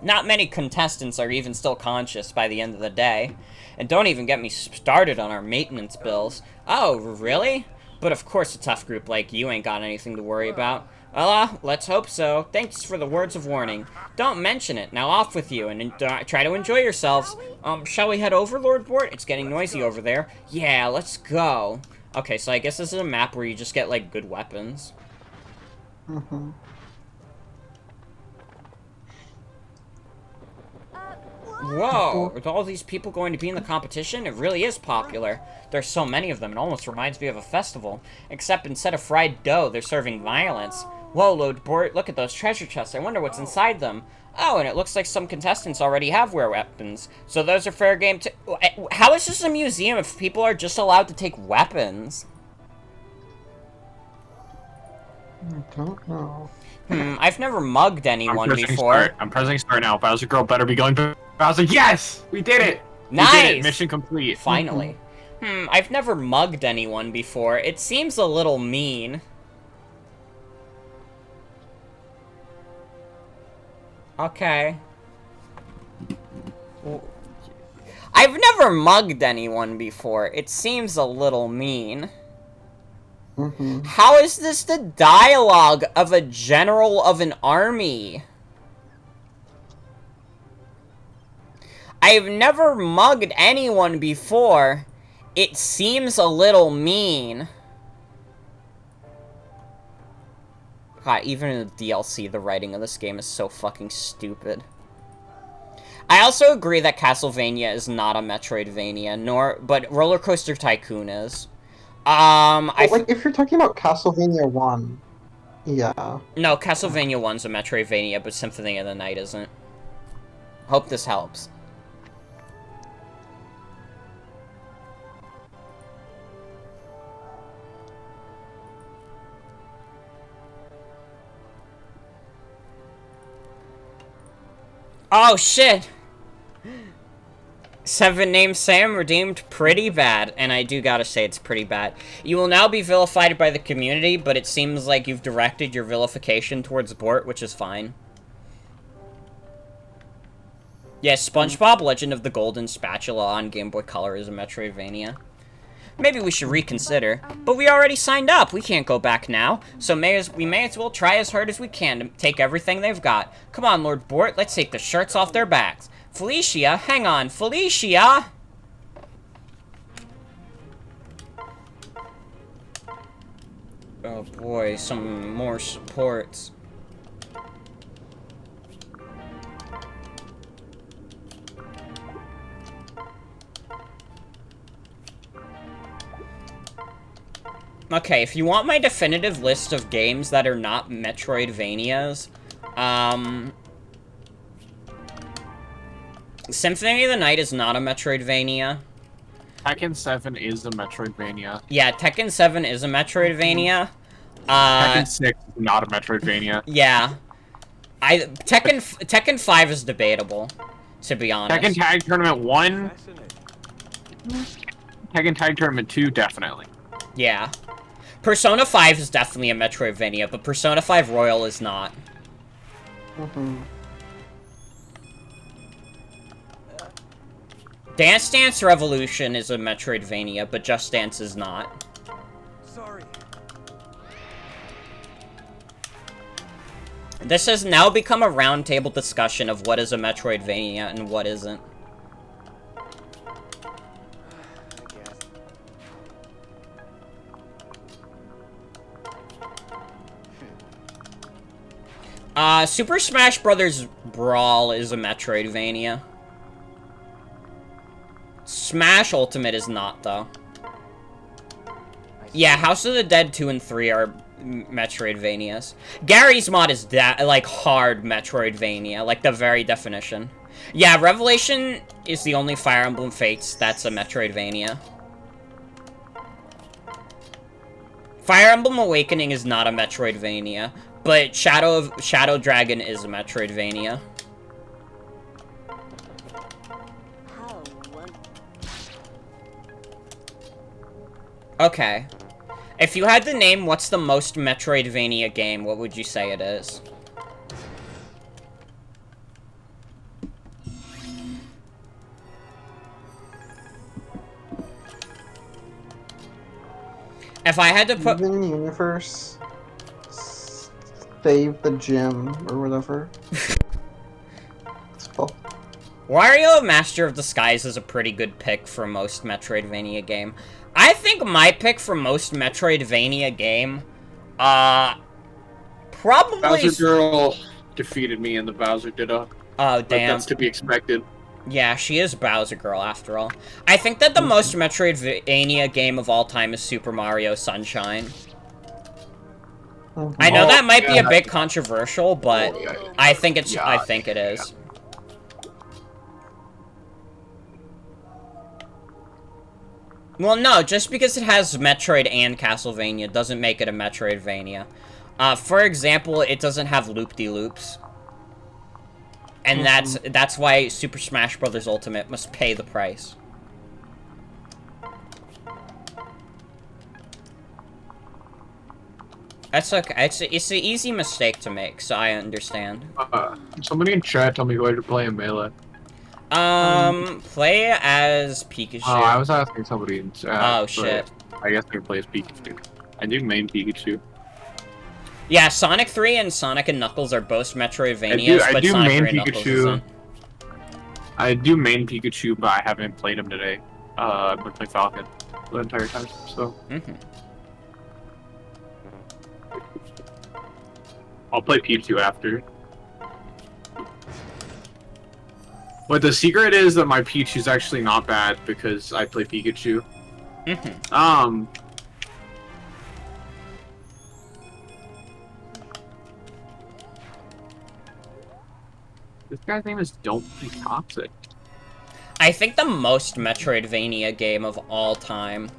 A: Not many contestants are even still conscious by the end of the day. And don't even get me started on our maintenance bills. Oh, really? But of course a tough group like you ain't got anything to worry about. Well, let's hope so. Thanks for the words of warning. Don't mention it. Now off with you, and try to enjoy yourselves. Shall we head over, Lord Bort? It's getting noisy over there. Yeah, let's go. Okay, so I guess this is a map where you just get, like, good weapons.
C: Mm-hmm.
A: Whoa, with all these people going to be in the competition, it really is popular. There's so many of them, it almost reminds me of a festival. Except instead of fried dough, they're serving violence. Whoa, Lord Bort, look at those treasure chests. I wonder what's inside them. Oh, and it looks like some contestants already have weapons. So those are fair game to... How is this a museum if people are just allowed to take weapons?
C: I don't know.
A: I've never mugged anyone before.
H: Start. I'm pressing start now. Bowser Girl better be going to Bowser. Yes! We did it!
A: Nice!
H: We did it. Mission complete.
A: Finally. I've never mugged anyone before. It seems a little mean. Okay. I've never mugged anyone before. It seems a little mean. How is this the dialogue of a general of an army? I've never mugged anyone before. It seems a little mean. God, even in the DLC, the writing of this game is so fucking stupid. I also agree that Castlevania is not a Metroidvania, but Roller Coaster Tycoon is.
C: Like, if you're talking about Castlevania 1, yeah.
A: No, Castlevania 1's a Metroidvania, but Symphony of the Night isn't. Hope this helps. Oh, shit! 7 named Sam redeemed pretty bad, and I do gotta say it's pretty bad. You will now be vilified by the community, but it seems like you've directed your vilification towards Bort, which is fine. Yes, SpongeBob Legend of the Golden Spatula on Game Boy Color is a Metroidvania. Maybe we should reconsider, but we already signed up. We can't go back now, so we may as well try as hard as we can to take everything they've got. Come on, Lord Bort, let's take the shirts off their backs. Felicia, hang on, Felicia! Oh boy, some more supports. Okay, if you want my definitive list of games that are not Metroidvanias, Symphony of the Night is not a Metroidvania.
H: Tekken 7 is a Metroidvania.
A: Yeah, Tekken 7 is a Metroidvania.
H: Tekken 6 is not a Metroidvania.
A: Yeah. Tekken 5 is debatable, to be honest.
H: Tekken Tag Tournament 1. Tekken Tag Tournament 2, definitely.
A: Yeah. Persona 5 is definitely a Metroidvania, but Persona 5 Royal is not. Dance Dance Revolution is a Metroidvania, but Just Dance is not.
F: Sorry.
A: This has now become a roundtable discussion of what is a Metroidvania and what isn't. Super Smash Bros. Brawl is a Metroidvania. Smash Ultimate is not, though. Yeah, House of the Dead 2 and 3 are Metroidvanias. Gary's Mod is like, hard Metroidvania, like the very definition. Yeah, Revelation is the only Fire Emblem Fates that's a Metroidvania. Fire Emblem Awakening is not a Metroidvania, but Shadow Dragon is a Metroidvania. Okay. If you had to name what's the most Metroidvania game, what would you say it is? If I had to put...
C: Steven Universe... Save the Gym, or whatever. It's called.
A: Wario Master of Disguise is a pretty good pick for most Metroidvania game. I think my pick for most Metroidvania game, probably...
I: Bowser Girl defeated me in the Bowser Ditto.
A: Oh,
I: But
A: damn.
I: that's to be expected.
A: Yeah, she is Bowser Girl, after all. I think that the most Metroidvania game of all time is Super Mario Sunshine. I know that might be a bit controversial, but I think it's. I think it is. Well, no, just because it has Metroid and Castlevania doesn't make it a Metroidvania. For example, it doesn't have loop-de-loops. And that's why Super Smash Bros. Ultimate must pay the price. That's okay. It's an easy mistake to make, so I understand.
I: Somebody in chat told me who to play in Melee.
A: Play as Pikachu.
I: Oh, I was asking somebody in chat.
A: Oh, shit.
I: I guess I can play as Pikachu. I do main Pikachu.
A: Yeah, Sonic 3 and Sonic and Knuckles are both Metroidvanias, but Sonic 3 and Knuckles isn't.
I: I do main Pikachu, but I haven't played him today. I've been playing Falcon the entire time, so... I'll play Pikachu after. But the secret is that my Pikachu's actually not bad because I play Pikachu. This guy's name is Don't Be Toxic.
A: I think the most Metroidvania game of all time,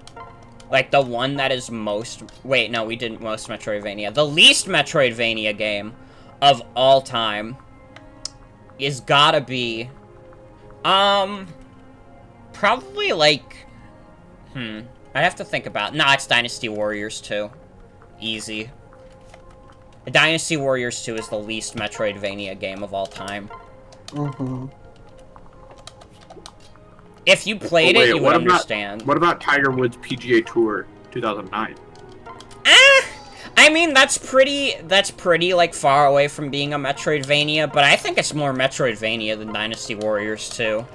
A: like the one that is most... Wait, no, we didn't most Metroidvania. The least Metroidvania game of all time is gotta be... Probably like... I'd have to think about... Nah, it's Dynasty Warriors 2. Easy. Dynasty Warriors 2 is the least Metroidvania game of all time. If you played it, you would understand.
I: What about Tiger Woods PGA Tour 2009?
A: I mean, that's pretty, like, far away from being a Metroidvania, but I think it's more Metroidvania than Dynasty Warriors 2.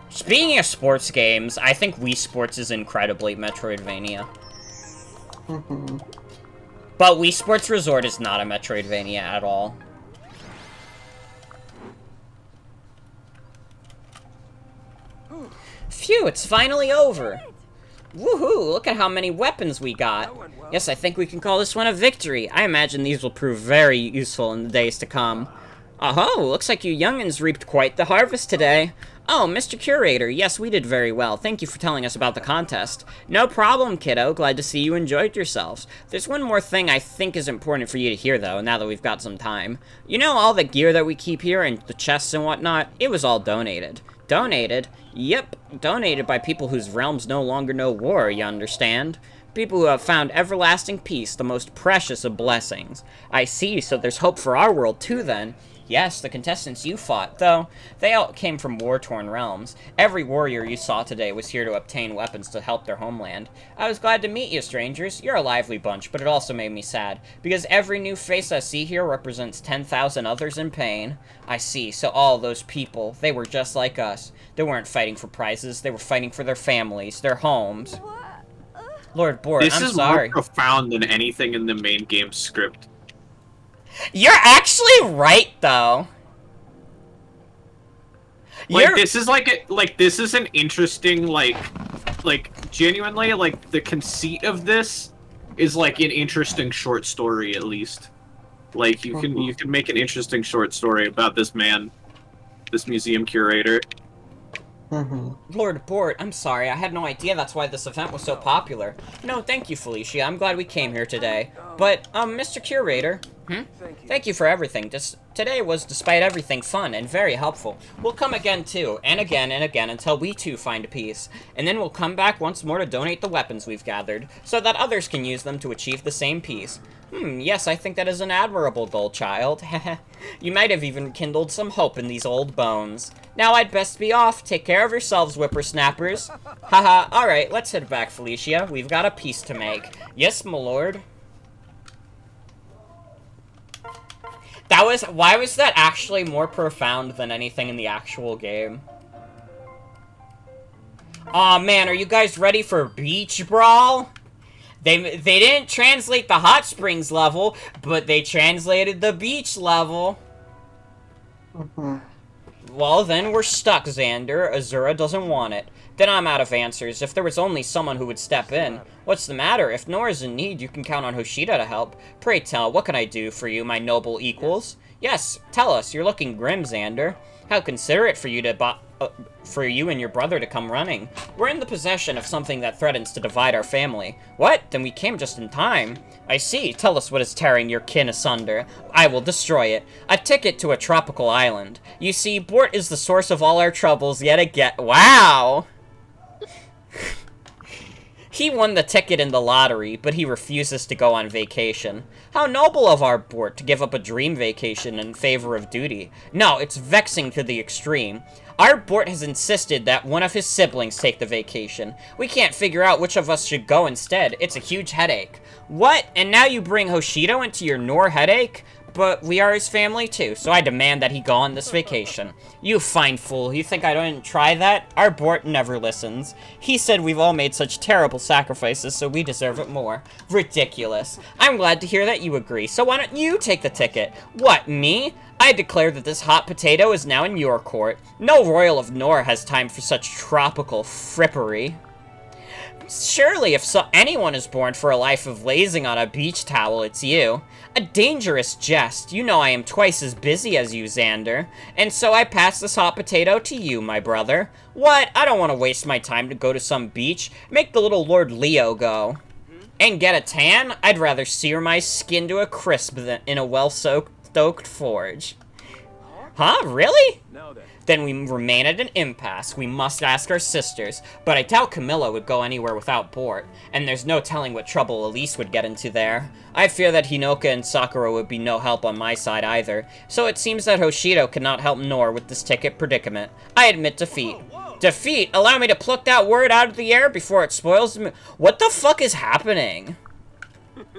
A: Speaking of sports games, I think Wii Sports is incredibly Metroidvania. But Wii Sports Resort is not a Metroidvania at all. Phew, it's finally over! Woohoo, look at how many weapons we got! Yes, I think we can call this one a victory. I imagine these will prove very useful in the days to come. Oh-ho, looks like you youngins reaped quite the harvest today. Oh, Mr. Curator, yes, we did very well. Thank you for telling us about the contest. No problem, kiddo. Glad to see you enjoyed yourselves. There's one more thing I think is important for you to hear, though, now that we've got some time. You know all the gear that we keep here, and the chests and whatnot? It was all donated. Donated? Yep, donated by people whose realms no longer know war, you understand? People who have found everlasting peace, the most precious of blessings. I see, so there's hope for our world too, then. Yes, the contestants you fought, though, they all came from war-torn realms. Every warrior you saw today was here to obtain weapons to help their homeland. I was glad to meet you, strangers. You're a lively bunch, but it also made me sad, because every new face I see here represents 10,000 others in pain. I see, so all those people, they were just like us. They weren't fighting for prizes, they were fighting for their families, their homes. Lord Bort, I'm sorry.
H: More profound than anything in the main game script.
A: You're actually right, though.
H: This is an interesting, genuinely, the conceit of this is, an interesting short story, at least. You can make an interesting short story about this man, this museum curator.
A: Lord Bort, I'm sorry, I had no idea that's why this event was so popular. No, thank you, Felicia, I'm glad we came here today. But, Mr. Curator, thank you for everything. Today was, despite everything, fun and very helpful. We'll come again, too, and again until we, too, find peace. And then we'll come back once more to donate the weapons we've gathered, so that others can use them to achieve the same peace. Yes, I think that is an admirable goal, child. You might have even kindled some hope in these old bones. Now I'd best be off. Take care of yourselves, whippersnappers. Haha, alright, let's head back, Felicia. We've got a peace to make. Yes, my lord. Why was that actually more profound than anything in the actual game? Aw, man, are you guys ready for Beach Brawl? They didn't translate the hot springs level, but they translated the beach level. Well, then we're stuck, Xander. Azura doesn't want it. Then I'm out of answers. If there was only someone who would step in. What's the matter? If Nora's in need, you can count on Hoshida to help. Pray tell, what can I do for you, my noble equals? Yes, tell us. You're looking grim, Xander. How considerate for you to for you and your brother to come running. We're in the possession of something that threatens to divide our family. What? Then we came just in time. I see. Tell us what is tearing your kin asunder. I will destroy it. A ticket to a tropical island. You see, Bort is the source of all our troubles yet again. Wow! He won the ticket in the lottery, but he refuses to go on vacation. How noble of our Bort to give up a dream vacation in favor of duty. No, it's vexing to the extreme. Our Bort has insisted that one of his siblings take the vacation. We can't figure out which of us should go instead. It's a huge headache. What? And now you bring Hoshido into your Nor headache? But we are his family too, so I demand that he go on this vacation. You fine fool, you think I didn't try that? Our Bort never listens. He said we've all made such terrible sacrifices, so we deserve it more. Ridiculous. I'm glad to hear that you agree, so why don't you take the ticket? What, me? I declare that this hot potato is now in your court. No royal of Nor has time for such tropical frippery. Surely, if anyone is born for a life of lazing on a beach towel, it's you. A dangerous jest. You know I am twice as busy as you, Xander. And so I pass this hot potato to you, my brother. What? I don't want to waste my time to go to some beach. Make the little Lord Leo go. And get a tan? I'd rather sear my skin to a crisp than in a well-stoked forge. Huh? Really?
F: Now then.
A: Then we remain at an impasse. We must ask our sisters. But I doubt Camilla would go anywhere without Bort, and there's no telling what trouble Elise would get into there. I fear that Hinoka and Sakura would be no help on my side either, so it seems that Hoshido cannot help Nor with this ticket predicament. I admit defeat. Defeat? Allow me to pluck that word out of the air before it spoils me. What the fuck is happening?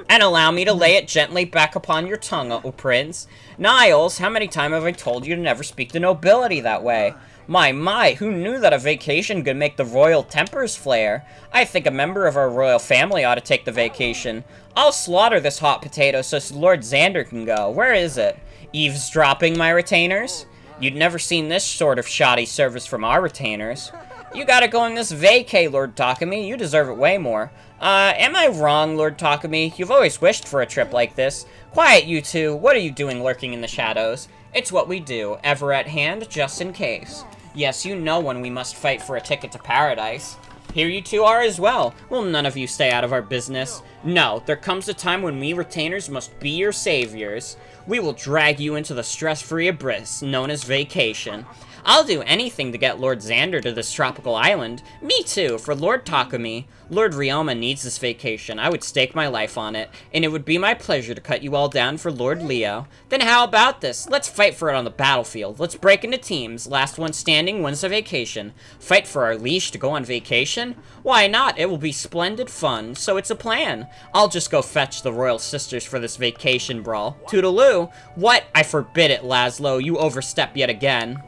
A: And allow me to lay it gently back upon your tongue, O Prince. Niles, how many times have I told you to never speak to nobility that way? My, who knew that a vacation could make the royal tempers flare? I think a member of our royal family ought to take the vacation. I'll slaughter this hot potato so Lord Xander can go. Where is it? Eavesdropping, my retainers? You'd never seen this sort of shoddy service from our retainers. You gotta go on this vacay, Lord Takumi. You deserve it way more. Am I wrong, Lord Takumi? You've always wished for a trip like this. Quiet, you two. What are you doing lurking in the shadows? It's what we do, ever at hand, just in case. Yes, you know when we must fight for a ticket to paradise. Here you two are as well. Will none of you stay out of our business? No, there comes a time when we retainers must be your saviors. We will drag you into the stress-free abyss known as vacation. I'll do anything to get Lord Xander to this tropical island. Me too, for Lord Takumi. Lord Ryoma needs this vacation. I would stake my life on it, and it would be my pleasure to cut you all down for Lord Leo. Then how about this? Let's fight for it on the battlefield. Let's break into teams. Last one standing wins the vacation. Fight for our leash to go on vacation? Why not? It will be splendid fun, so it's a plan. I'll just go fetch the royal sisters for this vacation brawl. Toodaloo. What? I forbid it, Laszlo. You overstep yet again.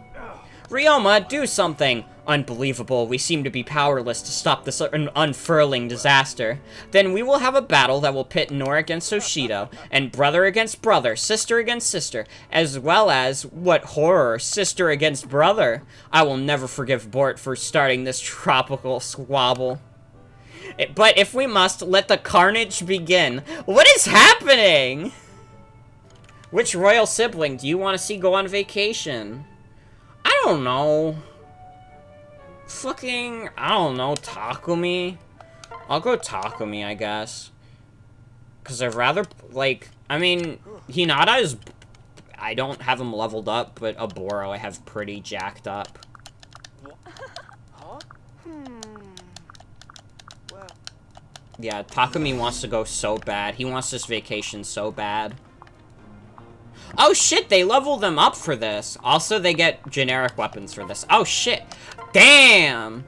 A: Ryoma, do something! Unbelievable, we seem to be powerless to stop this unfurling disaster. Then we will have a battle that will pit Nor against Oshido, and brother against brother, sister against sister, as well as, what horror, sister against brother. I will never forgive Bort for starting this tropical squabble. But if we must, let the carnage begin. What is happening? Which royal sibling do you want to see go on vacation? I don't know. Fucking, I don't know, Takumi? I'll go Takumi, I guess. Because I'd rather, like, I mean, Hinata is, I don't have him leveled up, but Oboro I have pretty jacked up.
F: Huh? Well.
A: Yeah, Takumi wants to go so bad. He wants this vacation so bad. Oh shit, they level them up for this. Also, they get generic weapons for this. Oh shit. Damn!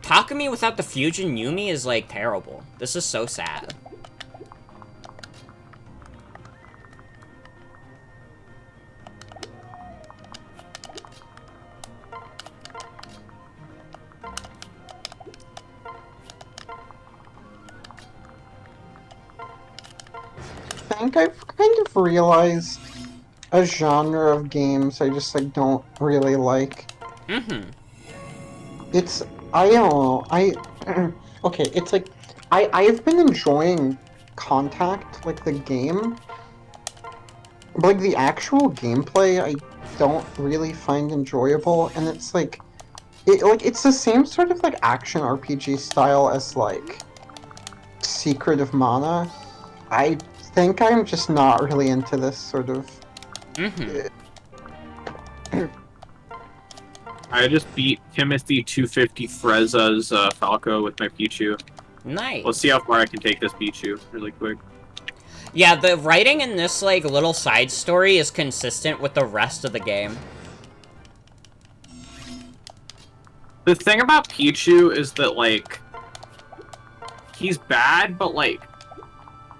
A: Takumi without the fusion Yumi is, like, terrible. This is so sad.
C: I think I've kind of realized a genre of games I just, like, don't really like.
A: Mm-hmm.
C: It's, I don't know, okay, it's like, I've been enjoying Contact, like, the game, but, like, the actual gameplay I don't really find enjoyable, and it's, like, it's the same sort of, like, action RPG style as, like, Secret of Mana. I think I'm just not really into this sort of...
A: Mm-hmm.
H: I just beat Timothy 250 Freza's Falco with my Pichu.
A: Nice.
H: Let's see how far I can take this Pichu really quick.
A: Yeah, the writing in this, like, little side story is consistent with the rest of the game.
H: The thing about Pichu is that, like, he's bad, but, like,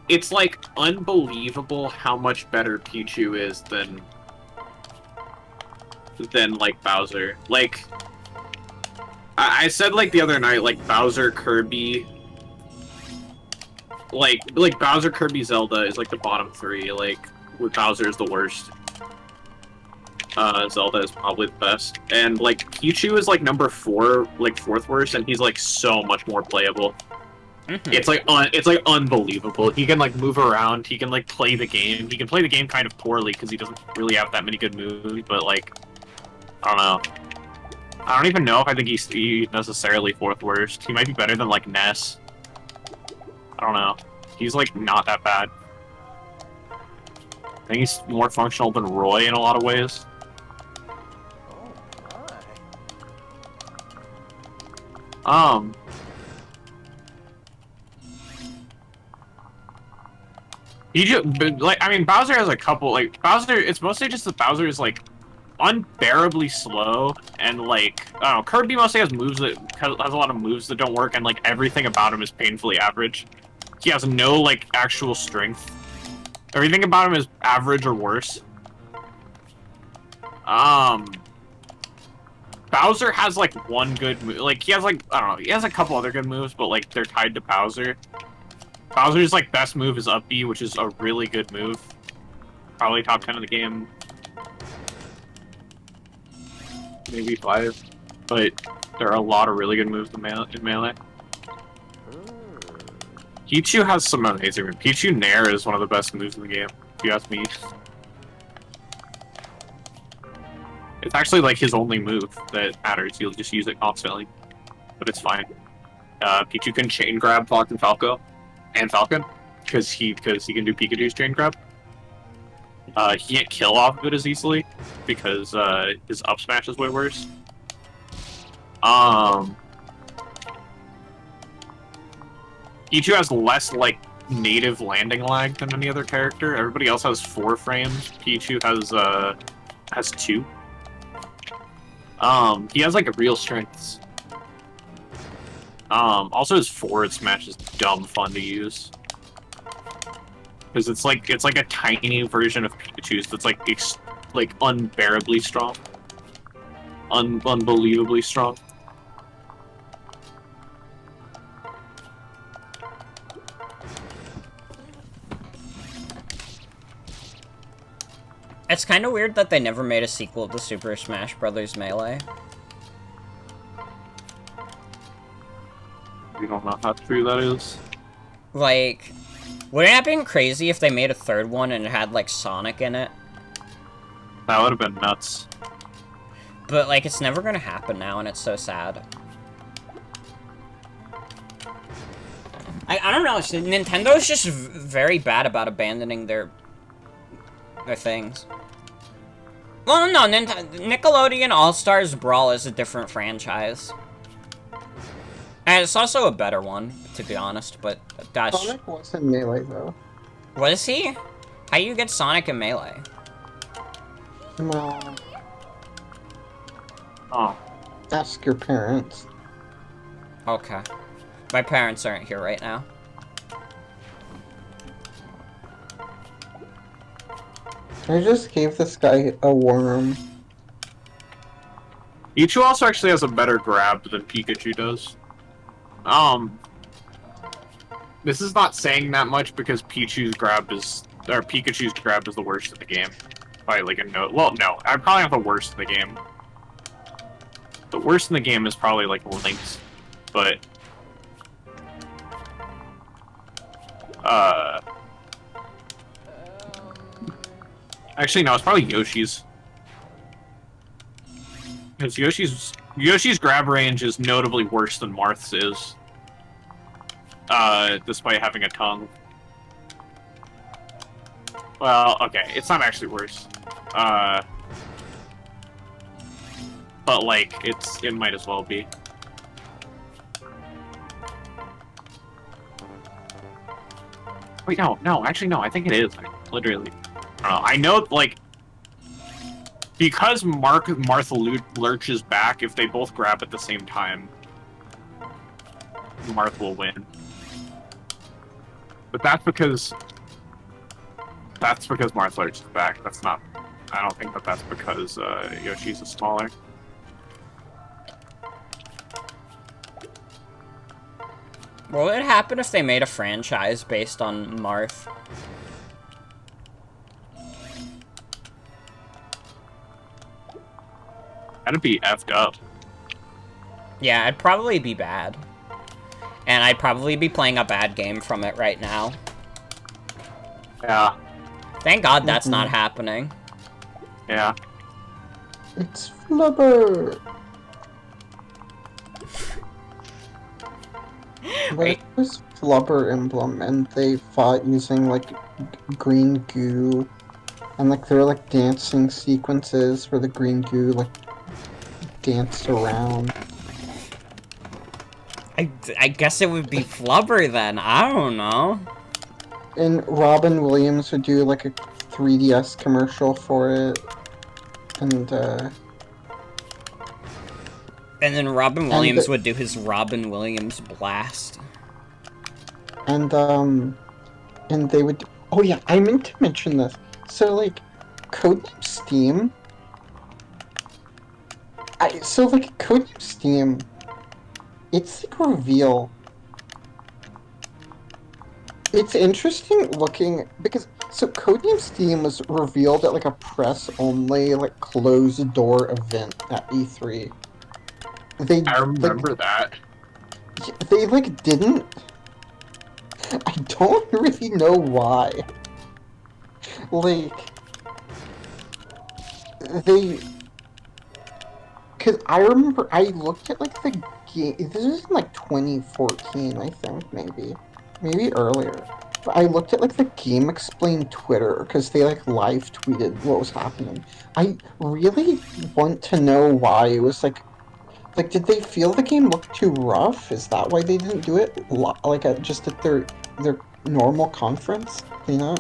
H: it's, like, unbelievable how much better Pichu is than like, Bowser. Like, I said, like, the other night, like, Bowser, Kirby... Like, Bowser, Kirby, Zelda is, like, the bottom three. Like, with Bowser is the worst. Zelda is probably the best. And, like, Pichu is, like, number 4, like, 4th worst, and he's, like, so much more playable.
A: Mm-hmm.
H: It's like unbelievable. He can like move around. He can like play the game. He can play the game kind of poorly because he doesn't really have that many good moves. But like, I don't know. I don't even know if I think he's necessarily 4th worst. He might be better than like Ness. I don't know. He's like not that bad. I think he's more functional than Roy in a lot of ways.
F: Oh my.
H: Like, I mean, Bowser has a couple, like, Bowser, it's mostly just that Bowser is, like, unbearably slow, and, like, I don't know, Kirby mostly has moves that, has a lot of moves that don't work, and, like, everything about him is painfully average. He has no, like, actual strength. Everything about him is average or worse. Bowser has, like, one good move, like, he has, like, I don't know, he has a couple other good moves, but, like, they're tied to Bowser. Bowser's, like, best move is up B, which is a really good move. Probably top 10 of the game. Maybe 5. But there are a lot of really good moves in Melee. Pichu has some amazing moves. Pichu Nair is one of the best moves in the game, if you ask me. It's actually, like, his only move that matters. He'll just use it constantly. But it's fine. Pichu can chain grab Falcon, because he can do Pikachu's chain grab. He can't kill off of it as easily because his up smash is way worse. Pichu has less like native landing lag than any other character. Everybody else has 4 frames. Pichu has 2. He has like real strengths. Also his forward smash is dumb fun to use. Because it's like a tiny version of Pikachu's that's like unbearably strong. Unbelievably strong.
A: It's kind of weird that they never made a sequel to Super Smash Bros. Melee.
H: We don't know how true that is.
A: Like, wouldn't it have been crazy if they made a third one and it had, like, Sonic in it?
H: That would have been nuts.
A: But, like, it's never gonna happen now, and it's so sad. I don't know, Nintendo's just very bad about abandoning their things. Well, no, Nickelodeon All-Stars Brawl is a different franchise. And it's also a better one, to be honest, but that's...
C: Sonic was in Melee, though.
A: What is he? How do you get Sonic in Melee?
C: No.
H: Oh.
C: Ask your parents.
A: Okay. My parents aren't here right now.
C: I just gave this guy a worm.
H: Pichu also actually has a better grab than Pikachu does. This is not saying that much because Pikachu's grab is the worst in the game. Probably like a no. Well, no, I probably have the worst in the game. The worst in the game is probably like Link's, but actually no, it's probably Yoshi's. Because Yoshi's grab range is notably worse than Marth's is. Despite having a tongue. Well, okay, it's not actually worse. But like, it might as well be. Wait, no, actually no, I think it is, literally. I don't know, I know, like, because Martha lurches back, if they both grab at the same time, Marth will win. But that's because Marth lurches back. That's not. I don't think that's because Yoshi's is smaller.
A: What would happen if they made a franchise based on Marth?
H: That'd be effed up.
A: Yeah, it'd probably be bad. And I'd probably be playing a bad game from it right now.
H: Yeah.
A: Thank God that's not happening.
H: Yeah.
C: It's Flubber! But it was Flubber Emblem, and they fought using, like, green goo. And, like, there were, like, dancing sequences where the green goo, like, danced around.
A: I guess it would be Flubber then. I don't know.
C: And Robin Williams would do, like, a 3DS commercial for it. And
A: then Robin Williams would do his Robin Williams blast.
C: And they would... Oh yeah, I meant to mention this. So, like, Codename Steam... Codename Steam... It's, like, reveal... It's interesting looking... Because... So, Codename Steam was revealed at, like, a press-only, like, closed-door event at E3.
H: I remember that.
C: They, like, didn't... I don't really know why. Like... They... Because I remember I looked at, like, the game... This was in, like, 2014, I think, maybe. Maybe earlier. I looked at like the Game Explain Twitter because they like live tweeted what was happening. I really want to know why it was like did they feel the game looked too rough? Is that why they didn't do it like just at their normal conference? You know?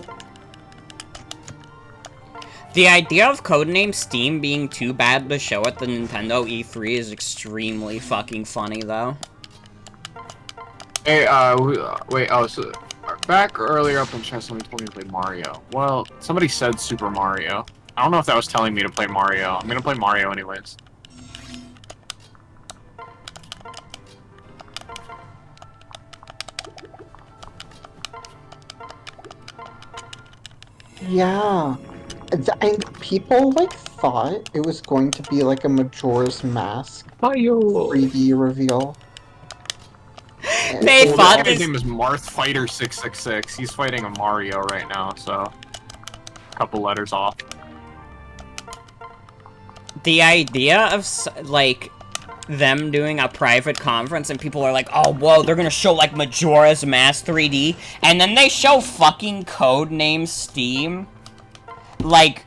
A: The idea of Codename Steam being too bad to show at the Nintendo E3 is extremely fucking funny, though.
H: Hey, wait, oh, so, back earlier up in chat, somebody told me to play Mario. Well, somebody said Super Mario. I don't know if that was telling me to play Mario. I'm gonna play Mario anyways.
C: Yeah. And people like thought it was going to be like a Majora's Mask
H: Mario.
C: 3D reveal.
A: They
H: Well,
A: thought
H: this guy's
A: this.
H: name is Marth Fighter 666. He's fighting a Mario right now, so a couple letters off.
A: The idea of, like, them doing a private conference and people are like, oh, whoa, they're gonna show, like, Majora's Mask 3D, and then they show fucking Codename Steam. Like,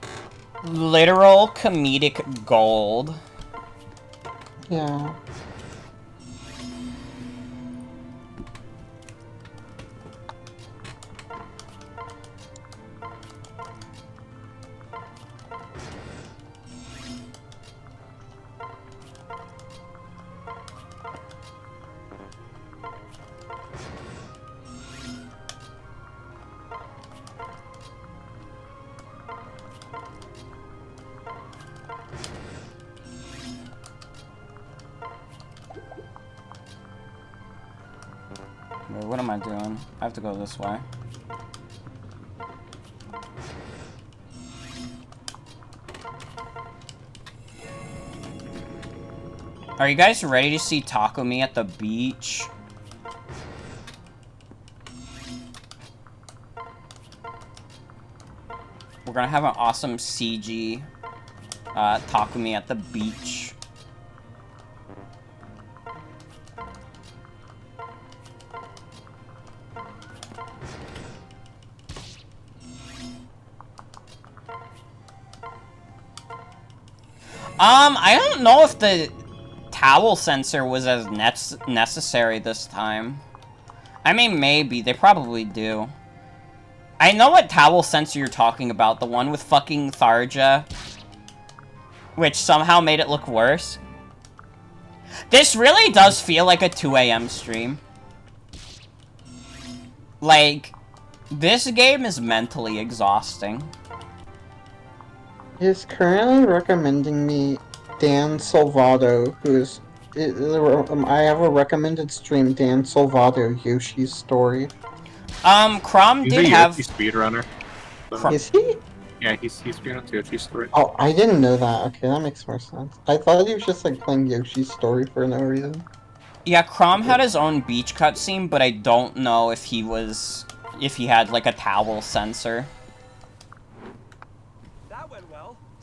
A: literal comedic gold.
C: Yeah.
A: Wait, what am I doing? I have to go this way. Are you guys ready to see Takumi at the beach? We're gonna have an awesome CG Takumi at the beach. I don't know if the towel sensor was as necessary this time. I mean, maybe. They probably do. I know what towel sensor you're talking about. The one with fucking Tharja. Which somehow made it look worse. This really does feel like a 2 a.m. stream. Like, this game is mentally exhausting.
C: He's currently recommending me Dan Salvato, who's... I have a recommended stream, Dan Salvato, Yoshi's Story.
A: Crom
H: He's
A: did
H: a
A: have...
H: Yoshi speedrunner. So.
C: Is he?
H: Yeah, he's speedrunning Yoshi's Story.
C: Oh, I didn't know that. Okay, that makes more sense. I thought he was just like playing Yoshi's Story for no reason.
A: Yeah, Crom had his own beach cutscene, but I don't know if he was... if he had, like, a towel sensor.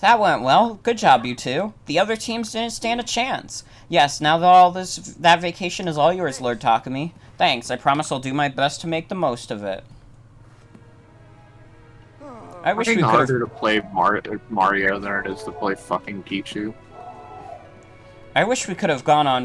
A: That went well. Good job, you two. The other teams didn't stand a chance. Yes, now that that vacation is all yours, Lord Takumi. Thanks. I promise I'll do my best to make the most of it. I wish we could
H: harder to play Mario than it is to play fucking Pichu.
A: I wish we could have gone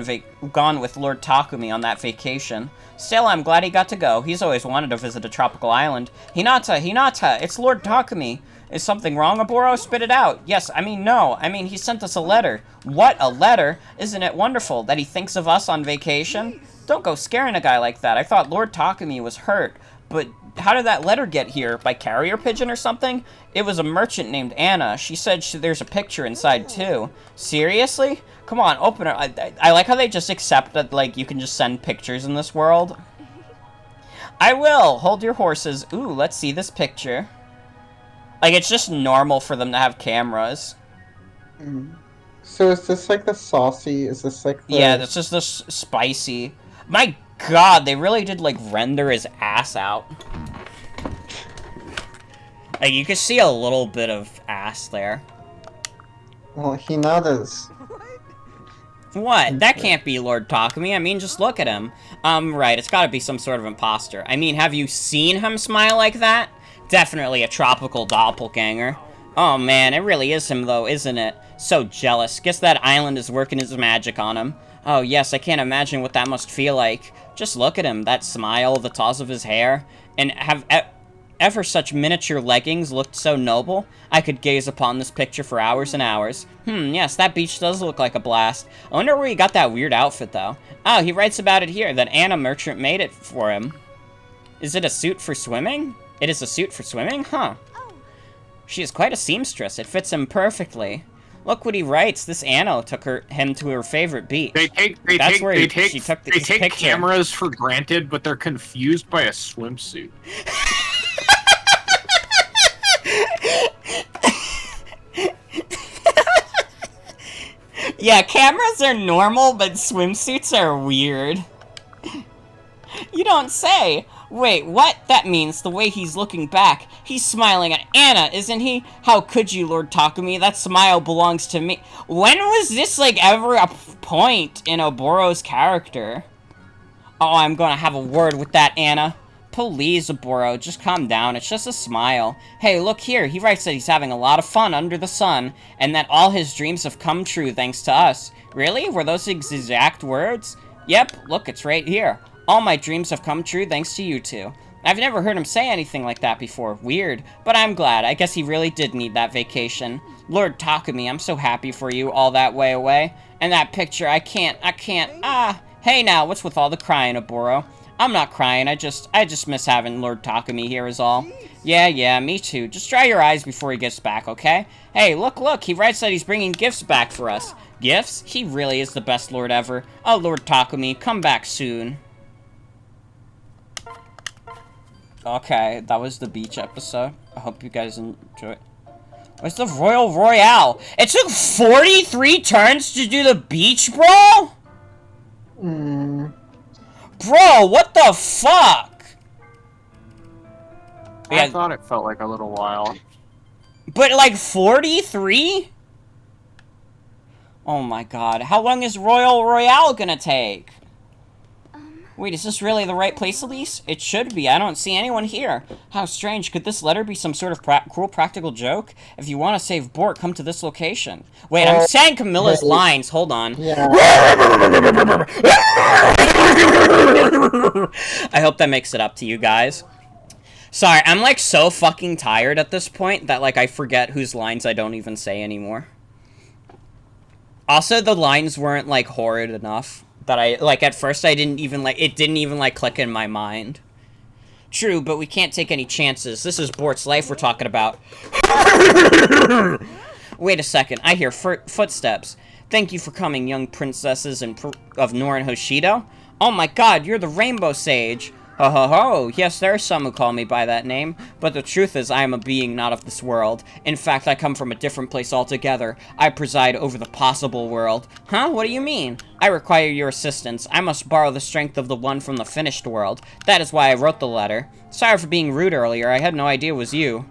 A: with Lord Takumi on that vacation. Still, I'm glad he got to go. He's always wanted to visit a tropical island. Hinata, it's Lord Takumi. Is something wrong, Aburo? Spit it out. Yes, I mean, no. I mean, he sent us a letter. What, a letter? Isn't it wonderful that he thinks of us on vacation? Don't go scaring a guy like that. I thought Lord Takumi was hurt. But how did that letter get here? By carrier pigeon or something? It was a merchant named Anna. She said there's a picture inside, too. Seriously? Come on, open it. I like how they just accept that, like, you can just send pictures in this world. I will. Hold your horses. Ooh, let's see this picture. Like, it's just normal for them to have cameras.
C: So is this like the saucy? Is this like the...
A: Yeah, this is the spicy. My god, they really did, like, render his ass out. Like, you can see a little bit of ass there.
C: Well, Hinata's...
A: What? That can't be Lord Takumi. I mean, just look at him. Right, it's gotta be some sort of imposter. I mean, have you seen him smile like that? Definitely a tropical doppelganger. Oh man, it really is him though, isn't it? So jealous. Guess that island is working his magic on him. Oh yes, I can't imagine what that must feel like. Just look at him, that smile, the toss of his hair. And have ever such miniature leggings looked so noble? I could gaze upon this picture for hours and hours. Yes, that beach does look like a blast. I wonder where he got that weird outfit, though. Oh, he writes about it here, that Anna Merchant made it for him. Is it a suit for swimming? It is a suit for swimming? Huh. She is quite a seamstress. It fits him perfectly. Look what he writes. This Anna took him to her favorite beach.
H: They take cameras for granted, but they're confused by a swimsuit.
A: Yeah, cameras are normal, but swimsuits are weird. You don't say. Wait, what? That means the way he's looking back, he's smiling at Anna, isn't he? How could you, Lord Takumi? That smile belongs to me. When was this, like, ever a point in Oboro's character? Oh, I'm gonna have a word with that Anna. Please, Oboro, just calm down. It's just a smile. Hey, look here. He writes that he's having a lot of fun under the sun, and that all his dreams have come true thanks to us. Really? Were those his exact words? Yep, look, it's right here. All my dreams have come true thanks to you two. I've never heard him say anything like that before. Weird. But I'm glad. I guess he really did need that vacation. Lord Takumi, I'm so happy for you all that way away. And that picture, I can't. Hey now, what's with all the crying, Oboro? I'm not crying, I just miss having Lord Takumi here is all. Yeah, me too. Just dry your eyes before he gets back, okay? Hey, look, he writes that he's bringing gifts back for us. Gifts? He really is the best lord ever. Oh, Lord Takumi, come back soon. Okay, that was the beach episode. I hope you guys enjoyed. Where's the Royal Royale? It took 43 turns to do the beach, bro? Bro, what the fuck?
H: I thought it felt like a little while.
A: But like 43? Oh my god, how long is Royal Royale gonna take? Wait, is this really the right place, Elise? It should be. I don't see anyone here. How strange. Could this letter be some sort of cruel practical joke? If you want to save Bort, come to this location. Wait, I'm saying Camilla's lines. Hold on.
C: Yeah.
A: I hope that makes it up to you guys. Sorry, I'm like so fucking tired at this point that like I forget whose lines I don't even say anymore. Also, the lines weren't like horrid enough. That I, like, at first I didn't even, like, it didn't even, like, click in my mind. True, but we can't take any chances. This is Bort's life we're talking about. Wait a second, I hear footsteps. Thank you for coming, young princesses of Norin Hoshido. Oh my god, you're the Rainbow Sage. Ho ho ho, yes, there are some who call me by that name, but the truth is I am a being not of this world. In fact, I come from a different place altogether. I preside over the possible world. Huh? What do you mean? I require your assistance. I must borrow the strength of the one from the finished world. That is why I wrote the letter. Sorry for being rude earlier, I had no idea it was you.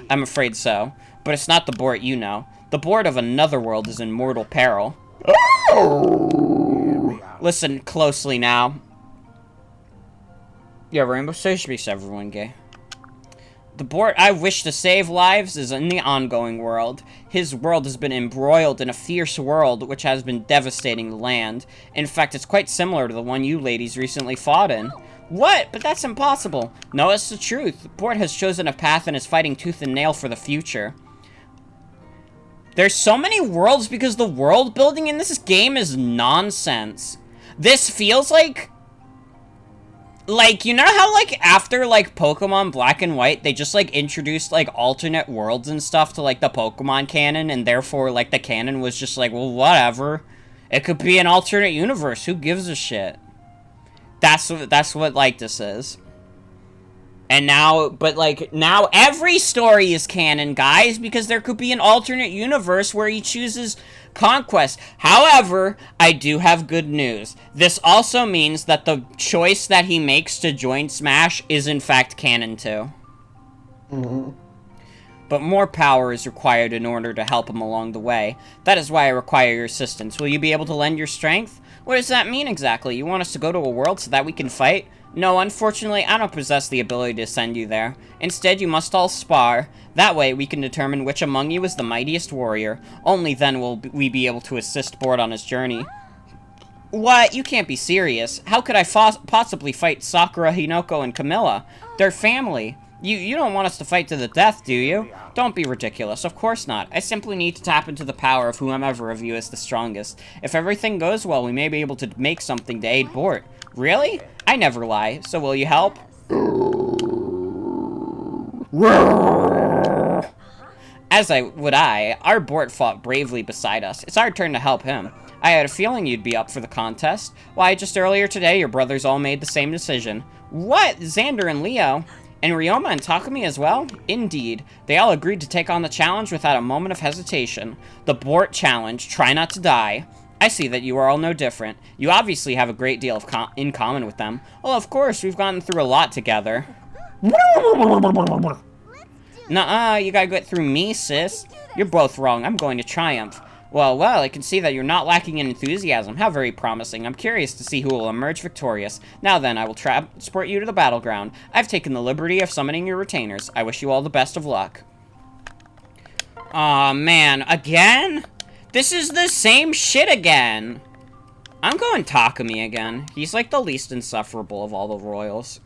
A: I'm afraid so. But it's not the Bort you know. The Bort of another world is in mortal peril. Listen closely now. Yeah, Rainbow Sage makes everyone gay. The Bort I wish to save lives is in the ongoing world. His world has been embroiled in a fierce world which has been devastating the land. In fact, it's quite similar to the one you ladies recently fought in. What? But that's impossible. No, it's the truth. The Bort has chosen a path and is fighting tooth and nail for the future. There's so many worlds because the world building in this game is nonsense. This feels like, you know how, like, after, like, Pokemon Black and White, they just, like, introduced, like, alternate worlds and stuff to, like, the Pokemon canon, and therefore, like, the canon was just like, well, whatever. It could be an alternate universe. Who gives a shit? That's what, like, this is. And now, but, like, now every story is canon, guys, because there could be an alternate universe where he chooses conquest. However, I do have good news. This also means that the choice that he makes to join Smash is, in fact, canon, too. but more power is required in order to help him along the way. That is why I require your assistance. Will you be able to lend your strength? What does that mean exactly? You want us to go to a world so that we can fight? No, unfortunately, I don't possess the ability to send you there. Instead, you must all spar. That way, we can determine which among you is the mightiest warrior. Only then will we be able to assist Bort on his journey. What? You can't be serious. How could I possibly fight Sakura, Hinoko, and Camilla? They're family. You don't want us to fight to the death, do you? Don't be ridiculous. Of course not. I simply need to tap into the power of whomever of you is the strongest. If everything goes well, we may be able to make something to aid Bort. Really? I never lie. So will you help? Our Bort fought bravely beside us. It's our turn to help him. I had a feeling you'd be up for the contest. Why, just earlier today, your brothers all made the same decision. What? Xander and Leo? And Ryoma and Takumi as well? Indeed. They all agreed to take on the challenge without a moment of hesitation. The Bort Challenge, Try Not to Die. I see that you are all no different. You obviously have a great deal of in common with them. Well, of course, we've gone through a lot together. Nuh-uh, you gotta get through me, sis. You're both wrong. I'm going to triumph. Well, I can see that you're not lacking in enthusiasm. How very promising. I'm curious to see who will emerge victorious. Now then, I will transport you to the battleground. I've taken the liberty of summoning your retainers. I wish you all the best of luck. Aw, man. Again? This is the same shit again. I'm going Takumi again. He's like the least insufferable of all the royals.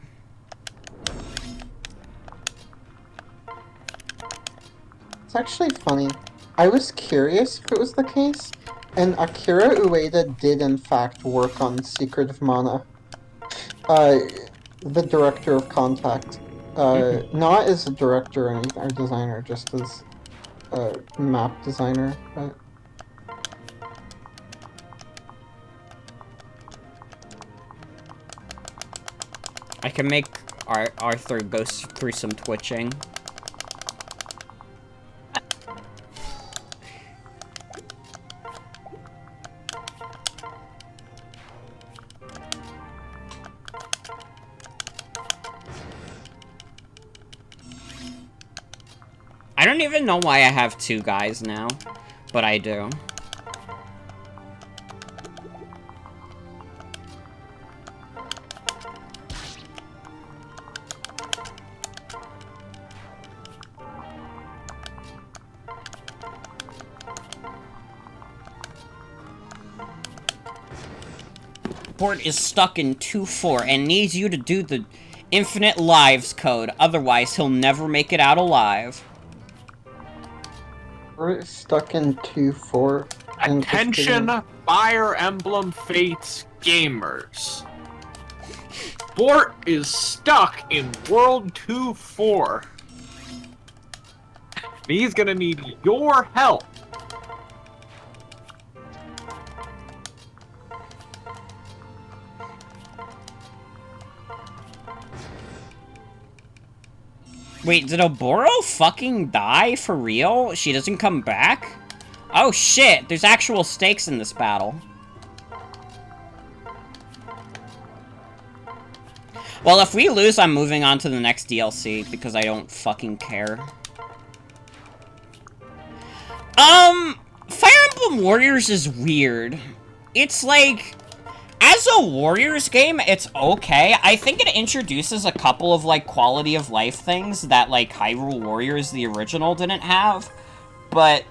C: It's actually funny. I was curious if it was the case, and Akira Ueda did in fact work on Secret of Mana. The director of Contact. Not as a director or designer, just as a map designer, but...
A: I can make Arthur go through some twitching. I don't even know why I have two guys now, but I do. Bort is stuck in 2-4 and needs you to do the infinite lives code, otherwise he'll never make it out alive.
C: We're stuck in 2-4.
H: Attention, Fire Emblem Fates gamers. Bort is stuck in World 2-4. He's gonna need your help.
A: Wait, did Oboro fucking die for real? She doesn't come back? Oh shit, there's actual stakes in this battle. Well, if we lose, I'm moving on to the next DLC, because I don't fucking care. Fire Emblem Warriors is weird. It's like... As a Warriors game, it's okay. I think it introduces a couple of, like, quality of life things that, like, Hyrule Warriors, the original, didn't have. But,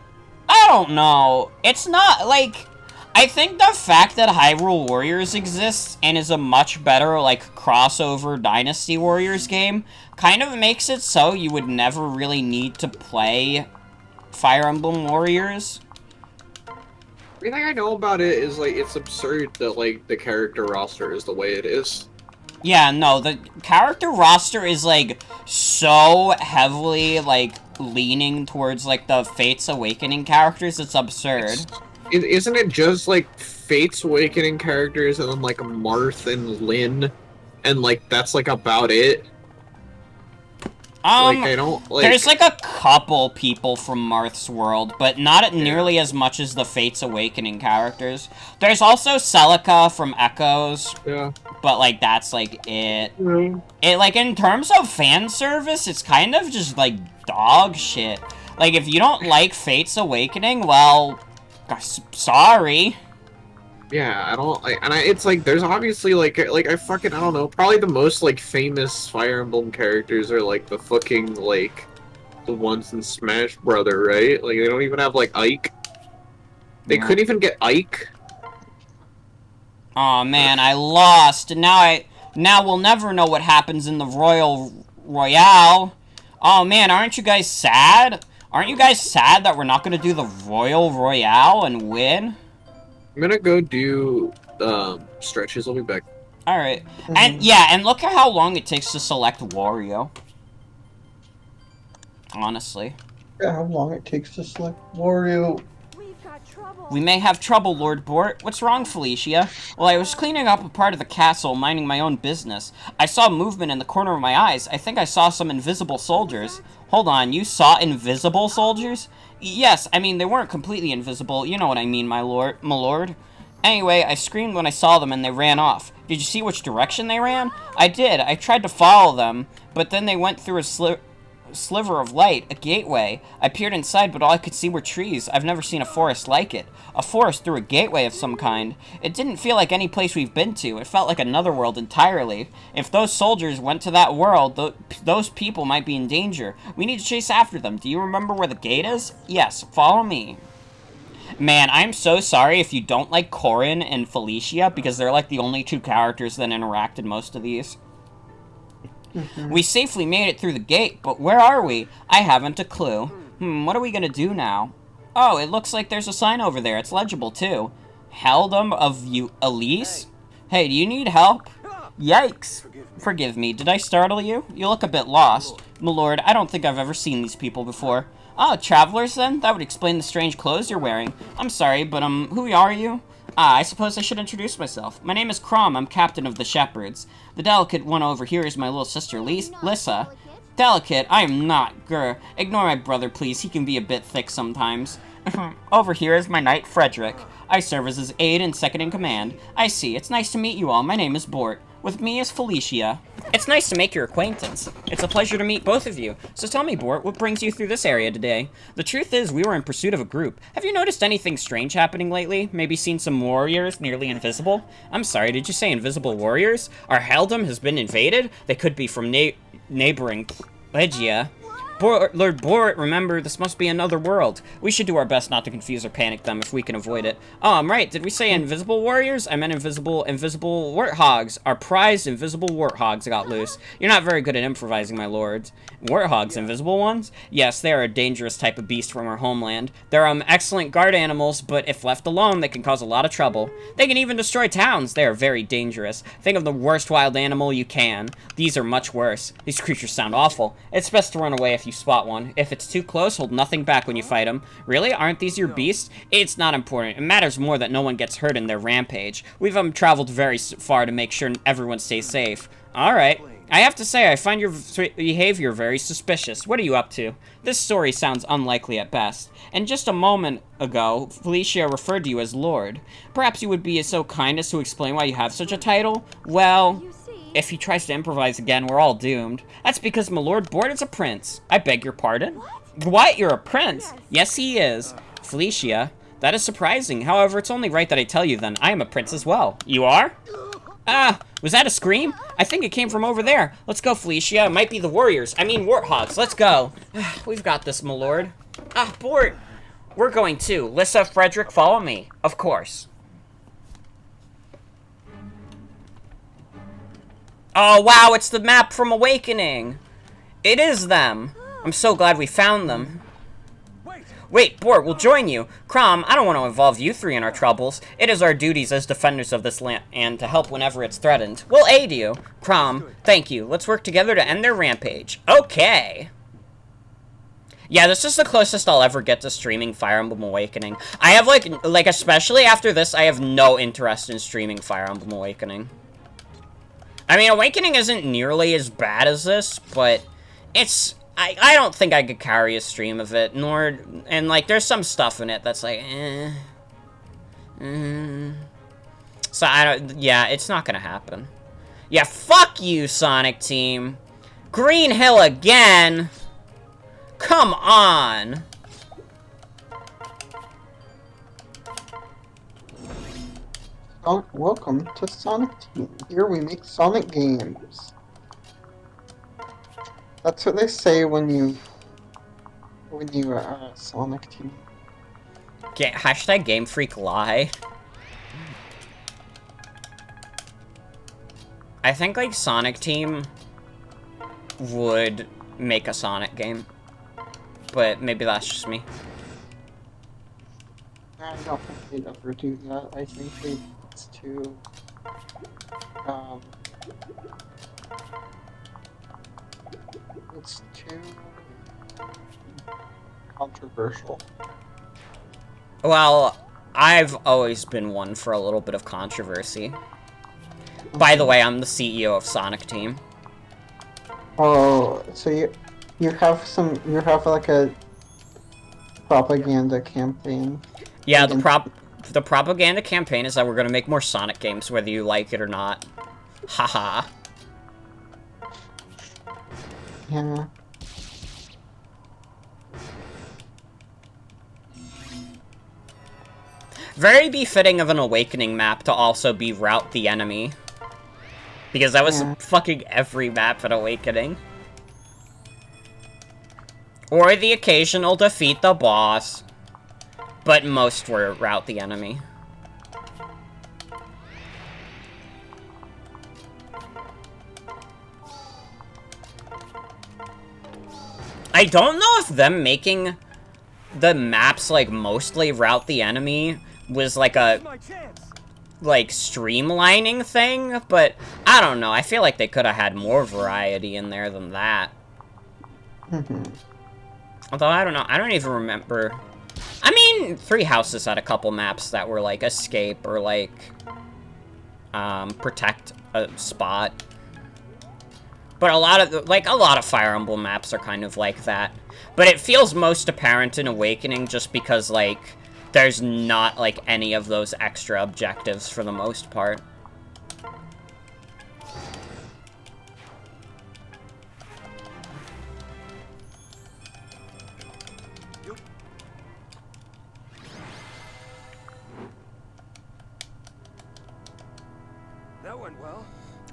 A: I don't know. It's not, like... I think the fact that Hyrule Warriors exists and is a much better, like, crossover Dynasty Warriors game kind of makes it so you would never really need to play Fire Emblem Warriors.
I: Everything I know about it is, like, it's absurd that, like, the character roster is the way it is.
A: Yeah, no, the character roster is, like, so heavily, like, leaning towards, like, the Fates Awakening characters, it's absurd.
I: Isn't it just, like, Fates Awakening characters and then, like, Marth and Lyn, and, like, that's, like, about it? Like, I don't, like...
A: There's, like, a couple people from Marth's world, but not nearly as much as the Fates Awakening characters. There's also Celica from Echoes.
I: Yeah.
A: but, like, that's, like, it. It, like, in terms of fan service, it's kind of just, like, dog shit. Like, if you don't like Fate's Awakening, well, sorry.
I: Yeah, I don't like, and it's like there's obviously like I fucking I don't know. Probably the most like famous Fire Emblem characters are like the fucking like the ones in Smash Brother, right? Like they don't even have like Ike. They couldn't even get Ike.
A: Oh man, I lost. Now we'll never know what happens in the Royale. Oh man, aren't you guys sad? Aren't you guys sad that we're not gonna do the Royale and win?
I: I'm gonna go do stretches. I'll be back.
A: Alright. And yeah, and look at how long it takes to select Wario. Honestly.
C: Yeah, how long it takes to select Wario.
A: We may have trouble, Lord Bort. What's wrong, Felicia? Well, I was cleaning up a part of the castle, minding my own business. I saw movement in the corner of my eyes. I think I saw some invisible soldiers. Hold on, you saw invisible soldiers? Yes, I mean, they weren't completely invisible. You know what I mean, my lord. Anyway, I screamed when I saw them and they ran off. Did you see which direction they ran? I did. I tried to follow them, but then they went through a sliver of light, a gateway. I peered inside, but all I could see were trees. I've never seen a forest like it. A forest through a gateway of some kind. It didn't feel like any place we've been to. It felt like another world entirely. If those soldiers went to that world, those people might be in danger. We need to chase after them. Do you remember where the gate is? Yes, follow me. Man, I'm so sorry if you don't like Corin and Felicia, because they're like the only two characters that interact in most of these. We safely made it through the gate, but where are we? I haven't a clue. What are we gonna do now? Oh, it looks like there's a sign over there. It's legible, too. Heldom of you, Elise? Hey, do you need help? Yikes. Forgive me, did I startle you? You look a bit lost. My lord, I don't think I've ever seen these people before. Oh, travelers then? That would explain the strange clothes you're wearing. I'm sorry, but, who are you? I suppose I should introduce myself. My name is Crom, I'm captain of the Shepherds. The delicate one over here is my little sister, Lissa. Delicate? I am not, grr. Ignore my brother, please, he can be a bit thick sometimes. Over here is my knight, Frederick. I serve as his aide and second in command. I see, it's nice to meet you all, my name is Bort. With me is Felicia. It's nice to make your acquaintance. It's a pleasure to meet both of you. So tell me, Bort, what brings you through this area today? The truth is, we were in pursuit of a group. Have you noticed anything strange happening lately? Maybe seen some warriors nearly invisible? I'm sorry, did you say invisible warriors? Our Heldom has been invaded? They could be from neighboring Legia. Lord Bort, remember, this must be another world. We should do our best not to confuse or panic them if we can avoid it. Oh, I'm right. Did we say invisible warriors? I meant invisible warthogs. Our prized invisible warthogs got loose. You're not very good at improvising, my lords. Warthogs, invisible ones? Yes, they are a dangerous type of beast from our homeland. They're, excellent guard animals, but if left alone, they can cause a lot of trouble. They can even destroy towns. They are very dangerous. Think of the worst wild animal you can. These are much worse. These creatures sound awful. It's best to run away if you spot one. If it's too close, hold nothing back when you fight them. Really? Aren't these your beasts? It's not important. It matters more that no one gets hurt in their rampage. We've traveled very far to make sure everyone stays safe. Alright. I have to say, I find your behavior very suspicious. What are you up to? This story sounds unlikely at best. And just a moment ago, Felicia referred to you as Lord. Perhaps you would be so kind as to explain why you have such a title? Well, if he tries to improvise again, we're all doomed. That's because my Lord Bort is a prince. I beg your pardon? What? You're a prince? Yes, he is. Felicia, that is surprising. However, it's only right that I tell you then. I am a prince as well. You are? Ah, was that a scream? I think it came from over there. Let's go, Felicia. It might be the warriors. I mean, warthogs. Let's go. We've got this, my lord. Ah, Bort. We're going too. Lissa, Frederick, follow me. Of course. Oh, wow, it's the map from Awakening. It is them. I'm so glad we found them. Wait, Bort, we'll join you. Crom, I don't want to involve you three in our troubles. It is our duties as defenders of this land and to help whenever it's threatened. We'll aid you. Crom, thank you. Let's work together to end their rampage. Okay. Yeah, this is the closest I'll ever get to streaming Fire Emblem Awakening. I have, like, especially after this, I have no interest in streaming Fire Emblem Awakening. I mean, Awakening isn't nearly as bad as this, but it's... I don't think I could carry a stream of it, nor... And, like, there's some stuff in it that's like, So, I don't... Yeah, it's not gonna happen. Yeah, fuck you, Sonic Team. Green Hill again? Come on.
C: Welcome to Sonic Team. Here we make Sonic games. That's what they say when you Sonic Team.
A: Hashtag Game Freak lie. I think, like, Sonic Team would make a Sonic game. But maybe that's just me.
C: I don't think they'd ever do that. I think it's too it's too controversial.
A: Well, I've always been one for a little bit of controversy. By the way, I'm the CEO of Sonic Team.
C: Oh, so you have like a propaganda campaign.
A: Yeah, the propaganda campaign is that we're gonna make more Sonic games, whether you like it or not. Haha.
C: Yeah.
A: Very befitting of an Awakening map to also be Route the Enemy. Because that was fucking every map in Awakening. Or the occasional defeat the boss. But most were Route the Enemy. I don't know if them making the maps, like, mostly Route the Enemy was, like, a, like, streamlining thing, but I don't know. I feel like they could have had more variety in there than that. Although, I don't know. I don't even remember. I mean, Three Houses had a couple maps that were, like, escape or, like, protect a spot. But a lot of Fire Emblem maps are kind of like that. But it feels most apparent in Awakening just because, like, there's not, like, any of those extra objectives for the most part.
F: That went well.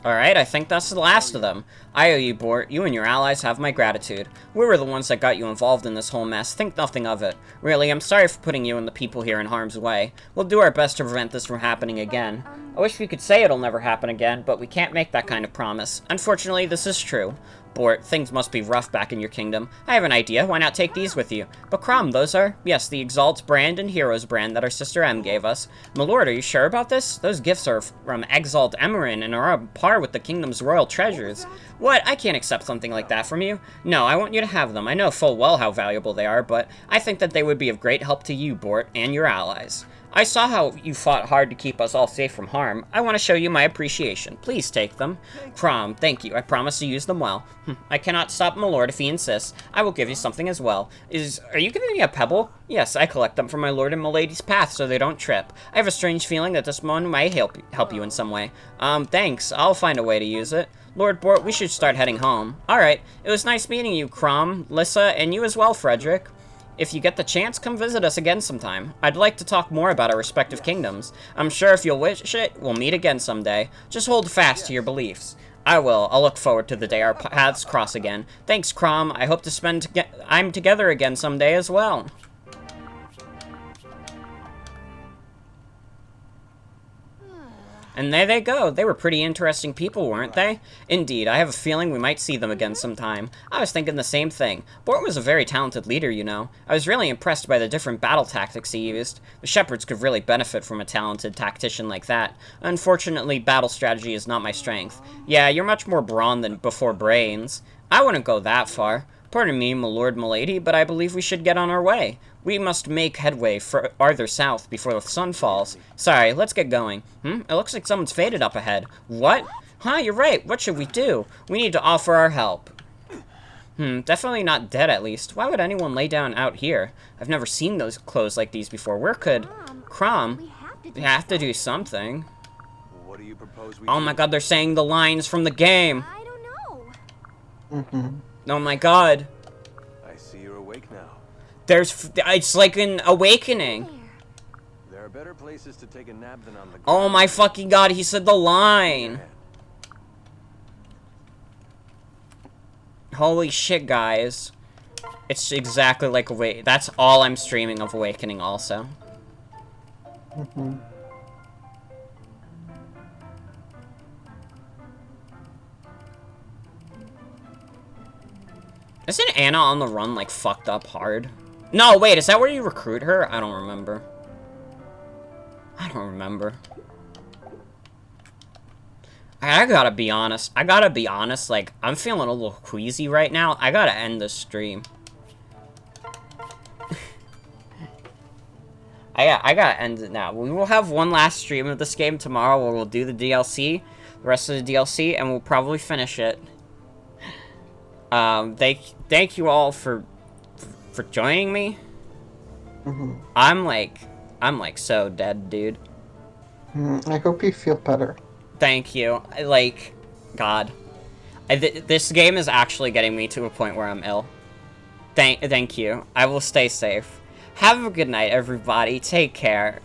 A: Alright, I think that's the last of them. I owe you, Bort. You and your allies have my gratitude. We were the ones that got you involved in this whole mess. Think nothing of it. Really, I'm sorry for putting you and the people here in harm's way. We'll do our best to prevent this from happening again. I wish we could say it'll never happen again, but we can't make that kind of promise. Unfortunately, this is true. Bort, things must be rough back in your kingdom. I have an idea. Why not take these with you? But Crom, those are... Yes, the Exalt brand and Heroes brand that our sister M gave us. My lord, are you sure about this? Those gifts are from Exalt Emerin and are on par with the kingdom's royal treasures. What? I can't accept something like that from you. No, I want you to have them. I know full well how valuable they are, but I think that they would be of great help to you, Bort, and your allies. I saw how you fought hard to keep us all safe from harm. I want to show you my appreciation. Please take them. Crom, thank you. I promise to use them well. I cannot stop my lord if he insists. I will give you something as well. Are you giving me a pebble? Yes, I collect them from my lord and my lady's path so they don't trip. I have a strange feeling that this one might help you in some way. Thanks. I'll find a way to use it. Lord Bort, we should start heading home. Alright, it was nice meeting you, Crom, Lissa, and you as well, Frederick. If you get the chance, come visit us again sometime. I'd like to talk more about our respective kingdoms. I'm sure if you'll wish it, we'll meet again someday. Just hold fast to your beliefs. I will. I'll look forward to the day our paths cross again. Thanks, Crom. I hope to spend I'm together again someday as well. And there they go. They were pretty interesting people, weren't they? Indeed, I have a feeling we might see them again sometime. I was thinking the same thing. Bort was a very talented leader, you know. I was really impressed by the different battle tactics he used. The shepherds could really benefit from a talented tactician like that. Unfortunately, battle strategy is not my strength. Yeah, you're much more brawn than before brains. I wouldn't go that far. Pardon me, my lord, my lady, but I believe we should get on our way. We must make headway farther south before the sun falls. Sorry, let's get going. It looks like someone's faded up ahead. What? Huh, you're right. What should we do? We need to offer our help. Definitely not dead, at least. Why would anyone lay down out here? I've never seen those clothes like these before. Where could... Crom? We have to do something.
F: What do you propose we
A: Oh
F: do?
A: my god, they're saying the lines from the game.
D: I don't know.
C: Mm-hmm.
A: Oh my god.
F: I see you're awake now.
A: It's like an awakening.
D: There.
F: There are better places to take a nap than on the ground.
A: Oh my fucking god, he said the line. Holy shit, guys. It's exactly like that's all I'm streaming of Awakening also.
C: Mm-hmm.
A: Isn't Anna on the Run, like, fucked up hard? No, wait, is that where you recruit her? I don't remember. I don't remember. I gotta be honest. Like, I'm feeling a little queasy right now. I gotta end this stream. I gotta end it now. We will have one last stream of this game tomorrow where we'll do the DLC, the rest of the DLC, and we'll probably finish it. Thank you all for joining me.
C: Mm-hmm.
A: I'm like so dead, dude.
C: I hope you feel better.
A: Thank you. God. This game is actually getting me to a point where I'm ill. Thank you. I will stay safe. Have a good night, everybody. Take care.